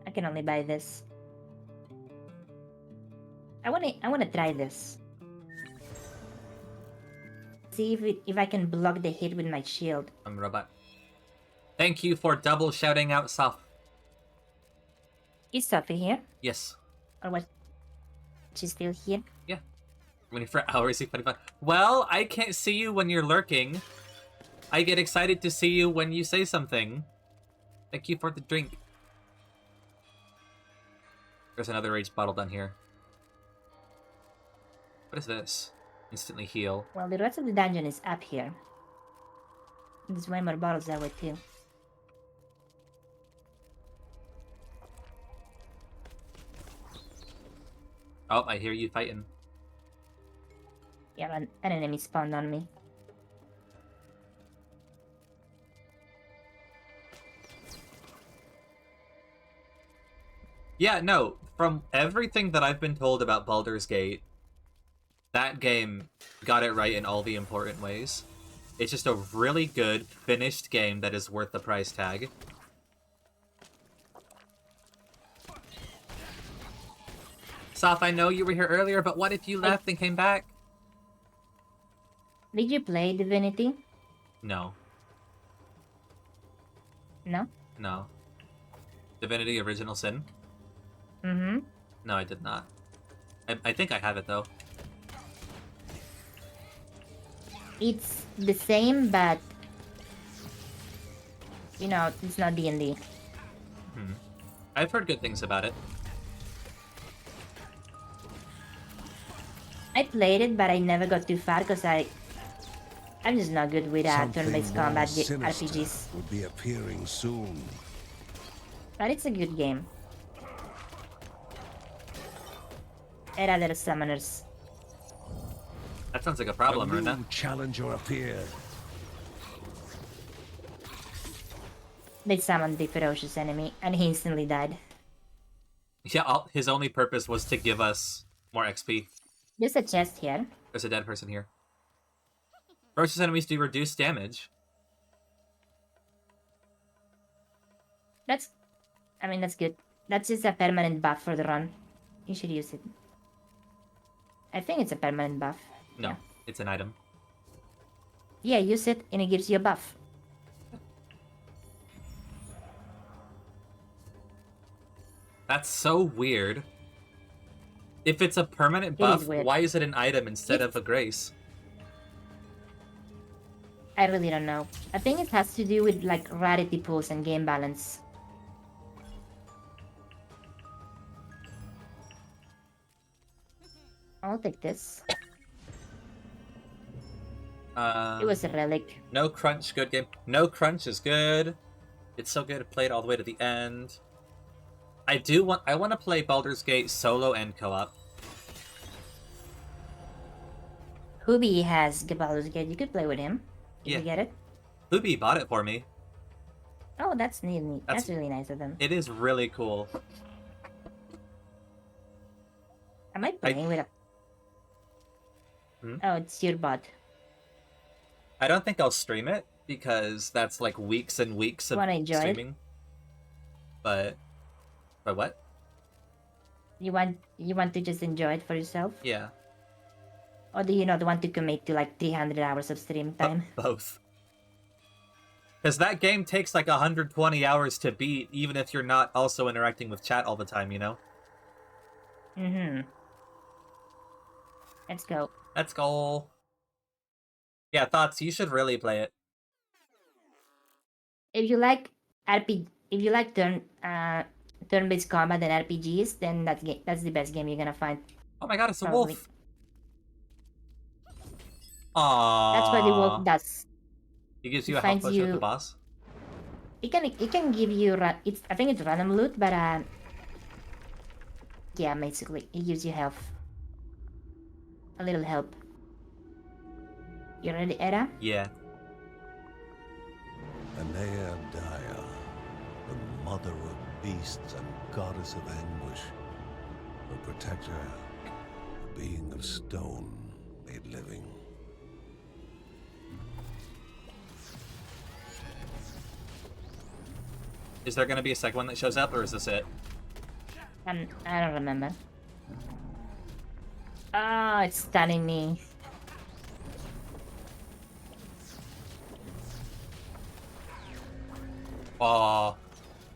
I can only buy this. I wanna try this. See if I can block the hit with my shield. I'm a robot. Thank you for double shouting out soft. Is Sophie here? Yes. Or what? She's still here? Yeah. Waiting for hours, you funny fun. Well, I can't see you when you're lurking. I get excited to see you when you say something. Thank you for the drink. There's another rage bottle down here. What is this? Instantly heal. Well, the rest of the dungeon is up here. There's way more bottles that way too. Oh, I hear you fighting. Yeah, an enemy spawned on me. Yeah, no. From everything that I've been told about Baldur's Gate, that game got it right in all the important ways. It's just a really good, finished game that is worth the price tag. Soph, I know you were here earlier, but what if you left and came back? Did you play Divinity? No. No? No. Divinity Original Sin? Mm-hmm. No, I did not. I think I have it, though. It's the same, but... You know, it's not D&D. I've heard good things about it. I played it, but I never got too far because I'm just not good with turn-based combat RPGs. Will be appearing soon. But it's a good game. Era de los summoners. That sounds like a problem, A new Runa. challenger appeared. They summoned the ferocious enemy, and he instantly died. Yeah, his only purpose was to give us more XP. There's a chest here. There's a dead person here. Ferocious enemies do reduce damage. That's good. That's just a permanent buff for the run. You should use it. I think it's a permanent buff. No, Yeah. it's an item. Yeah, use it and it gives you a buff. That's so weird. If it's a permanent It is buff, weird. why is it an item instead of a grace? I really don't know. I think it has to do with like rarity pools and game balance. I'll take this. It was a relic. No crunch, good game. No crunch is good. It's so good to play it all the way to the end. I want to play Baldur's Gate solo and co-op. Hubi has Baldur's Gate. You could play with him. Did Yeah. you get it? Hubi bought it for me. Oh, that's neat. That's- That's really nice of them. It is really cool. Am I playing with a... Hmm? Oh, it's your bot. I don't think I'll stream it because that's like weeks and weeks of Wanna enjoy it? streaming. But what? You want to just enjoy it for yourself? Yeah. Or do you not want to commit to like 300 hours of stream time? Both. Because that game takes like 120 hours to beat, even if you're not also interacting with chat all the time, you know? Mm-hmm. Let's go. Let's go. Yeah, thoughts. You should really play it. If you like if you like turn-based combat and RPGs, then that's the best game you're gonna find. Oh my god, it's a Probably. wolf. Aww. That's what the wolf does. He gives He you a health finds potion with you- the boss. It can give you I think it's random loot, but yeah, basically it gives you health. A little help. You ready, Era? Yeah. Anea Daya, the mother of beasts and goddess of anguish, her protector, a being of stone made living. Is there gonna be a second one that shows up, or is this it? I don't remember. Oh, it's stunning me. Aw.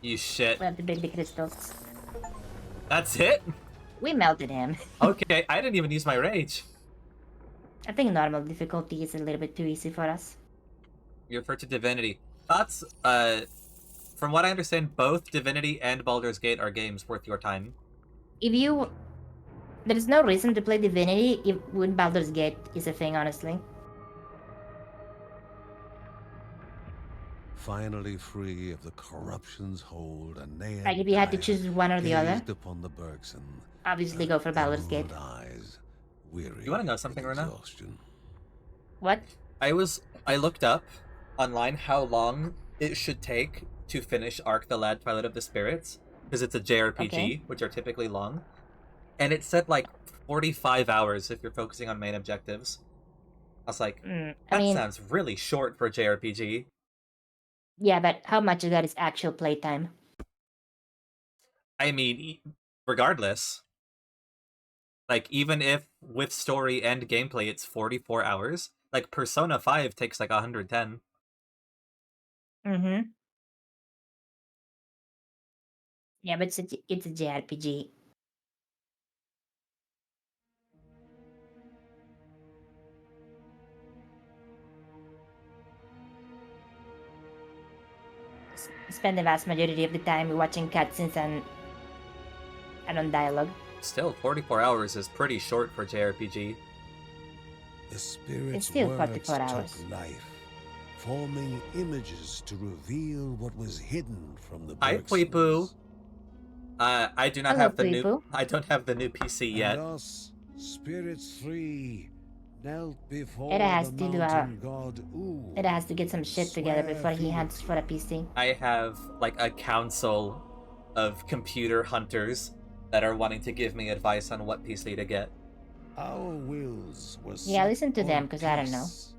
You shit. We have to break the crystals. That's it? We melted him. Okay, I didn't even use my rage. I think normal difficulty is a little bit too easy for us. You refer to Divinity. Thoughts, from what I understand, both Divinity and Baldur's Gate are games worth your time. If you... There's no reason to play Divinity if when Baldur's Gate is a thing, honestly. Finally free of the corruption's hold, Anea Like, if you had to choose one or the other, gazed upon the Bergson, obviously go for Baldur's Gate. emerald eyes, weary You wanna know something, with Runa? exhaustion. What? I looked up online how long it should take to finish Arc the Lad Twilight of the Spirits, because it's a JRPG, Okay. which are typically long. And it said like 45 hours if you're focusing on main objectives. I was like, I that mean, sounds really short for a JRPG. yeah, but how much of that is actual playtime? I mean, regardless, like, even if with story and gameplay it's 44 hours, like, Persona 5 takes like 110. Mm-hmm. Yeah, but it's a JRPG. Spend the vast majority of the time watching cutscenes and on dialogue. Still, 44 hours is pretty short for JRPG. The spirit's still words 44 hours. took life, forming images to reveal what was hidden from the Hi, Bergsons. Puipu. I do not Hello, have the new. Puipu. I don't have the new PC yet. And us, spirits three, knelt before It has the to do mountain god It has to get some shit together Swear before he feet. heads for a PC. I have like a council of computer hunters that are wanting to give me advice on what PC to get. Our wills were Yeah, set listen to on them, 'cause I don't know. peace.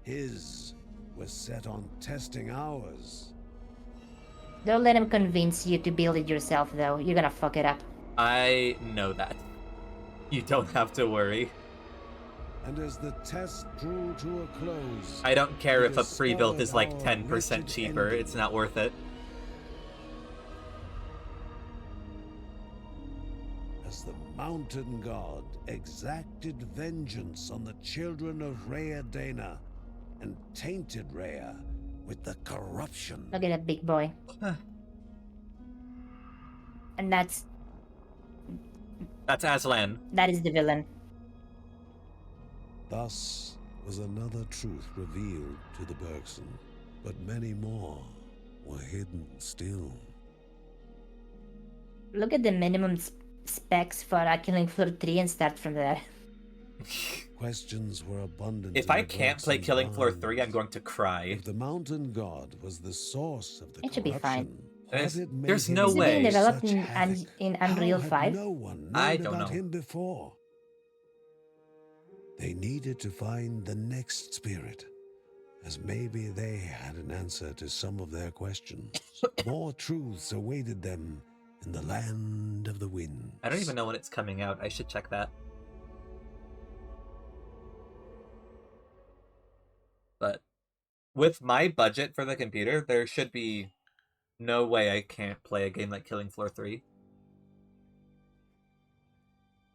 His was set on testing ours. Don't let him convince you to build it yourself, though. You're gonna fuck it up. I know that. You don't have to worry. And as the test drew to a close, I don't care it if a pre-built is like discovered 10% our cheaper. wretched It's not worth it. as the mountain god exacted vengeance on the children of Rhea Dana and tainted Rhea with the corruption. Look at that big boy. And That's Aslan. that is the villain. Thus was another truth revealed to the Bergson, but many more were hidden still. Look at the minimum specs for Killing Floor 3 and start from there. Questions were abundant. If in I the can't play Bergson's Killing Floor 3, I'm minds. going to cry. If the mountain god was the source of the It should be fine. corruption, had There's- it made there's him no Is it way. being developed such in, havoc? in How Unreal had 5? no one known I don't about know. him before? They needed to find the next spirit, as maybe they had an answer to some of their questions. More truths awaited them in the land of the winds. I don't even know when it's coming out. I should check that. with my budget for the computer, there should be no way I can't play a game like Killing Floor 3.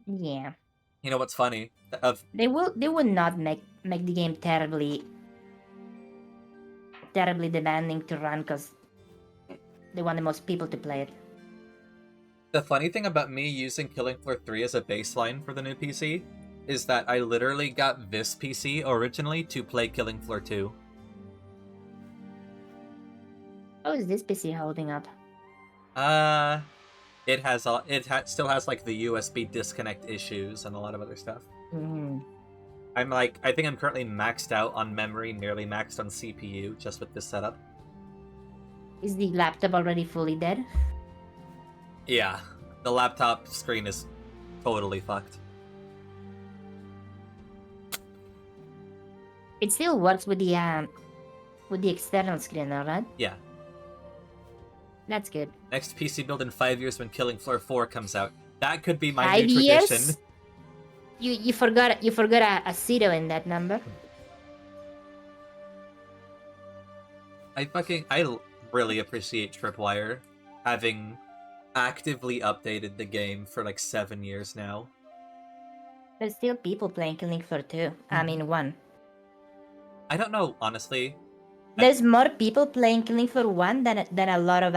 Yeah. You know what's funny? They would not make the game terribly demanding to run because they want the most people to play it. The funny thing about me using Killing Floor 3 as a baseline for the new PC is that I literally got this PC originally to play Killing Floor 2. How is this PC holding up? Still has like the USB disconnect issues and a lot of other stuff. Mm. I think I'm currently maxed out on memory, nearly maxed on CPU, just with this setup. Is the laptop already fully dead? Yeah, the laptop screen is totally fucked. It still works with the external screen, alright? Yeah. That's good. Next PC build in 5 years when Killing Floor 4 comes out. That could be my 5 new years? tradition. You forgot a zero in that number. I really appreciate Tripwire having actively updated the game for like 7 years now. There's still people playing Killing Floor 2. I mean 1. I don't know, honestly. There's more people playing Killing Floor 1 than a lot of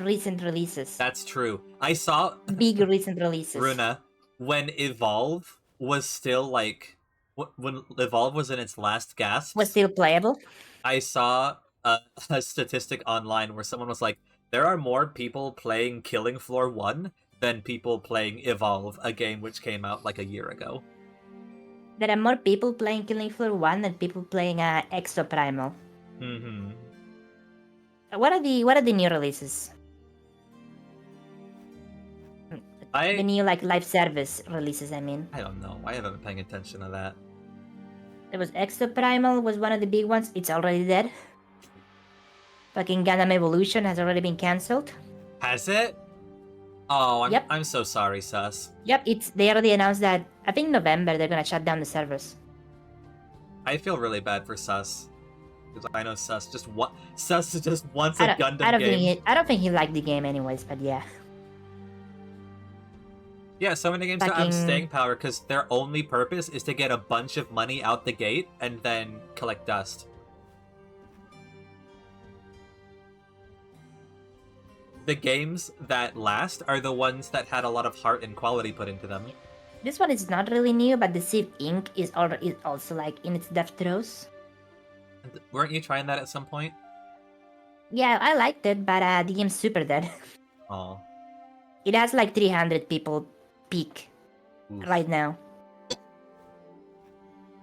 recent releases. That's true. I saw Big recent releases. Runa, when Evolve was still like when Evolve was in its last gasp, Was still playable. I saw a statistic online where someone was like, there are more people playing Killing Floor 1 than people playing Evolve, a game which came out like a year ago. There are more people playing Killing Floor 1 than people playing Exoprimal. Mm-hmm. What are the new releases? The new like live service releases, I mean. I don't know. I haven't been paying attention to that. There was Exoprimal was one of the big ones. It's already dead. Fucking Gundam Evolution has already been cancelled. Has it? Oh, Yep. I'm so sorry, Sus. Yep, they already announced that I think November they're gonna shut down the servers. I feel really bad for Sus. Because I know Sus just wants a Gundam I don't game. I don't think he liked the game anyways, but yeah. Yeah, so many games don't have Fucking- staying power because their only purpose is to get a bunch of money out the gate and then collect dust. The games that last are the ones that had a lot of heart and quality put into them. This one is not really new, but the Civ Inc. is also like in its death throes. Weren't you trying that at some point? Yeah, I liked it, but the game's super dead. Oh. It has like 300 people peak right now.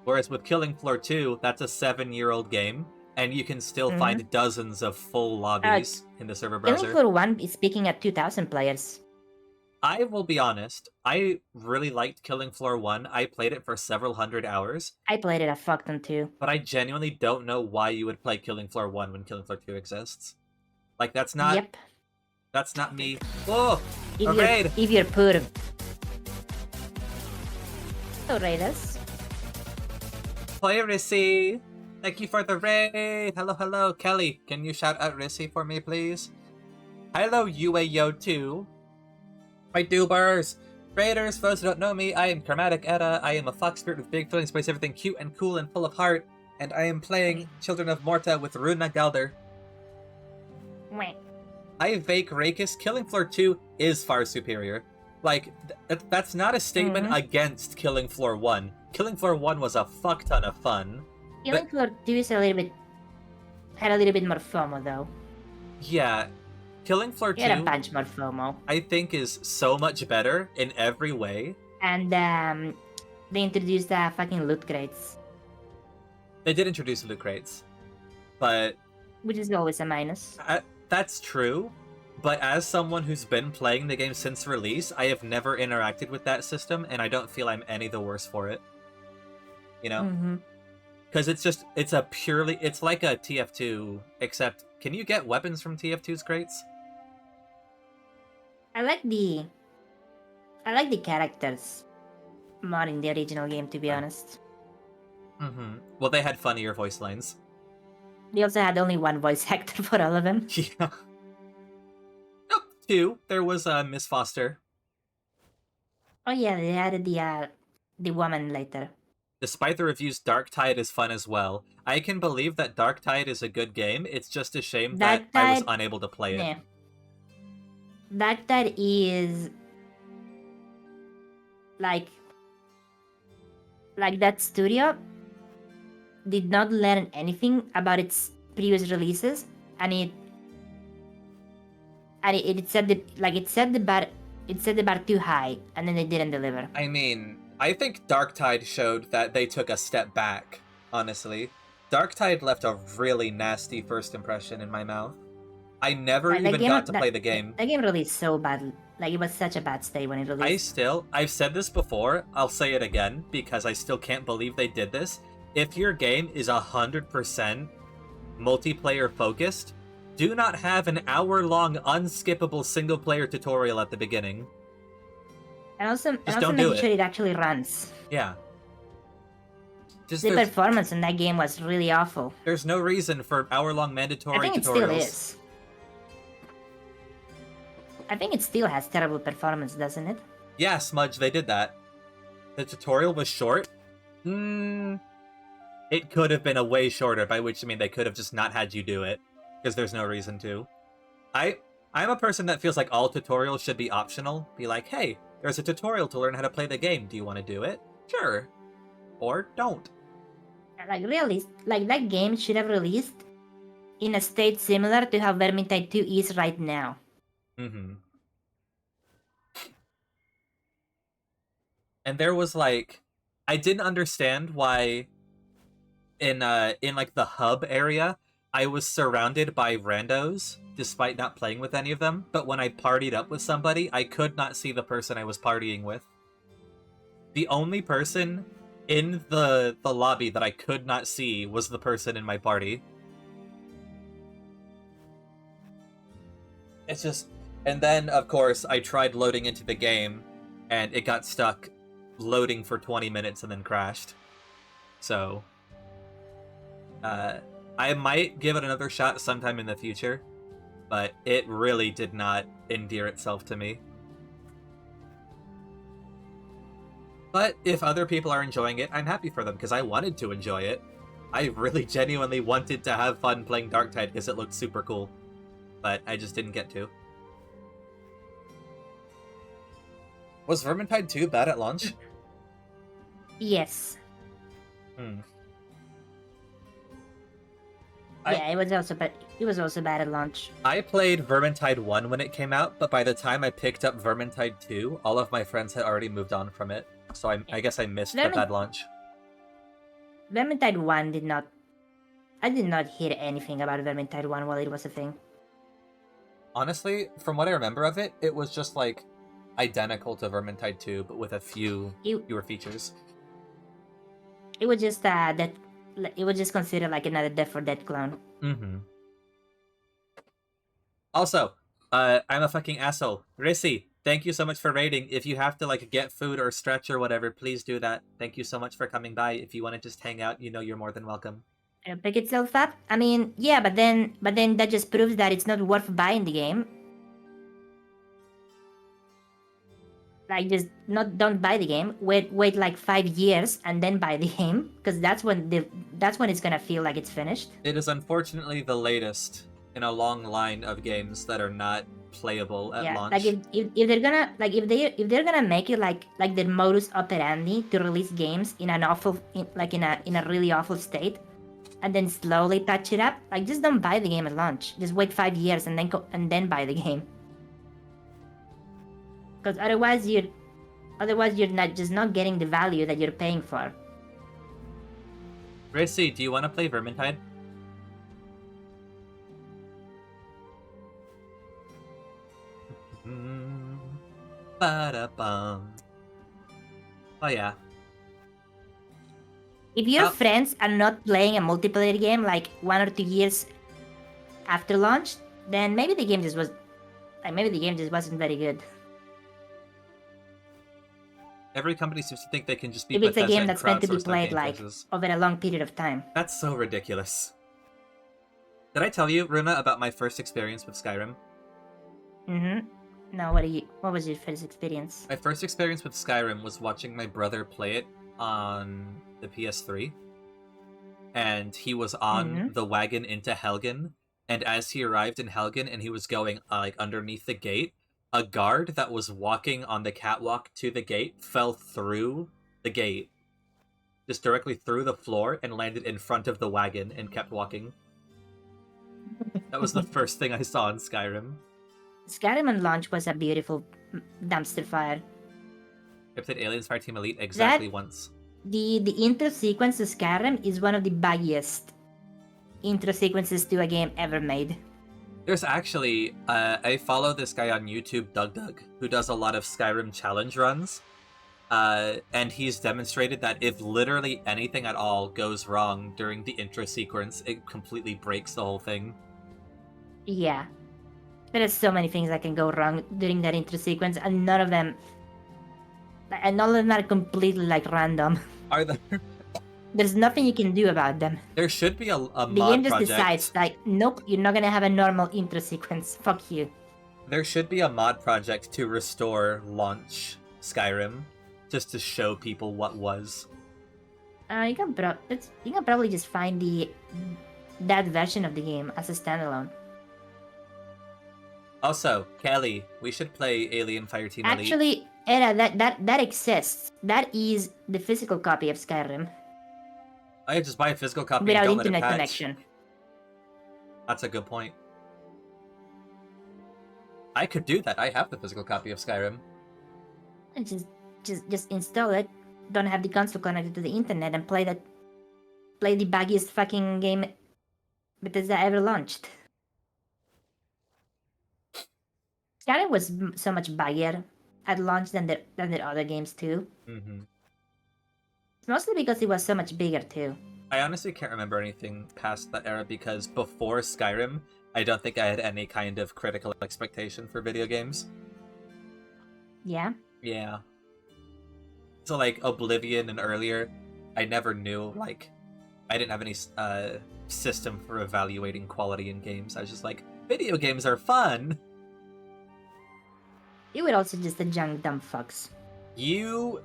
Whereas with Killing Floor 2, that's a 7-year-old game, and you can still find dozens of full lobbies in the server browser. Killing Floor 1 is peaking at 2,000 players. I will be honest, I really liked Killing Floor 1. I played it for several hundred hours. I played it a fuck ton too. But I genuinely don't know why you would play Killing Floor 1 when Killing Floor 2 exists. Like, that's not... Yep. That's not me. Whoa! If A raid! if you're poor. So raiders. Play Rissy! Thank you for the raid! Hello. Kelly, can you shout out Rissy for me, please? Hello, UAYO2. My dubers! Raiders, those who don't know me, I am Chromatic Edda. I am a fox spirit with big feelings, plays everything cute and cool and full of heart. And I am playing Children of Morta with Runa Galder. Wah. I Vake Rakis. Killing Floor 2 is far superior. Like, that's not a statement against Killing Floor 1. Killing Floor 1 was a fuck ton of fun. Killing Floor 2 is had a little bit more FOMO though. Yeah, Killing Floor 2, It had a bunch more FOMO. I think, is so much better in every way. And they introduced fucking loot crates, They did introduce loot crates, but which is always a minus. that's true. But as someone who's been playing the game since release, I have never interacted with that system, and I don't feel I'm any the worse for it. You know? Because it's like a TF2, except, can you get weapons from TF2's crates? I like the characters more in the original game, to be honest. Well, they had funnier voice lines. They also had only one voice actor for all of them. Yeah. Nope, 2. There was Miss Foster. Oh yeah, they added the woman later. Despite the reviews, Darktide is fun as well. I can believe that Darktide is a good game. It's just a shame that I was Darktide, unable to play it. nah. Darktide is like that studio did not learn anything about its previous releases, and it set the bar too high, and then they didn't deliver. I mean, I think Darktide showed that they took a step back, honestly. Darktide left a really nasty first impression in my mouth. I never even got to play the game. The game released so bad. Like, it was such a bad state when it released. I've said this before, I'll say it again, because I still can't believe they did this. If your game is 100% multiplayer focused, do not have an hour-long unskippable single-player tutorial at the beginning. And also don't do making sure it actually runs. Yeah. The performance in that game was really awful. There's no reason for hour-long mandatory tutorials. I think it still is. I think it still has terrible performance, doesn't it? Yeah, Smudge, they did that. The tutorial was short. It could have been a way shorter, by which I mean they could have just not had you do it, because there's no reason to. I'm a person that feels like all tutorials should be optional. Be like, hey, there's a tutorial to learn how to play the game. Do you want to do it? Sure. Or don't. Like, really, like, that game should have released in a state similar to how Vermintide 2 is right now. And there was like, I didn't understand why in like the hub area I was surrounded by randos despite not playing with any of them, but when I partied up with somebody, I could not see the person I was partying with. The only person in the lobby that I could not see was the person in my party. It's just... And then, of course, I tried loading into the game, and it got stuck loading for 20 minutes and then crashed. So... I might give it another shot sometime in the future, but it really did not endear itself to me. But if other people are enjoying it, I'm happy for them, because I wanted to enjoy it. I really genuinely wanted to have fun playing Darktide because it looked super cool. But I just didn't get to. Was Vermintide 2 bad at launch? Yes. Yeah, it was also bad. It was also bad at launch. I played Vermintide 1 when it came out, but by the time I picked up Vermintide 2, all of my friends had already moved on from it. So I guess I missed the bad launch. Vermintide 1 did not... I did not hear anything about Vermintide 1 while it was a thing. Honestly, from what I remember of it, it was just like identical to Vermintide 2, but with a few fewer features. It was just that it was just considered like another Death for Dead clone. Also, I'm a fucking asshole. Rissy, thank you so much for raiding. If you have to like get food or stretch or whatever, please do that. Thank you so much for coming by. If you want to just hang out, you know you're more than welcome. It'll pick itself up. I mean, yeah, but then that just proves that it's not worth buying the game. Like, just don't buy the game. Wait like 5 years and then buy the game, because that's when it's gonna feel like it's finished. It is unfortunately the latest in a long line of games that are not playable at launch. Like if they're gonna if they're gonna make it like the modus operandi to release games in a really awful state, and then slowly patch it up, like, just don't buy the game at launch. Just wait 5 years and then buy the game. Because otherwise you're not getting the value that you're paying for. Rissy, do you want to play Vermintide? Ba-da-bum. Oh yeah. If your friends are not playing a multiplayer game like 1 or 2 years after launch, then maybe the game just wasn't very good. Every company seems to think they can just beat If it's a Bethesda game and that's meant to be crowdsource their played game like choices. over a long period of time. That's so ridiculous. Did I tell you, Runa, about my first experience with Skyrim? Mm-hmm. No, what was your first experience? My first experience with Skyrim was watching my brother play it on the PS3. And he was on the wagon into Helgen, and as he arrived in Helgen and he was going like underneath the gate, a guard that was walking on the catwalk to the gate fell through the gate, just directly through the floor, and landed in front of the wagon and kept walking. That was the first thing I saw in Skyrim. Skyrim on launch was a beautiful dumpster fire. I played Aliens Fireteam Elite exactly That- once. The intro sequence to Skyrim is one of the buggiest intro sequences to a game ever made. There's actually, I follow this guy on YouTube, Doug, who does a lot of Skyrim challenge runs. And he's demonstrated that if literally anything at all goes wrong during the intro sequence, it completely breaks the whole thing. Yeah. There are so many things that can go wrong during that intro sequence, and none of them are completely like random. Are there? There's nothing you can do about them. There should be a The mod game just project. decides, like, nope, you're not gonna have a normal intro sequence. Fuck you. There should be a mod project to restore launch Skyrim, just to show people what was. You can probably just find that version of the game as a standalone. Also, Kelly, we should play Alien Fireteam Elite. Actually, Era, that exists. That is the physical copy of Skyrim I just buy a physical copy without and don't let it internet patch. connection. That's a good point. I could do that. I have the physical copy of Skyrim. And just install it. Don't have the console connected to the internet and play the buggiest fucking game Bethesda ever launched. Skyrim was so much buggier at launch than their other games too. Mm-hmm. It's mostly because it was so much bigger too. I honestly can't remember anything past that era because before Skyrim, I don't think I had any kind of critical expectation for video games. Yeah. Yeah. So like Oblivion and earlier, I never knew, like, I didn't have any system for evaluating quality in games. I was just like, video games are fun! You were also just a young dumb fucks. You're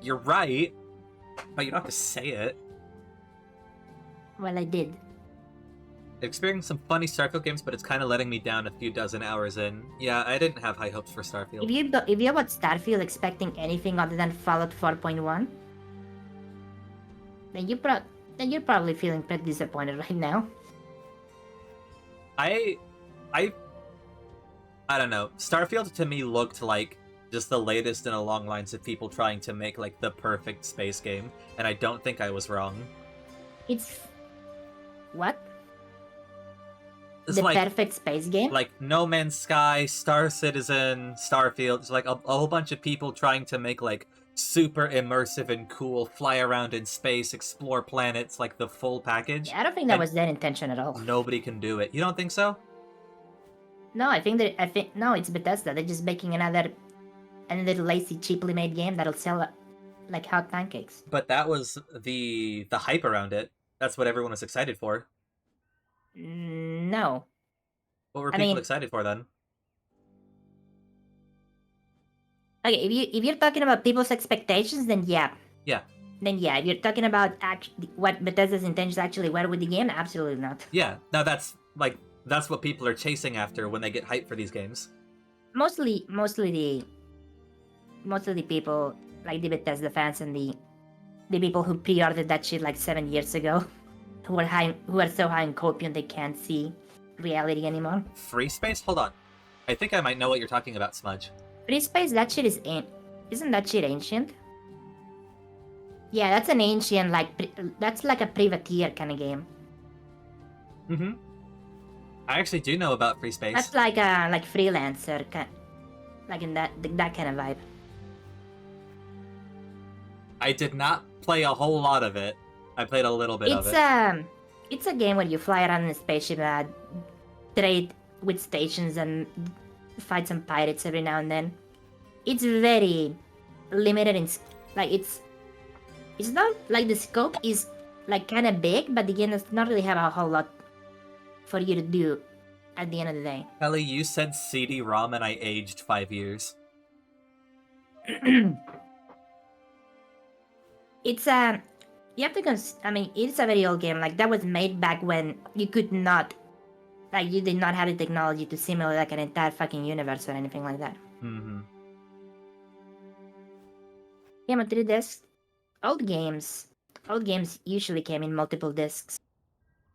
right, but you don't have to say it. Well, I did. I experienced some funny Starfield games, but it's kind of letting me down a few dozen hours in. Yeah, I didn't have high hopes for Starfield. If you bought Starfield expecting anything other than Fallout 4.1, then you're probably feeling pretty disappointed right now. I don't know. Starfield to me looked like just the latest in a long lines of people trying to make like the perfect space game, and I don't think I was wrong. It's what? It's The like perfect space game? like No Man's Sky, Star Citizen, Starfield. It's like a whole bunch of people trying to make like super immersive and cool, fly around in space, explore planets, like the full package. Yeah, I don't think that and was their intention at all. Nobody can do it. You don't think so? No, I think no, it's Bethesda. They're just making another lazy, cheaply made game that'll sell like hot pancakes. But that was the hype around it. That's what everyone was excited for. No. What were I people mean- excited for then? Okay, if you're talking about people's expectations, then yeah. Yeah. Then yeah, if you're talking about what Bethesda's intentions actually were with the game, absolutely not. Yeah. Now that's what people are chasing after when they get hyped for these games. Mostly the people, like the Bethesda fans and the people who pre-ordered that shit like 7 years ago, who are so high in copium they can't see reality anymore. Free space? Hold on. I think I might know what you're talking about, Smudge. Free Space, that shit isn't that shit ancient? Yeah, that's an ancient, that's like a privateer kind of game. Mm-hmm. I actually do know about Free Space. That's like a freelancer, like in that kind of vibe. I did not play a whole lot of it. I played a little bit of it. It's a game where you fly around in a spaceship, trade with stations, and fight some pirates every now and then. It's very limited in like it's not like the scope is like kind of big, but the game does not really have a whole lot for you to do at the end of the day. Kelly, you said CD-ROM and I aged 5 years. It's a you have to I mean, it's a very old game. Like that was made back when you could not, like you did not have the technology to simulate like an entire fucking universe or anything like that. Mm-hmm. Game of 3 discs. Old games usually came in multiple discs.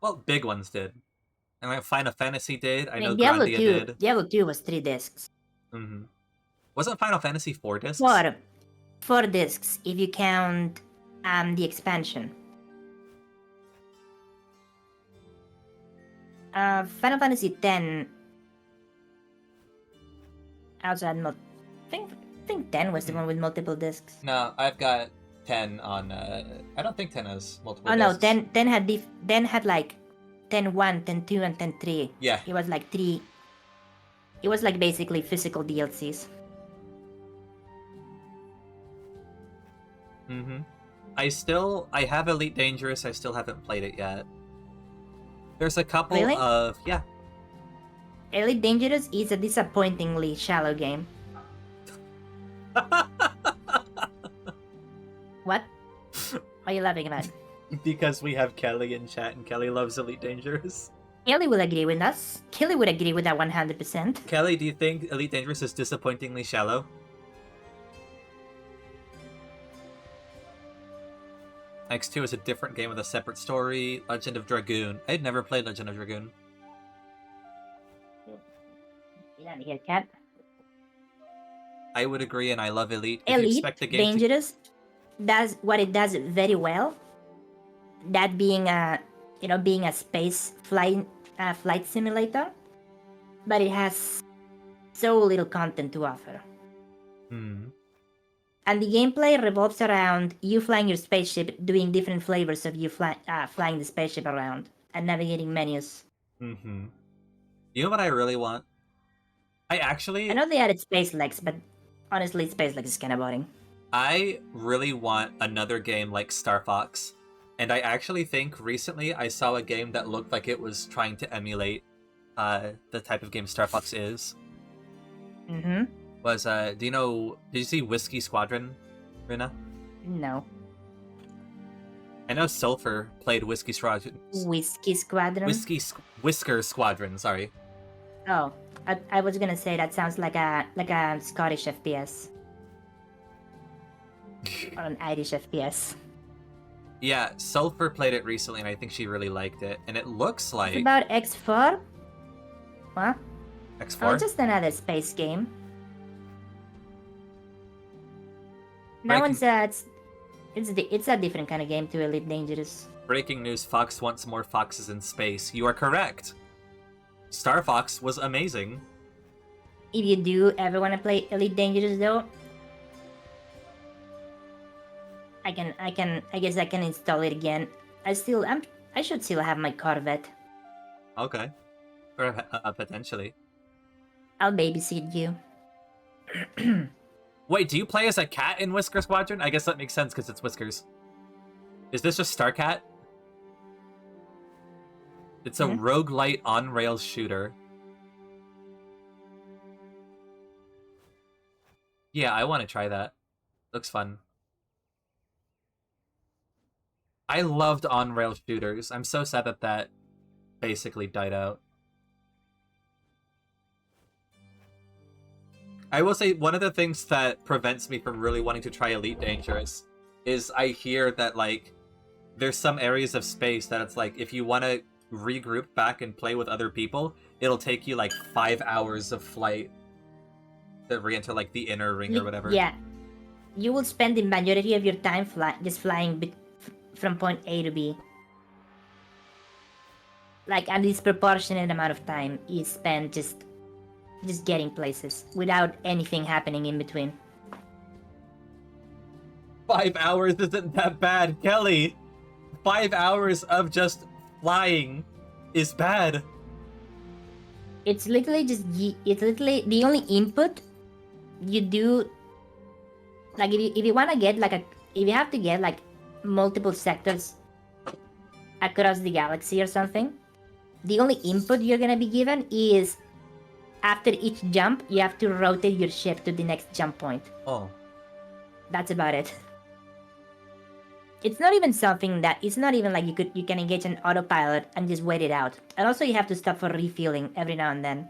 Well, big ones did. And like Final Fantasy did. I know Diablo Grandia 2, did. Diablo 2 was 3 discs. Mm-hmm. Wasn't Final Fantasy 4 discs? 4 discs if you count the expansion. Final Fantasy X also had I think 10 was the one with multiple discs. No, I've got 10 on. I don't think 10 has multiple Oh discs. no, 10 had like 10-1, 10-2, and 10-3. Yeah. It was like 3. It was like basically physical DLCs. Mm-hmm. I have Elite Dangerous. I still haven't played it yet. There's a couple Really? of yeah. Elite Dangerous is a disappointingly shallow game. What? What are you laughing about? Because we have Kelly in chat and Kelly loves Elite Dangerous. Kelly will agree with us. Kelly would agree with that 100%. Kelly, do you think Elite Dangerous is disappointingly shallow? X2 is a different game with a separate story. Legend of Dragoon. I'd never played Legend of Dragoon. Get out of here, cat. I would agree, and I love Elite. If you Elite expect the game Dangerous does what it does very well. That being a space flight simulator, but it has so little content to offer. And the gameplay revolves around you flying your spaceship, doing different flavors of you flying the spaceship around and navigating menus. Mm-hmm. You know what I really want? I know they added space legs, but honestly, space legs is kind of boring. I really want another game like Star Fox. And I actually think recently I saw a game that looked like it was trying to emulate the type of game Star Fox is. Mm-hmm. Did you see Whiskey Squadron, Rina? No. I know Sulfur played Whiskey Squadron. Whiskey Squadron? Whisker Squadron, sorry. Oh, I was gonna say that sounds like a Scottish FPS. Or an Irish FPS. Yeah, Sulfur played it recently and I think she really liked it. And it looks like... It's about X4? What? X4? Oh, just another space game. That one's it's a different kind of game to Elite Dangerous. Breaking news, Fox wants more foxes in space. You are correct. Star Fox was amazing. If you do ever want to play Elite Dangerous though, I guess I can install it again. I should still have my Corvette. Okay. Or potentially. I'll babysit you. Wait, do you play as a cat in Whisker Squadron? I guess that makes sense because it's Whiskers. Is this just Starcat? It's a roguelite on-rails shooter. Yeah, I want to try that. Looks fun. I loved on-rails shooters. I'm so sad that that basically died out. I will say one of the things that prevents me from really wanting to try Elite Dangerous is I hear that, like, there's some areas of space that it's like, if you want to regroup back and play with other people, it'll take you, like, 5 hours of flight to re-enter, like, the inner ring or whatever. Yeah. You will spend the majority of your time just flying from point A to B. Like, a disproportionate amount of time is spent just getting places without anything happening in between. 5 hours isn't that bad, Kelly. 5 hours of just flying is bad. It's literally the only input you do Like if you wanna get like if you have to get like multiple sectors across the galaxy or something, the only input you're gonna be given is after each jump you have to rotate your ship to the next jump point. Oh. That's about it. It's not even something that it's not even like you can engage an autopilot and just wait it out. And also you have to stop for refueling every now and then.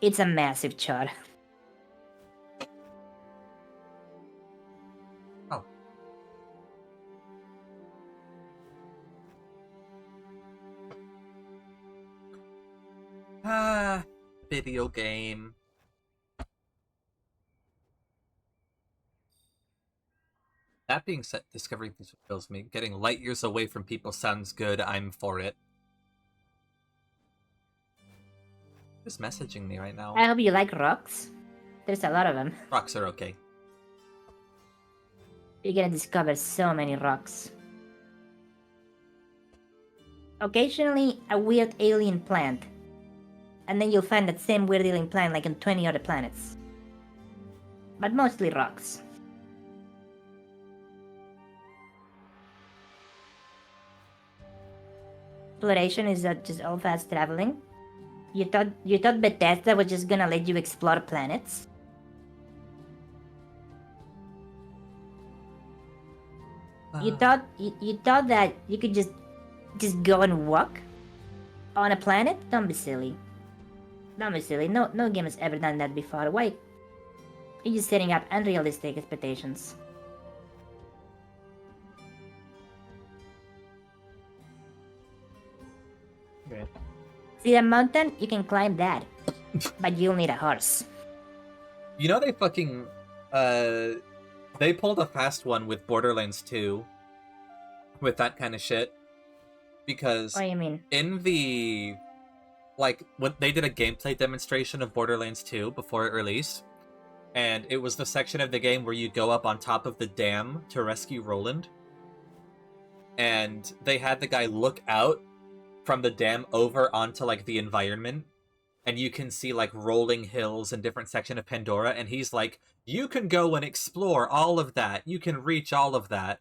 It's a massive chore. Oh. Video game. That being said, discovering things fulfills me. Getting light years away from people sounds good. I'm for it. Who's messaging me right now? I hope you like rocks. There's a lot of them. Rocks are okay. You're gonna discover so many rocks. Occasionally, a weird alien plant. And then you'll find that same weird alien plant like on 20 other planets. But mostly rocks. Exploration is just all fast traveling. You thought Bethesda was just gonna let you explore planets? You thought that you could just go and walk on a planet? Don't be silly. Don't be silly. No game has ever done that before. Why? You're just setting up unrealistic expectations. Okay. See a mountain? You can climb that. But you'll need a horse. You know they fucking they pulled a fast one with Borderlands 2 with that kind of shit. Because What do you mean? in the when they did a gameplay demonstration of Borderlands 2 before it released, and it was the section of the game where you go up on top of the dam to rescue Roland. And they had the guy look out from the dam over onto like the environment, and you can see like rolling hills and different section of Pandora, and he's like, you can go and explore all of that, you can reach all of that,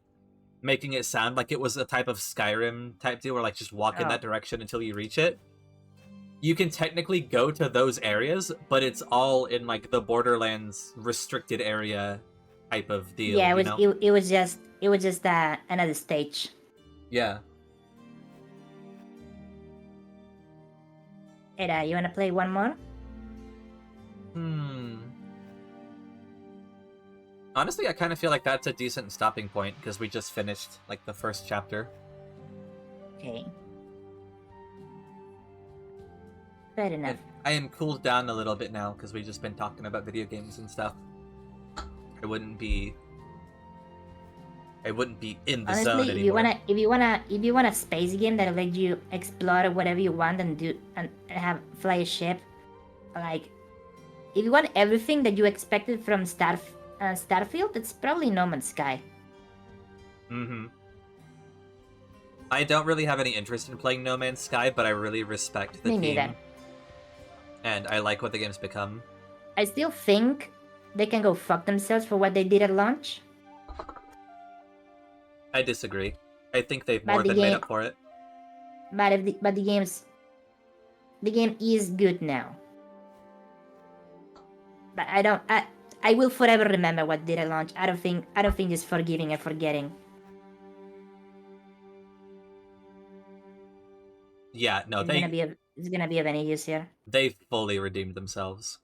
making it sound like it was a type of Skyrim type deal where like just walk in that direction until you reach it. You can technically go to those areas, but it's all in like the Borderlands restricted area type of deal. Yeah, it was just another stage. Yeah. Hey, you wanna play one more? Honestly, I kind of feel like that's a decent stopping point, because we just finished, like, the first chapter. Okay. Fair enough. I am cooled down a little bit now, because we've just been talking about video games and stuff. I wouldn't be in the Honestly, zone anymore. if you want a space game that'll let you explore whatever you want and do and fly a ship, like if you want everything that you expected from Starfield, it's probably No Man's Sky. I don't really have any interest in playing No Man's Sky, but I really respect the Me team. neither. And I like what the game's become. I still think they can go fuck themselves for what they did at launch. I disagree. I think they've But more the than made game- up for it. But the game is good now. But I will forever remember what did at launch. I don't think just forgiving and forgetting. Yeah, no, It's gonna be of any use here. they fully redeemed themselves.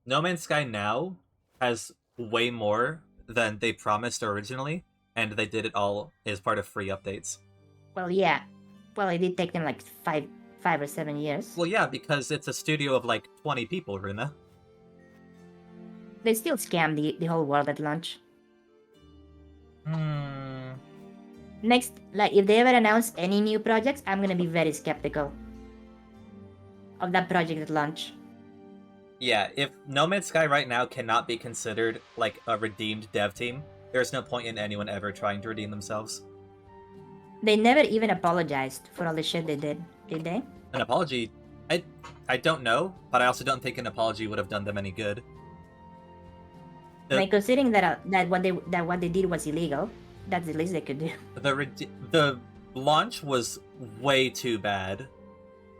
No Man's Sky now has way more than they promised originally, and they did it all as part of free updates. Well, yeah. Well, it did take them like five or 7 years. Well, yeah, because it's a studio of like 20 people, Runa. They still scammed the whole world at launch. Next, like if they ever announce any new projects, I'm gonna be very skeptical of that project at launch. Yeah, if No Man's Sky right now cannot be considered like a redeemed dev team, there's no point in anyone ever trying to redeem themselves. They never even apologized for all the shit they did they? An apology, I don't know, but I also don't think an apology would have done them any good. I mean, considering that what they did was illegal, that's the least they could do. The launch was way too bad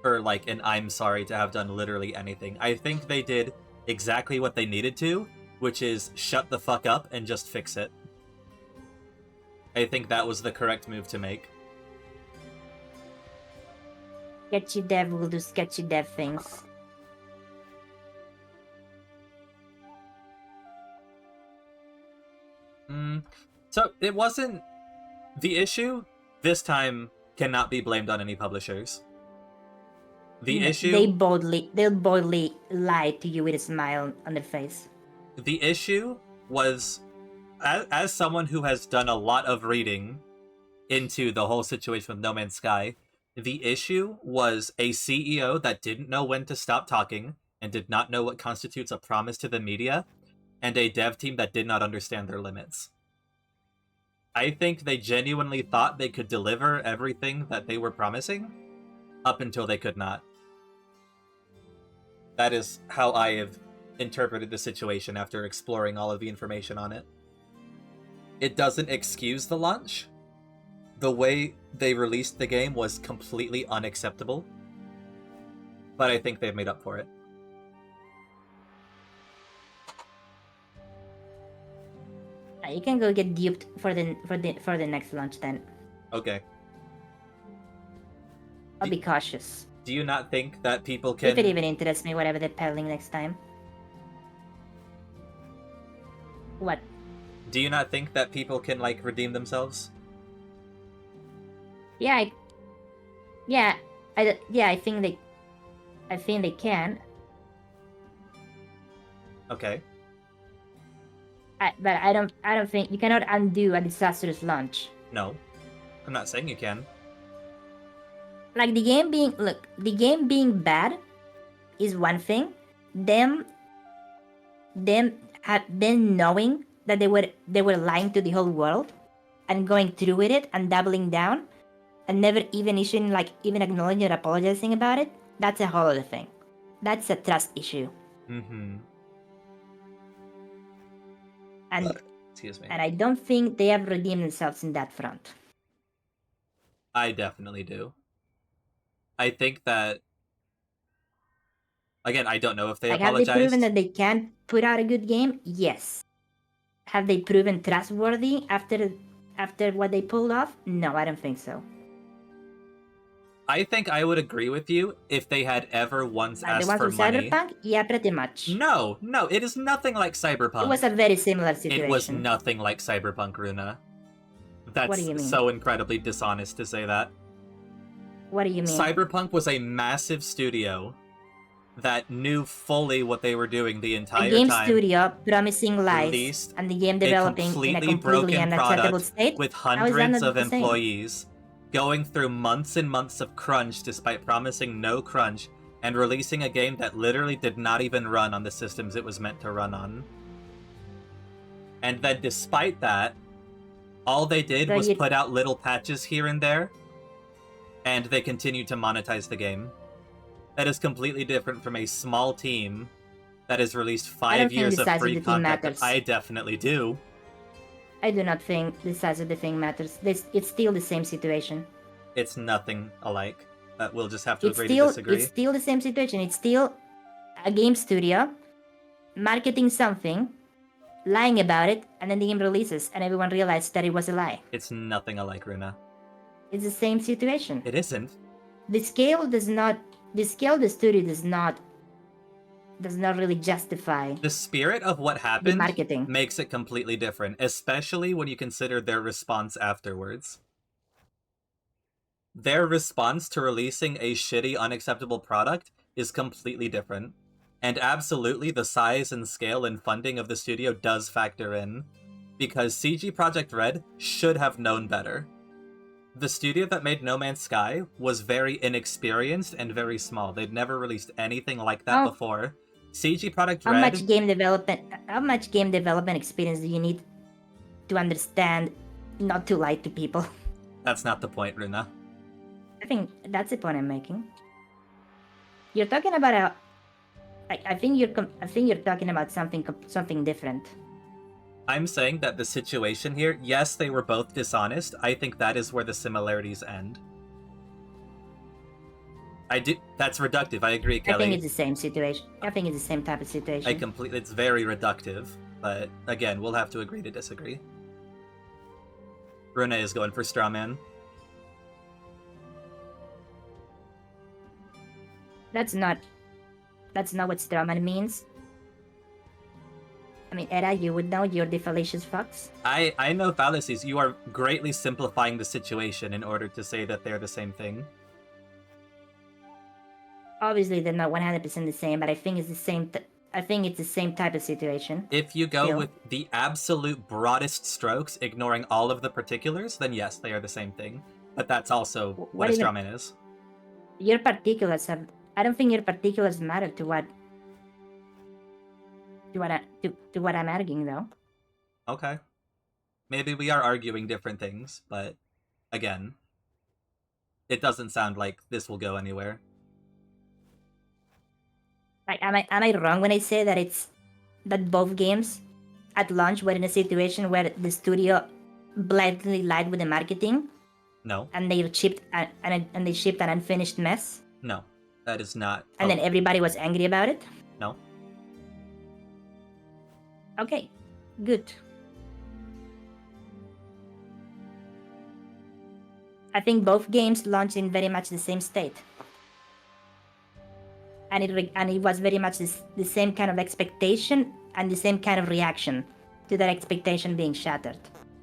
for like an I'm sorry to have done literally anything. I think they did exactly what they needed to, which is shut the fuck up and just fix it. I think that was the correct move to make. Sketchy dev will do sketchy dev things. So it wasn't... The issue this time cannot be blamed on any publishers. The issue... They'll boldly lie to you with a smile on their face. The issue was, as someone who has done a lot of reading into the whole situation with No Man's Sky, the issue was a CEO that didn't know when to stop talking and did not know what constitutes a promise to the media, and a dev team that did not understand their limits. I think they genuinely thought they could deliver everything that they were promising, up until they could not. That is how I have interpreted the situation after exploring all of the information on it. It doesn't excuse the launch. The way they released the game was completely unacceptable, but I think they've made up for it. You can go get duped for the next launch then. Okay. I'll be cautious. Do you not think that people can... If it even interests me, whatever they're peddling next time. What? Do you not think that people can, like, redeem themselves? Yeah, I think they can. Okay. But I don't think you cannot undo a disastrous launch. No. I'm not saying you can. Like the game being bad is one thing. Them knowing that they were lying to the whole world and going through with it and doubling down and never even issuing, like, even acknowledging or apologizing about it, that's a whole other thing. That's a trust issue. Mm-hmm. And excuse me. And I don't think they have redeemed themselves in that front. I definitely do. I think that... Again, I don't know if they apologized. Have they proven that they can put out a good game? Yes. Have they proven trustworthy after what they pulled off? No, I don't think so. I think I would agree with you if they had ever once asked for money. Cyberpunk? Yeah, pretty much. No, it is nothing like Cyberpunk. It was a very similar situation. It was nothing like Cyberpunk, Runa. That's what do you mean? So incredibly dishonest to say that. What do you mean? Cyberpunk was a massive studio that knew fully what they were doing the entire a game time. Studio promising lies and the game developing in a completely unacceptable state with hundreds of employees going through months and months of crunch despite promising no crunch and releasing a game that literally did not even run on the systems it was meant to run on. And then despite that, all they did was put out little patches here and there, and they continued to monetize the game. That is completely different from a small team that has released 5 years of free content. I definitely do. I do not think the size of the thing matters. It's still the same situation. It's nothing alike. We'll just have to agree to disagree. It's still the same situation. It's still a game studio marketing something, lying about it, and then the game releases and everyone realizes that it was a lie. It's nothing alike, Runa. It's the same situation. It isn't. The scale of the studio does not really justify the spirit of what happened. Marketing makes it completely different, especially when you consider their response afterwards. Their response to releasing a shitty, unacceptable product is completely different. And absolutely, the size and scale and funding of the studio does factor in, because CG Projekt Red should have known better. The studio that made No Man's Sky was very inexperienced and very small. They'd never released anything like that before. CG Projekt Red... How much game development experience do you need to understand not to lie to people? That's not the point, Runa. I think that's the point I'm making. You're talking about I think you're talking about something different. I'm saying that the situation here, yes, they were both dishonest. I think that is where the similarities end. That's reductive. I agree, Kelly. I think it's the same situation. I think it's the same type of situation. It's very reductive, but again, we'll have to agree to disagree. Rune is going for straw man. That's not what strawman means. I mean, Era, you would know, you're the fallacious fox. I know fallacies. You are greatly simplifying the situation in order to say that they're the same thing. Obviously, they're not 100% the same, but I think it's the same. I think it's the same type of situation. If you go Still. with the absolute broadest strokes, ignoring all of the particulars, then yes, they are the same thing. But that's also what a straw man is. Your particulars have. I don't think your particulars matter to what I'm arguing, though. Okay. Maybe we are arguing different things, but again, it doesn't sound like this will go anywhere. Like, am I wrong when I say that both games at launch were in a situation where the studio blatantly lied with the marketing? No. And they shipped and they shipped an unfinished mess? No. That is not. And then everybody was angry about it? No. Okay. Good. I think both games launched in very much the same state. And it was very much the same kind of expectation and the same kind of reaction to that expectation being shattered.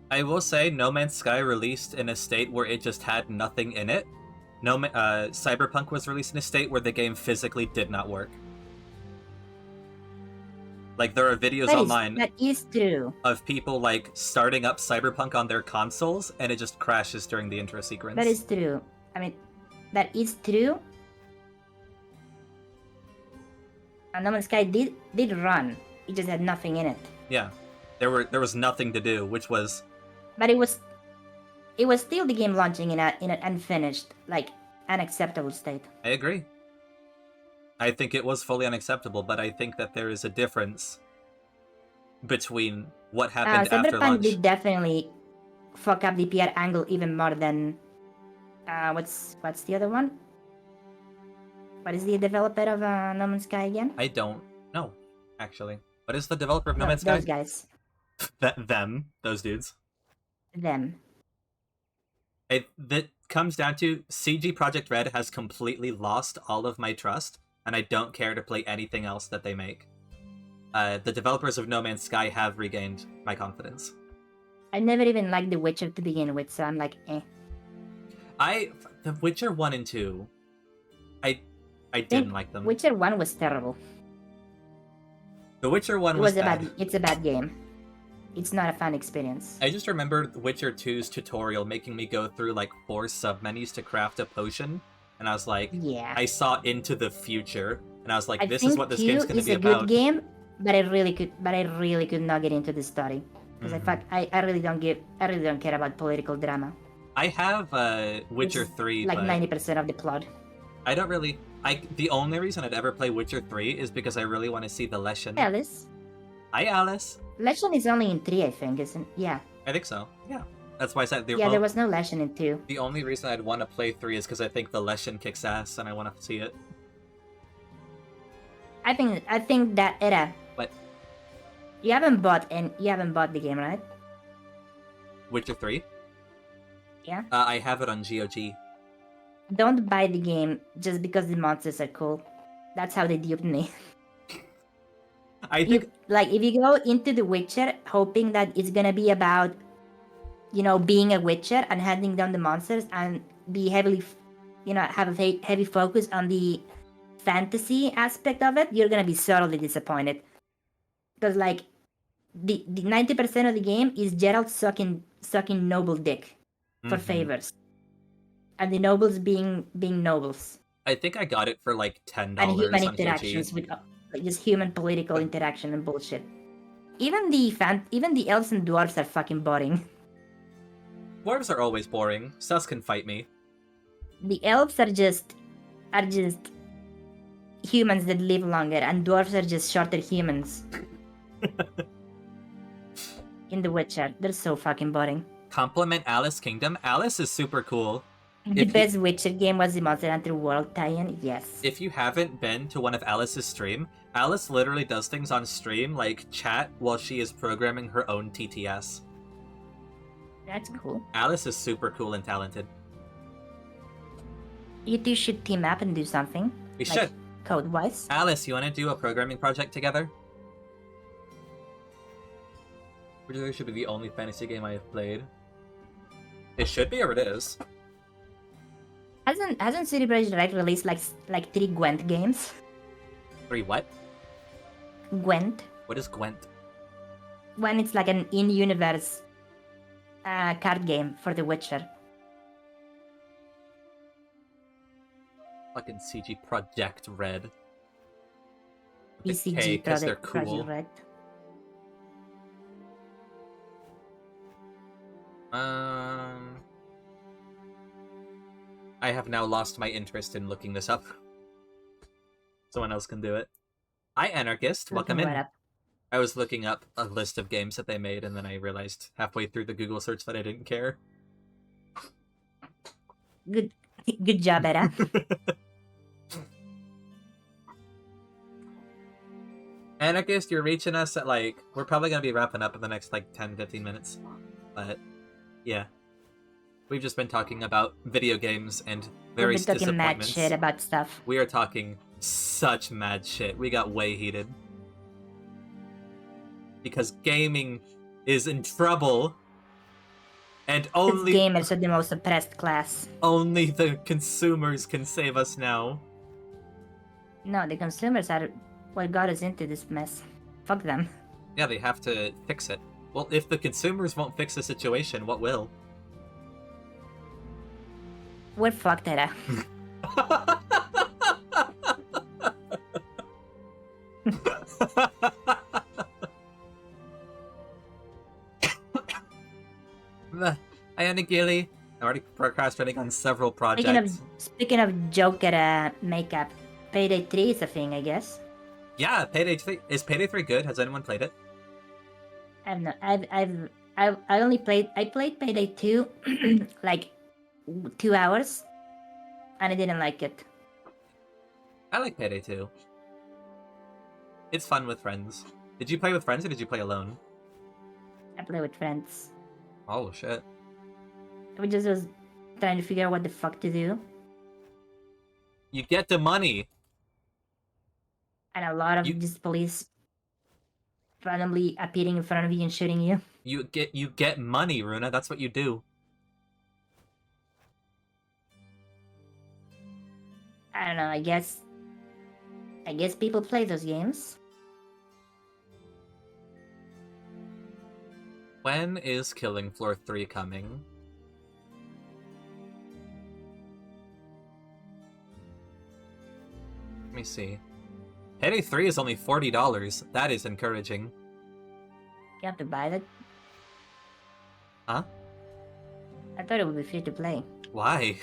I will say No Man's Sky released in a state where it just had nothing in it. Cyberpunk was released in a state where the game physically did not work. Like, there are videos online That is true. of people, like, starting up Cyberpunk on their consoles, and it just crashes during the intro sequence. That is true. I mean, that is true. And No Man's Sky did run. It just had nothing in it. Yeah. There was nothing to do, which was... But it was still the game launching in an unfinished, like, unacceptable state. I agree. I think it was fully unacceptable, but I think that there is a difference between what happened after launch. Cyberpunk did definitely fuck up the PR angle even more than... what's the other one? What is the developer of No Man's Sky again? I don't know, actually. What is the developer of No Man's Sky? Those guys. Those dudes. Them. That comes down to CG Projekt Red has completely lost all of my trust, and I don't care to play anything else that they make. The developers of No Man's Sky have regained my confidence. I never even liked The Witcher to begin with, so I'm like, eh. The Witcher 1 and 2, I didn't like them. Witcher 1 was terrible. The Witcher 1 was bad. It's a bad game. It's not a fun experience. I just remember The Witcher 2's tutorial making me go through like 4 sub-menus to craft a potion, and I was like, yeah. I saw into the future, and I was like, I this think is what this game's going to be it's a about. good game, but I really could not get into the story because I really don't care about political drama. I have Witcher 3, like but 90% of the plot. I don't really. The only reason I'd ever play Witcher 3 is because I really want to see the Leshen. Alice. Hi, Alice. Leshen is only in 3, I think, isn't? Yeah. I think so. Yeah. That's why I said there was no Leshen in 2. The only reason I'd want to play 3 is because I think the Leshen kicks ass and I want to see it. I think that Era. What? You haven't bought the game, right? Witcher 3? Yeah. I have it on GOG. Don't buy the game just because the monsters are cool. That's how they duped me. I think if you go into The Witcher hoping that it's gonna be about, being a Witcher and hunting down the monsters and be heavily, have a heavy focus on the fantasy aspect of it, you're gonna be sorely disappointed. Because the 90% of the game is Geralt sucking noble dick for favors. And the nobles being nobles. I think I got it for like $10 and human on interactions GOG. with just human political interaction and bullshit. Even the elves and dwarves are fucking boring. Dwarves are always boring. Sus can fight me. The elves are just humans that live longer, and dwarves are just shorter humans. in The Witcher. They're so fucking boring. Compliment Alice Kingdom. Alice is super cool. The best Witcher game was the Monster Hunter World tie-in. Yes. If you haven't been to one of Alice's stream, Alice literally does things on stream like chat while she is programming her own TTS. That's cool. Alice is super cool and talented. You two should team up and do something. We like, should. Code-wise. Alice, you want to do a programming project together? Really should be the only fantasy game I have played. It should be, or it is. Hasn't CD Projekt Red released like 3 Gwent games? 3 what? Gwent. What is Gwent? When it's like an in-universe card game for The Witcher. Fucking CG Project Red. With the K, PCG 'cause they're Project cool. Red. I have now lost my interest in looking this up. Someone else can do it. Hi, Anarchist. Welcome in. I was looking up a list of games that they made, and then I realized halfway through the Google search that I didn't care. Good job, Era. Anarchist, you're reaching us at we're probably gonna be wrapping up in the next 10-15 minutes. But yeah. We've just been talking about video games and various We've been talking mad disappointments. shit about stuff. We are talking such mad shit. We got way heated. Because gaming is in trouble. And only Gamers are the most oppressed class. only the consumers can save us now. No, the consumers are what got us into this mess. Fuck them. Yeah, they have to fix it. Well, if the consumers won't fix the situation, what will? We're fucked, Era. Iona Gilly. I'm already procrastinating on several projects. Speaking of Joker makeup, Payday 3 is a thing, I guess. Yeah, Payday 3. Is Payday 3 good? Has anyone played it? I played Payday 2 like 2 hours, and I didn't like it. I like Payday 2. It's fun with friends. Did you play with friends or did you play alone? I play with friends. Oh, shit. We just was trying to figure out what the fuck to do, You get the money. and a lot of just police randomly appearing in front of you and shooting you. You get money, Runa. That's what you do. I don't know. I guess people play those games. When is Killing Floor 3 coming? Let me see. Payday 3 is only $40. That is encouraging. You have to buy that. Huh? I thought it would be free to play Why?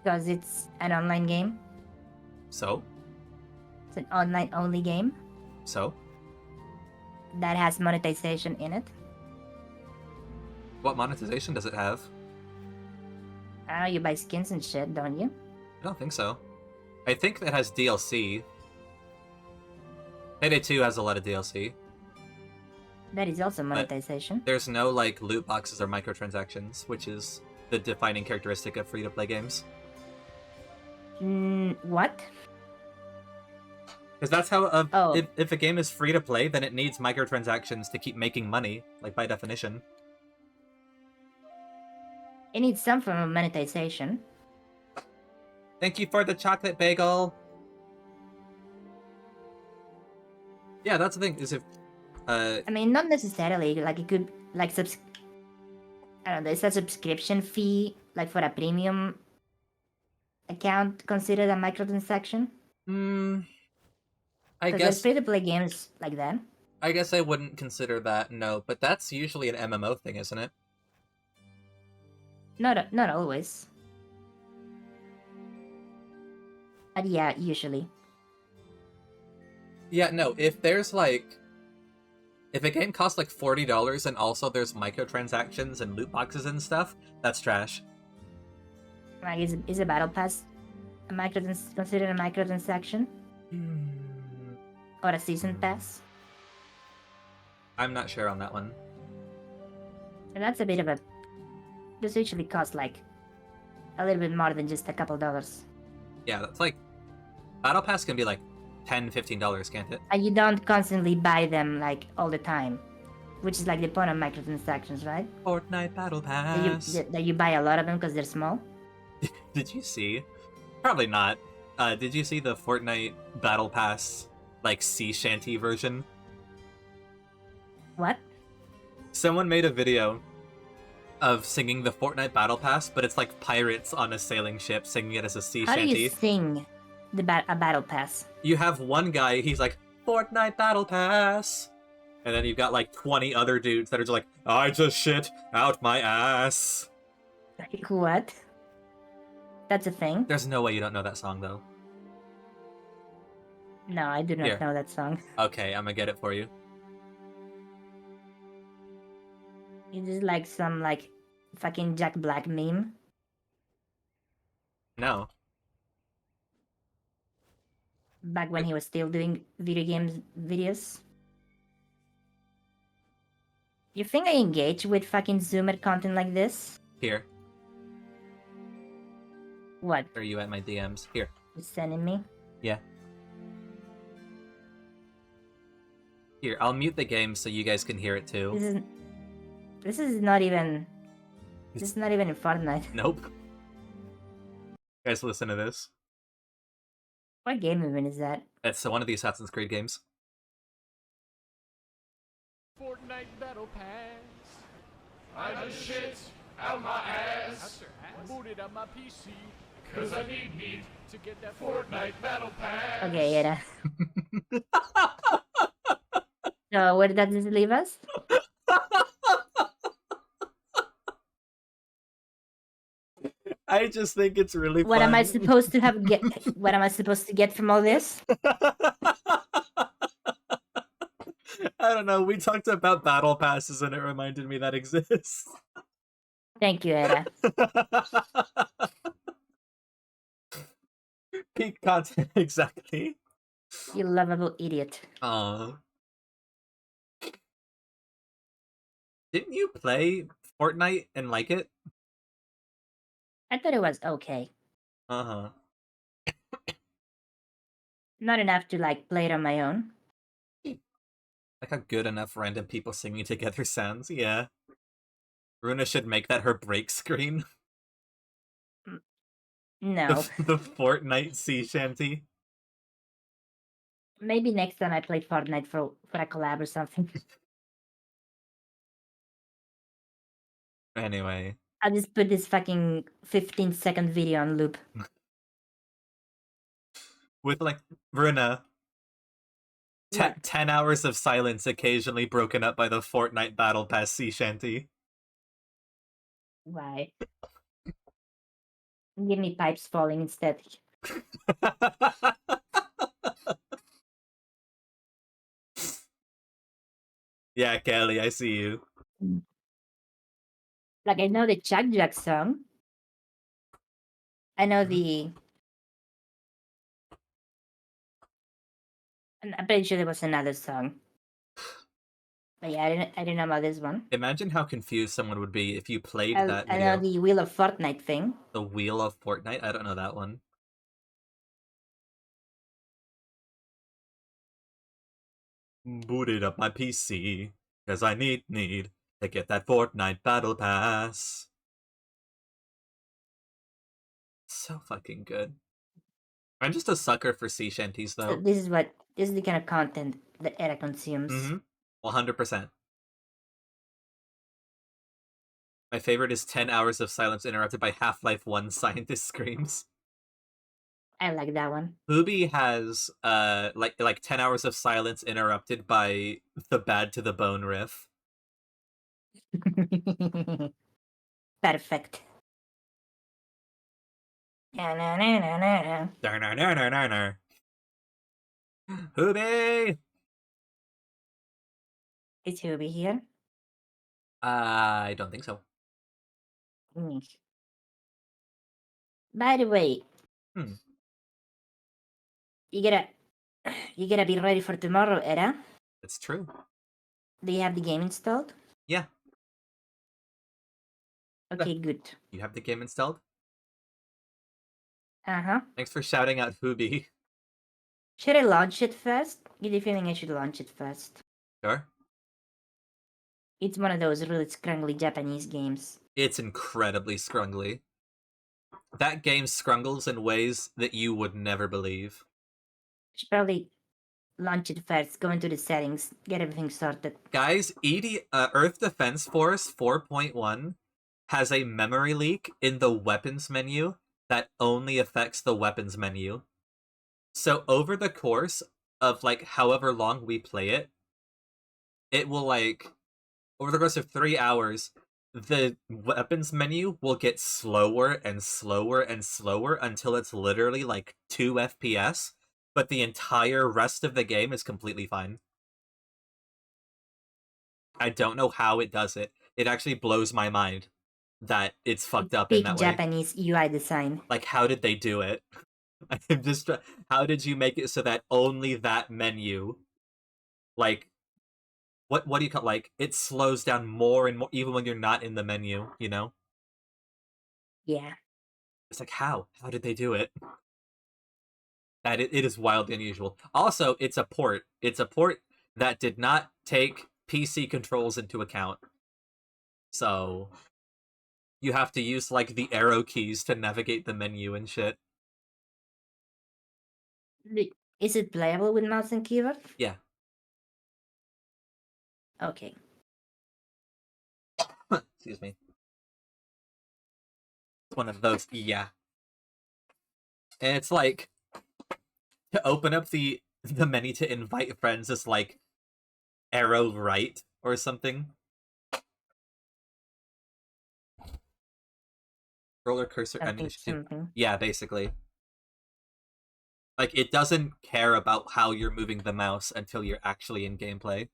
because it's an online game. So? It's an online only game So? that has monetization in it. What monetization does it have? I don't know. You buy skins and shit, don't you? I don't think so. I think that has DLC. Payday 2 has a lot of DLC. That is also monetization. There's no, loot boxes or microtransactions, which is the defining characteristic of free-to-play games. What? Because that's how, Oh. if a game is free-to-play, then it needs microtransactions to keep making money, by definition. It needs some form of monetization. Thank you for the chocolate bagel! Yeah, that's the thing, is if, I mean, not necessarily. Like, it could, like, I don't know, is a subscription fee, like, for a premium account considered a microtransaction? I Because there's guess free-to-play games like that. I guess I wouldn't consider that, no, but that's usually an MMO thing, isn't it? Not always. But yeah, usually. Yeah, no, if there's, If a game costs like $40 and also there's microtransactions and loot boxes and stuff, that's trash. Like, is a battle pass considered a microtransaction or a season pass? I'm not sure on that one. And that's a bit of a. This usually costs like a little bit more than just a couple dollars. Yeah, that's like Battle Pass can be like $10, $15, can't it? And you don't constantly buy them like all the time, which is like the point of microtransactions, right? Fortnite Battle That you, Pass. that you buy a lot of them because they're small. Did you see? Probably not. Did you see the Fortnite Battle Pass like sea shanty version? What? Someone made a video of singing the Fortnite Battle Pass, but it's like pirates on a sailing ship singing it as a sea How shanty. do you sing a battle pass? You have one guy, he's like, Fortnite Battle Pass. And then you've got like 20 other dudes that are just like, I just shit out my ass. Like, what? That's a thing? There's no way you don't know that song, though. No, I do not Here. know that song. Okay, I'm gonna get it for you. It's just like some like fucking Jack Black meme. No. Back when he was still doing video games videos. You think I engage with fucking Zoomer content like this? Here. What? Are you at my DMs? Here. You sending me? Yeah. Here, I'll mute the game so you guys can hear it too. This is not even. This is not even in Fortnite. Nope. Guys, listen to this. What game even is that? It's one of the Assassin's Creed games. Fortnite Battle Pass. I just shit out my ass. Booted up my PC. Cause I need to get that Fortnite Battle Pass. Okay, yeah. So where does this leave us? I just think it's really What fun. am I supposed to have get? What am I supposed to get from all this? I don't know. We talked about battle passes and it reminded me that exists. Thank you, Era. Peak content, exactly. You lovable idiot. Didn't you play Fortnite and like it? I thought it was okay. Uh-huh. Not enough to like play it on my own. Like a good enough random people singing together sounds, yeah. Runa should make that her break screen. No. The Fortnite sea shanty. Maybe next time I play Fortnite for a collab or something. Anyway. I'll just put this fucking 15-second video on loop. With like Runa. What? 10 hours of silence occasionally broken up by the Fortnite Battle Pass sea shanty. Why? Give me pipes falling instead. Yeah, Kelly, I see you. Like, I know the Chuck Jack song. I know I'm pretty sure there was another song. But yeah, I didn't know about this one. Imagine how confused someone would be if you played that I video. know the Wheel of Fortnite thing. The Wheel of Fortnite? I don't know that one. Booted up my PC, cause I need to get that Fortnite Battle Pass. So fucking good. I'm just a sucker for sea shanties, So though. this is the kind of content that Era consumes. Mm-hmm. 100%. My favorite is 10 hours of silence interrupted by Half-Life 1 scientist screams. I like that one. Booby has like 10 hours of silence interrupted by the Bad to the Bone riff. Perfect. Booby! Is Hubie here? I don't think so. Mm. By the way, Hmm. you gotta you gotta be ready for tomorrow, Era. It's true. Do you have the game installed? Yeah. Okay, good. You have the game installed? Uh-huh. Thanks for shouting out Hubi. Should I launch it first? Get the feeling I should launch it first. Sure. It's one of those really scrungly Japanese games. It's incredibly scrungly. That game scrungles in ways that you would never believe. Should probably launch it first, go into the settings, get everything sorted. Guys, Earth Defense Force 4.1 has a memory leak in the weapons menu that only affects the weapons menu. So over the course of like however long we play it, it will like over the course of 3 hours, the weapons menu will get slower and slower and slower until it's literally like 2 FPS, but the entire rest of the game is completely fine. I don't know how it does it. It actually blows my mind that it's fucked up in Big that way. Japanese UI design. Like, how did they do it? I'm just. How did you make it so that only that menu, like, what do you call like? It slows down more and more, even when you're not in the menu. You know, Yeah. it's like how? How did they do it? That it is wildly unusual. Also, it's a port. It's a port that did not take PC controls into account. So you have to use like the arrow keys to navigate the menu and shit. Is it playable with mouse and keyboard? Yeah. Okay. Excuse me. It's one of those. Yeah. And it's like to open up the menu to invite friends is like arrow right or something. Roller cursor initiative. Something. Yeah, basically. Like it doesn't care about how you're moving the mouse until you're actually in gameplay.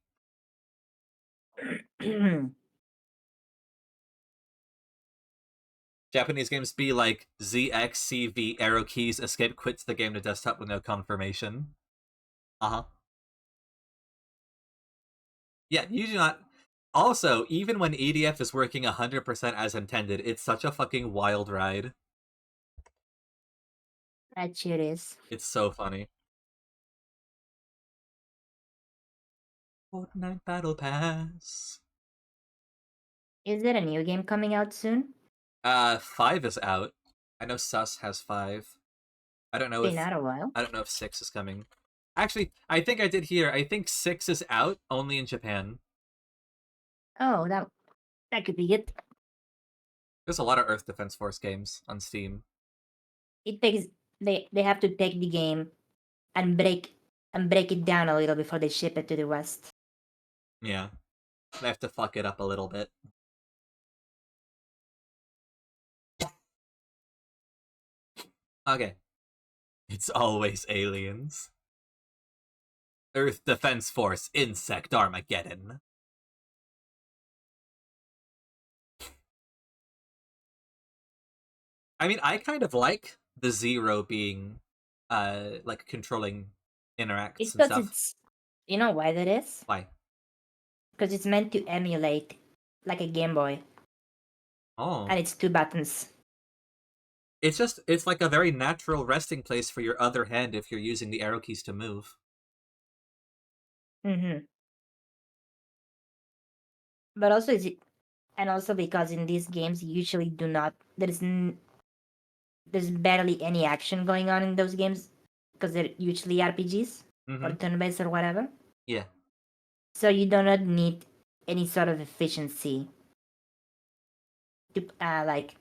Japanese games be like ZXCV arrow keys escape quits the game to desktop with no confirmation. Uh-huh. Yeah, you do not. Also, even when EDF is working 100% as intended, it's such a fucking wild ride. That shit is. It's so funny. Fortnite Battle Pass. Is there a new game coming out soon? 5 is out. I know Sus has 5. I don't know Been if out a while. I don't know if 6 is coming. Actually, I think I did hear. I think 6 is out only in Japan. Oh, that could be it. There's a lot of Earth Defense Force games on Steam. It takes they have to take the game and break it down a little before they ship it to the West. Yeah. They have to fuck it up a little bit. Okay. It's always aliens. Earth Defense Force Insect Armageddon. I mean, I kind of like the Zero being, like controlling interacts It's and because stuff. it's you know why that is? Why? Because it's meant to emulate like a Game Boy, Oh. and it's 2 buttons. It's like a very natural resting place for your other hand if you're using the arrow keys to move. Mm-hmm. But also also because in these games you usually do not there's barely any action going on in those games because they're usually RPGs or turn-based or whatever. Yeah. So you do not need any sort of efficiency to like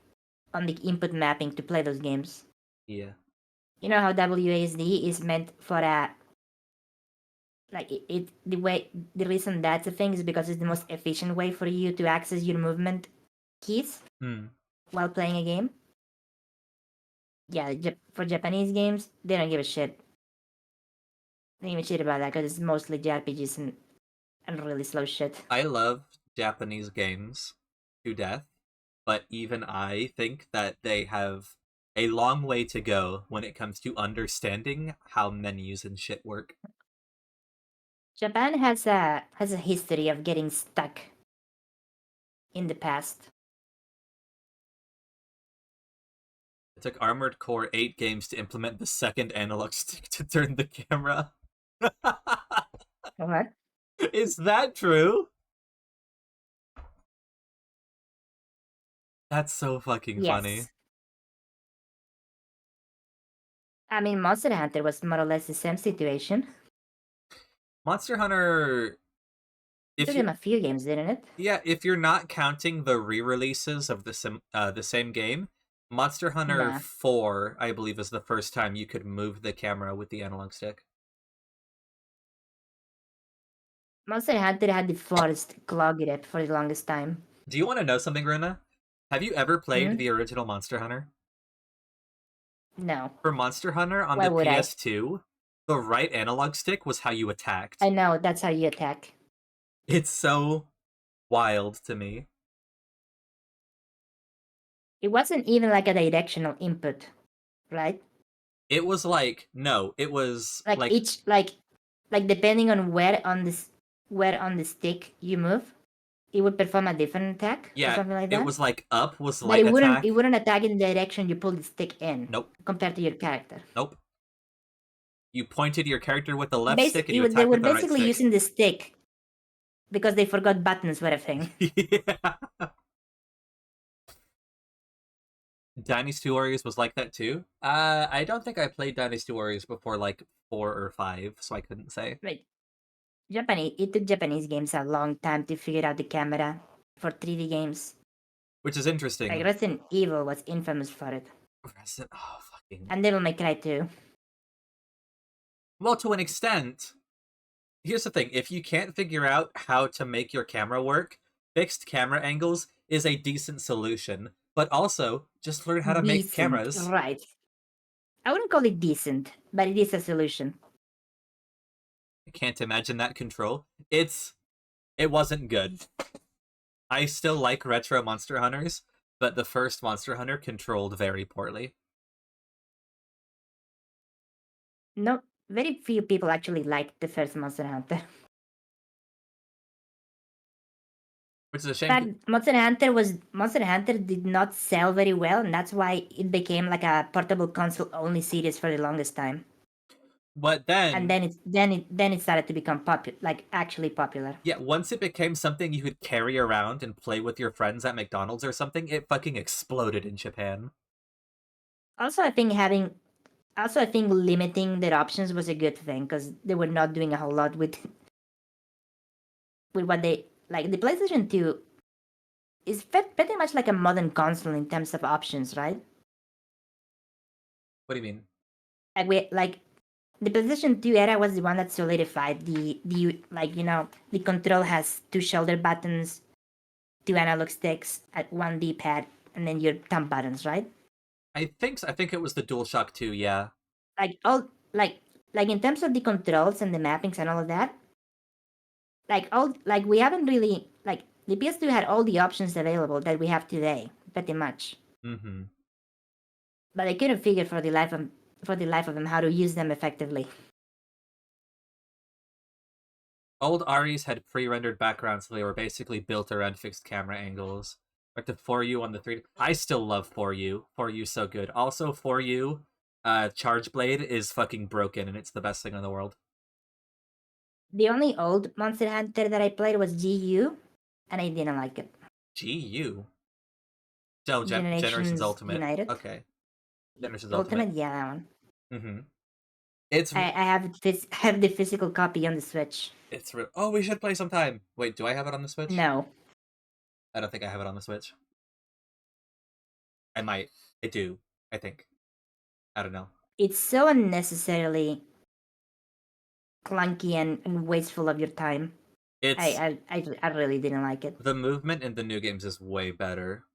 on the input mapping to play those games. Yeah. You know how WASD is meant for a like the reason that's a thing is because it's the most efficient way for you to access your movement keys while playing a game. Yeah, for Japanese games, they don't give a shit. They don't give a shit about that because it's mostly JRPGs and really slow shit. I love Japanese games to death, but even I think that they have a long way to go when it comes to understanding how menus and shit work. Japan has a history of getting stuck in the past. It took Armored Core 8 games to implement the second analog stick to turn the camera. What? Is that true? That's so fucking funny. Yes. I mean, Monster Hunter was more or less the same situation. Monster Hunter, It if took you them a few games, didn't it? yeah, if you're not counting the re-releases of the same game, Monster Hunter Nah. 4, I believe, is the first time you could move the camera with the analog stick. Monster Hunter had the forest clog grip for the longest time. Do you want to know something, Runa? Have you ever played Hmm? the original Monster Hunter? No. For Monster Hunter on Why the would I? PS2, the right analog stick was how you attacked. I know, that's how you attack. It's so wild to me. It wasn't even like a directional input, right? It was like, no, it was Like like, each like depending on where on the stick you move, it would perform a different attack or yeah, something like it that. was like up was But light it attack. wouldn't attack in the direction you pull the stick in Nope, compared to your character. nope. You pointed your character with the left stick and you They attacked were with the right basically stick. using the stick because they forgot buttons were a thing. Yeah. Dynasty Warriors was like that too. I don't think I played Dynasty Warriors before like 4 or 5, so I couldn't say. Right. It took Japanese games a long time to figure out the camera for 3D games. Which is Like interesting. Resident Evil was infamous for it. Oh, fucking. And Devil May Cry too. Well, to an extent. Here's the thing: if you can't figure out how to make your camera work, fixed camera angles is a decent solution. But also, just learn how to make Decent, cameras. right. I wouldn't call it decent, but it is a solution. I can't imagine that control. It wasn't good. I still like retro Monster Hunters, but the first Monster Hunter controlled very poorly. No, very few people actually liked the first Monster Hunter. Which is a In shame. fact, Monster Hunter did not sell very well, and that's why it became like a portable console only series for the longest time. But And then it started to become popular, like actually popular. yeah, once it became something you could carry around and play with your friends at McDonald's or something, it fucking exploded in Japan. Also, I think limiting their options was a good thing because they were not doing a whole lot with what they like. The PlayStation 2 is pretty much like a modern console in terms of options, right? What do you mean? Like the PlayStation 2 era was the one that solidified the the control has two shoulder buttons, two analog sticks, at one D-pad, and then your thumb buttons, right? I think so. I think it was the DualShock 2, yeah. Like all like in terms of the controls and the mappings and all of that, we haven't really like the PS2 had all the options available that we have today, pretty much. Mm-hmm. But I couldn't figure for the life of them how to use them effectively. Old Aris had pre-rendered backgrounds, so they were basically built around fixed camera angles. Like the For You on the 3D. I still love For You. For You so good. Also, For You, Charge Blade is fucking broken, and it's the best thing in the world. The only old Monster Hunter that I played was GU, and I didn't like it. GU? No, Generations Generations Ultimate. United. Okay. Generations Ultimate, Ultimate. yeah, that one. Mm-hmm. It's I have the physical copy on the Switch. Oh, we should play sometime. Wait, do I have it on the Switch? No, I don't think I have it on the Switch. I might. I do. I think. I don't know. it's so unnecessarily clunky and wasteful of your time. It's I really didn't like it. the movement in the new games is way better.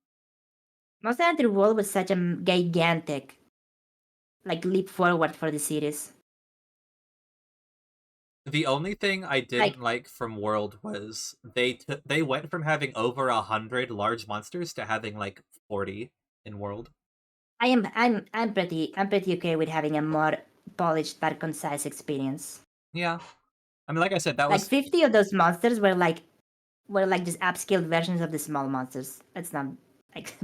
Monster Hunter World was such a gigantic, like leap forward for the series. The only thing I didn't like from World was they went from having over 100 large monsters to having like 40 in World. I'm pretty okay with having a more polished but concise experience. Yeah, I mean, like I said, that Like was 50 of those monsters were like just upscaled versions of the small monsters. That's not like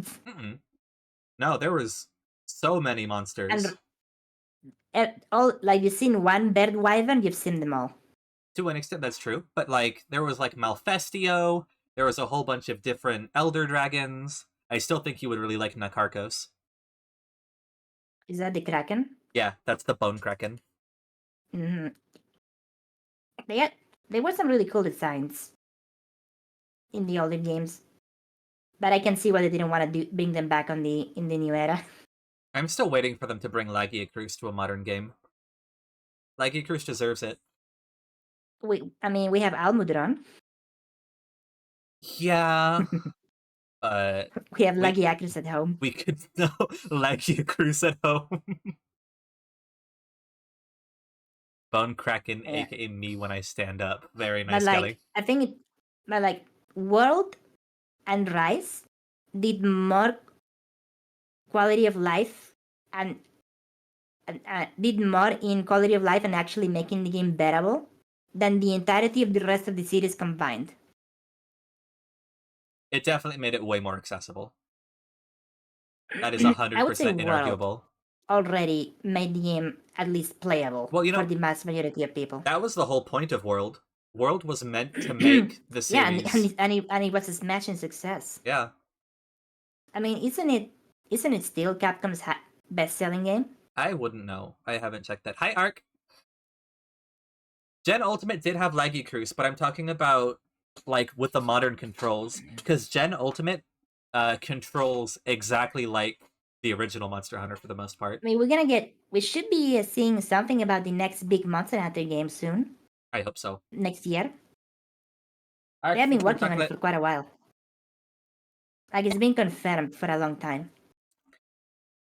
no, there was so many monsters. and all like you've seen one bird wyvern, you've seen them all. To an extent, that's true. But like, there was like Malfestio. There was a whole bunch of different Elder Dragons. I still think you would really like Nakarkos. Is that the Kraken? Yeah, that's the Bone Kraken. Mm-hmm. There were some really cool designs in the older games, but I can see why they didn't want to bring them back in the new era. I'm still waiting for them to bring Lagiacruz to a modern game. Lagiacruz deserves it. I mean, we have Almudron. Yeah, We have Lagiacruz at home. we could know Lagiacruz at home. Bone Kraken, Yeah. aka me when I stand up. Very nice, But Kelly. I think but like World and Rise did more quality of life and did more in quality of life and actually making the game bearable than the entirety of the rest of the series combined. It definitely made it way more accessible. That is I would say 100% inarguable. Already made the game at least playable Well, you know, for the mass majority of people. That was the whole point of World. World was meant to make the series. Yeah, and it was a smashing success. Yeah. I mean, isn't it still Capcom's best-selling game? I wouldn't know. I haven't checked that. Hi, Ark. Gen Ultimate did have laggy cruise, but I'm talking about like with the modern controls, because Gen Ultimate controls exactly like the original Monster Hunter for the most part. I mean, we should be seeing something about the next big Monster Hunter game soon. I hope so. Next year. Ark, They have been working on it for quite a while. Like, it's been confirmed for a long time.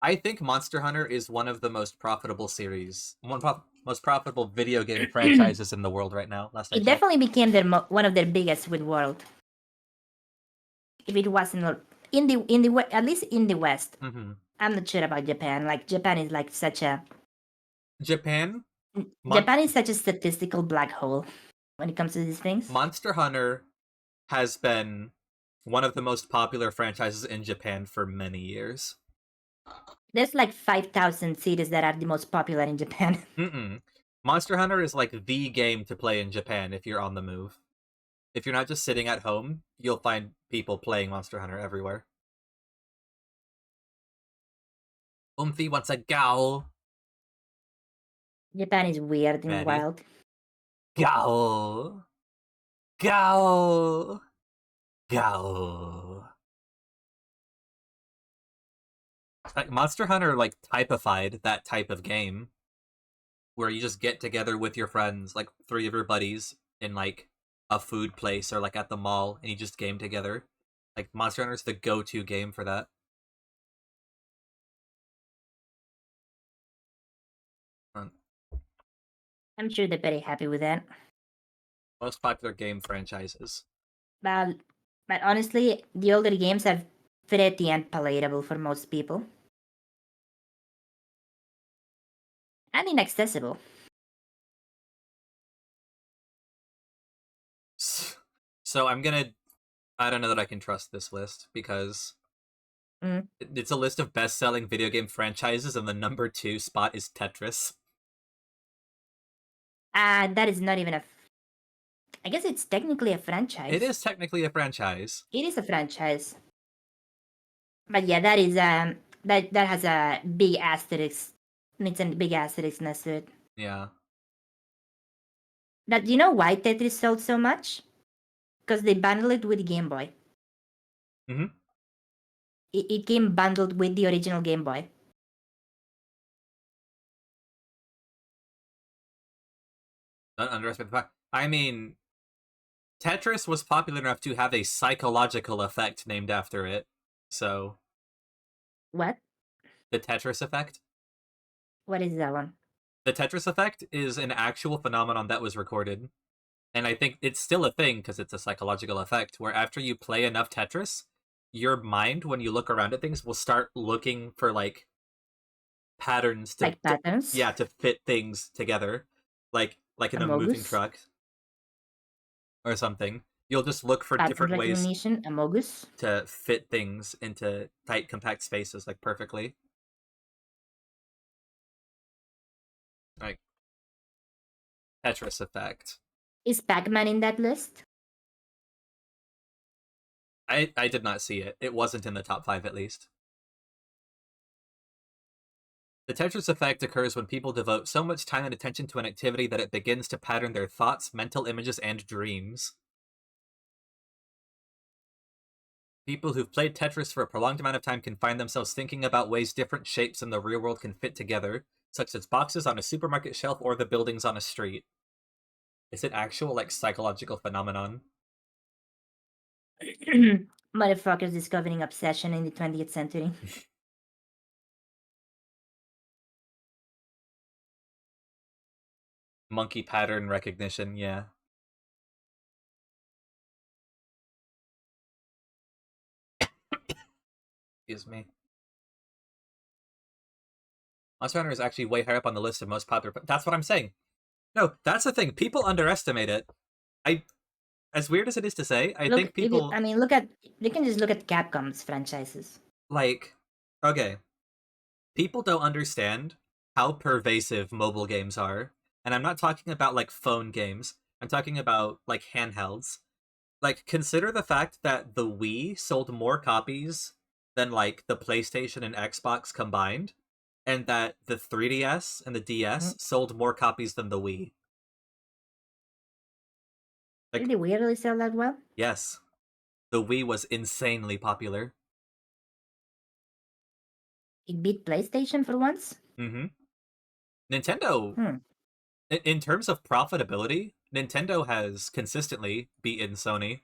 I think Monster Hunter is one of the most profitable most profitable video game franchises in the world right now. It definitely became one of their biggest with World. If it wasn't at least in the West. Mm-hmm. I'm not sure about Japan. Like, Japan is like such a Japan is such a statistical black hole when it comes to these things. Monster Hunter has been one of the most popular franchises in Japan for many years. There's like 5,000 cities that are the most popular in Japan. Monster Hunter is like the game to play in Japan if you're on the move. If you're not just sitting at home, you'll find people playing Monster Hunter everywhere. Umphy wants a gowl. Japan is weird and wild. Gowl. Gowl. Gowl. Like Monster Hunter like typified that type of game where you just get together with your friends, like 3 of your buddies in like a food place or like at the mall, and you just game together. Like Monster Hunter is the go-to game for that. I'm sure they're very happy with that. Most popular game franchises. But honestly, the older games are pretty unpalatable for most people. And inaccessible. So I don't know that I can trust this list because it's a list of best-selling video game franchises and the number 2 spot is Tetris. That is not even I guess it's technically a franchise. It is technically a franchise. It is a franchise. But yeah, that is that has a big asterisk. It's a big asterisk next to it. Yeah. But do you know why Tetris sold so much? Because they bundled it with the Game Boy. Mm-hmm. It came bundled with the original Game Boy. Don't underestimate the fact. I mean, Tetris was popular enough to have a psychological effect named after it. So. What? The Tetris effect? What is that one? The Tetris effect is an actual phenomenon that was recorded. And I think it's still a thing because it's a psychological effect where after you play enough Tetris, your mind, when you look around at things, will start looking for like patterns Like patterns. to fit things together. Like in a moving Amogus. truck or something. You'll just look for Pattern different ways recognition. Amogus. to fit things into tight, compact spaces like perfectly. Like Tetris effect. Is Pac-Man in that list? I did not see it. It wasn't in the top 5 at least. The Tetris effect occurs when people devote so much time and attention to an activity that it begins to pattern their thoughts, mental images, and dreams. People who've played Tetris for a prolonged amount of time can find themselves thinking about ways different shapes in the real world can fit together, such as boxes on a supermarket shelf or the buildings on a street. It's an actual, like, psychological phenomenon. Motherfuckers discovering obsession in the 20th century. Monkey pattern recognition, yeah. Excuse me. Monster Hunter is actually way higher up on the list of most popular. That's what I'm saying. No, that's the thing. People underestimate it. As weird as it is to say, I think people. You can just look at Capcom's franchises. Like, okay. People don't understand how pervasive mobile games are. And I'm not talking about, like, phone games. I'm talking about, like, handhelds. Like, consider the fact that the Wii sold more copies than, like, the PlayStation and Xbox combined. And that the 3DS and the DS sold more copies than the Wii. Like, Did the Wii really sell that well? Yes. The Wii was insanely popular. It beat PlayStation for once? Mm-hmm. Nintendo, in terms of profitability, Nintendo has consistently beaten Sony.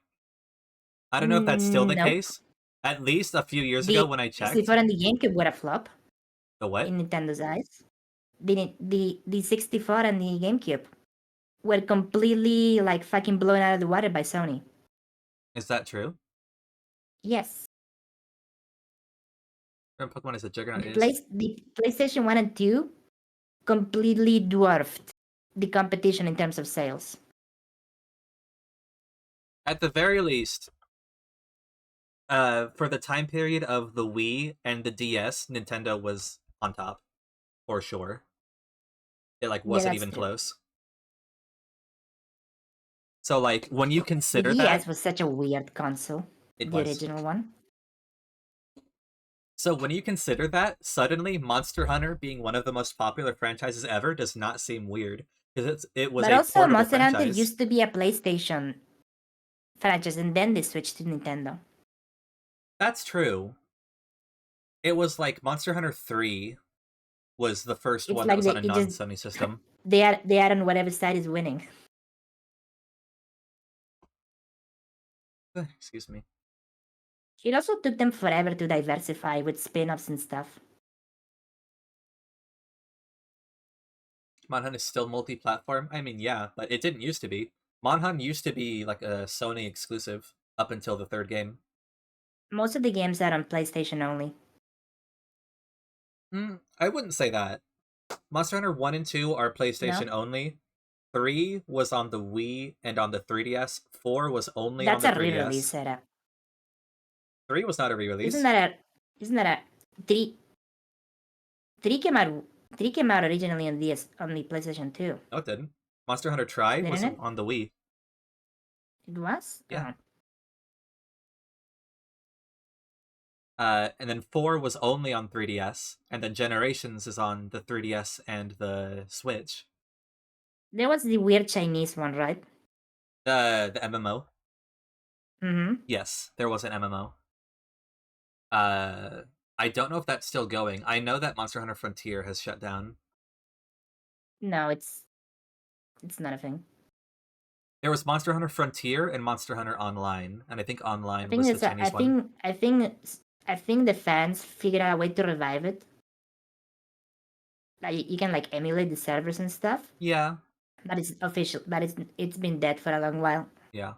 I don't know if that's still the case. At least a few years ago when I checked. The 64 and the GameCube were a flop. The what? In Nintendo's eyes. The 64 and the GameCube were completely, like, fucking blown out of the water by Sony. Is that true? Yes. Pokemon is a juggernaut. The PlayStation 1 and 2 completely dwarfed the competition in terms of sales. At the very least, for the time period of the Wii and the DS, Nintendo was on top, for sure. It, like, wasn't even close. So, like, when you consider the that... DS was such a weird console. The original one. So when you consider that, suddenly Monster Hunter being one of the most popular franchises ever does not seem weird. Because it was but a also, portable Monster franchise. Hunter used to be a PlayStation franchise, and then they switched to Nintendo. That's true. It was like Monster Hunter 3 was the first one that was on a non-Sony system. They are on whatever side is winning. Excuse me. It also took them forever to diversify with spin-offs and stuff. Monhun is still multi-platform? I mean, yeah, but it didn't used to be. Monhun used to be like a Sony exclusive up until the third game. Most of the games are on PlayStation only. I wouldn't say that. Monster Hunter 1 and 2 are PlayStation only. 3 was on the Wii and on the 3DS. 4 was only on the 3DS. That's a re-release setup. 3 was not a re-release. Isn't that a 3 came out originally on the PlayStation 2. No, it didn't. Monster Hunter Tri was on the Wii. It was? Yeah. And then 4 was only on 3DS, and then Generations is on the 3DS and the Switch. There was the weird Chinese one, right? The MMO. Mm-hmm. Yes, there was an MMO. I don't know if that's still going. I know that Monster Hunter Frontier has shut down. No, it's not a thing. There was Monster Hunter Frontier and Monster Hunter Online, and I think Online was the Chinese one. I think the fans figured out a way to revive it. Like you can like emulate the servers and stuff, Yeah. but it's official. But it's been dead for a long while. Yeah.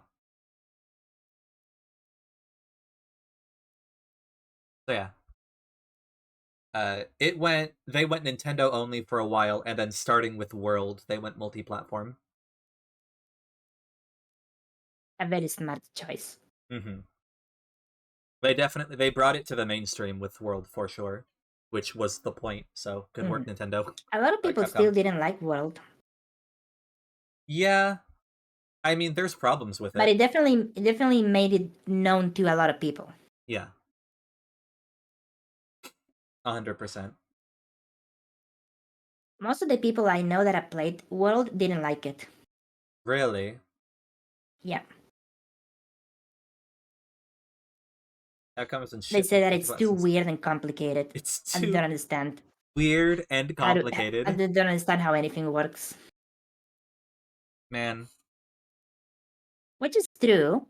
So yeah. They went Nintendo only for a while, and then starting with World, they went multi-platform. A very smart choice. Mm-hmm. They brought it to the mainstream with World for sure, which was the point. So good work, Nintendo. A lot of Or people Capcom. still didn't like World, Yeah, I mean, there's problems with but it. it definitely made it known to a lot of people. Yeah, 100%. Most of the people I know that have played World didn't like it. Really? Yeah, That comes in they shit. say that it's too weird and complicated, It's and too don't understand weird and how complicated. and they don't understand how anything works. Man, Which is true.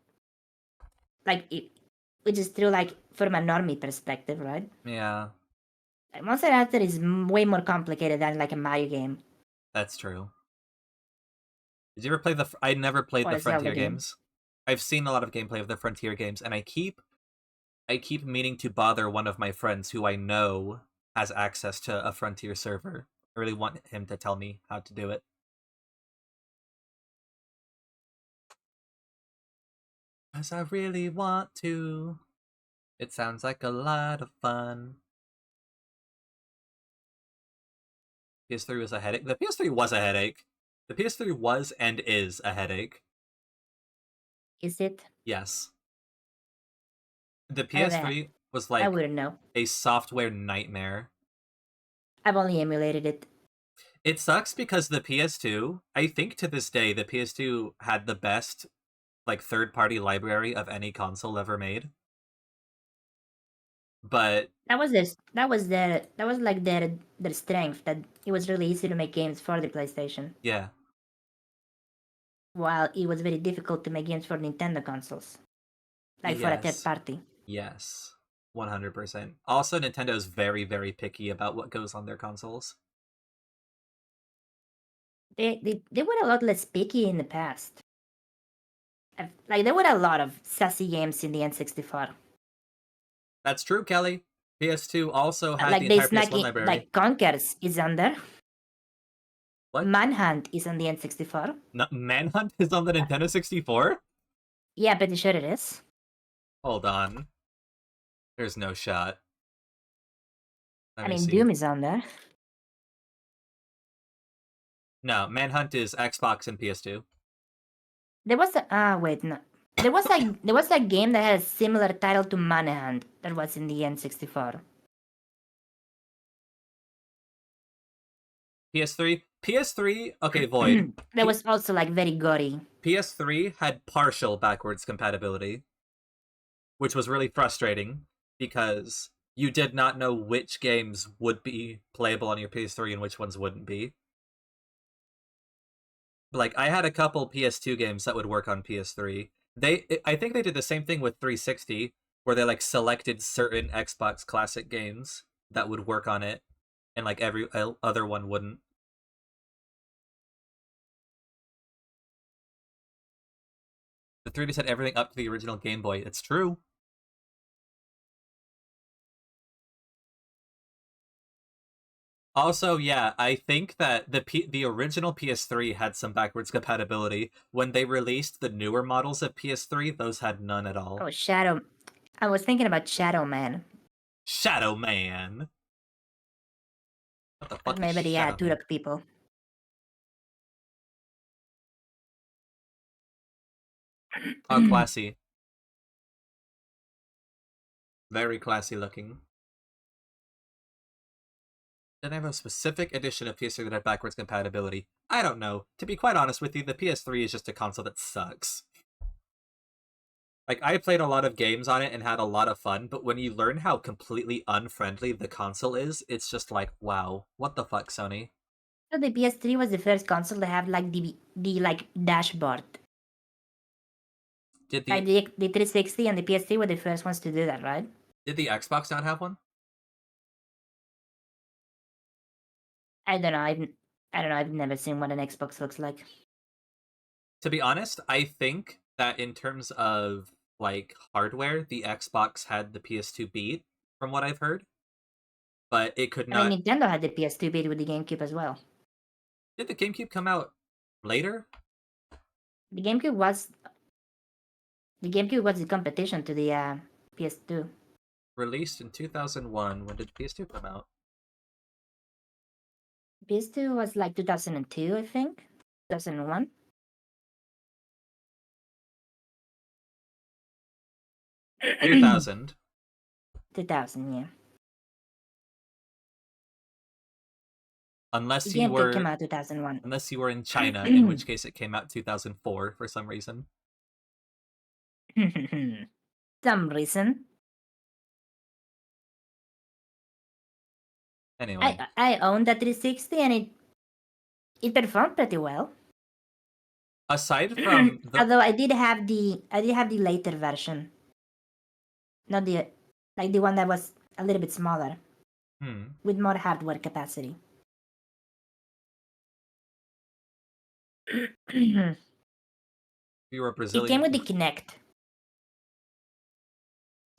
Which is true, like from a normie perspective, right? yeah, Like, Monster Hunter is way more complicated than like a Mario game that's true. Did you ever play I never played or the a Zelda Frontier game. games. I've seen a lot of gameplay of the Frontier games, and I keep meaning to bother one of my friends who I know has access to a Frontier server. I really want him to tell me how to do it. Cause I really want to. It sounds like a lot of fun. PS3 was a headache. The PS3 was a headache. The PS3 was and is a headache. Is it? Yes. The Oh, that PS3 was I like wouldn't know. a software nightmare. I've only emulated it. It sucks because the PS2, I think to this day, the PS2 had the best like third-party library of any console ever made. But That was like their strength, that it was really easy to make games for the PlayStation, yeah, while it was very difficult to make games for Nintendo consoles, like for a third yes, party. yes, 100%. Also, Nintendo's very, very picky about what goes on their consoles. They were a lot less picky in the past. Like there were a lot of sassy games in the N64. That's true, Kelly. PS2 also had Like the they entire snuck PS1 in, library. like Conkers is on there. What? Manhunt is on the N64. No, Manhunt is on the Nintendo 64? Yeah, pretty sure it is. Hold on. There's no shot. Let I me mean, see. Doom is on there. No, Manhunt is Xbox and PS2. There was wait, no. There was a game that had a similar title to Manhunt that was in the N64. PS3? PS3? Okay, Void. That was also like very gory. PS3 had partial backwards compatibility, which was really frustrating because you did not know which games would be playable on your PS3 and which ones wouldn't be. Like, I had a couple PS2 games that would work on PS3. I think they did the same thing with 360, where they like selected certain Xbox classic games that would work on it, and like every other one wouldn't. The 3DS had everything up to the original Game Boy. It's true. Also, yeah, I think that the original PS3 had some backwards compatibility. When they released the newer models of PS3, those had none at all. Oh, Shadow. I was thinking about Shadow Man. Shadow Man. What the fuck Maybe is yeah, Shadow Man? Turok people. Oh, classy. Very classy looking. Did I have a specific edition of PS3 that had backwards compatibility? I don't know. To be quite honest with you, the PS3 is just a console that sucks. Like, I played a lot of games on it and had a lot of fun, but when you learn how completely unfriendly the console is, it's just like, wow, what the fuck, Sony? So the PS3 was the first console to have like the like dashboard. Did Like the the 360 and the PS3 were the first ones to do that, right? Xbox not have one? I don't know. I don't know. I've never seen what an Xbox looks like. To be honest, I think that in terms of like hardware, the Xbox had the PS2 beat, from what I've heard. But it could I not. mean, Nintendo had the PS2 beat with the GameCube as well. Did the GameCube come out later? The GameCube was the competition to the PS2. Released in 2001. When did the PS2 come out? PS2 was like 2002, I think. 2001. 2000. 2000, yeah. Unless The you GameCube came were out 2001. unless you were in China, in which case it came out 2004 for some reason. Some reason. Anyway, I owned that 360 and it performed pretty well. aside from the Although I did have the later version. Not the one that was a little bit smaller with more hardware capacity. It you were a Brazilian. came with the Kinect.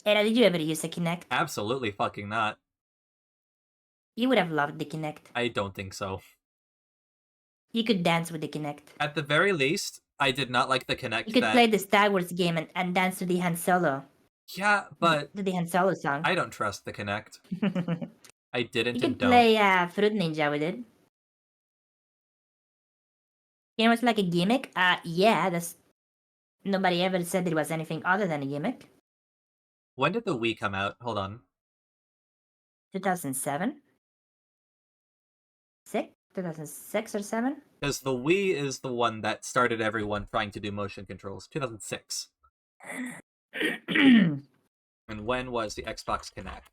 Era, did you ever use a Kinect? Absolutely fucking not. You would have loved the Kinect. I don't think so. You could dance with the Kinect. At the very least, I did not like the Kinect. You could play the Star Wars game and dance to the Han Solo. Yeah, but to the Han Solo song. I don't trust the Kinect. I didn't You and could don't. play Fruit Ninja with it. You know, it's like a gimmick. Yeah, that's nobody ever said it was anything other than a gimmick. When did the Wii come out? Hold on. 2007? 2006 or 7? Because the Wii is the one that started everyone trying to do motion controls. 2006. And when was the Xbox Kinect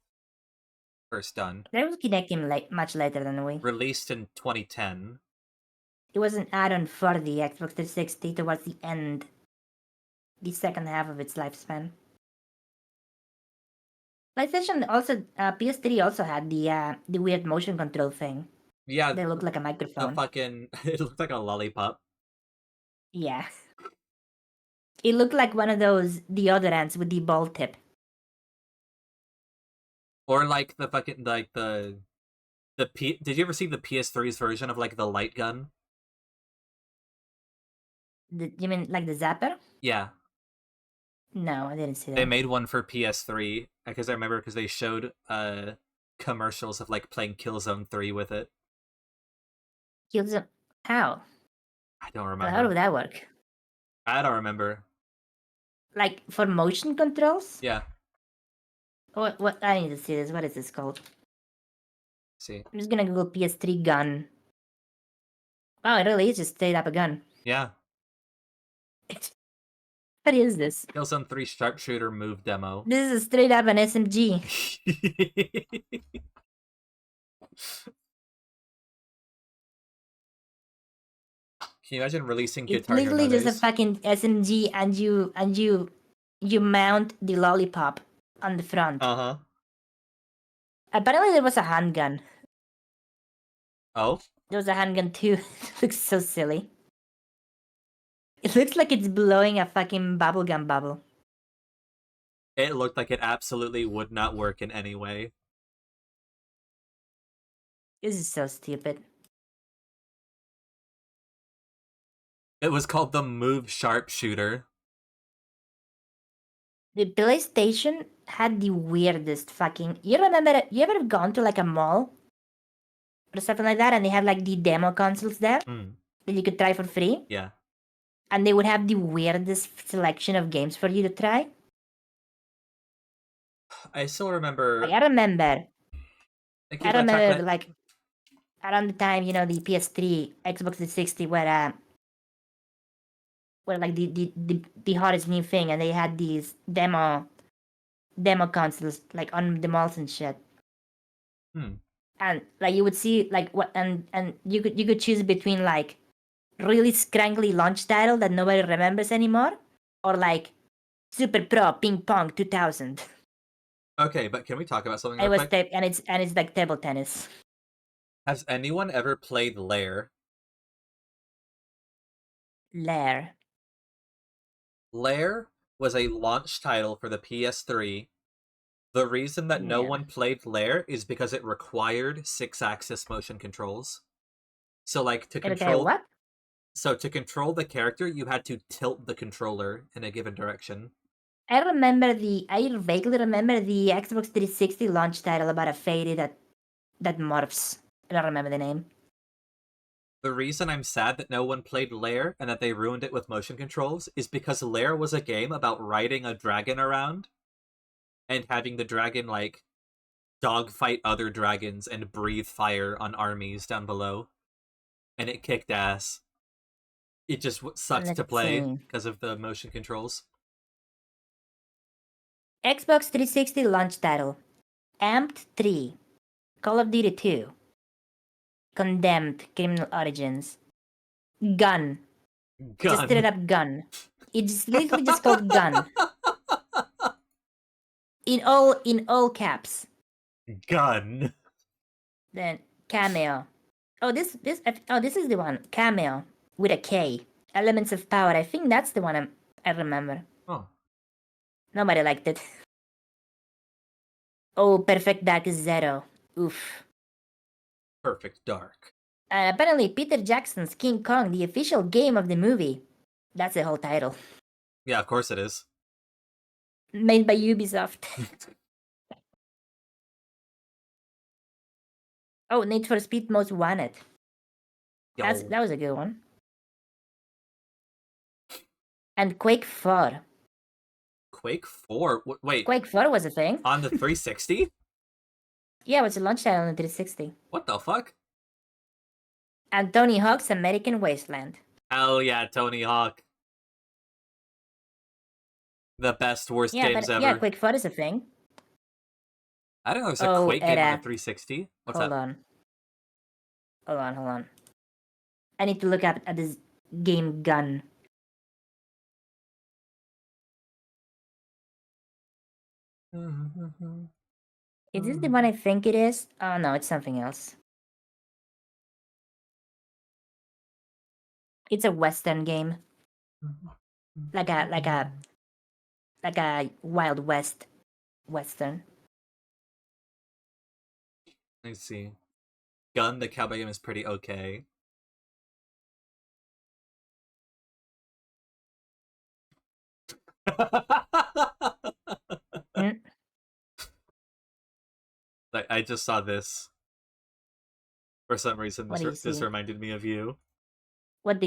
first done? There was Kinect game much later than the Wii. Released in 2010. It was an add-on for the Xbox 360 towards the end. The second half of its lifespan. PlayStation also, PS3 also had the weird motion control thing. Yeah. They looked like a microphone. It looked like a lollipop. Yeah. It looked like one of those deodorants with the ball tip. Or like the did you ever see the PS3's version of like the light gun? You mean like the zapper? Yeah. No, I didn't see that. They made one for PS3 because I remember because they showed commercials of like playing Killzone 3 with it. Killzone? How? I don't remember. How would that work? I don't remember. Like for motion controls? Yeah. What? I need to see this. What is this called? See. I'm just gonna Google PS3 gun. Oh, it really is just straight up a gun. Yeah. What is this? Killzone 3 sharpshooter move demo. This is straight up an SMG. Can you imagine releasing It's Guitar Hero literally just a nowadays? fucking SMG, and you mount the lollipop on the front. Uh-huh. Apparently, there was a handgun. Oh? There was a handgun too. It looks so silly. It looks like it's blowing a fucking bubblegum bubble. It looked like it absolutely would not work in any way. This is so stupid. It was called the Move Sharpshooter. The PlayStation had the weirdest fucking... You ever have gone to like a mall? Or something like that, and they had like the demo consoles there that you could try for free? Yeah. And they would have the weirdest selection of games for you to try? I still remember... Like, I remember like around the time, the PS3, Xbox 360 were like the hottest new thing, and they had these demo consoles like on the malls and shit. And like you would see like what and you could choose between like really scrankly launch title that nobody remembers anymore, or like Super Pro Ping Pong 2000. Okay, but can we talk about something It real was quick? and it's like table tennis. Has anyone ever played Lair? Lair. Lair was a launch title for the PS3. The reason that no Yeah. one played Lair is because it required 6-axis motion controls. So, like, to Okay, control... what? So, to control the character, you had to tilt the controller in a given direction. I vaguely remember the Xbox 360 launch title about a fairy that morphs. I don't remember the name. The reason I'm sad that no one played Lair and that they ruined it with motion controls is because Lair was a game about riding a dragon around and having the dragon, like, dogfight other dragons and breathe fire on armies down below. And it kicked ass. It just sucked to Let's play see. because of the motion controls. Xbox 360 launch title. Amped 3. Call of Duty 2. Condemned Criminal Origins. Gun. Just straight Gun. up gun. It's literally just called gun. In all caps. Gun. Then cameo. This is the one. Cameo with a K. Elements of Power. I think that's the one I remember. Oh. Nobody liked it. Oh, Perfect Dark Zero. Oof. Perfect Dark. Apparently, Peter Jackson's King Kong, the official game of the movie. That's the whole title. Yeah, of course it is. Made by Ubisoft. Oh, Need for Speed Most Wanted. Yo. That was a good one. And Quake 4. Quake 4? Wait. Quake 4 was a thing. On the 360? Yeah, it was a launch title on the 360. What the fuck? And Tony Hawk's American Wasteland. Hell yeah, Tony Hawk. The best, worst games ever. Yeah, Quake 4 is a thing. I don't know if there's a Quake game on Era. the 360. What's Hold that? on. Hold on. I need to look up at this game Gun. Is this the one I think it is? Oh no, it's something else. It's a Western game. Like a Wild West Western. Let's see. Gun, the cowboy game, is pretty okay. I just saw this. For some reason, What do you this see? reminded me of you. What?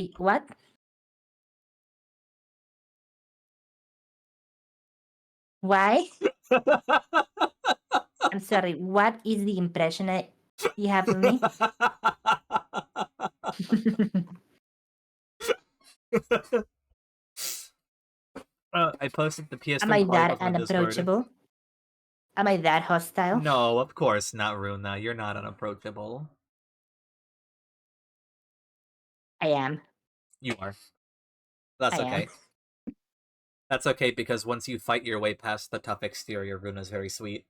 Why? I'm sorry. What is the impression you have of me? I posted the PS3 Am I that article on Discord. unapproachable? Am I that hostile? No, of course not, Runa. You're not unapproachable. I am. You are. That's I okay. am. That's okay, because once you fight your way past the tough exterior, Runa's very sweet.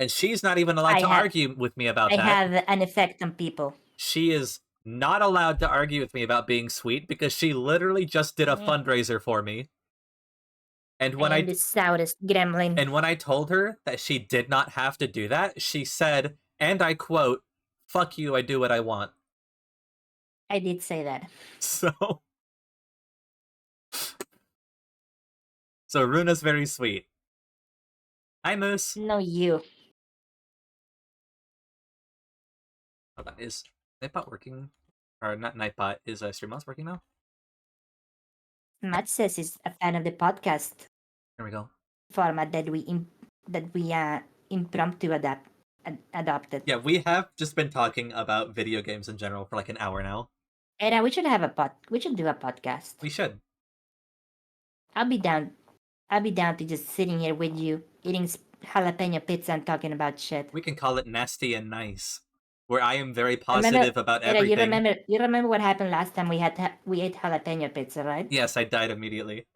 And she's not even allowed to argue with me about that. I have an effect on people. She is not allowed to argue with me about being sweet because she literally just did a fundraiser for me. And when I am the stoutest gremlin. And when I told her that she did not have to do that, she said, and I quote, "Fuck you, I do what I want." I did say that. So Runa's very sweet. Hi, Moose. No, you. Hold on, is Nightbot working? Or not Nightbot, is Streamlabs working now? Matt says he's a fan of the podcast Here we go. format that we impromptu adopted. Yeah, we have just been talking about video games in general for like an hour now. And we should do a podcast. We should. I'll be down to just sitting here with you, eating jalapeno pizza and talking about shit. We can call it Nasty and Nice, where I am very positive about everything. You remember what happened last time we ate jalapeno pizza, right? Yes, I died immediately.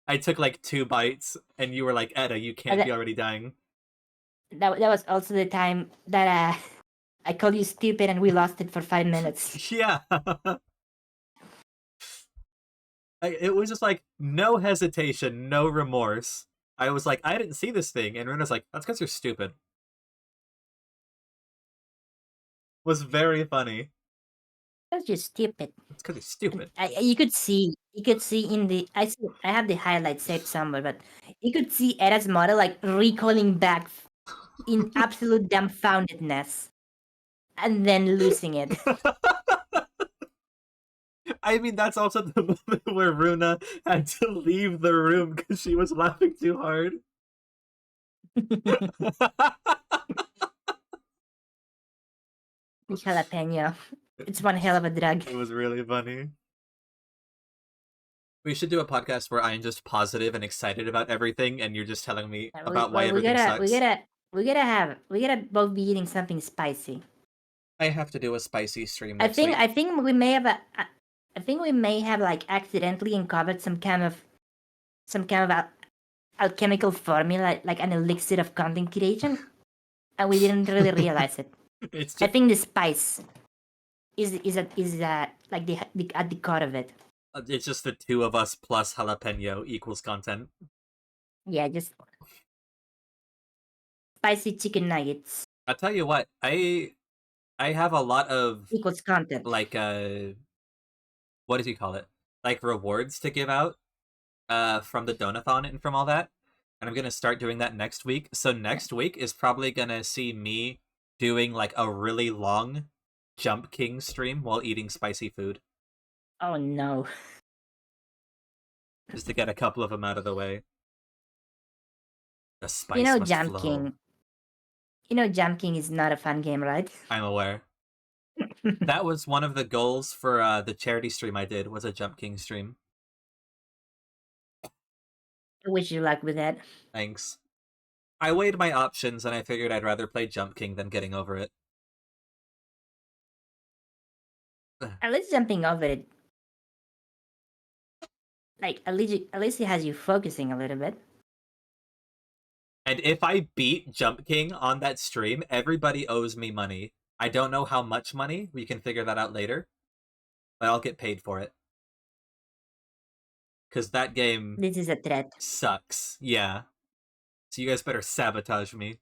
I took like 2 bites, and you were like, "Etta, you can't be already dying." That was also the time that I called you stupid and we lost it for 5 minutes. Yeah. It was just like no hesitation, no remorse. I was like, I didn't see this thing, and Runa's like, that's because you're stupid. Was very funny. That's just stupid. It's because you're stupid. You could see in the I have the highlights saved somewhere, but you could see Era's model like recoiling back in absolute dumbfoundedness, and then losing it. I mean, that's also the moment where Runa had to leave the room because she was laughing too hard. Jalapeno. It's one hell of a drug. It was really funny. We should do a podcast where I'm just positive and excited about everything, and you're just telling me about why everything sucks. We gotta both be eating something spicy. I have to do a spicy stream I next week. think we may have we may have like accidentally uncovered some kind of alchemical formula, like an elixir of content creation, and we didn't really realize it. It's just... I think the spice is like at the core of it. It's just the two of us plus jalapeno equals content. Yeah, just spicy chicken nuggets I'll tell you what, I have a lot of equals content. like what does he call it? Like rewards to give out from the donathon and from all that. And I'm gonna start doing that next week. So next week is probably gonna see me doing like a really long Jump King stream while eating spicy food. Oh no. Just to get a couple of them out of the way. The spice You know, must Jump flow. King. You know, Jump King is not a fun game, right? I'm aware. That was one of the goals for the charity stream I did, was a Jump King stream. I wish you luck with that. Thanks. I weighed my options and I figured I'd rather play Jump King than getting over it. At least jumping over it, like at least it has you focusing a little bit. And if I beat Jump King on that stream, everybody owes me money. I don't know how much money. We can figure that out later. But I'll get paid for it. Because that game... This is a threat. Sucks. Yeah. So you guys better sabotage me.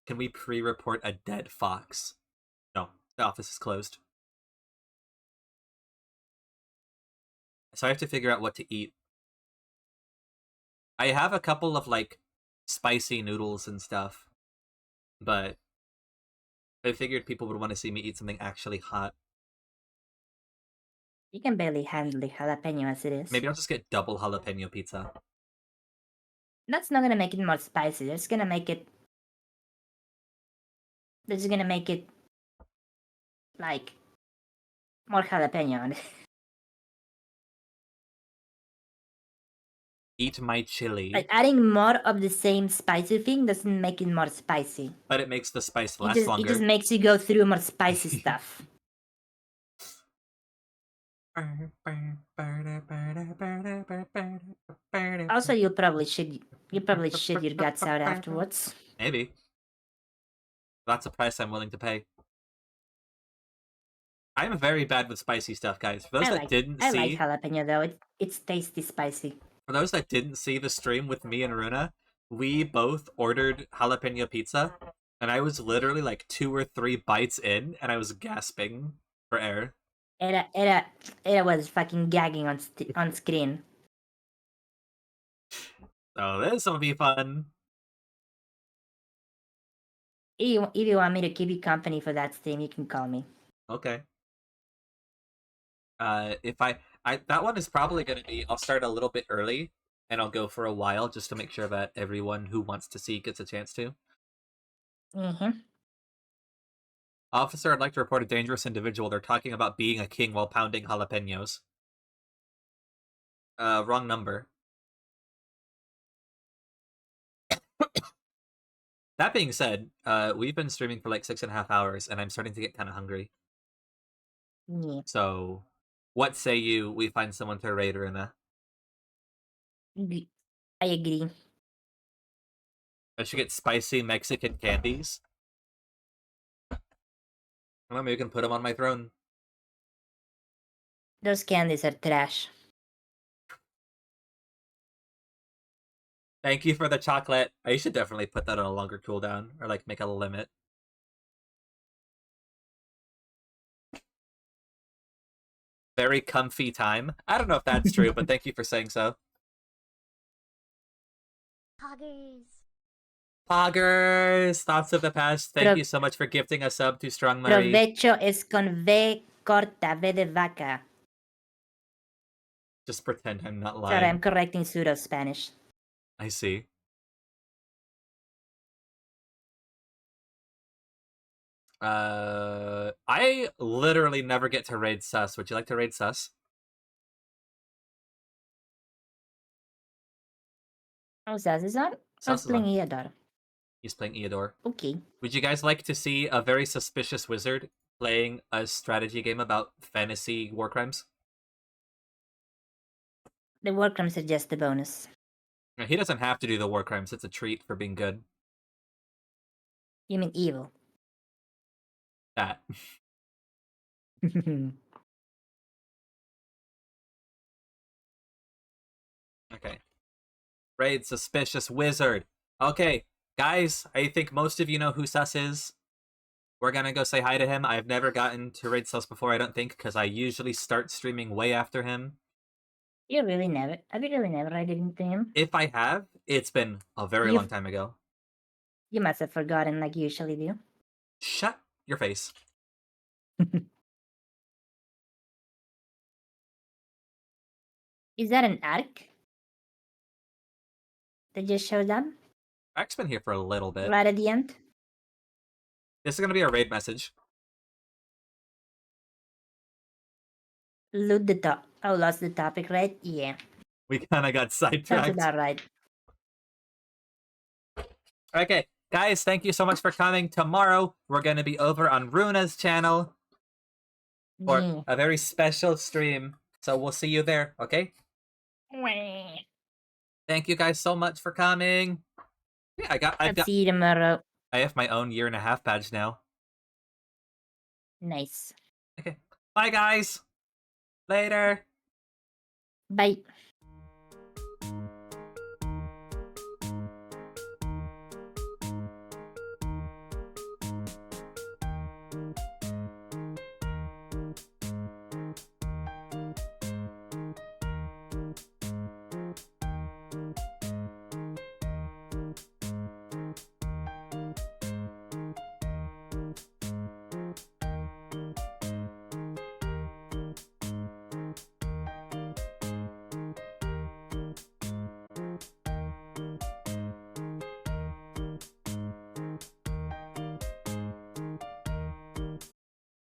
Can we pre-report a dead fox? No, the office is closed. So I have to figure out what to eat. I have a couple of, like, spicy noodles and stuff. But I figured people would want to see me eat something actually hot. You can barely handle the jalapeno as it is. Maybe I'll just get double jalapeno pizza. That's not gonna make it more spicy. That's gonna make it like more jalapeno on it. Eat my chili. Like adding more of the same spicy thing doesn't make it more spicy. But it makes the spice last longer. It just makes you go through more spicy stuff. Also, you probably shit your guts out afterwards. Maybe. That's a price I'm willing to pay. I'm very bad with spicy stuff, guys. For those that didn't see... I like jalapeno, though. It's tasty spicy. For those that didn't see the stream with me and Runa, we both ordered jalapeno pizza, and I was literally like 2 or 3 bites in, and I was gasping for air. Era was fucking gagging on screen. So this will be fun. If you want me to keep you company for that stream, you can call me. Okay. If that one is probably gonna be, I'll start a little bit early, and I'll go for a while just to make sure that everyone who wants to see gets a chance to. Mm-hmm. Officer, I'd like to report a dangerous individual. They're talking about being a king while pounding jalapenos. Wrong number. That being said, we've been streaming for like 6.5 hours, and I'm starting to get kind of hungry. Yeah. So, what say you? We find someone to raid Runa. I agree. I should get spicy Mexican candies. Well, maybe you can put him on my throne. Those candies are trash. Thank you for the chocolate. I should definitely put that on a longer cooldown, or like make a limit. Very comfy time. I don't know if that's true, but thank you for saying so. Poggers. Poggers! Thoughts of the past. Thank Pro- you so much for gifting a sub to Strong Marie. Provecho es con V corta, V de vaca. Just pretend I'm not Sorry, lying. I'm correcting pseudo Spanish. I see. I literally never get to raid Sus. Would you like to raid Sus? Oh, Zaz is on? I Sus was is on. playing Eodor. He's playing Eodor. Okay. Would you guys like to see a very suspicious wizard playing a strategy game about fantasy war crimes? The war crimes are just a bonus. He doesn't have to do the war crimes. It's a treat for being good. You mean evil? That. Okay. Raid suspicious wizard. Okay, guys, I think most of you know who Sus is. We're gonna go say hi to him. I've never gotten to raid Sus before, I don't think, because I usually start streaming way after him. You really never. Have you really never raided into him? If I have, it's been a very long time ago. You must have forgotten, like you usually do. Shut your face. Is that an arc that just showed up I've been here for a little bit. right at the end? This is gonna be a raid message. Loot the top. Oh, lost the topic, right? Yeah, We kinda got sounds sidetracked. about right. Okay, guys, thank you so much for coming. Tomorrow, we're gonna be over on Runa's channel for Yeah. a very special stream. So we'll see you there, okay? Thank you guys so much for coming. Yeah, I'll see you tomorrow. I have my own 1.5 year badge now. Nice. Okay. Bye guys. Later. Bye.